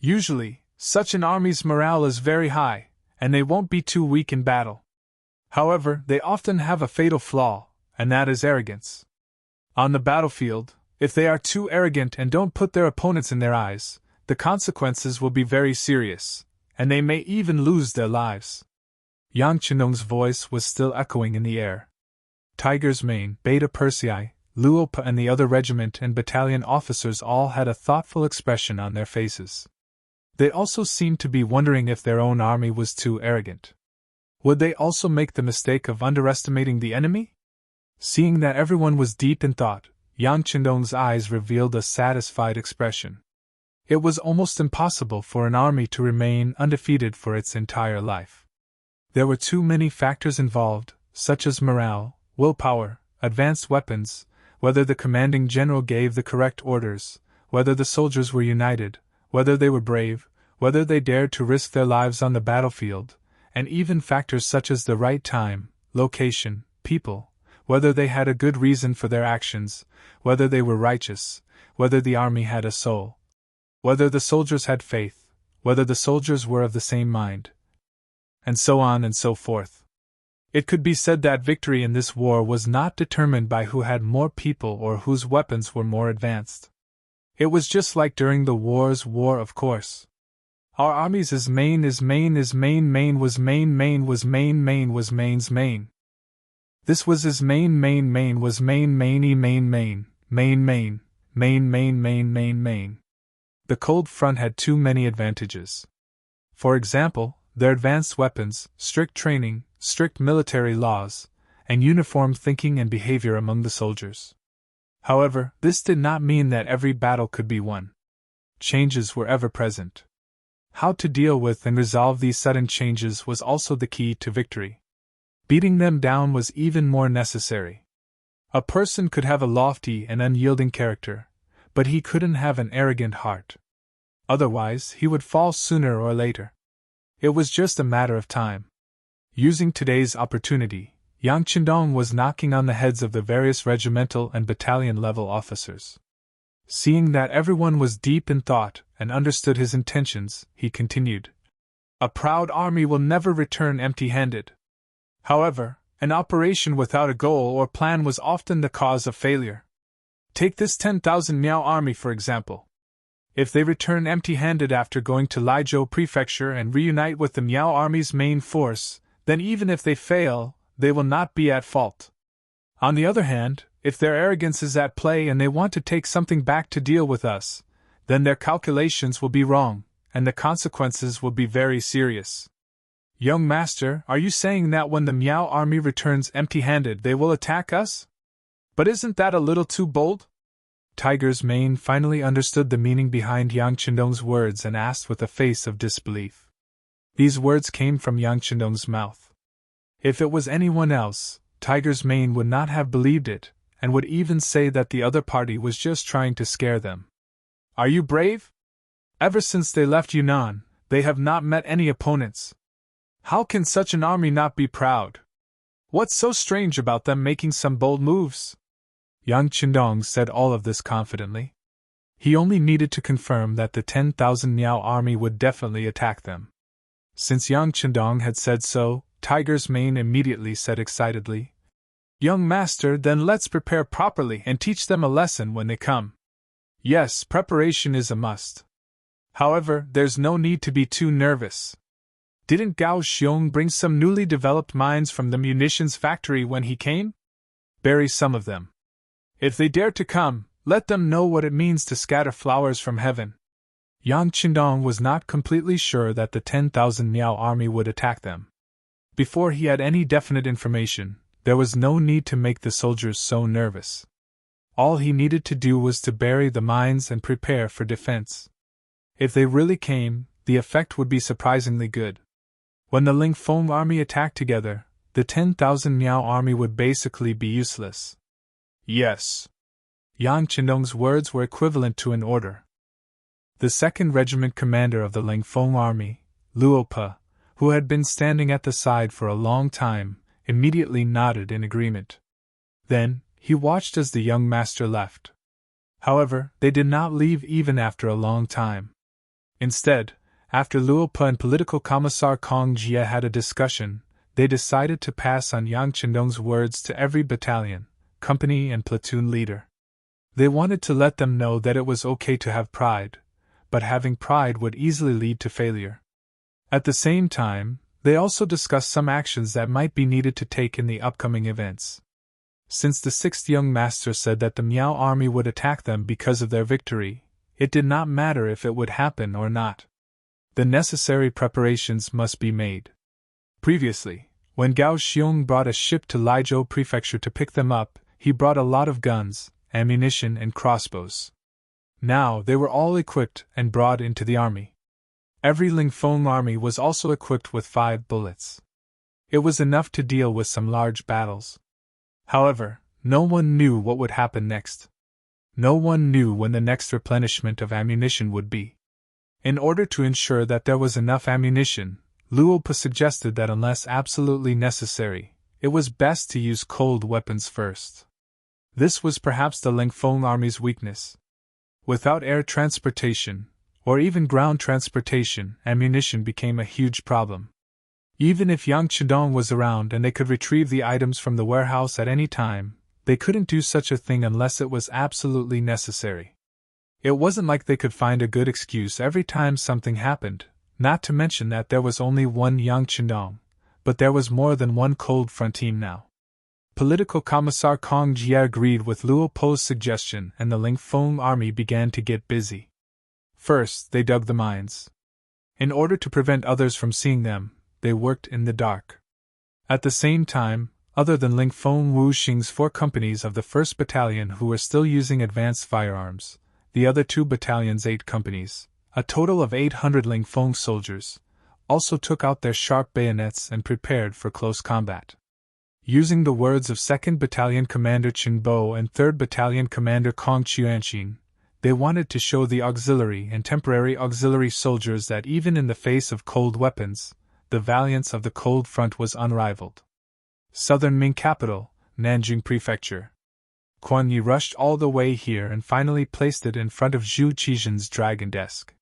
Usually, such an army's morale is very high, and they won't be too weak in battle. However, they often have a fatal flaw, and that is arrogance. On the battlefield, if they are too arrogant and don't put their opponents in their eyes, the consequences will be very serious, and they may even lose their lives. Yang Chendong's voice was still echoing in the air. Tiger's Mane, Beta Persei, Luopa and the other regiment and battalion officers all had a thoughtful expression on their faces. They also seemed to be wondering if their own army was too arrogant. Would they also make the mistake of underestimating the enemy? Seeing that everyone was deep in thought, Yang Chendong's eyes revealed a satisfied expression. It was almost impossible for an army to remain undefeated for its entire life. There were too many factors involved, such as morale, willpower, advanced weapons, whether the commanding general gave the correct orders, whether the soldiers were united, whether they were brave, whether they dared to risk their lives on the battlefield, and even factors such as the right time, location, people, whether they had a good reason for their actions, whether they were righteous, whether the army had a soul, whether the soldiers had faith, whether the soldiers were of the same mind, and so on and so forth. It could be said that victory in this war was not determined by who had more people or whose weapons were more advanced. It was just like during the war's war, of course. Our armies is main was main was main's main. This was his main was main. The cold front had too many advantages. For example, their advanced weapons, strict training, strict military laws, and uniform thinking and behavior among the soldiers. However, this did not mean that every battle could be won. Changes were ever present. How to deal with and resolve these sudden changes was also the key to victory. Beating them down was even more necessary. A person could have a lofty and unyielding character, but he couldn't have an arrogant heart. Otherwise, he would fall sooner or later. It was just a matter of time. Using today's opportunity, Yang Chendong was knocking on the heads of the various regimental and battalion-level officers. Seeing that everyone was deep in thought and understood his intentions, he continued, "A proud army will never return empty-handed. However, an operation without a goal or plan was often the cause of failure. Take this 10,000 Miao army for example. If they return empty-handed after going to Liezhou Prefecture and reunite with the Miao army's main force, then even if they fail, they will not be at fault. On the other hand, if their arrogance is at play and they want to take something back to deal with us, then their calculations will be wrong, and the consequences will be very serious. Young master, are you saying that when the Miao army returns empty-handed they will attack us? But isn't that a little too bold? Tiger's mane finally understood the meaning behind Yang Qindong's words and asked with a face of disbelief. These words came from Yang Qindong's mouth. If it was anyone else, Tiger's mane would not have believed it, and would even say that the other party was just trying to scare them. Are you brave? Ever since they left Yunnan, they have not met any opponents. How can such an army not be proud? What's so strange about them making some bold moves? Yang Qindong said all of this confidently. He only needed to confirm that the 10,000 Miao army would definitely attack them. Since Yang Qindong had said so, Tiger's mane immediately said excitedly, Young master, then let's prepare properly and teach them a lesson when they come. Yes, preparation is a must. However, there's no need to be too nervous. Didn't Gao Xiong bring some newly developed mines from the munitions factory when he came? Bury some of them. If they dare to come, let them know what it means to scatter flowers from heaven. Yang Qindong was not completely sure that the 10,000 Miao army would attack them. Before he had any definite information, there was no need to make the soldiers so nervous. All he needed to do was to bury the mines and prepare for defense. If they really came, the effect would be surprisingly good. When the Ling Feng army attacked together, the 10,000 Miao army would basically be useless. Yes. Yang Qindong's words were equivalent to an order. The 2nd Regiment commander of the Ling Feng army, Luo Pe, who had been standing at the side for a long time, immediately nodded in agreement. Then, he watched as the young master left. However, they did not leave even after a long time. Instead, after Luo Pe and political commissar Kong Jie had a discussion, they decided to pass on Yang Qindong's words to every battalion, company and platoon leader. They wanted to let them know that it was okay to have pride, but having pride would easily lead to failure. At the same time, they also discussed some actions that might be needed to take in the upcoming events. Since the 6th young master said that the Miao army would attack them because of their victory, it did not matter if it would happen or not. The necessary preparations must be made. Previously, when Gao Xiong brought a ship to Liezhou Prefecture to pick them up, he brought a lot of guns, ammunition and crossbows. Now they were all equipped and brought into the army. Every Ling Feng army was also equipped with 5 bullets. It was enough to deal with some large battles. However, no one knew what would happen next. No one knew when the next replenishment of ammunition would be. In order to ensure that there was enough ammunition, Luo Pe suggested that unless absolutely necessary, it was best to use cold weapons first. This was perhaps the Ling Feng army's weakness. Without air transportation, or even ground transportation, ammunition became a huge problem. Even if Yang Qindong was around and they could retrieve the items from the warehouse at any time, they couldn't do such a thing unless it was absolutely necessary. It wasn't like they could find a good excuse every time something happened, not to mention that there was only one Yang Qindong, but there was more than one cold front team now. Political Commissar Kong Jie agreed with Luo Pe's suggestion and the Ling Feng army began to get busy. First, they dug the mines. In order to prevent others from seeing them, they worked in the dark. At the same time, other than Ling Feng Wuxing's 4 companies of the 1st Battalion who were still using advanced firearms, the other 2 battalions' 8 companies, a total of 800 Ling Feng soldiers, also took out their sharp bayonets and prepared for close combat. Using the words of 2nd Battalion Commander Chen Bo and 3rd Battalion Commander Kong Chuanxin, they wanted to show the auxiliary and temporary auxiliary soldiers that even in the face of cold weapons, the valiance of the cold front was unrivaled. Southern Ming capital, Nanjing Prefecture. Quan Yi rushed all the way here and finally placed it in front of Zhu Qizhen's dragon desk.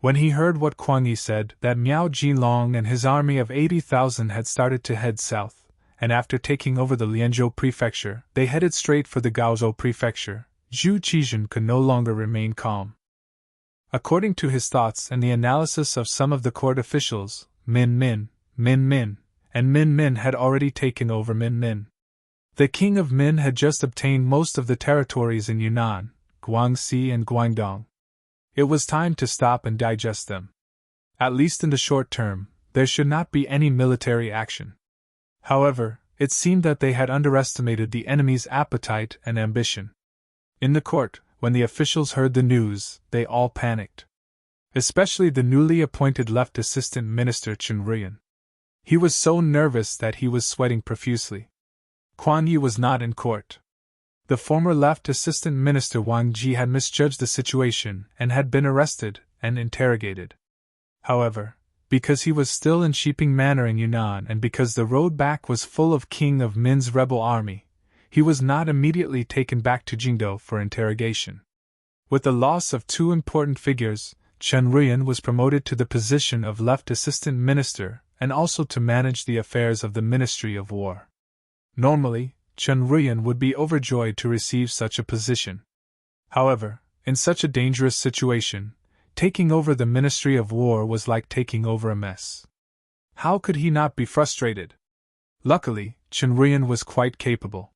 When he heard what Quan Yi said, that Miao Jinlong and his army of 80,000 had started to head south, and after taking over the Lianzhou Prefecture, they headed straight for the Gaozhou Prefecture, Zhu Qizhen could no longer remain calm. According to his thoughts and the analysis of some of the court officials, Min, and Min had already taken over Min. The king of Min had just obtained most of the territories in Yunnan, Guangxi and Guangdong. It was time to stop and digest them. At least in the short term, there should not be any military action. However, it seemed that they had underestimated the enemy's appetite and ambition. In the court, when the officials heard the news, they all panicked. Especially the newly appointed left assistant minister Chen Ruyan. He was so nervous that he was sweating profusely. Quan Yi was not in court. The former left assistant minister Wang Ji had misjudged the situation and had been arrested and interrogated. However, because he was still in Shiping Manor in Yunnan and because the road back was full of King of Min's rebel army, he was not immediately taken back to Jingdo for interrogation. With the loss of two important figures, Chen Ruyan was promoted to the position of left assistant minister and also to manage the affairs of the Ministry of War. Normally, Chen Ruyan would be overjoyed to receive such a position. However, in such a dangerous situation, taking over the Ministry of War was like taking over a mess. How could he not be frustrated? Luckily, Chen Ruyan was quite capable.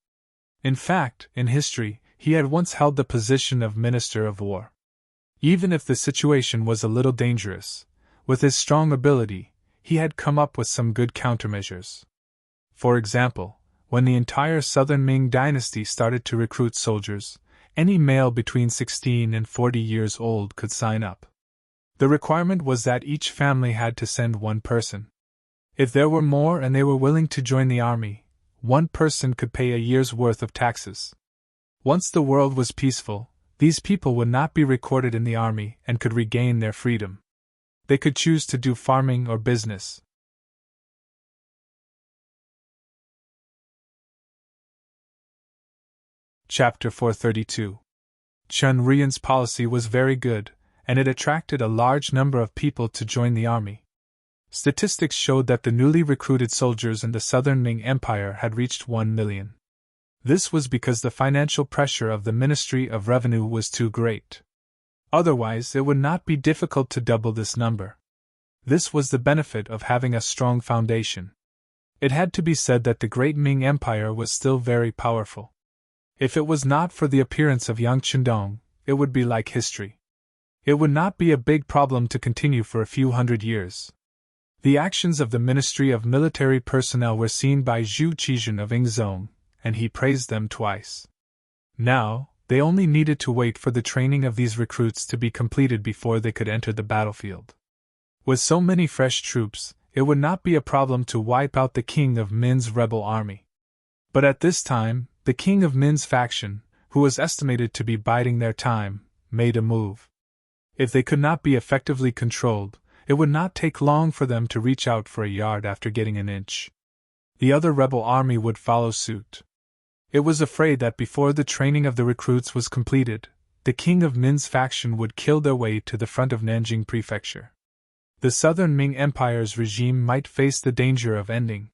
In fact, in history, he had once held the position of Minister of War. Even if the situation was a little dangerous, with his strong ability, he had come up with some good countermeasures. For example, when the entire southern Ming dynasty started to recruit soldiers, any male between 16 and 40 years old could sign up. The requirement was that each family had to send one person. If there were more and they were willing to join the army, one person could pay a year's worth of taxes. Once the world was peaceful, these people would not be recorded in the army and could regain their freedom. They could choose to do farming or business. Chapter 432. Chen Ruyan's policy was very good, and it attracted a large number of people to join the army. Statistics showed that the newly recruited soldiers in the southern Ming Empire had reached 1 million. This was because the financial pressure of the Ministry of Revenue was too great. Otherwise, it would not be difficult to double this number. This was the benefit of having a strong foundation. It had to be said that the great Ming Empire was still very powerful. If it was not for the appearance of Yang Chendong, it would be like history. It would not be a big problem to continue for a few hundred years. The actions of the Ministry of Military Personnel were seen by Zhu Qizhen of Yingzhong, and he praised them twice. Now, they only needed to wait for the training of these recruits to be completed before they could enter the battlefield. With so many fresh troops, it would not be a problem to wipe out the King of Min's rebel army. But at this time, the King of Min's faction, who was estimated to be biding their time, made a move. If they could not be effectively controlled, it would not take long for them to reach out for a yard after getting an inch. The other rebel army would follow suit. It was afraid that before the training of the recruits was completed, the King of Min's faction would kill their way to the front of Nanjing Prefecture. The southern Ming Empire's regime might face the danger of ending.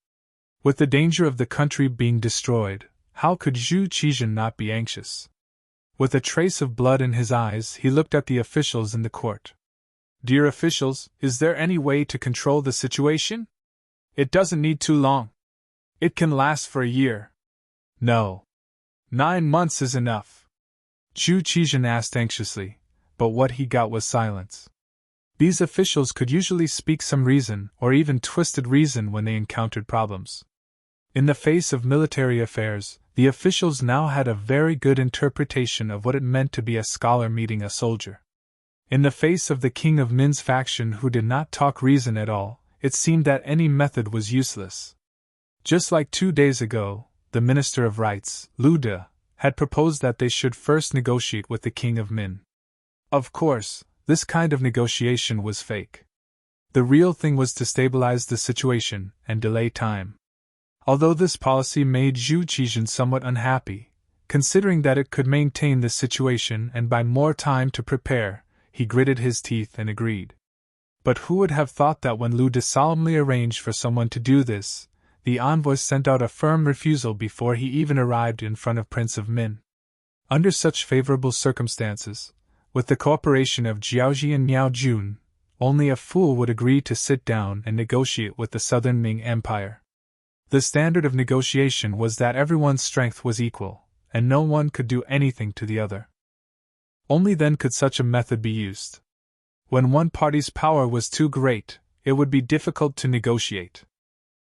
With the danger of the country being destroyed, how could Zhu Qizhen not be anxious? With a trace of blood in his eyes, he looked at the officials in the court. Dear officials, is there any way to control the situation? It doesn't need too long. It can last for a year. No. 9 months is enough. Zhu Qizhen asked anxiously, but what he got was silence. These officials could usually speak some reason or even twisted reason when they encountered problems. In the face of military affairs, the officials now had a very good interpretation of what it meant to be a scholar meeting a soldier. In the face of the King of Min's faction who did not talk reason at all, it seemed that any method was useless. Just like 2 days ago, the Minister of Rights, Lu De, had proposed that they should first negotiate with the King of Min. Of course, this kind of negotiation was fake. The real thing was to stabilize the situation and delay time. Although this policy made Zhu Qizhen somewhat unhappy, considering that it could maintain the situation and buy more time to prepare, he gritted his teeth and agreed. But who would have thought that when Lu De solemnly arranged for someone to do this, the envoy sent out a firm refusal before he even arrived in front of Prince of Min? Under such favorable circumstances, with the cooperation of Jiaoji and Miao Jun, only a fool would agree to sit down and negotiate with the southern Ming Empire. The standard of negotiation was that everyone's strength was equal, and no one could do anything to the other. Only then could such a method be used. When one party's power was too great, it would be difficult to negotiate.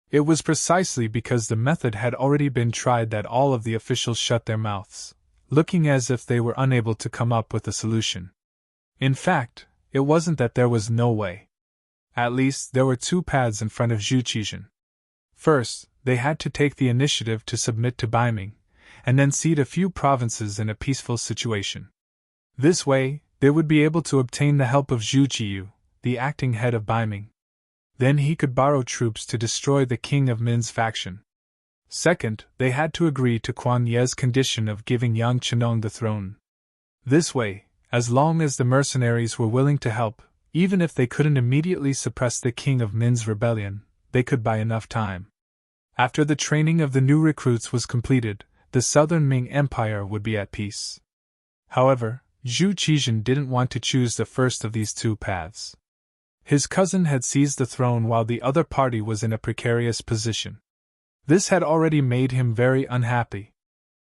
It was precisely because the method had already been tried that all of the officials shut their mouths, looking as if they were unable to come up with a solution. In fact, it wasn't that there was no way. At least, there were two paths in front of Zhu Qizhen. First, they had to take the initiative to submit to Ming, and then cede a few provinces in a peaceful situation. This way, they would be able to obtain the help of Zhu Qiyu, the acting head of Ming. Then he could borrow troops to destroy the king of Min's faction. Second, they had to agree to Kuan Ye's condition of giving Yang Chenong the throne. This way, as long as the mercenaries were willing to help, even if they couldn't immediately suppress the king of Min's rebellion, they could buy enough time. After the training of the new recruits was completed, the southern Ming Empire would be at peace. However, Zhu Qizhen didn't want to choose the first of these two paths. His cousin had seized the throne while the other party was in a precarious position. This had already made him very unhappy.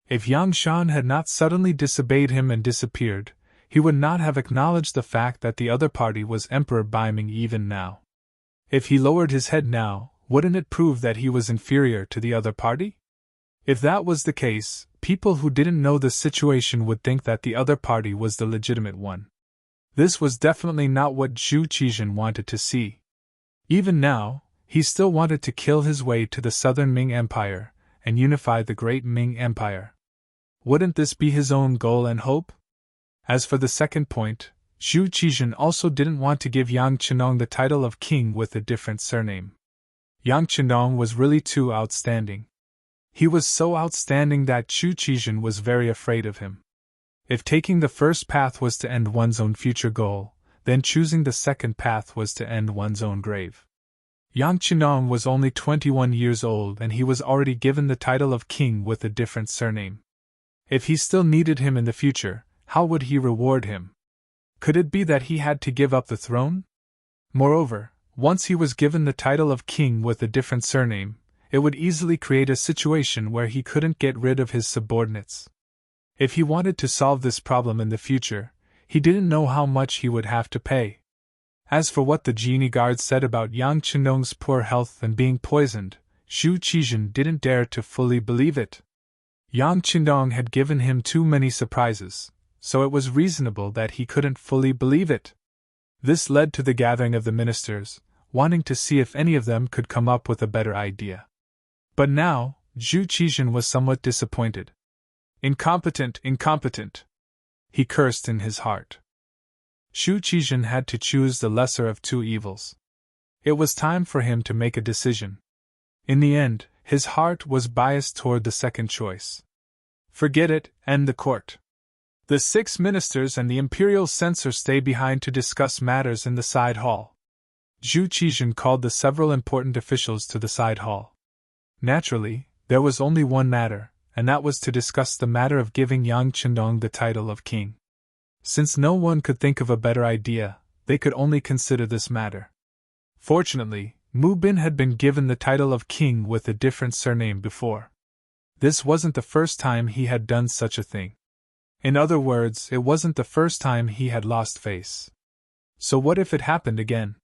If Yang Shan had not suddenly disobeyed him and disappeared, he would not have acknowledged the fact that the other party was Emperor Ming even now. If he lowered his head now, wouldn't it prove that he was inferior to the other party? If that was the case, people who didn't know the situation would think that the other party was the legitimate one. This was definitely not what Zhu Qizhen wanted to see. Even now, he still wanted to kill his way to the southern Ming Empire and unify the great Ming Empire. Wouldn't this be his own goal and hope? As for the second point, Zhu Qizhen also didn't want to give Yang Chenong the title of king with a different surname. Yang Chenong was really too outstanding. He was so outstanding that Zhu Qizhen was very afraid of him. If taking the first path was to end one's own future goal, then choosing the second path was to end one's own grave. Yang Chenong was only 21 years old and he was already given the title of king with a different surname. If he still needed him in the future, how would he reward him? Could it be that he had to give up the throne? Moreover, once he was given the title of king with a different surname, it would easily create a situation where he couldn't get rid of his subordinates. If he wanted to solve this problem in the future, he didn't know how much he would have to pay. As for what the genie guard said about Yang Chenong's poor health and being poisoned, Zhu Qizhen didn't dare to fully believe it. Yang Chenong had given him too many surprises, so it was reasonable that he couldn't fully believe it. This led to the gathering of the ministers, wanting to see if any of them could come up with a better idea. But now, Zhu Qizhen was somewhat disappointed. Incompetent, incompetent! He cursed in his heart. Zhu Qizhen had to choose the lesser of two evils. It was time for him to make a decision. In the end, his heart was biased toward the second choice. Forget it, end the court. The 6 ministers and the imperial censor stay behind to discuss matters in the side hall. Zhu Qizhen called the several important officials to the side hall. Naturally, there was only one matter, and that was to discuss the matter of giving Yang Chenong the title of king. Since no one could think of a better idea, they could only consider this matter. Fortunately, Mu Bin had been given the title of king with a different surname before. This wasn't the first time he had done such a thing. In other words, it wasn't the first time he had lost face. So what if it happened again?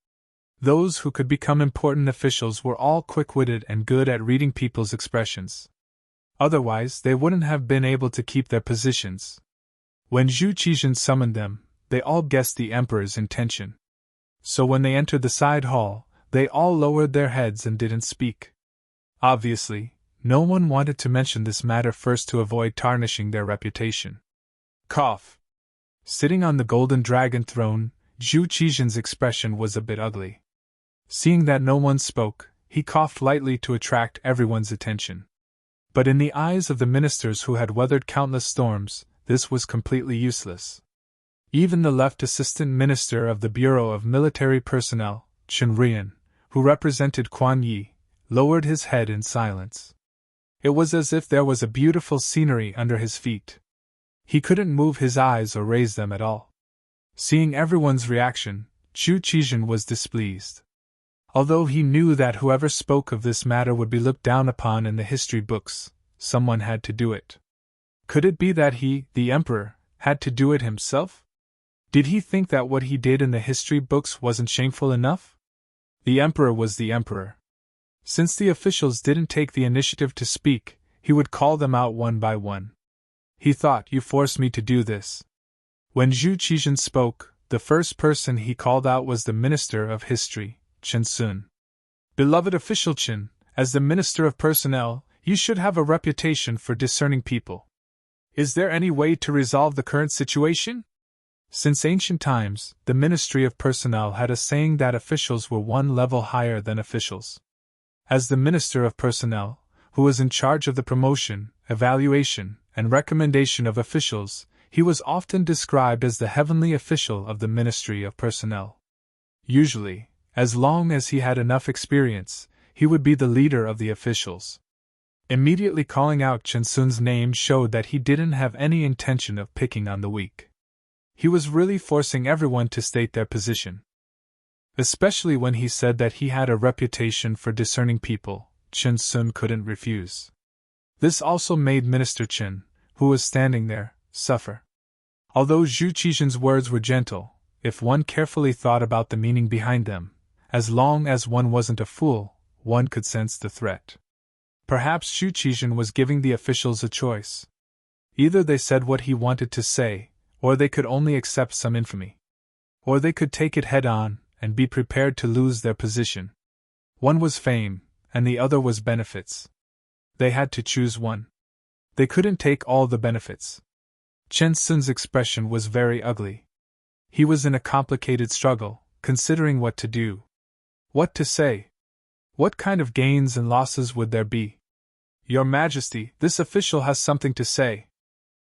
Those who could become important officials were all quick-witted and good at reading people's expressions. Otherwise, they wouldn't have been able to keep their positions. When Zhu Qizhen summoned them, they all guessed the emperor's intention. So when they entered the side hall, they all lowered their heads and didn't speak. Obviously, no one wanted to mention this matter first to avoid tarnishing their reputation. Cough. Sitting on the golden dragon throne, Zhu Qizhen's expression was a bit ugly. Seeing that no one spoke, he coughed lightly to attract everyone's attention. But in the eyes of the ministers who had weathered countless storms, this was completely useless. Even the left assistant minister of the Bureau of Military Personnel, Chen Rian, who represented Quan Yi, lowered his head in silence. It was as if there was a beautiful scenery under his feet. He couldn't move his eyes or raise them at all. Seeing everyone's reaction, Zhu Qizhen was displeased. Although he knew that whoever spoke of this matter would be looked down upon in the history books, someone had to do it. Could it be that he, the emperor, had to do it himself? Did he think that what he did in the history books wasn't shameful enough? The emperor was the emperor. Since the officials didn't take the initiative to speak, he would call them out one by one. He thought, "You forced me to do this." When Zhu Qizhen spoke, the first person he called out was the Minister of History, Chen Sun. "Beloved official Chen, as the Minister of Personnel, you should have a reputation for discerning people. Is there any way to resolve the current situation?" Since ancient times, the Ministry of Personnel had a saying that officials were one level higher than officials. As the Minister of Personnel, who was in charge of the promotion, evaluation, and recommendation of officials, he was often described as the heavenly official of the Ministry of Personnel. Usually, as long as he had enough experience, he would be the leader of the officials. Immediately calling out Chen Sun's name showed that he didn't have any intention of picking on the weak. He was really forcing everyone to state their position. Especially when he said that he had a reputation for discerning people, Chen Sun couldn't refuse. This also made Minister Chen, who was standing there, suffer. Although Zhu Qizhen's words were gentle, if one carefully thought about the meaning behind them, as long as one wasn't a fool, one could sense the threat. Perhaps Zhu Qizhen was giving the officials a choice. Either they said what he wanted to say, or they could only accept some infamy. Or they could take it head on, and be prepared to lose their position. One was fame, and the other was benefits. They had to choose one. They couldn't take all the benefits. Chen Sun's expression was very ugly. He was in a complicated struggle, considering what to do. What to say? What kind of gains and losses would there be? "Your Majesty, this official has something to say."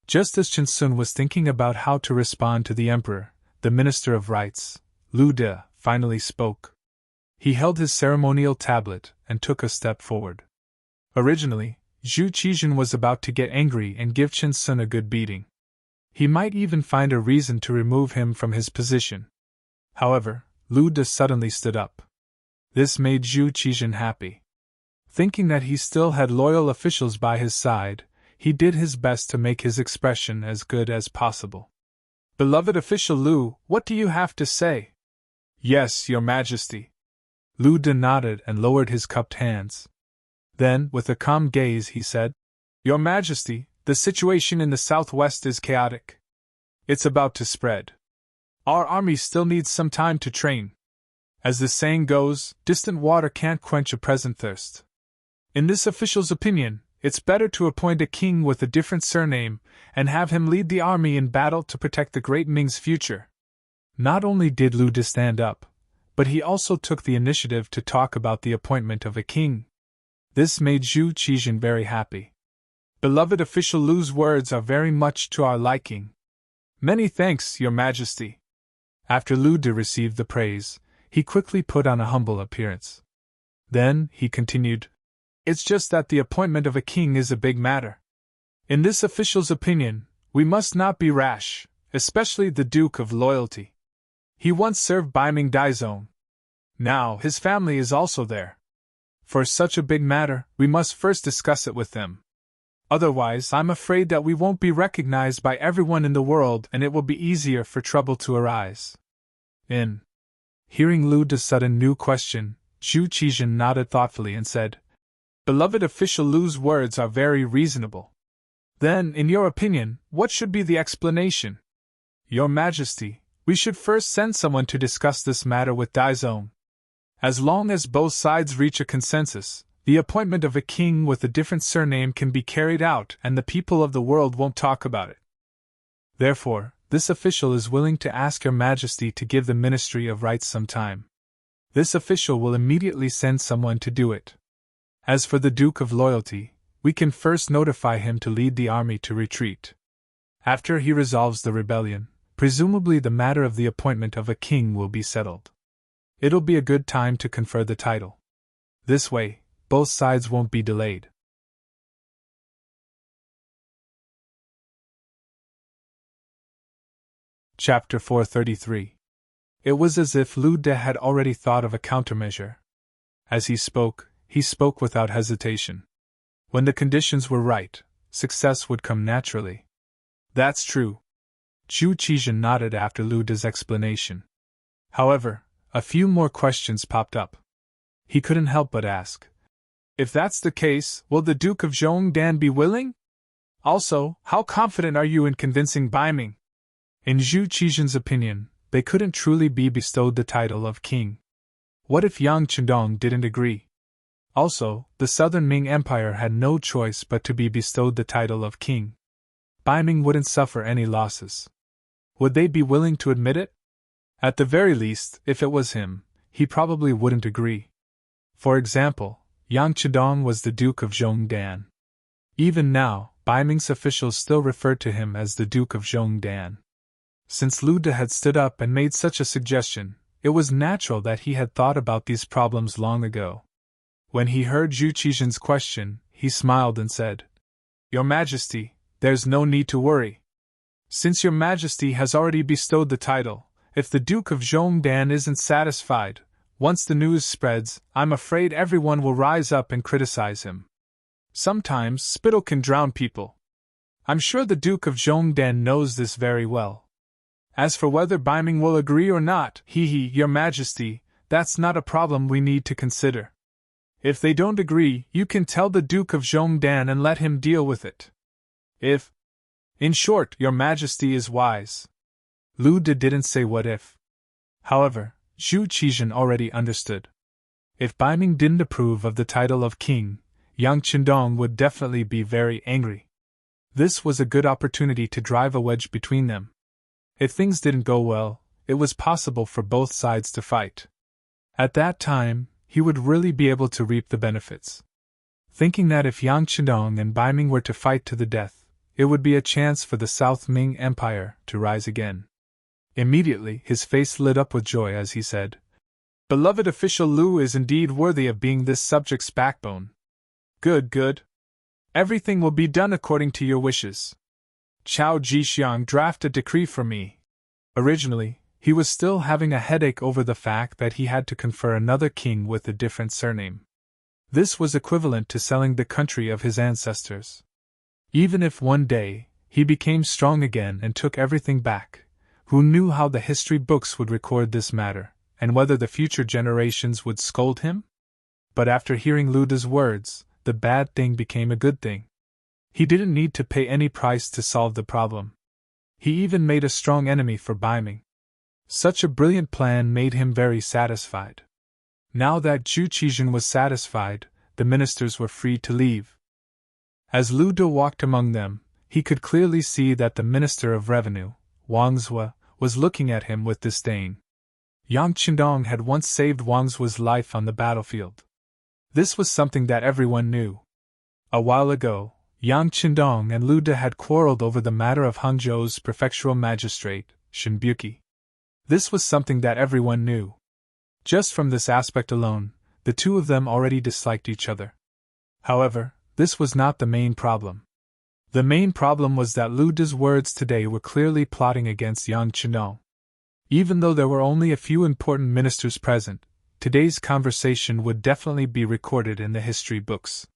Just as Chen Sun was thinking about how to respond to the emperor, the Minister of Rites, Lu De, finally spoke. He held his ceremonial tablet and took a step forward. Originally, Zhu Qizhen was about to get angry and give Chen Sun a good beating. He might even find a reason to remove him from his position. However, Lu De suddenly stood up. This made Zhu Qizhen happy. Thinking that he still had loyal officials by his side, he did his best to make his expression as good as possible. "Beloved official Lu, what do you have to say?" "Yes, Your Majesty." Lu De nodded and lowered his cupped hands. Then, with a calm gaze, he said, "Your Majesty, the situation in the southwest is chaotic. It's about to spread. Our army still needs some time to train. As the saying goes, distant water can't quench a present thirst. In this official's opinion, it's better to appoint a king with a different surname and have him lead the army in battle to protect the great Ming's future." Not only did Lu De stand up, but he also took the initiative to talk about the appointment of a king. This made Zhu Qizhen very happy. "Beloved official Lu's words are very much to our liking." "Many thanks, Your Majesty." After Lu De received the praise, he quickly put on a humble appearance. Then, he continued, "It's just that the appointment of a king is a big matter. In this official's opinion, we must not be rash, especially the Duke of Loyalty. He once served by Ming Daizong. Now, his family is also there. For such a big matter, we must first discuss it with them. Otherwise, I'm afraid that we won't be recognized by everyone in the world and it will be easier for trouble to arise." Hearing Lu De's sudden new question, Zhu Qizhen nodded thoughtfully and said, "Beloved official Lu's words are very reasonable. Then, in your opinion, what should be the explanation?" "Your Majesty, we should first send someone to discuss this matter with Daizong. As long as both sides reach a consensus, the appointment of a king with a different surname can be carried out and the people of the world won't talk about it. Therefore, this official is willing to ask Your Majesty to give the Ministry of Rites some time. This official will immediately send someone to do it. As for the Duke of Loyalty, we can first notify him to lead the army to retreat. After he resolves the rebellion, presumably the matter of the appointment of a king will be settled. It'll be a good time to confer the title. This way, both sides won't be delayed." Chapter 433. It was as if Lu De had already thought of a countermeasure. As he spoke without hesitation. When the conditions were right, success would come naturally. That's true. Zhu Qizhen nodded after Lu De's explanation. However, a few more questions popped up. He couldn't help but ask. If that's the case, will the Duke of Zhongdan be willing? Also, how confident are you in convincing Bai Ming? In Zhu Qizhen's opinion, they couldn't truly be bestowed the title of king. What if Yang Chendong didn't agree? Also, the southern Ming Empire had no choice but to be bestowed the title of king. Bai Ming wouldn't suffer any losses. Would they be willing to admit it? At the very least, if it was him, he probably wouldn't agree. For example, Yang Chendong was the Duke of Zhongdan. Even now, Bai Ming's officials still referred to him as the Duke of Zhongdan. Since Lu De had stood up and made such a suggestion, it was natural that he had thought about these problems long ago. When he heard Zhu Qizhen's question, he smiled and said, Your Majesty, there's no need to worry. Since Your Majesty has already bestowed the title, if the Duke of Zhongdan isn't satisfied, once the news spreads, I'm afraid everyone will rise up and criticize him. Sometimes spittle can drown people. I'm sure the Duke of Zhongdan knows this very well. As for whether Bai Ming will agree or not, Your Majesty, that's not a problem we need to consider. If they don't agree, you can tell the Duke of Zhongdan and let him deal with it. In short, Your Majesty is wise. Lu De didn't say what if. However, Zhu Qizhen already understood. If Bai Ming didn't approve of the title of king, Yang Chendong would definitely be very angry. This was a good opportunity to drive a wedge between them. If things didn't go well, it was possible for both sides to fight. At that time, he would really be able to reap the benefits. Thinking that if Yang Chendong and Bai Ming were to fight to the death, it would be a chance for the South Ming Empire to rise again. Immediately, his face lit up with joy as he said, Beloved official Lu is indeed worthy of being this subject's backbone. Good. Everything will be done according to your wishes. Chao Jixiang draft a decree for me. Originally, he was still having a headache over the fact that he had to confer another king with a different surname. This was equivalent to selling the country of his ancestors. Even if one day, he became strong again and took everything back, who knew how the history books would record this matter, and whether the future generations would scold him? But after hearing Lu De's words, the bad thing became a good thing. He didn't need to pay any price to solve the problem. He even made a strong enemy for Bai Ming. Such a brilliant plan made him very satisfied. Now that Zhu Qizhen was satisfied, the ministers were free to leave. As Lu De walked among them, he could clearly see that the Minister of Revenue, Wang Zue, was looking at him with disdain. Yang Chendong had once saved Wang Zue's life on the battlefield. This was something that everyone knew. A while ago, Yang Chendong and Lu De had quarreled over the matter of Hangzhou's prefectural magistrate, Shenbuki. This was something that everyone knew. Just from this aspect alone, the two of them already disliked each other. However, this was not the main problem. The main problem was that Lu De's words today were clearly plotting against Yang Chendong. Even though there were only a few important ministers present, today's conversation would definitely be recorded in the history books.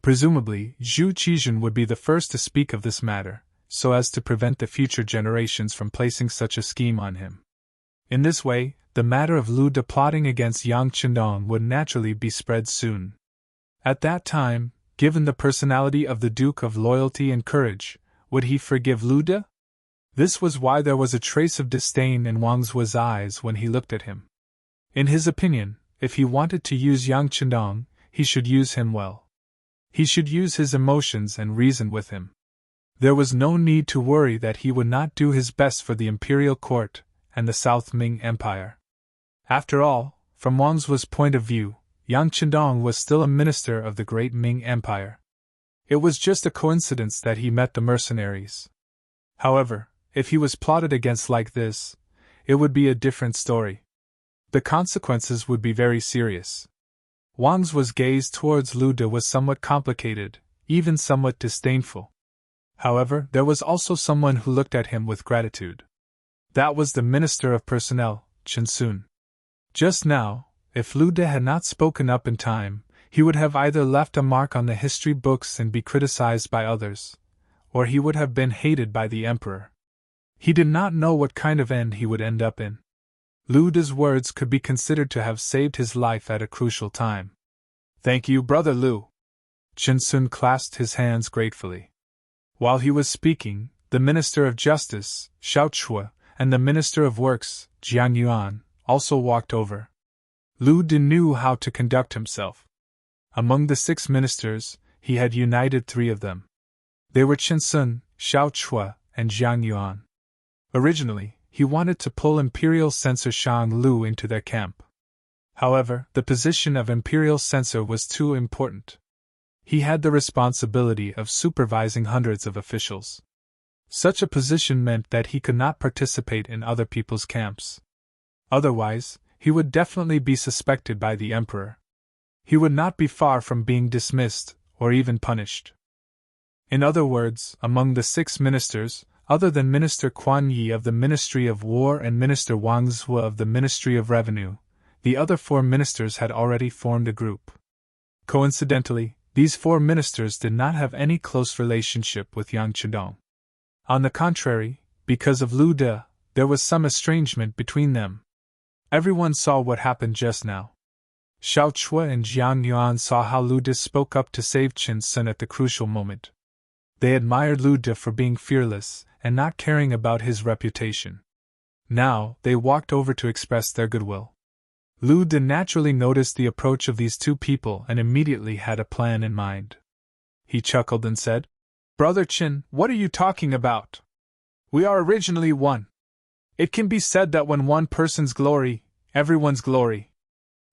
Presumably, Zhu Qizhen would be the first to speak of this matter, so as to prevent the future generations from placing such a scheme on him. In this way, the matter of Lu De plotting against Yang Chendong would naturally be spread soon. At that time, given the personality of the Duke of Loyalty and Courage, would he forgive Lu De? This was why there was a trace of disdain in Wang Zue's eyes when he looked at him. In his opinion, if he wanted to use Yang Chendong, he should use him well. He should use his emotions and reason with him. There was no need to worry that he would not do his best for the imperial court and the South Ming Empire. After all, from Wang Zue's point of view, Yang Chendong was still a minister of the great Ming Empire. It was just a coincidence that he met the mercenaries. However, if he was plotted against like this, it would be a different story. The consequences would be very serious. Wang Zue's gaze towards Lu De was somewhat complicated, even somewhat disdainful. However, there was also someone who looked at him with gratitude. That was the Minister of Personnel, Chen Sun. Just now, if Lu De had not spoken up in time, he would have either left a mark on the history books and be criticized by others, or he would have been hated by the Emperor. He did not know what kind of end he would end up in. Lu De's words could be considered to have saved his life at a crucial time. "Thank you, Brother Lu." Chen Sun clasped his hands gratefully. While he was speaking, the Minister of Justice, Xiao Chua, and the Minister of Works, Jiang Yuan, also walked over. Lu De knew how to conduct himself. Among the 6 ministers, he had united 3 of them. They were Chen Sun, Xiao Chua, and Jiang Yuan. Originally, he wanted to pull Imperial Censor Shang Lu into their camp. However, the position of Imperial Censor was too important. He had the responsibility of supervising hundreds of officials. Such a position meant that he could not participate in other people's camps. Otherwise, he would definitely be suspected by the Emperor. He would not be far from being dismissed, or even punished. In other words, among the 6 ministers, other than Minister Quan Yi of the Ministry of War and Minister Wang Zhua of the Ministry of Revenue, the other 4 ministers had already formed a group. Coincidentally, these 4 ministers did not have any close relationship with Yang Chidong. On the contrary, because of Lu De, there was some estrangement between them. Everyone saw what happened just now. Xiao Chua and Jiang Yuan saw how Lu De spoke up to save Chen Sun at the crucial moment. They admired Lu De for being fearless and not caring about his reputation. Now, they walked over to express their goodwill. Lu De naturally noticed the approach of these 2 people and immediately had a plan in mind. He chuckled and said, "Brother Chen, what are you talking about? We are originally one. It can be said that when one person's glory, everyone's glory.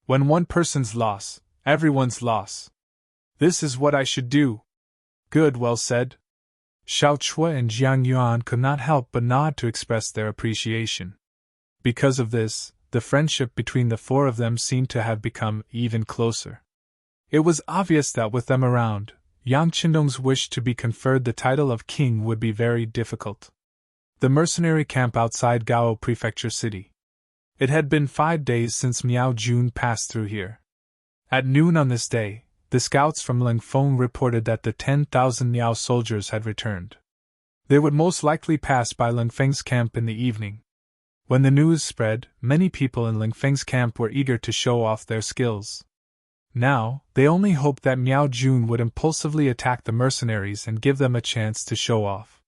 When one person's loss, everyone's loss. This is what I should do." "Good, well said." Xiao Chua and Jiang Yuan could not help but nod to express their appreciation. Because of this, the friendship between the 4 of them seemed to have become even closer. It was obvious that with them around, Yang Qindong's wish to be conferred the title of king would be very difficult. The mercenary camp outside Gao Prefecture City. It had been 5 days since Miao Jun passed through here. At noon on this day, the scouts from Lingfeng reported that the 10,000 Miao soldiers had returned. They would most likely pass by Lingfeng's camp in the evening. When the news spread, many people in Lingfeng's camp were eager to show off their skills. Now, they only hoped that Miao Jun would impulsively attack the mercenaries and give them a chance to show off.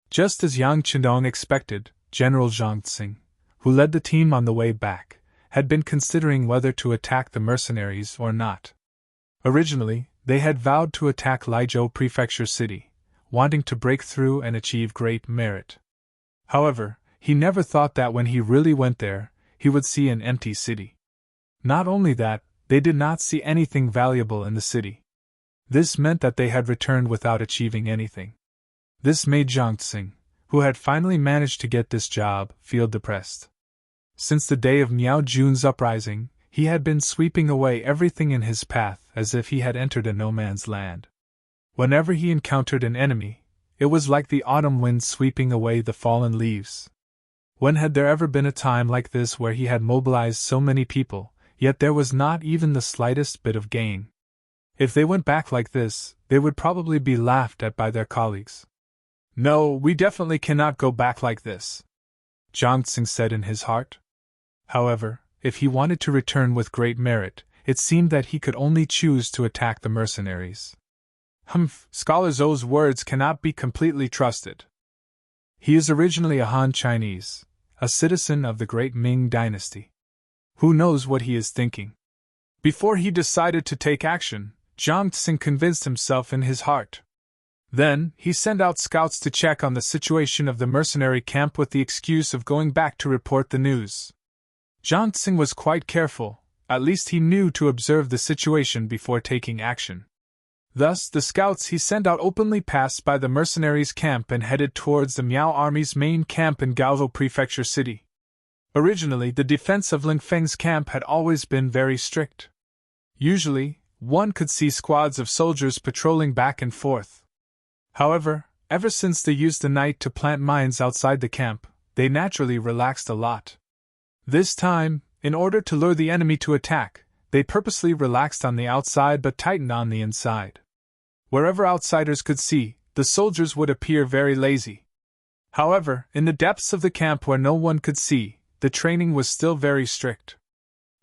Just as Yang Qindong expected, General Zhang Tsing, who led the team on the way back, had been considering whether to attack the mercenaries or not. Originally, they had vowed to attack Laizhou Prefecture City, wanting to break through and achieve great merit. However, he never thought that when he really went there, he would see an empty city. Not only that, they did not see anything valuable in the city. This meant that they had returned without achieving anything. This made Zhang Tsing, who had finally managed to get this job, feel depressed. Since the day of Miao Jun's uprising, he had been sweeping away everything in his path as if he had entered a no-man's land. Whenever he encountered an enemy, it was like the autumn wind sweeping away the fallen leaves. When had there ever been a time like this where he had mobilized so many people, yet there was not even the slightest bit of gain? If they went back like this, they would probably be laughed at by their colleagues. "No, we definitely cannot go back like this," Zhang Tsing said in his heart. However, if he wanted to return with great merit, it seemed that he could only choose to attack the mercenaries. Scholar Zhou's words cannot be completely trusted. He is originally a Han Chinese, a citizen of the great Ming dynasty. Who knows what he is thinking? Before he decided to take action, Zhang Tsing convinced himself in his heart. Then, he sent out scouts to check on the situation of the mercenary camp with the excuse of going back to report the news. Zhang Tsing was quite careful, at least he knew to observe the situation before taking action. Thus, the scouts he sent out openly passed by the mercenaries' camp and headed towards the Miao army's main camp in Gaozhou Prefecture City. Originally, the defense of Lingfeng's camp had always been very strict. Usually, one could see squads of soldiers patrolling back and forth. However, ever since they used the night to plant mines outside the camp, they naturally relaxed a lot. This time, in order to lure the enemy to attack, they purposely relaxed on the outside but tightened on the inside. Wherever outsiders could see, the soldiers would appear very lazy. However, in the depths of the camp where no one could see, the training was still very strict.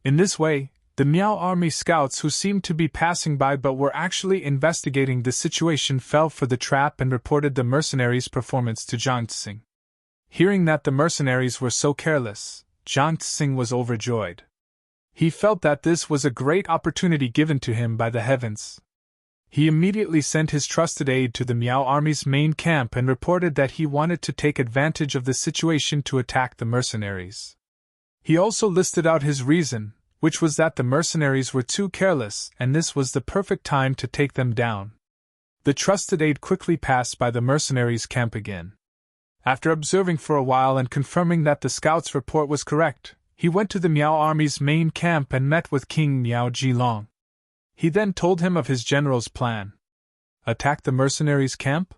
In this way, the Miao army scouts who seemed to be passing by but were actually investigating the situation fell for the trap and reported the mercenaries' performance to Jiang Tsing. Hearing that the mercenaries were so careless, Jiang Tsing was overjoyed. He felt that this was a great opportunity given to him by the heavens. He immediately sent his trusted aide to the Miao army's main camp and reported that he wanted to take advantage of the situation to attack the mercenaries. He also listed out his reason, which was that the mercenaries were too careless and this was the perfect time to take them down. The trusted aide quickly passed by the mercenaries' camp again. After observing for a while and confirming that the scout's report was correct, he went to the Miao army's main camp and met with King Miao Jilong. He then told him of his general's plan. Attack the mercenaries' camp?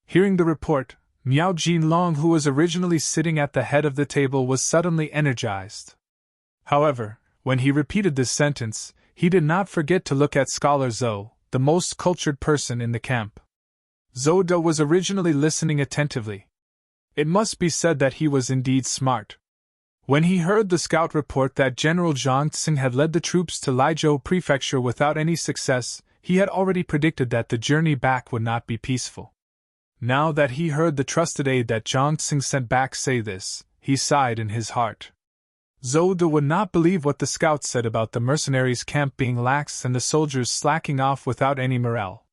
Hearing the report, Miao Jilong, who was originally sitting at the head of the table, was suddenly energized. However, when he repeated this sentence, he did not forget to look at Scholar Zhou, the most cultured person in the camp. Zhou De was originally listening attentively. It must be said that he was indeed smart. When he heard the scout report that General Jiang Tsing had led the troops to Laizhou Prefecture without any success, he had already predicted that the journey back would not be peaceful. Now that he heard the trusted aide that Jiang Tsing sent back say this, he sighed in his heart. Zhou De would not believe what the scouts said about the mercenaries' camp being lax and the soldiers slacking off without any morale.